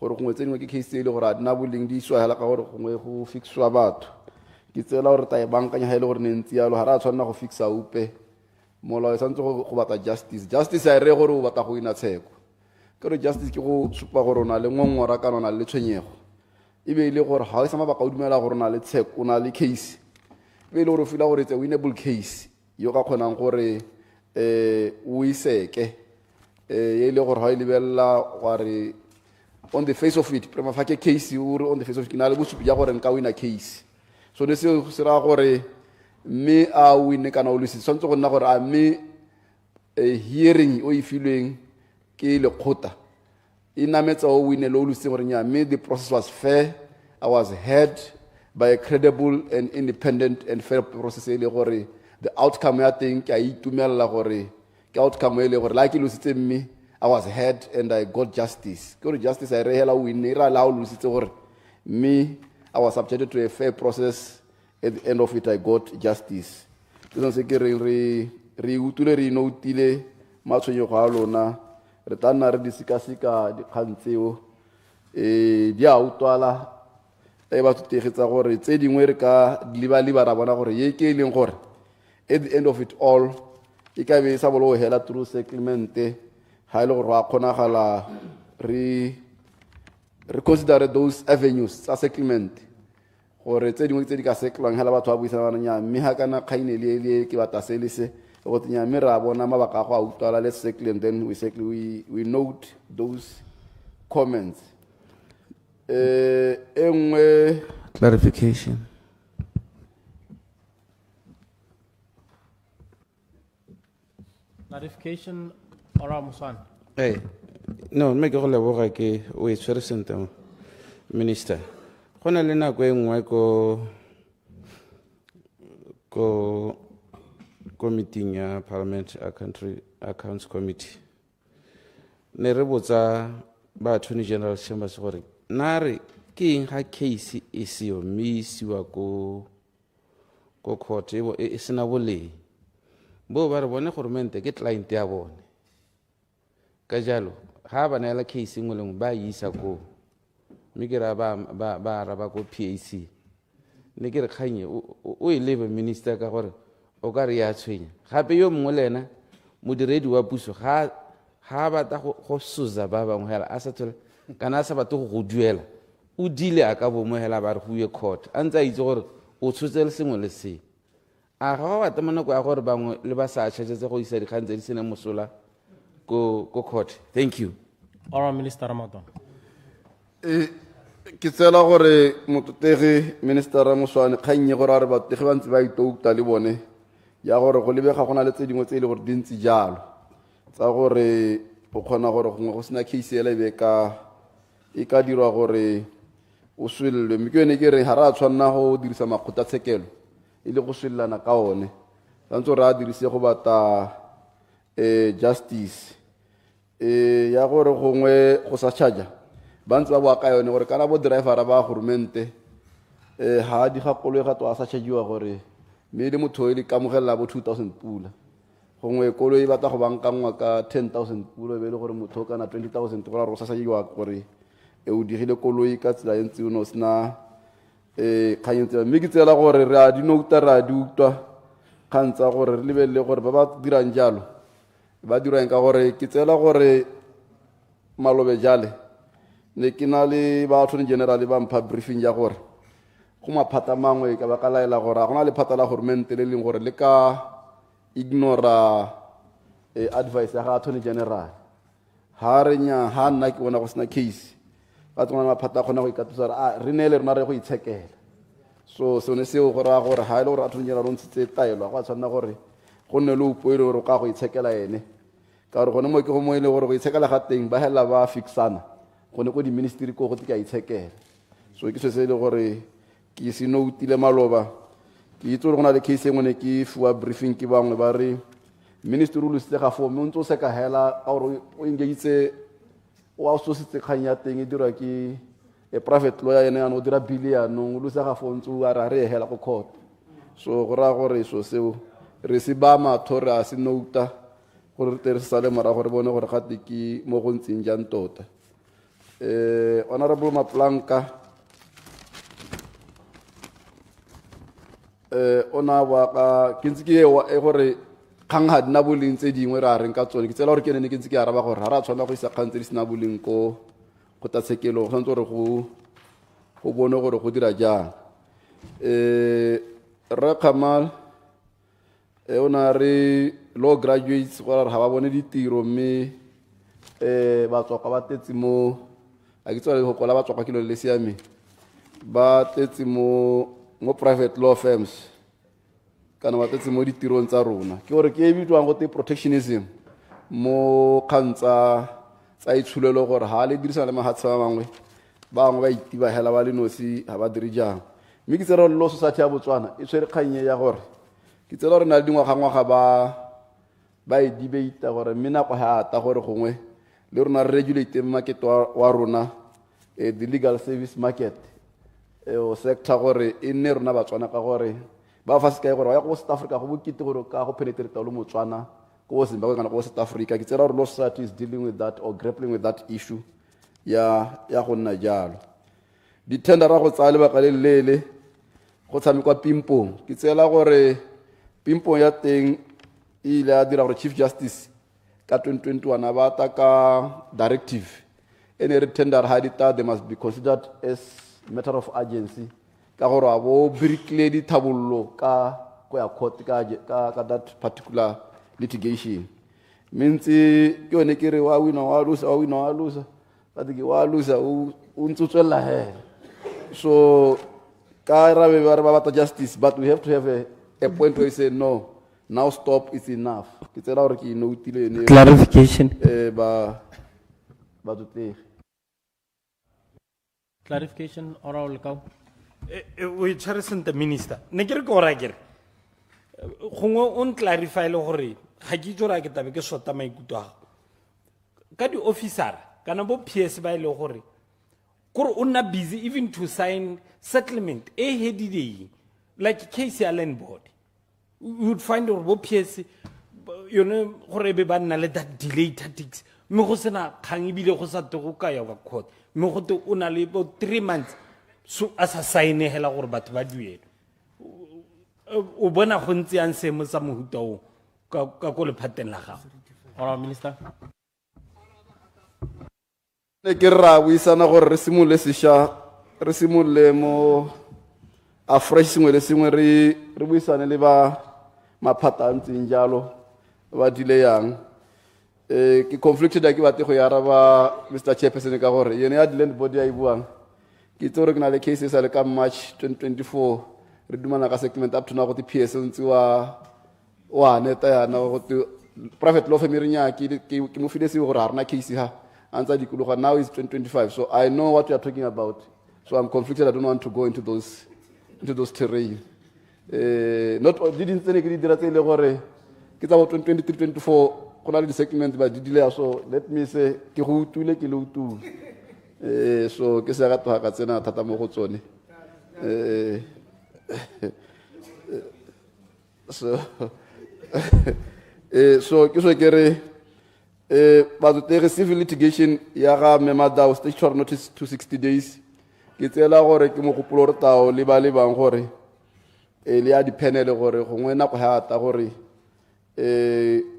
gore gongwe tse dingwe ke case tse le gore a dina boleng di iswa hela ka gore gongwe go fixwa batho ke tsela gore ta e bankanya hele gore nentsi yalo ha ra tshwanna go fixa upe molao e santse go batla justice a re gore o batla go ina tsheko ke re justice ke go supa gore ona le ngongora kana ona le tshwenyego e be ile gore ha e sama ba ka dumela gore ona le tsheko ona le case be ile gore fila gore it's a winnable case yo ka khonang gore o iseke ile gore ha ile bella gore on the face of it prima facie case o on the face of it na le bosupi ya gore nka wina case so ne se ra gore me a win kana o lose sontse go nna gore a me hearing o ifilweng ke le khota ina metsa o win le o lose gore nya me the process was fair I was heard by a credible and independent and fair process ile gore the outcome ya thing ke a itumela gore ke outcome ile gore like lose me I was heard and I got justice gore justice I re hela win ra la o lose gore me I was subjected to a fair process. At the end of it, I got justice. Re utule re inotile matshwenyo ga lona re tana re disikasika dikgang tseo di a utwala ba tutegetsa gore tse dingwe re ka liba ra bona gore ye ke leng gore at the end of it all e ka be sa bolo hela through settlement ha ile gore wa khonagala re consider those avenues tsa settlement gore tse dingwe tse di ka setlwang hela batho ba buisana nya mme ha kana khainele le ke bata selise go tsenya mme ra bona mabaka go a utwala let's settle and then we note those comments engwe clarification ora Muswana no mme ke go leboga ke o e tshwere sentle minister gona le nako e nngwe ko committee ya Parliament Country Accounts Committee ne re botsa ba Attorney General Chambers gore nare ke eng ha case e seo misiwa ko court e sena boleng bo ba re bone gore mente ke client ya bone ka jalo ha ba neela case engwe lengwe ba isa ko mme ke ra ba araba ko PAC ne ke re kganye o e lebe minister ka gore o ka re ya tshwenya gape yo mongwe le ena modiredi wa puso ha batla go suza ba bangwe hela a sa tsole kana a sa batla go duela o dile a ka bomo hela ba re go ye court a ntse a itse gore o tshotse le sengwe le se a ga ba tama nako ya gore bangwe le ba sa tshetse go isa dikgang tse di sene mosola ko court. Thank you. All Minister Ramadan. Ke tsela gore mototegi Minister Ramuswane kgannye gore a re bategi ba ntse ba itouta le bone ya gore go lebega gona le tse dingwe tse e le gore di ntse jalo tsa gore o kgona gore gongwe go sena case ela e ka dirwa gore o swelelwe mme ke yone ke re ga re a tshwanna go dirisa makgotlatshekelo e le go swelelana ka one tshwanetse gore a dirise go bata justice ya gore gongwe go sa charger ba ntse ba bua ka yone gore kana bo drivera ba gourmente ha di ga koloi ga to a sa chargiwa gore mme le motho e le kamogela bo 2000 pula gongwe koloi e batla go bankangwa ka 10000 pula be le gore motho kana 20000 go ra go sa chargiwa gore o digile koloi ka tsela entse o no sna kganyentse mme ke tsela gore re a di nouta ra di utwa kgantsa gore re lebelele gore ba ba dirang jalo ba dirang ka gore ke tsela gore malobe jale ne ke na le ba attorney general ba mpha briefing ya gore go maphata mangwe ka ba ka laela gore a gona le phata la government le leng gore le ka ignora advice ya ga attorney general ha re nya ha nna ke bona go sena case ba tsona maphata gona go ikatusa a re ne le rena re go itshekela so sone seo gore a gore ha ile gore attorney general o ntse taelo go tshwana gore go nne le upoele gore ka go itshekela ene ka gore gone mo ke go mo ile gore go itshekela ga teng ba hela ba fixana gone ko di ministry ko go tla itshekela so ke se se le gore ke se no utile maloba ke itse gore gona le case engwe ne ke fuwa briefing ke bangwe ba re ministry o lositse ga fo mme o ntse o se ka hela ka gore o engagitse o a sositse kgang ya teng e dirwa ke private lawyer ene ya no dira billion o lusa ga fo ntse o a re hela go court so go ra gore so seo re se ba matho re a se nouta gore re sa le mara gore bone gore gate ke mo go ntseng jang tota honorable Maplanka ona wa ka ke ntse ke e gore kgang ha dina boleng tse dingwe ra reng ka tsone ke tsela gore ke ne ke ntse ke araba gore ha ra tshwana go isa kgang tse di sena boleng ko tatshekelo go tshwanetse gore go bone gore go dira jang Ra Kamal ona re law graduates gore ha ba bone ditiro mme ba tswa ka ba tetsi mo a ke tswa le go kola ba tswa ka kilo le siame ba tetsi mo private law firms kana ba tetsi mo ditirong tsa rona ke gore ke e bitwang go te protectionism mo kgantsa tsa itshulelo gore ha le dirisa le mahatsa ba bangwe ba itiba hela ba le nosi ha ba dire jang mme ke tsere lo society ya Botswana e tshwere kganye ya gore ke tsere gore na le dingwaga ba e debate gore mina go ha ta gore gongwe le rona re regulate market wa rona the legal service market o sector gore e nne rona Batswana ka gore ba fa se ka gore ya go South Africa go bokite gore ka go penetrate lo Motswana go Zimbabwe kana go South Africa ke tsela gore law society is dealing with that or grappling with that issue ya go nna jalo di tender ra go tsaya lebaka le lele go tshamekwa pimpong ke tsela gore pimpong ya teng ile a dira gore Chief Justice ka 2021 a bata ka directive any tender ha dita they must be considered as matter of urgency ka gore a bo brickle di thabollo ka go ya court ka that particular litigation means ke yone ke re wa wina wa lusa but ke wa lusa o ntsutswela he so ka ra be ba bata justice but we have to have a point where you say no now stop it's enough ke tsela gore ke notile ne clarification ba tutle clarification oral ka we chairman the minister ne ke re go ra ke re gongwe on clarify le gore ga ke jora ke tabe ke shota maikutlo ka di officer kana bo PS ba ile gore kore o nna busy even to sign settlement hedidei like case ya land board you would find or bo PS you know gore be ba nna le that delay tactics mme go sena kgang ebile go sa te go ka ya kwa court mme go te o na le bo 3 months so a sa saenegela gore batho ba duele o bona go ntse yang seemo sa mohuta o ka ko lephateng la gago. Honourable Minister. Ne ke ra buisana gore re simolole mo a fresh sengwe le sengwe re buisane le ba maphata a ntseng jalo ba dile yang ke conflicted ke batle go ya araba Mr. Chairperson ka gore yene ya land body a ibuang ke tsore ke na le cases a le ka March 2024 re dumana ka segment up to now go the PS ntse wa neta ya na go private law firm re nya ke mo file se gore ha rena case ha antsa dikologa now is 2025 so I know what you are talking about so I'm conflicted I don't want to go into those terrain not didn't tsene ke di dira tsele gore ke tsa 2023 24 go na le segment ba di dile so let me say ke go utule ke le utule so ke se ga ka tsena thata mo go tsone so ke re but the civil litigation ya ga memada statutory notice to 60 days ke tsela gore ke mo gopolo re tao le ba bang gore le ya dipenele gore gongwe na go ha ta gore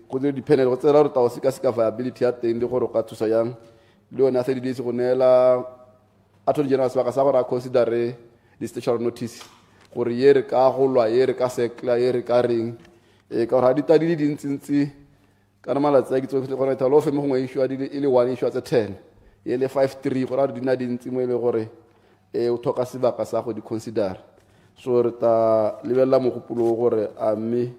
go di dipenele go tsela re tao sika viability ya teng le gore ka thusa yang le yona 30 days go nela attorney general ba ka sa gore a consider the statutory notice gore ye re ka golwa ye re ka sekla ye re ka reng ka ra ditadi di dintsintsi kana malatsi a ke tsotlhe gore ta lo fe mo ngwe issue a di ile 1 issue tse 10 ye le 53 gore di na dintsi mo ile gore o thoka sebaka sa go di consider so re ta lebella mo gopolo gore a mme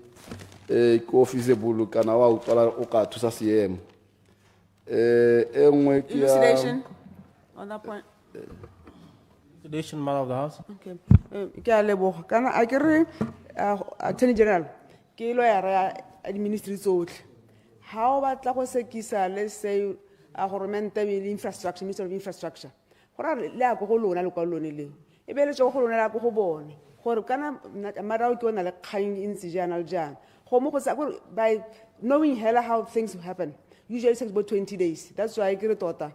ko feasible kana wa utlala o ka thusa seemo engwe ke elucidation on that point. Elucidation, Madam of the House. Okay. Ke a leboga kana a ke re attorney general ke lawyer ya ministry tsotlhe ha o batla go sekisa let's say a government infrastructure minister of infrastructure gore le a go lona le kwa lone le e be le tso go lona la go bone gore kana mara o ke ona le kgang intsi jana le jana go mo go sa by knowing hella how things happen usually takes about 20 days that's why ke re tota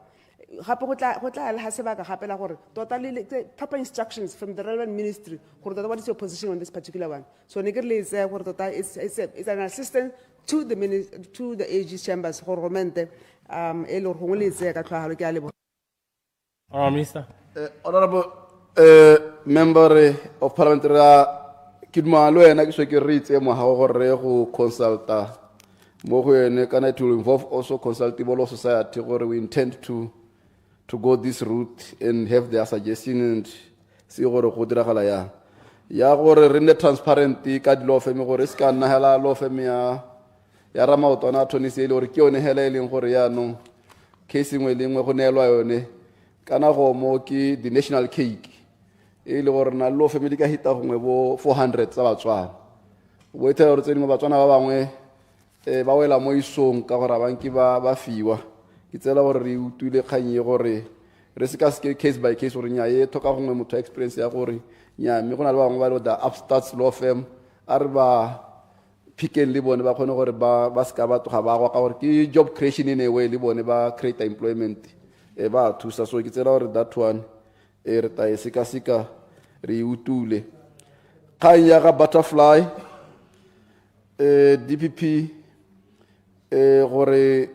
gape go tla le ha sebaka gape la gore tota le proper instructions from the relevant ministry gore tota what is your position on this particular one so ne ke le itse gore tota it's an assistance to the AG's chambers gore gomente e le go le itse ka tlhagalo ke a lebo. Honourable Minister. Honourable member of Parliament ke dumalo ena ke so ke re itse mo ha gore go consulta mo go ene kana it will involve also consulting law society gore we intend to go this route and have their suggestion and see gore go diragala ya gore re ne transparent ka di law firm gore se ka nna hela law firm ya ramaotwana attorney se ile gore ke yone hela eleng gore ya no case ngwe le ngwe go neelwa yone kana go mo ke the national cake ile gore na law firm di ka hita gongwe bo 400 tsa Batswana bo etela gore tseni mo Batswana ba bangwe ba wela mo isong ka gore banki ba fiwa ke tsela gore re utule kganye gore re se ka case by case gore nya ye thoka gongwe motho experience ya gore nya mme go na le bangwe ba the upstarts law firm a re ba pickle le bone ba kgone gore ba ska ba toga ba ka gore ke job creation in a way le bone ba create employment ba thusa so ke tsela gore that one re ta e sika re utule kgang ya ga butterfly DPP gore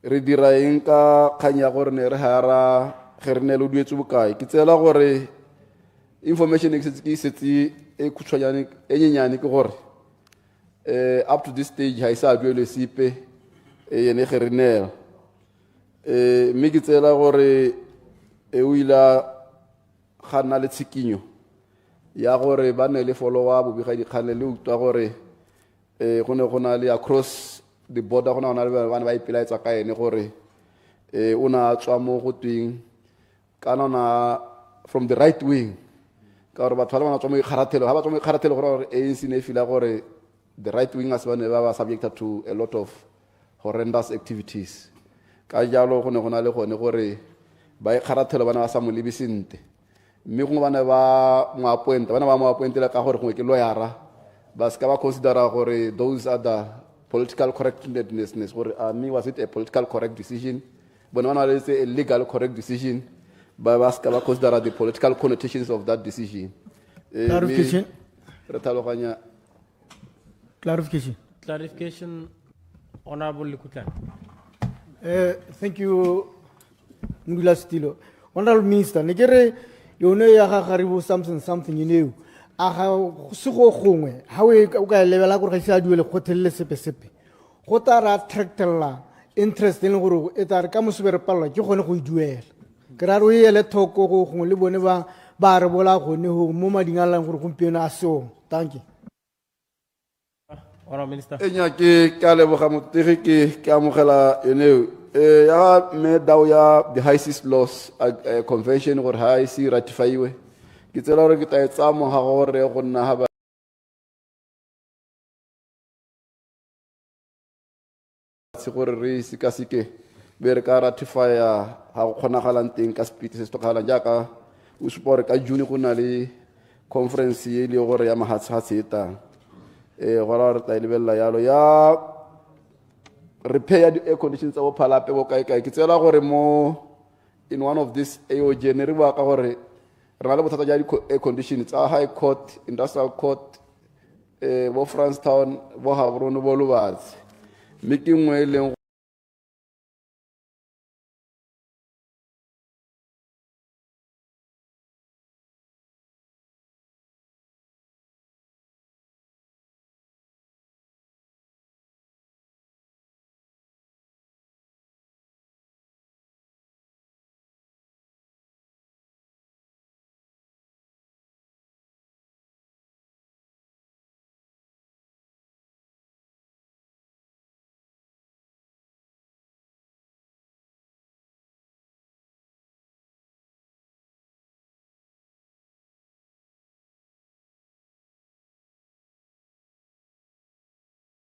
re dira eng ka kgang ya gore ne re hara ge re ne le duetse bokae ke tsela gore information e setse e khutshwanyane e nyenyane ke gore up to this stage ha isa duele sipe ene ge re ne mme ke tsela gore o ila gana le tshikinyo ya gore ba ne le follow up bobiga dikgane le utwa gore go ne go na le across the border go na le bana ba ipilaetsa ka ene gore o na tswa mo go twing kana na from the right wing ka gore batho ba tswa mo ikgarathelo ha ba tswa mo ikgarathelo gore ANC ne fila gore the right wing as bane ba subjected to a lot of horrendous activities ka jalo go ne go na le gone gore ba ikgarathelo bana ba sa mo lebisinte mme go bana ba mo appoint ka gore go ke lawyera ba ska ba considera gore those are the political correctness, or me, was it a political correct decision? But one is a legal correct decision, but because there are the political connotations of that decision. Clarification. Retaloganya. Clarification. Clarification, Honorable Likutan. Thank you, Ngula Stilo. Honorable Minister, Nigere, you know, you have something you know. I have so home. How we level up with the hotel sepe. What are attracting interest in Guru? It are comes very pala, you want to duel. Gradually, let talk go home, live whenever Barabola, who Mumadingalan Gurumpiana so. Thank you. Honorable Minister. Enyaki kale bokamutiri ki kamukela eneu. Ya me dawya the high seas laws convention or high sea ratify. Kitela re kita etsa mo ha gore go nna ha ba se gore re sikasike be re ka ratify ha go kgonagalang teng ka speed se se tokala jaaka o support ka June go na le conference e le gore ya mahatshatsi eta gora re tla lebella yalo ya repair the air conditions tsa bo phalape bo kae kae ke tsela gore mo in one of this AOJ ne re ba ka gore re na le bothata ja di air conditions tsa High Court, Industrial Court, bo Francetown, bo Havrono, bo Lubatsi mme ke nngwe e leng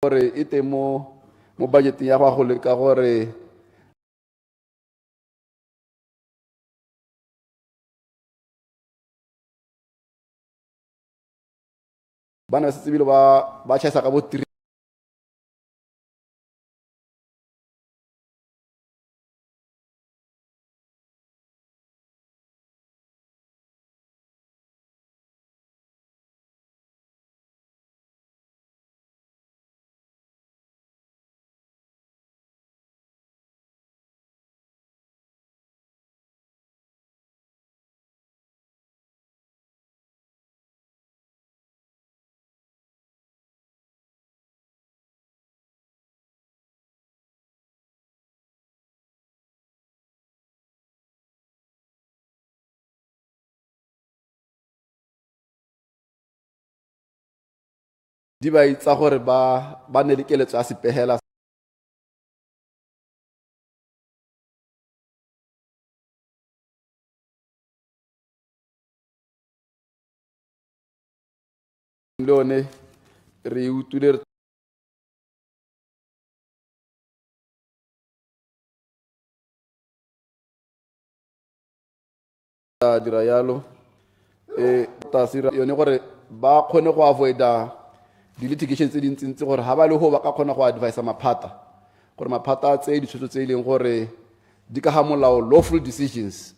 gore e teng mo budgeting ya gago le ka gore bana se tsebile ba chaisa ka bo di ba itsa gore ba ne le keletso ya sepehela leone re utlwile dira yalo tasira yone gore ba kgone go avoida di litigation tse dintsi gore ha ba le ho ba ka kgona go advise maphata gore maphata tse ditshwetso tse ileng gore di ka ha molao lawful decisions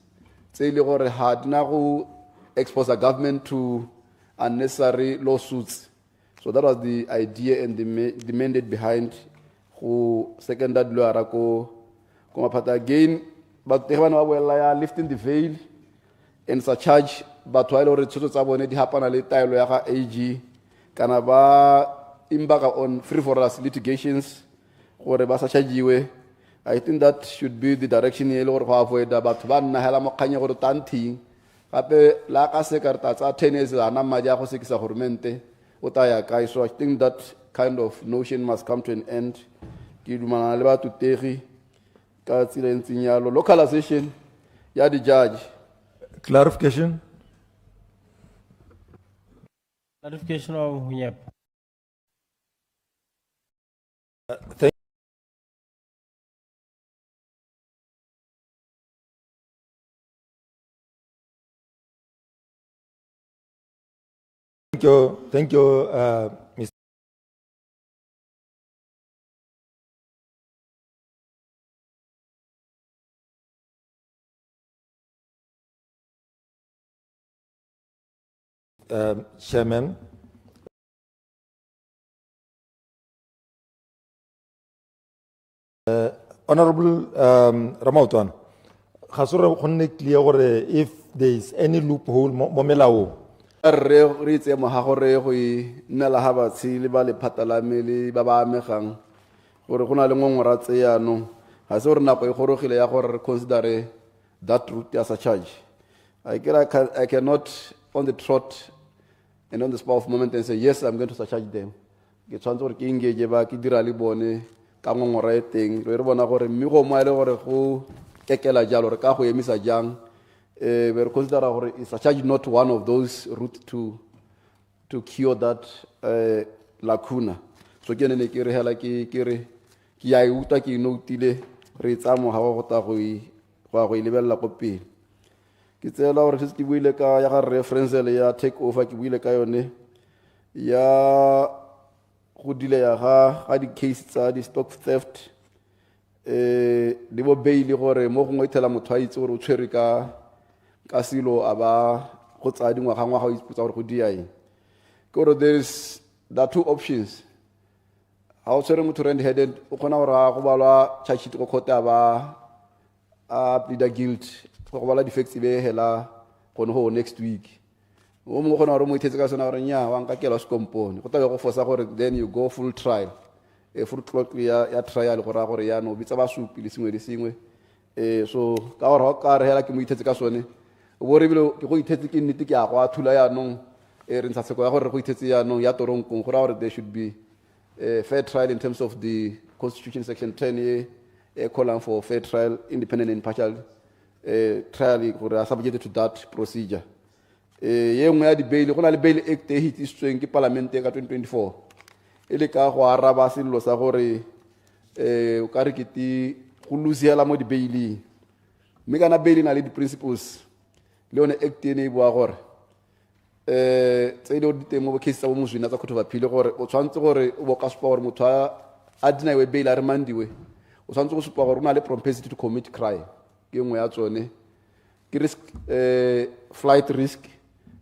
tse ile gore ha dina go expose the government to unnecessary lawsuits. So that was the idea and the mandate behind who seconded Luara ko maphata again but they want lifting the veil and surcharge but while already tshwetso tsa bone di hapana le taelo ya ga AG kana ba imbaka on frivolous litigations gore ba sa chargiwe. I think that should be the direction e le gore go avoid batho ba nna hela mokganye gore tanting gape la ka sekarta tsa 10 years ana madi a go sekisa government o taya kae. So I think that kind of notion must come to an end. Ke dumana le batho tegi ka tsela e ntseng yalo. Localization ya di judge. Clarification. Clarification of Hunyep. Thank you, Mr. Chairman. Honorable Ramautuan, Khasura connect clear gore if there is any loophole mo melao. Re itse mo ha gore go nela ha batsi le ba le phatalame le ba ba amegang gore gona le ngongora tse yano ha se gore nako e gorogile ya gore consider that route as a charge. I cannot on the trot and on the spur of moment and say yes I'm going to surcharge them. Ke tshwantse gore ke engage ba ke dira le bone ka ngongora e teng re bona gore mme go mo ile gore go kekela jalo re ka go emisa jang we consider gore is a charge not one of those route to cure that lacuna. So ke ne ke re hela ke re ke ya uta ke notile re tsa mo ha go ta go lebella go pele ke tsela gore se ke buile ka ya ga reference le ya take over ke buile ka yone ya go dile ya ga di case tsa di stock theft di bo bail gore mo gongwe thela motho a itse gore o tshwere ka silo aba go tsa dingwa ga ngwa ga o iputsa gore go diae ke gore there are two options. Ha o tshwere motho red headed o kgona gore go balwa charge sheet go khota ba a plead guilt go bala defects be hela go no next week o mo gona gore mo ithetse ka sona gore nya wa nka kela se kompone go tabe go fosa gore then you go full trial full clock ya trial gore ya no bitsa ba supi le sengwe le sengwe so ka gore ka re hela ke mo ithetse ka sone o bore bile ke go ithetse ke nnete ke a go a thula ya no re ntsa tseko ya gore go ithetse ya no ya toronkong gore there should be a fair trial in terms of the Constitution section 10 calling for fair trial, independent and impartial trial subject to that procedure. Ye nngwe ya di bail go na le bail act e hitisitsweng ke parliament ka 2024 ile ka go araba sello sa gore o ka re ke ti go lusiela mo di bailing mme kana bail na le di principles le one act ne e bua gore tse di teng mo case tsa bo moswina tsa court of appeal gore o tshwantse gore o bo ka supa gore motho a dinawe bail a remandiwe o tshwantse go supa gore o na le propensity to commit crime ke nngwe ya tsone ke risk flight risk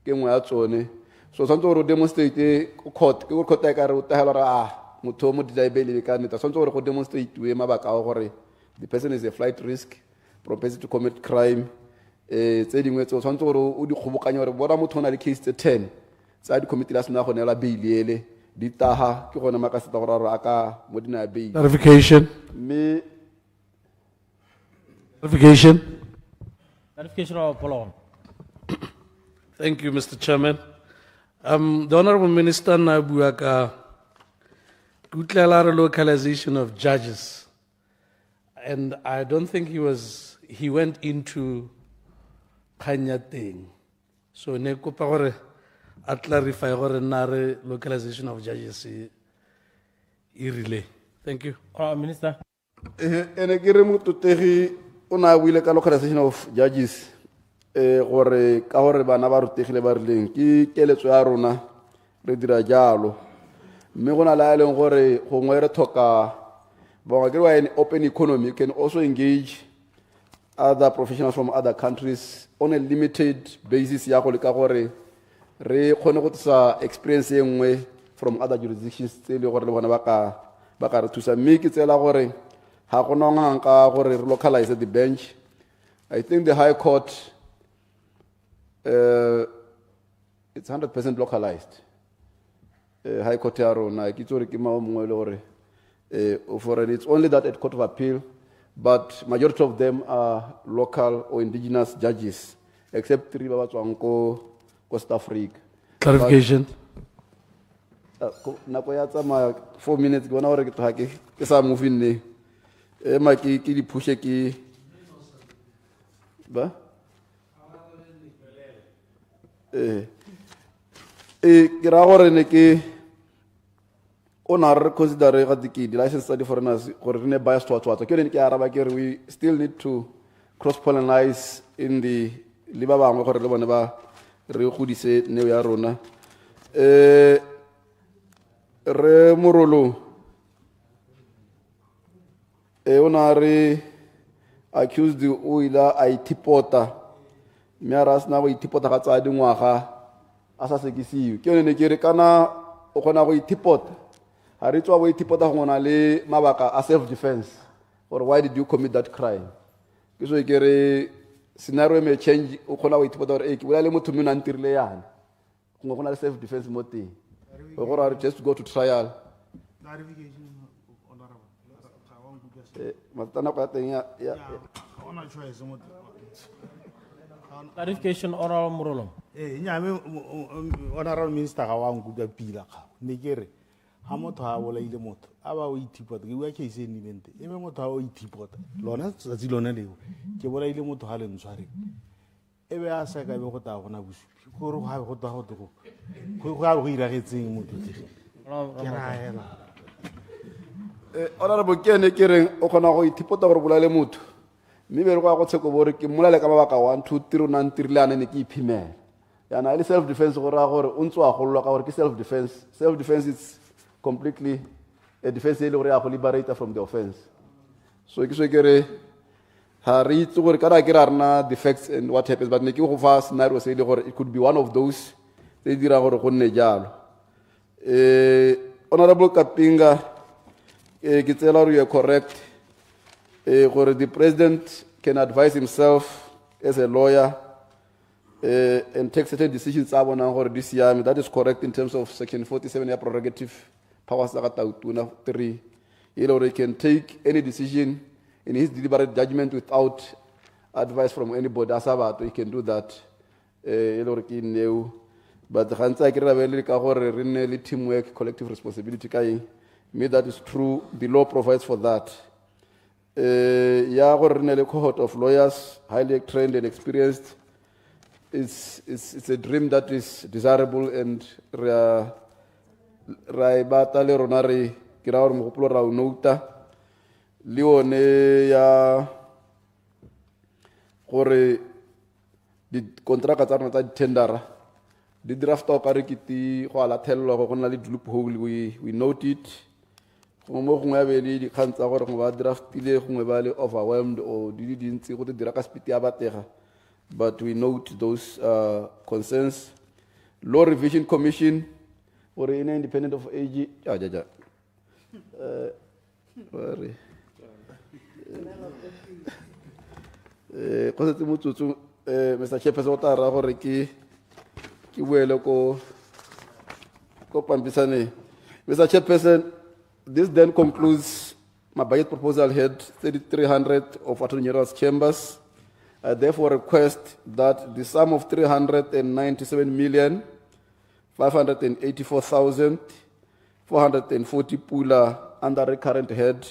ke nngwe ya tsone so tshwantse gore o demonstrate court ke gore court e ka re o tahela ra motho mo di bail ka neta tshwantse gore go demonstrate we mabaka a gore the person is a flight risk, propensity to commit crime tse dingwe tse o tshwantse gore o di kgobokanya gore bona motho o na le case tse 10 tsa di committee la sena go nela bail ele di taha ke gona makaseta gore a ka mo dina bail clarification of Polon. Thank you, Mr. Chairman. The Honorable Minister Nabuaka Gutlalara localization of judges. And I don't think he went into Kanya thing. So ne kopa gore a clarify gore nare localization of judges I relay. Thank you. Minister. Ene ke re mototegi o na buile ka localization of judges gore ka gore bana ba rutegile ba rileng ke keletso ya rona re dira jalo mme go na la eleng gore gongwe re thoka ba ke wa an open economy. You can also engage other professionals from other countries on a limited basis ya go le ka gore re khone go tsa experience engwe from other jurisdictions tse le gore le bona ba ka re thusa mme ke tsela gore ha gona ngaka gore re localize the bench. I think the High Court it's 100% localized. High Court ya rona ke tsore ke ma mongwe le gore for it's only that at Court of Appeal, but majority of them are local or indigenous judges, except 3 ba tswang ko Costa Africa. Clarification. Nako ya tsama 4 minutes ke bona gore ke tla ke sa move in ne ma ke di pushe ke ba ke ra gore ne ke ona re consider ga di license tsa di foreigners gore re ne bias to ke le ke araba ke re we still need to cross pollinize in the le ba bangwe gore le bone ba re godise neo ya rona re morolo ona re accused the oila a itipota mme a ra sena go itipota ga tsa dingwaga a sa sekisiwe ke yone ne ke re kana o kgona go ithipota ga re tswa go ithipota go na le mabaka a self defense or why did you commit that crime ke so ke re scenario may change o kgona go ithipota gore ke bola le motho mme o nantirile yana go na le self defense mo teng o gore just to go to trial matana kwa teng ya clarification oral Morolong. nyame honorable minister ga wa nkutlwa pila ga ne ke re ha motho ha bolaile motho a ba o ithipota ke bua case e nilente e be motho ha o ithipota lona tsatsi lona leo ke bolaile motho ha le ntshware e be a sa ka be go ta gona bosupi gore go ha go ta go go go iragetseng motho ke ra hela honorable ke ne ke reng o kgona go ithipota gore bolale motho mme be re go tsheko bore ke mmolale ka mabaka 1 2 3 o nantirile ane ne ke iphimela yana ile self defense go ra gore o ntse wa gollwa ka gore ke self defense is completely a defense ile gore ya go liberate from the offense so ke re ha re itse gore kana ke ra rena the facts and what happens but ne ke go fa scenario se ile gore it could be one of those tse dira gore go nne jalo honorable Kapinga ke tsela gore you are correct gore the president can advise himself as a lawyer and take certain decisions that is correct in terms of section 47 ya prerogative powers tsa tautuna 3 he can take any decision in his deliberate judgment without advice from anybody asabato he can do that but gantsa ke ra bele ka gore re nne le teamwork collective responsibility kai me that is true the law provides for that ya gore re nne le cohort of lawyers highly trained and experienced it's a dream that is desirable and ra ibata le rona re ke ra gore mogopolo ra o nota le one ya gore di contract tsa rona tsa tendera di draft o ka re kiti go ala thello go nna le loophole we note it go mo go ngwe le di khantsa gore go ba draft ile go ngwe ba le overwhelmed o di dintsi go dira ka speed ya batega but we note those concerns law revision commission or in independent of AG Mr. Chairperson o ta ra gore ke buele ko pampisane Mr. Chairperson, this then concludes my budget proposal head 3300 of Attorney General's chambers. I therefore request that the sum of 397,584,440 pula under the current head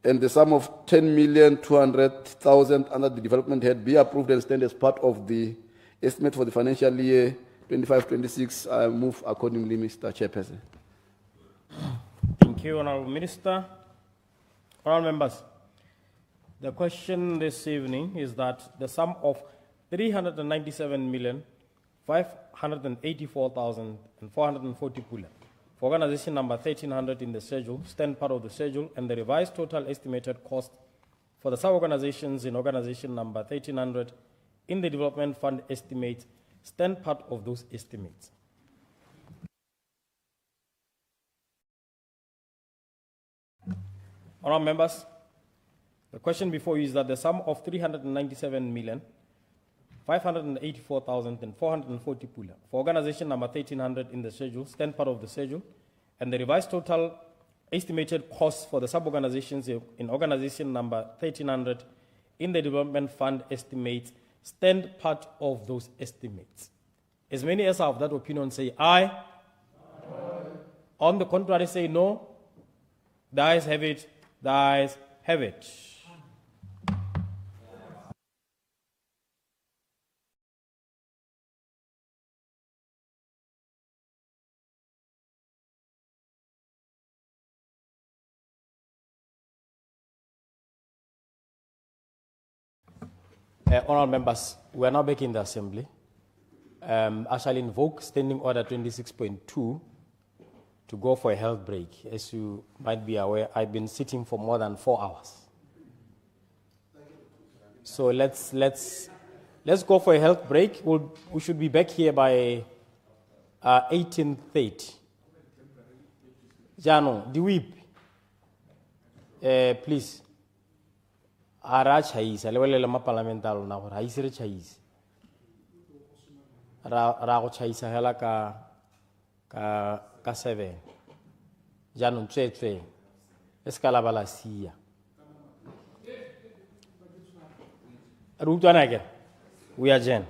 and the sum of 10,200,000 under the development head be approved and stand as part of the estimate for the financial year 25-26. I move accordingly, Mr. Chairperson. Thank you, Honorable Minister. Honorable members, the question this evening is that the sum of 397,584,440 pula for organization number 1300 in the schedule, stand part of the schedule, and the revised total estimated cost for the sub-organizations in organization number 1300 in the development fund estimates, stand part of those estimates. Honorable members, the question before you is that the sum of 397,584,440 pula for organization number 1300 in the schedule, stand part of the schedule, and the revised total estimated costs for the sub-organizations in organization number 1300 in the development fund estimates, stand part of those estimates. As many as are of that opinion say aye. Aye. On the contrary say no. The ayes have it. The ayes have it. Honourable members, we are now back in the assembly. I shall invoke Standing Order 26.2 to go for a health break. As you might be aware, I've been sitting for more than 4 hours. So let's go for a health break. We should be back here by 1830. Jano, the whip. Please. Ara chaisa, lewele lama parlamental na hora, haisire chaisa. Ra go chaisa hela ka 7. Jano tse. Escala balasia. Ruto na again. We are Jen.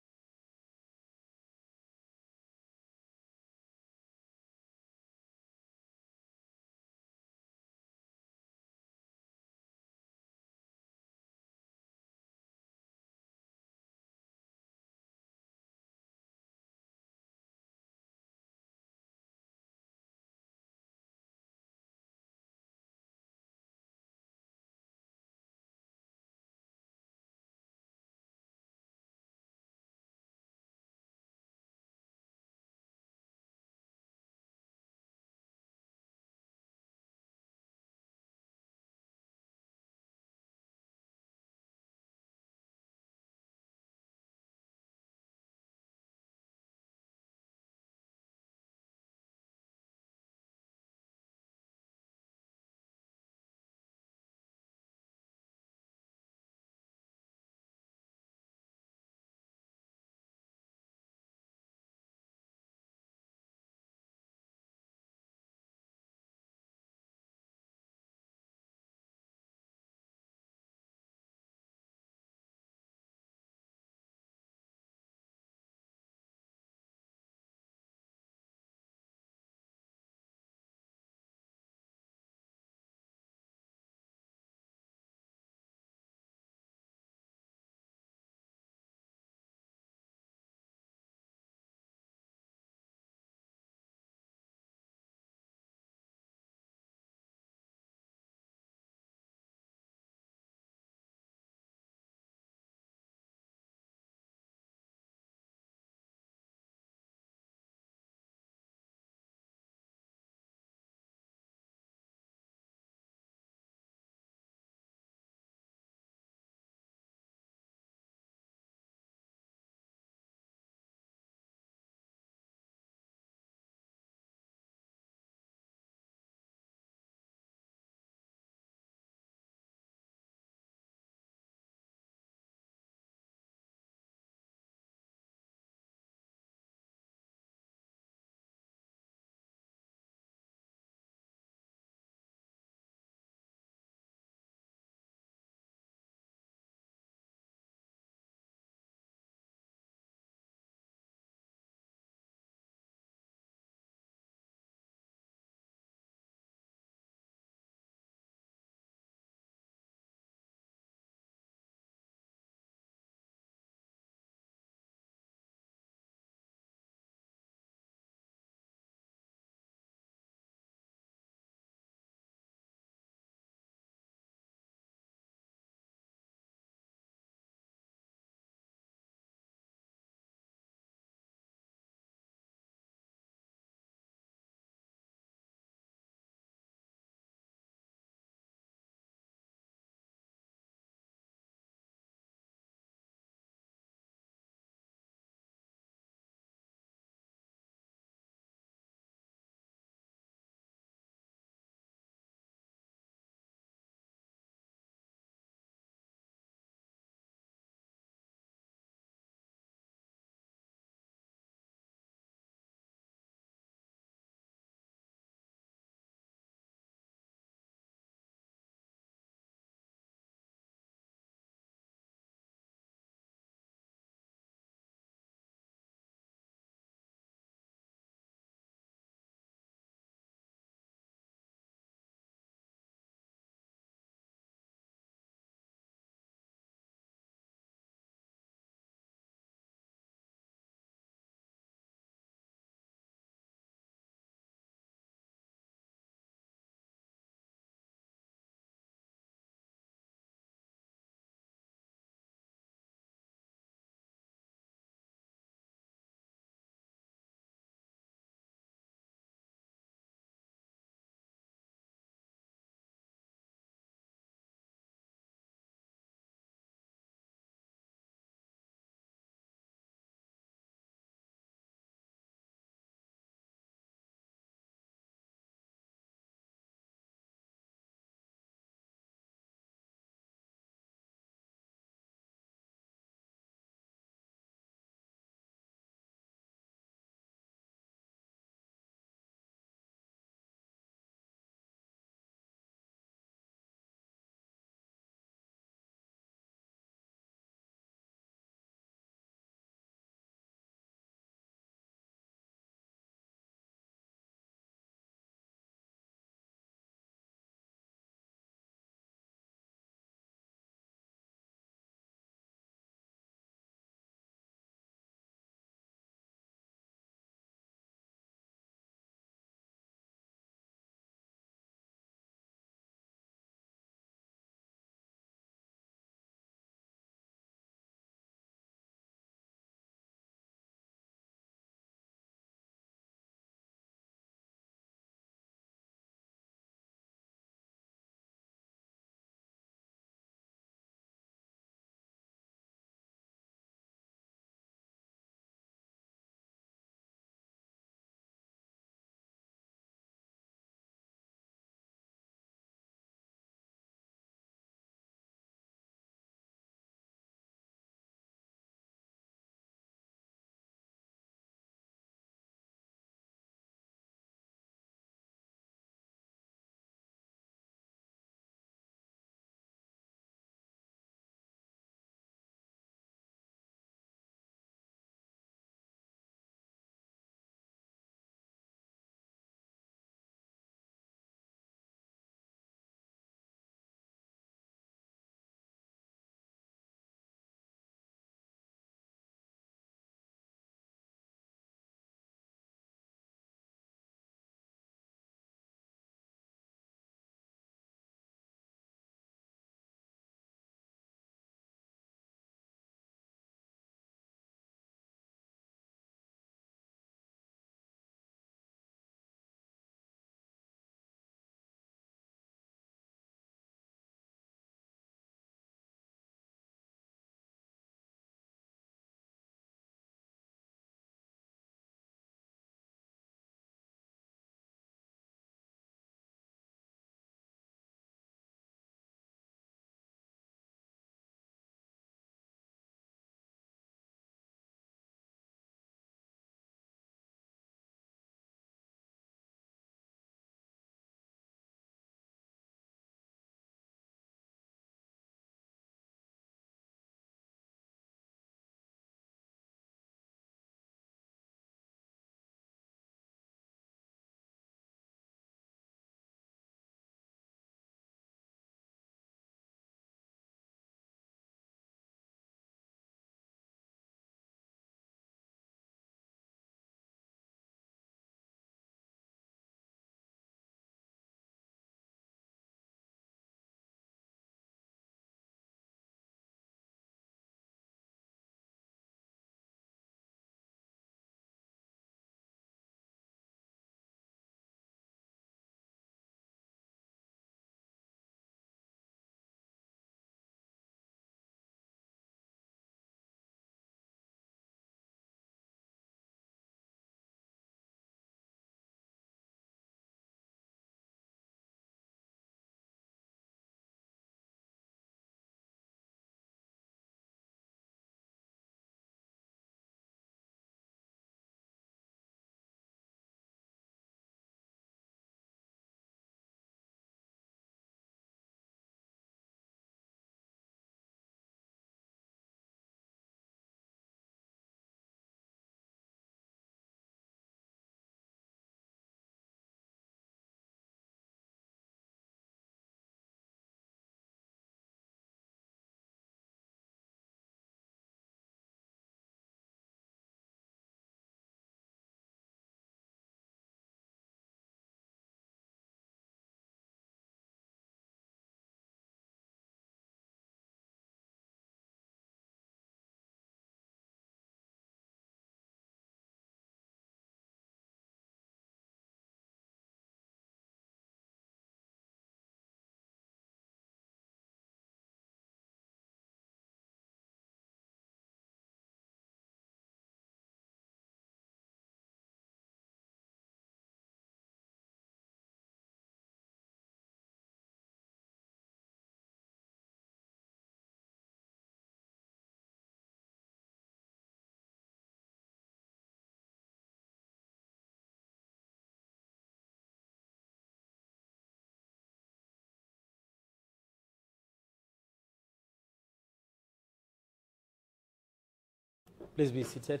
Please be seated.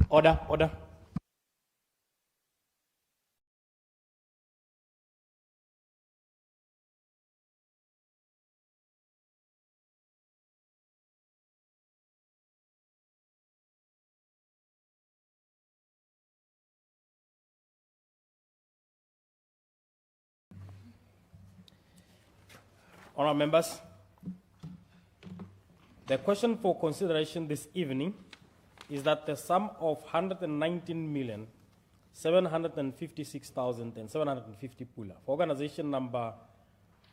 Order, order. Honourable members, the question for consideration this evening is that the sum of 119,756,750 pula for organization number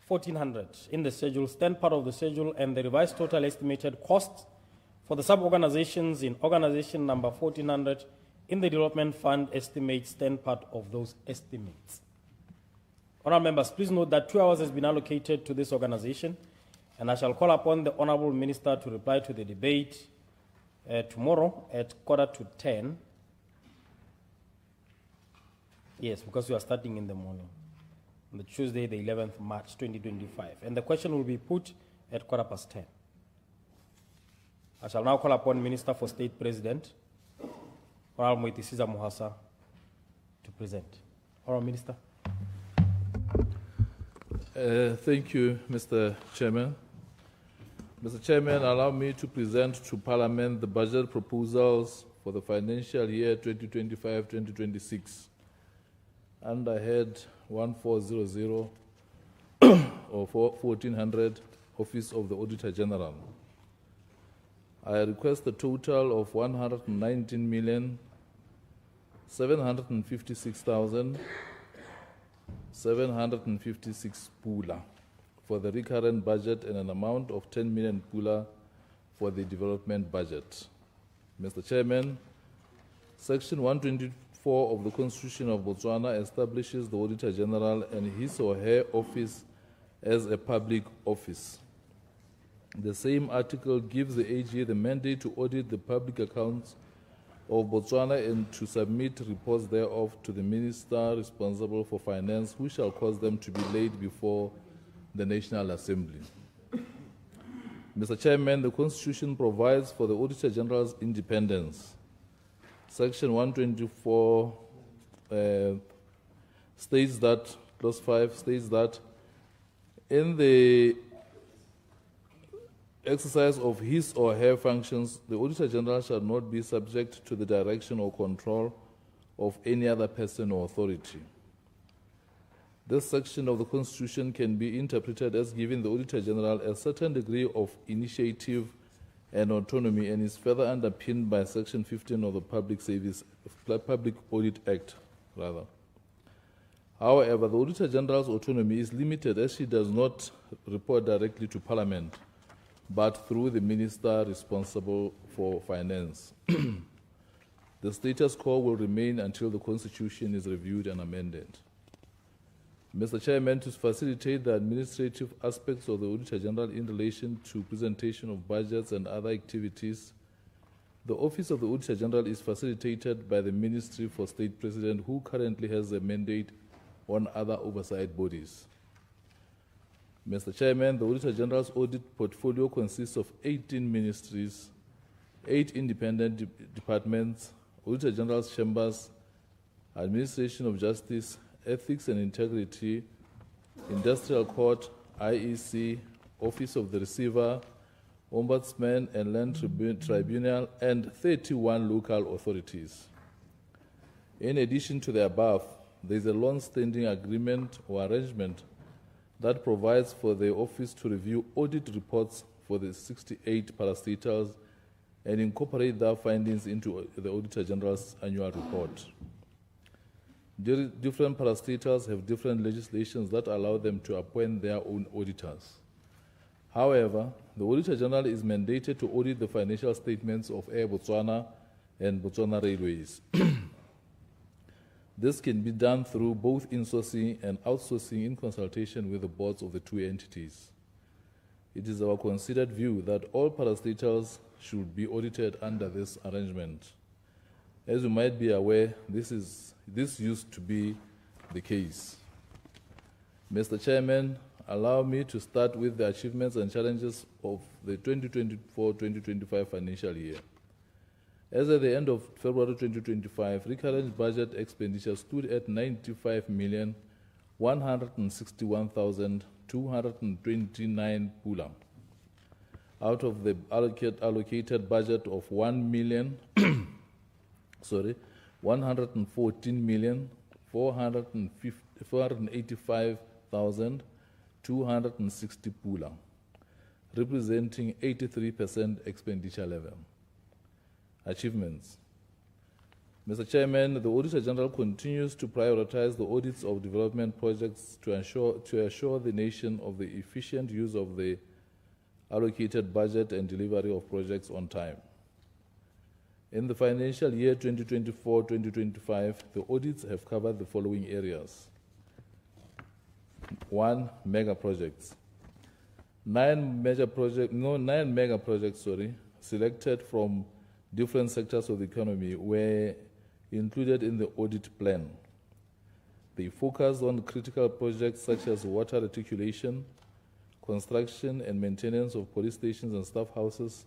1400 in the schedule, stand part of the schedule, and the revised total estimated costs for the sub-organizations in organization number 1400 in the development fund estimates stand part of those estimates. Honourable members, please note that 2 hours has been allocated to this organization, and I shall call upon the Honourable Minister to reply to the debate tomorrow at 9:45. Yes, because we are starting in the morning, on the Tuesday, the 11th March 2025. And the question will be put at 10:15. I shall now call upon Minister for State President, Honourable Moitisiza Mohasa, to present. Honourable Minister. Thank you, Mr. Chairman. Mr. Chairman, allow me to present to Parliament the budget proposals for the financial year 2025-2026 under head 1400 or 1400, Office of the Auditor General. I request a total of 119,756,756 pula for the recurrent budget and an amount of 10 million pula for the development budget. Mr. Chairman, Section 124 of the Constitution of Botswana establishes the Auditor General and his or her office as a public office. The same article gives the AG the mandate to audit the public accounts of Botswana and to submit reports thereof to the Minister responsible for finance, who shall cause them to be laid before the National Assembly. Mr. Chairman, the Constitution provides for the Auditor General's independence. Section 124 states that, clause 5 states that in the exercise of his or her functions, the Auditor General shall not be subject to the direction or control of any other person or authority. This section of the Constitution can be interpreted as giving the Auditor General a certain degree of initiative and autonomy, and is further underpinned by Section 15 of the Public Audit Act. However, the Auditor General's autonomy is limited as she does not report directly to Parliament, but through the Minister responsible for finance. The status quo will remain until the Constitution is reviewed and amended. Mr. Chairman, to facilitate the administrative aspects of the Auditor General in relation to presentation of budgets and other activities, the Office of the Auditor General is facilitated by the Ministry for State President, who currently has a mandate on other oversight bodies. Mr. Chairman, the Auditor General's audit portfolio consists of 18 ministries, 8 independent departments, Auditor General's chambers, Administration of Justice, Ethics and Integrity, Industrial Court, IEC, Office of the Receiver, Ombudsman and Land Tribunal, and 31 local authorities. In addition to the above, there is a long-standing agreement or arrangement that provides for the office to review audit reports for the 68 parastatals and incorporate their findings into the Auditor General's annual report. Different parastatals have different legislations that allow them to appoint their own auditors. However, The Auditor General is mandated to audit the financial statements of Air Botswana and Botswana Railways. This can be done through both insourcing and outsourcing in consultation with the boards of the two entities. It is our considered view that all parastatals should be audited under this arrangement. As you might be aware, this used to be the case. Mr. Chairman, allow me to start with the achievements and challenges of the 2024-2025 financial year. As at the end of February 2025, recurrent budget expenditure stood at 95,161,229 pula. Out of the allocated budget of 1,485,260 pula, representing 83% expenditure level. Achievements. Mr. Chairman, the Auditor General continues to prioritize the audits of development projects to assure the nation of the efficient use of the allocated budget and delivery of projects on time. In the financial year 2024-2025, the audits have covered the following areas. 1. Mega projects. 9 mega projects, selected from different sectors of the economy were included in the audit plan. They focus on critical projects such as water reticulation, construction and maintenance of police stations and staff houses,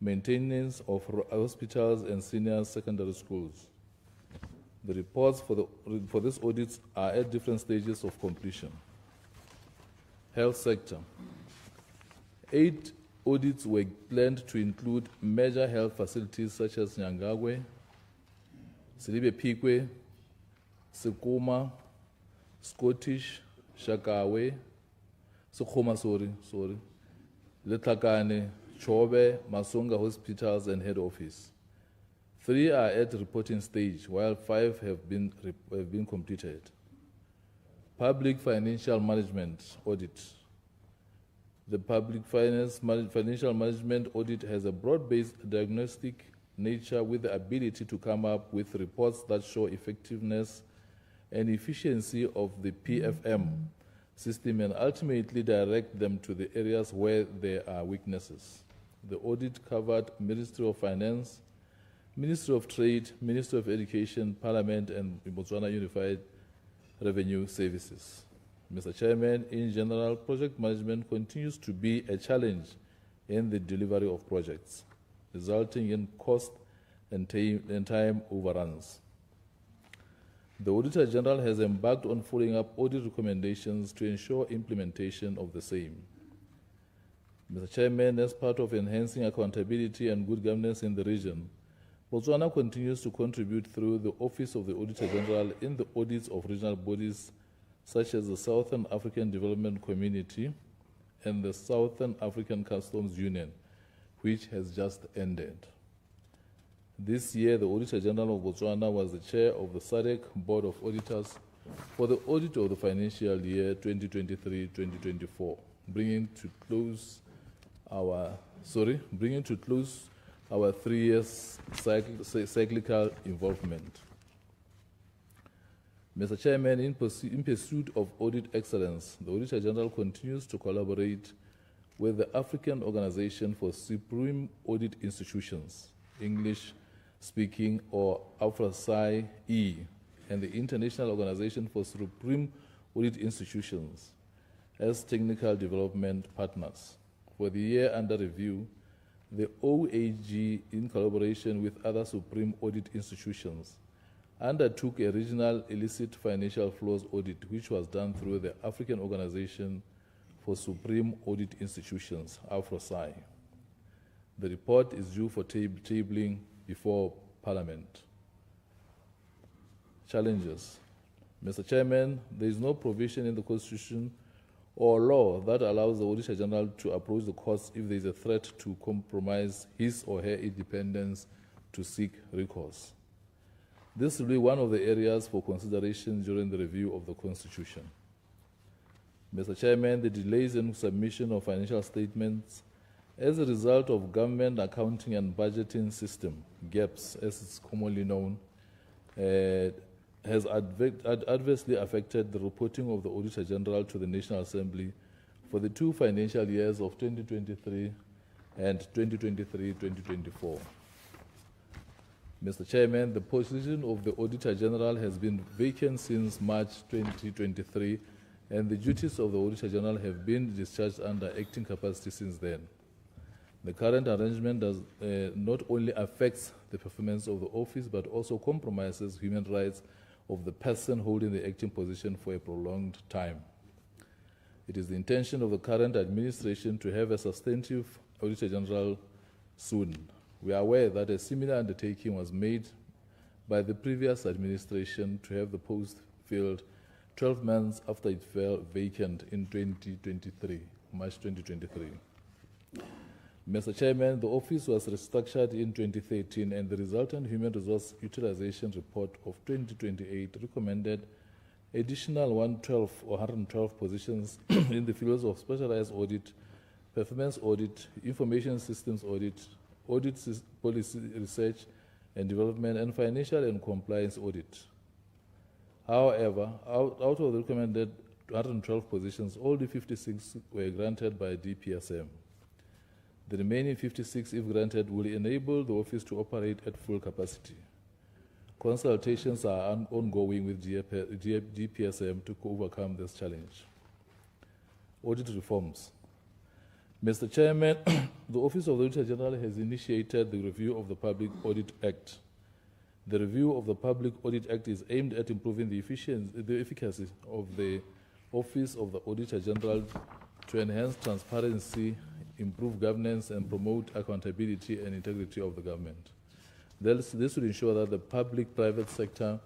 maintenance of hospitals and senior secondary schools. The reports for these audits are at different stages of completion. Health sector. 8 audits were planned to include major health facilities such as Nyangagwe, Silibe Pikwe, Sekoma, Scottish, Shakawe, Sekoma, Letlakane, Chobe, Masonga hospitals and head office. 3 are at reporting stage, while 5 have been completed. Public financial management audit. The public financial management audit has a broad-based diagnostic nature with the ability to come up with reports that show effectiveness and efficiency of the PFM system and ultimately direct them to the areas where there are weaknesses. The audit covered Ministry of Finance, Ministry of Trade, Ministry of Education, Parliament, and Botswana Unified Revenue Services. Mr. Chairman, in general, project management continues to be a challenge in the delivery of projects, resulting in cost and time overruns. The Auditor General has embarked on following up audit recommendations to ensure implementation of the same. Mr. Chairman, as part of enhancing accountability and good governance in the region, Botswana continues to contribute through the Office of the Auditor General in the audits of regional bodies such as the Southern African Development Community and the Southern African Customs Union, which has just ended. This year, the Auditor General of Botswana was the chair of the SADC Board of Auditors for the audit of the financial year 2023-2024, bringing to close our 3 years cyclical involvement. Mr. Chairman, in pursuit of audit excellence, the Auditor General continues to collaborate with the African Organization for Supreme Audit Institutions, English-speaking or AFRA-SAI-E, and the International Organization for Supreme Audit Institutions as technical development partners. For the year under review, the OAG, in collaboration with other Supreme Audit Institutions, undertook a regional illicit financial flows audit, which was done through the African Organization for Supreme Audit Institutions, AFRA-SAI. The report is due for tabling before Parliament. Challenges. Mr. Chairman, there is no provision in the Constitution or law that allows the Auditor General to approach the courts if there is a threat to compromise his or her independence to seek recourse. This will be one of the areas for consideration during the review of the Constitution. Mr. Chairman, the delays in submission of financial statements As a result of government accounting and budgeting system, GAPS, as it's commonly known, has adversely affected the reporting of the Auditor General to the National Assembly for the 2 financial years of 2023 and 2023-2024. Mr. Chairman, the position of the Auditor General has been vacant since March 2023, and the duties of the Auditor General have been discharged under acting capacity since then. The current arrangement does not only affects the performance of the office, but also compromises human rights of the person holding the acting position for a prolonged time. It is the intention of the current administration to have a substantive Auditor General soon. We are aware that a similar undertaking was made by the previous administration to have the post filled 12 months after it fell vacant in 2023, March 2023. Mr. Chairman, the office was restructured in 2013, and the resultant Human Resource Utilization Report of 2028 recommended additional 112 positions in the fields of specialized audit, performance audit, information systems audit, policy research and development, and financial and compliance audit. However, out of the recommended 112 positions, only 56 were granted by DPSM. The remaining 56, if granted, will enable the office to operate at full capacity. Consultations are ongoing with DPSM to overcome this challenge. Audit reforms. Mr. Chairman, the Office of the Auditor General has initiated the review of the Public Audit Act. The review of the Public Audit Act is aimed at improving the efficacy of the Office of the Auditor General to enhance transparency, improve governance, and promote accountability and integrity of the government. This will ensure that the public, private sector,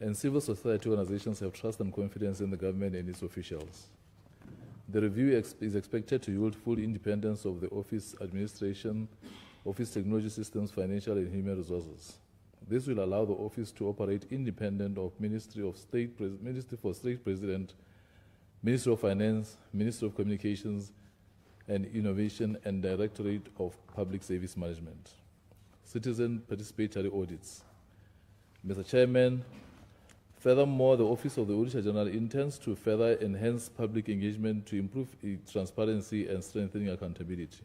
and civil society organizations have trust and confidence in the government and its officials. The review is expected to yield full independence of the office administration, office technology systems, financial and human resources. This will allow the office to operate independent of Ministry for State President, Ministry of Finance, Ministry of Communications and Innovation, and Directorate of Public Service Management. Citizen participatory audits. Mr. Chairman, furthermore, the Office of the Auditor General intends to further enhance public engagement to improve transparency and strengthening accountability.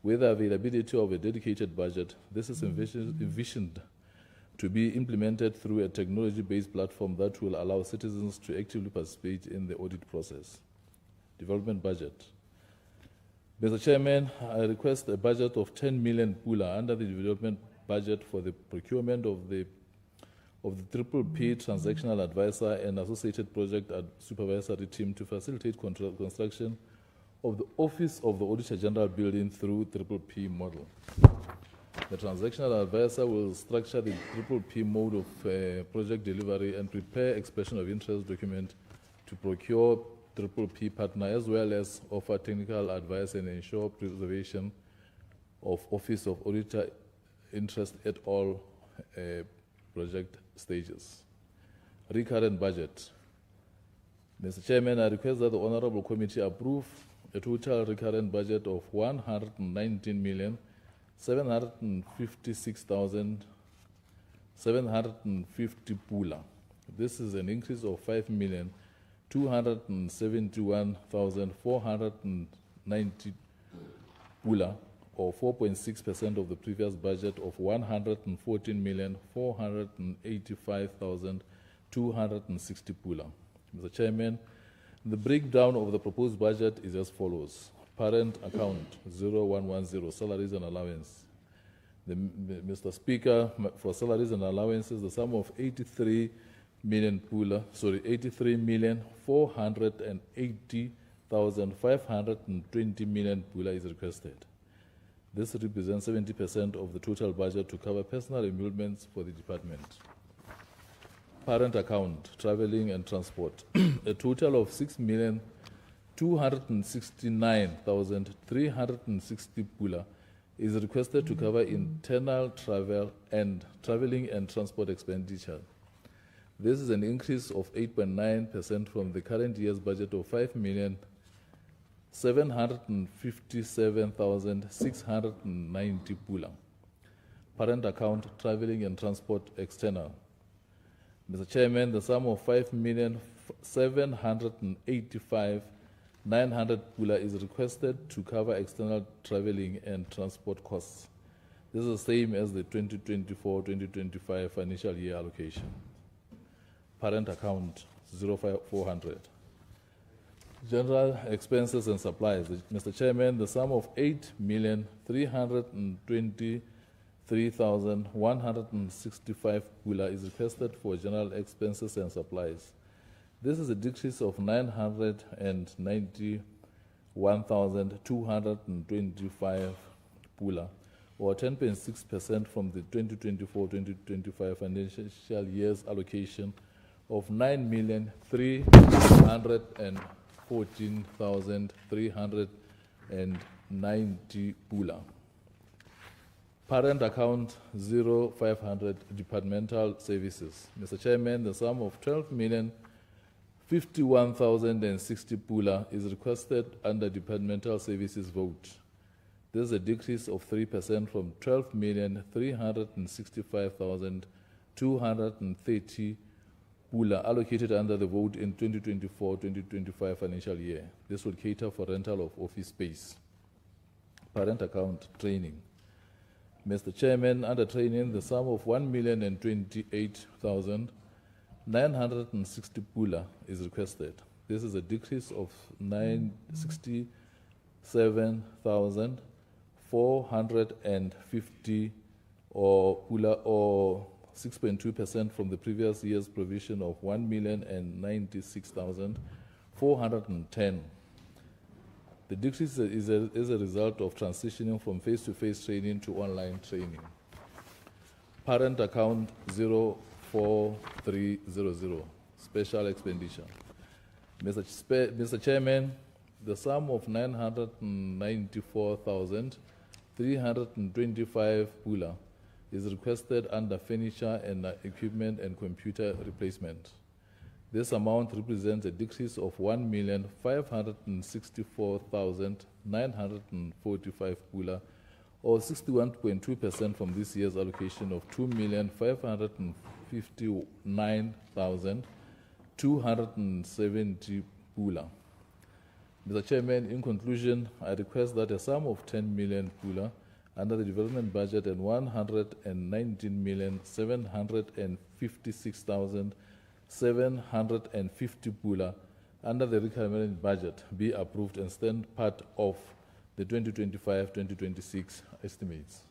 With the availability of a dedicated budget, this is envisioned to be implemented through a technology-based platform that will allow citizens to actively participate in the audit process. Development budget. Mr. Chairman, I request a budget of 10 million pula under the development budget for the procurement of the Triple P transactional advisor and associated project supervisory team to facilitate construction of the Office of the Auditor General building through Triple P model. The transactional advisor will structure the Triple P mode of project delivery and prepare expression of interest document to procure Triple P partner, as well as offer technical advice and ensure preservation of Office of Auditor interest at all project stages. Recurrent budget. Mr. Chairman, I request that the Honorable Committee approve a total recurrent budget of 119,756,750 pula. This is an increase of 5,271,490 pula, or 4.6% of the previous budget of 114,485,260 pula. Mr. Chairman, the breakdown of the proposed budget is as follows. Parent account 0110, salaries and allowance. Mr. Speaker, for salaries and allowances, the sum of 83,480,520 million pula is requested. This represents 70% of the total budget to cover personal emoluments for the department. Parent account, traveling and transport. A total of 6,269,360 pula is requested to cover internal traveling and transport expenditure. This is an increase of 8.9% from the current year's budget of 757,690 pula. Parent account traveling and transport external. Mr. Chairman, the sum of 5,785,900 pula is requested to cover external traveling and transport costs. This is the same as the 2024-2025 financial year allocation. Parent account 05400. General expenses and supplies. Mr. Chairman, the sum of 8,323,165 pula is requested for general expenses and supplies. This is a decrease of 991,225 pula, or 10.6% from the 2024-2025 financial year's allocation of 9,314,390 pula. Parent account 0500 departmental services. Mr. Chairman, the sum of 12,051,060 pula is requested under departmental services vote. This is a decrease of 3% from 12,365,230 pula allocated under the vote in 2024-2025 financial year. This will cater for rental of office space. Parent account training. Mr. Chairman, under training, the sum of 1,028,960 pula is requested. This is a decrease of 967,450 or pula, or 6.2% from the previous year's provision of 1,096,410. The decrease is a result of transitioning from face-to-face training to online training. Parent account 04300, special expenditure. Mr. Chairman, the sum of 994,325 pula is requested under furniture and equipment and computer replacement. This amount represents a decrease of 1,564,945 pula, or 61.2% from this year's allocation of 2,559,270 pula. Mr. Chairman, in conclusion, I request that a sum of 10 million pula under the development budget and 119,756,750 pula under the recurrent budget be approved and stand part of the 2025-2026 estimates.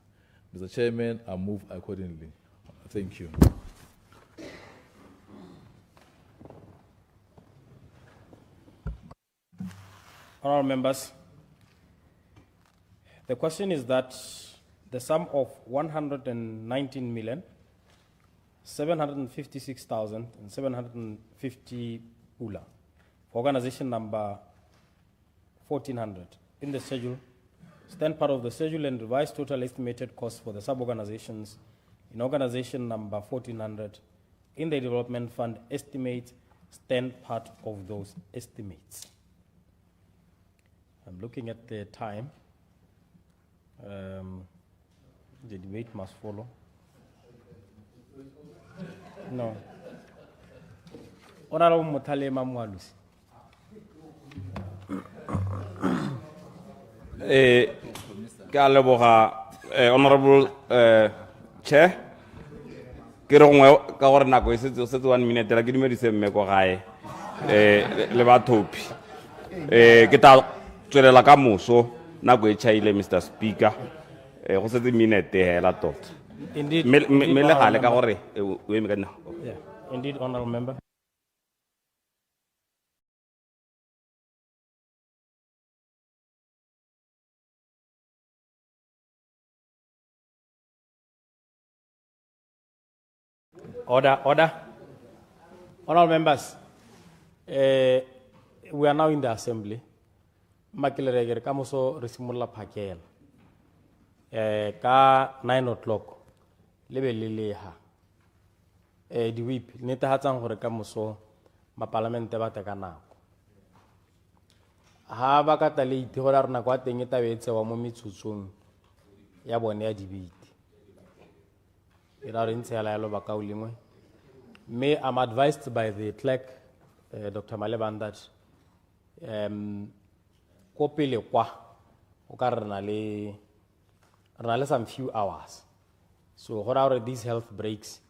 Mr. Chairman, I move accordingly. Thank you. Honourable members, the question is that the sum of 119,756,750 pula for organization number 1400 in the schedule stand part of the schedule and revised total estimated cost for the sub-organizations in organization number 1400 in the development fund estimates stand part of those estimates. I'm looking at the time. The debate must follow. No. Honorable Mutale Mamwalusi. Honorable Chair, ke re gongwe ka gore nako e setse 1 minute la ke dumedise mme go gae le bathopi ke ta tswelela ka moso nako e chaile Mr. Speaker go setse minute hela tota Indeed. me le gale ka gore o eme ka nna. Yeah, indeed, honorable member. Order. Honourable members, we are now in the assembly. Makileregere kamoso resimola phakela. Ka 9 o'clock. Lebe leleha. Di whip netahatsang gore kamoso ma parliament ba teka nako. ha ba ka tla late gore re nako a teng e tabe e tsewa mo metsotsong ya bone ya debate e ra re ntse ya laelo ba ka o lengwe mme I'm advised by the clerk Dr. Maleban that ko pele kwa o ka re na le some few hours so gore gore these health breaks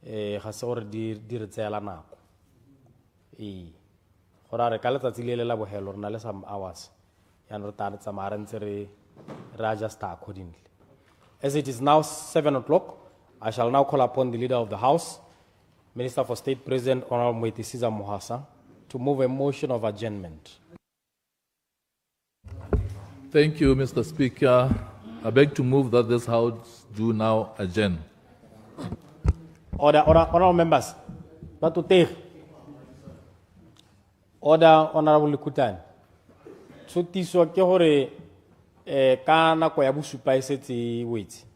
ga se gore di re tseela nako gore re ka letsatsi le le la bogelo re na le some hours ya re tla tsamaya re ntse re adjust accordingly. As it is now 7 o'clock, I shall now call upon the Leader of the House, Minister for State President Honorable Mwetisiza Mohasa, to move a motion of adjournment. Thank you, Mr. Speaker. I beg to move that this House do now adjourn. Order, honorable members. Not to take. Order, Honorable Likutan. Tshutiso ke hore ka nako ya bosupa e setse wetse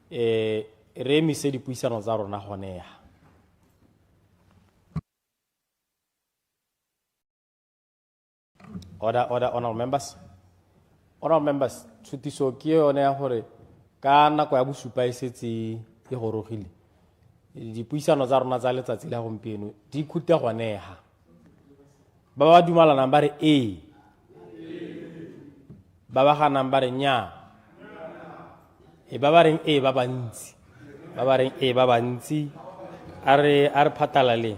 re emise dipuisano tsa rona gone ya. Order, honorable members. Honorable members, tshutiso ke yone ya gore ka nako ya bosupa e setse e gorogile dipuisano tsa rona tsa letsatsi la gompieno di khute gone ya. Ba ba dumalana ba re ba ba ganang ba re nya ba ba reng ba bantsi ba ba reng ba bantsi a re phatalale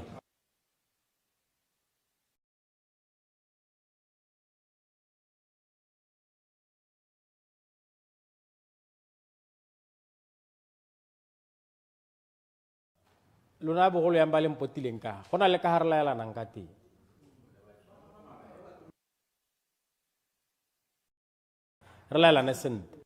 lona bogolo yang ba le mpotileng ka go na le ka ha re laelanang ka teng re laelane sentle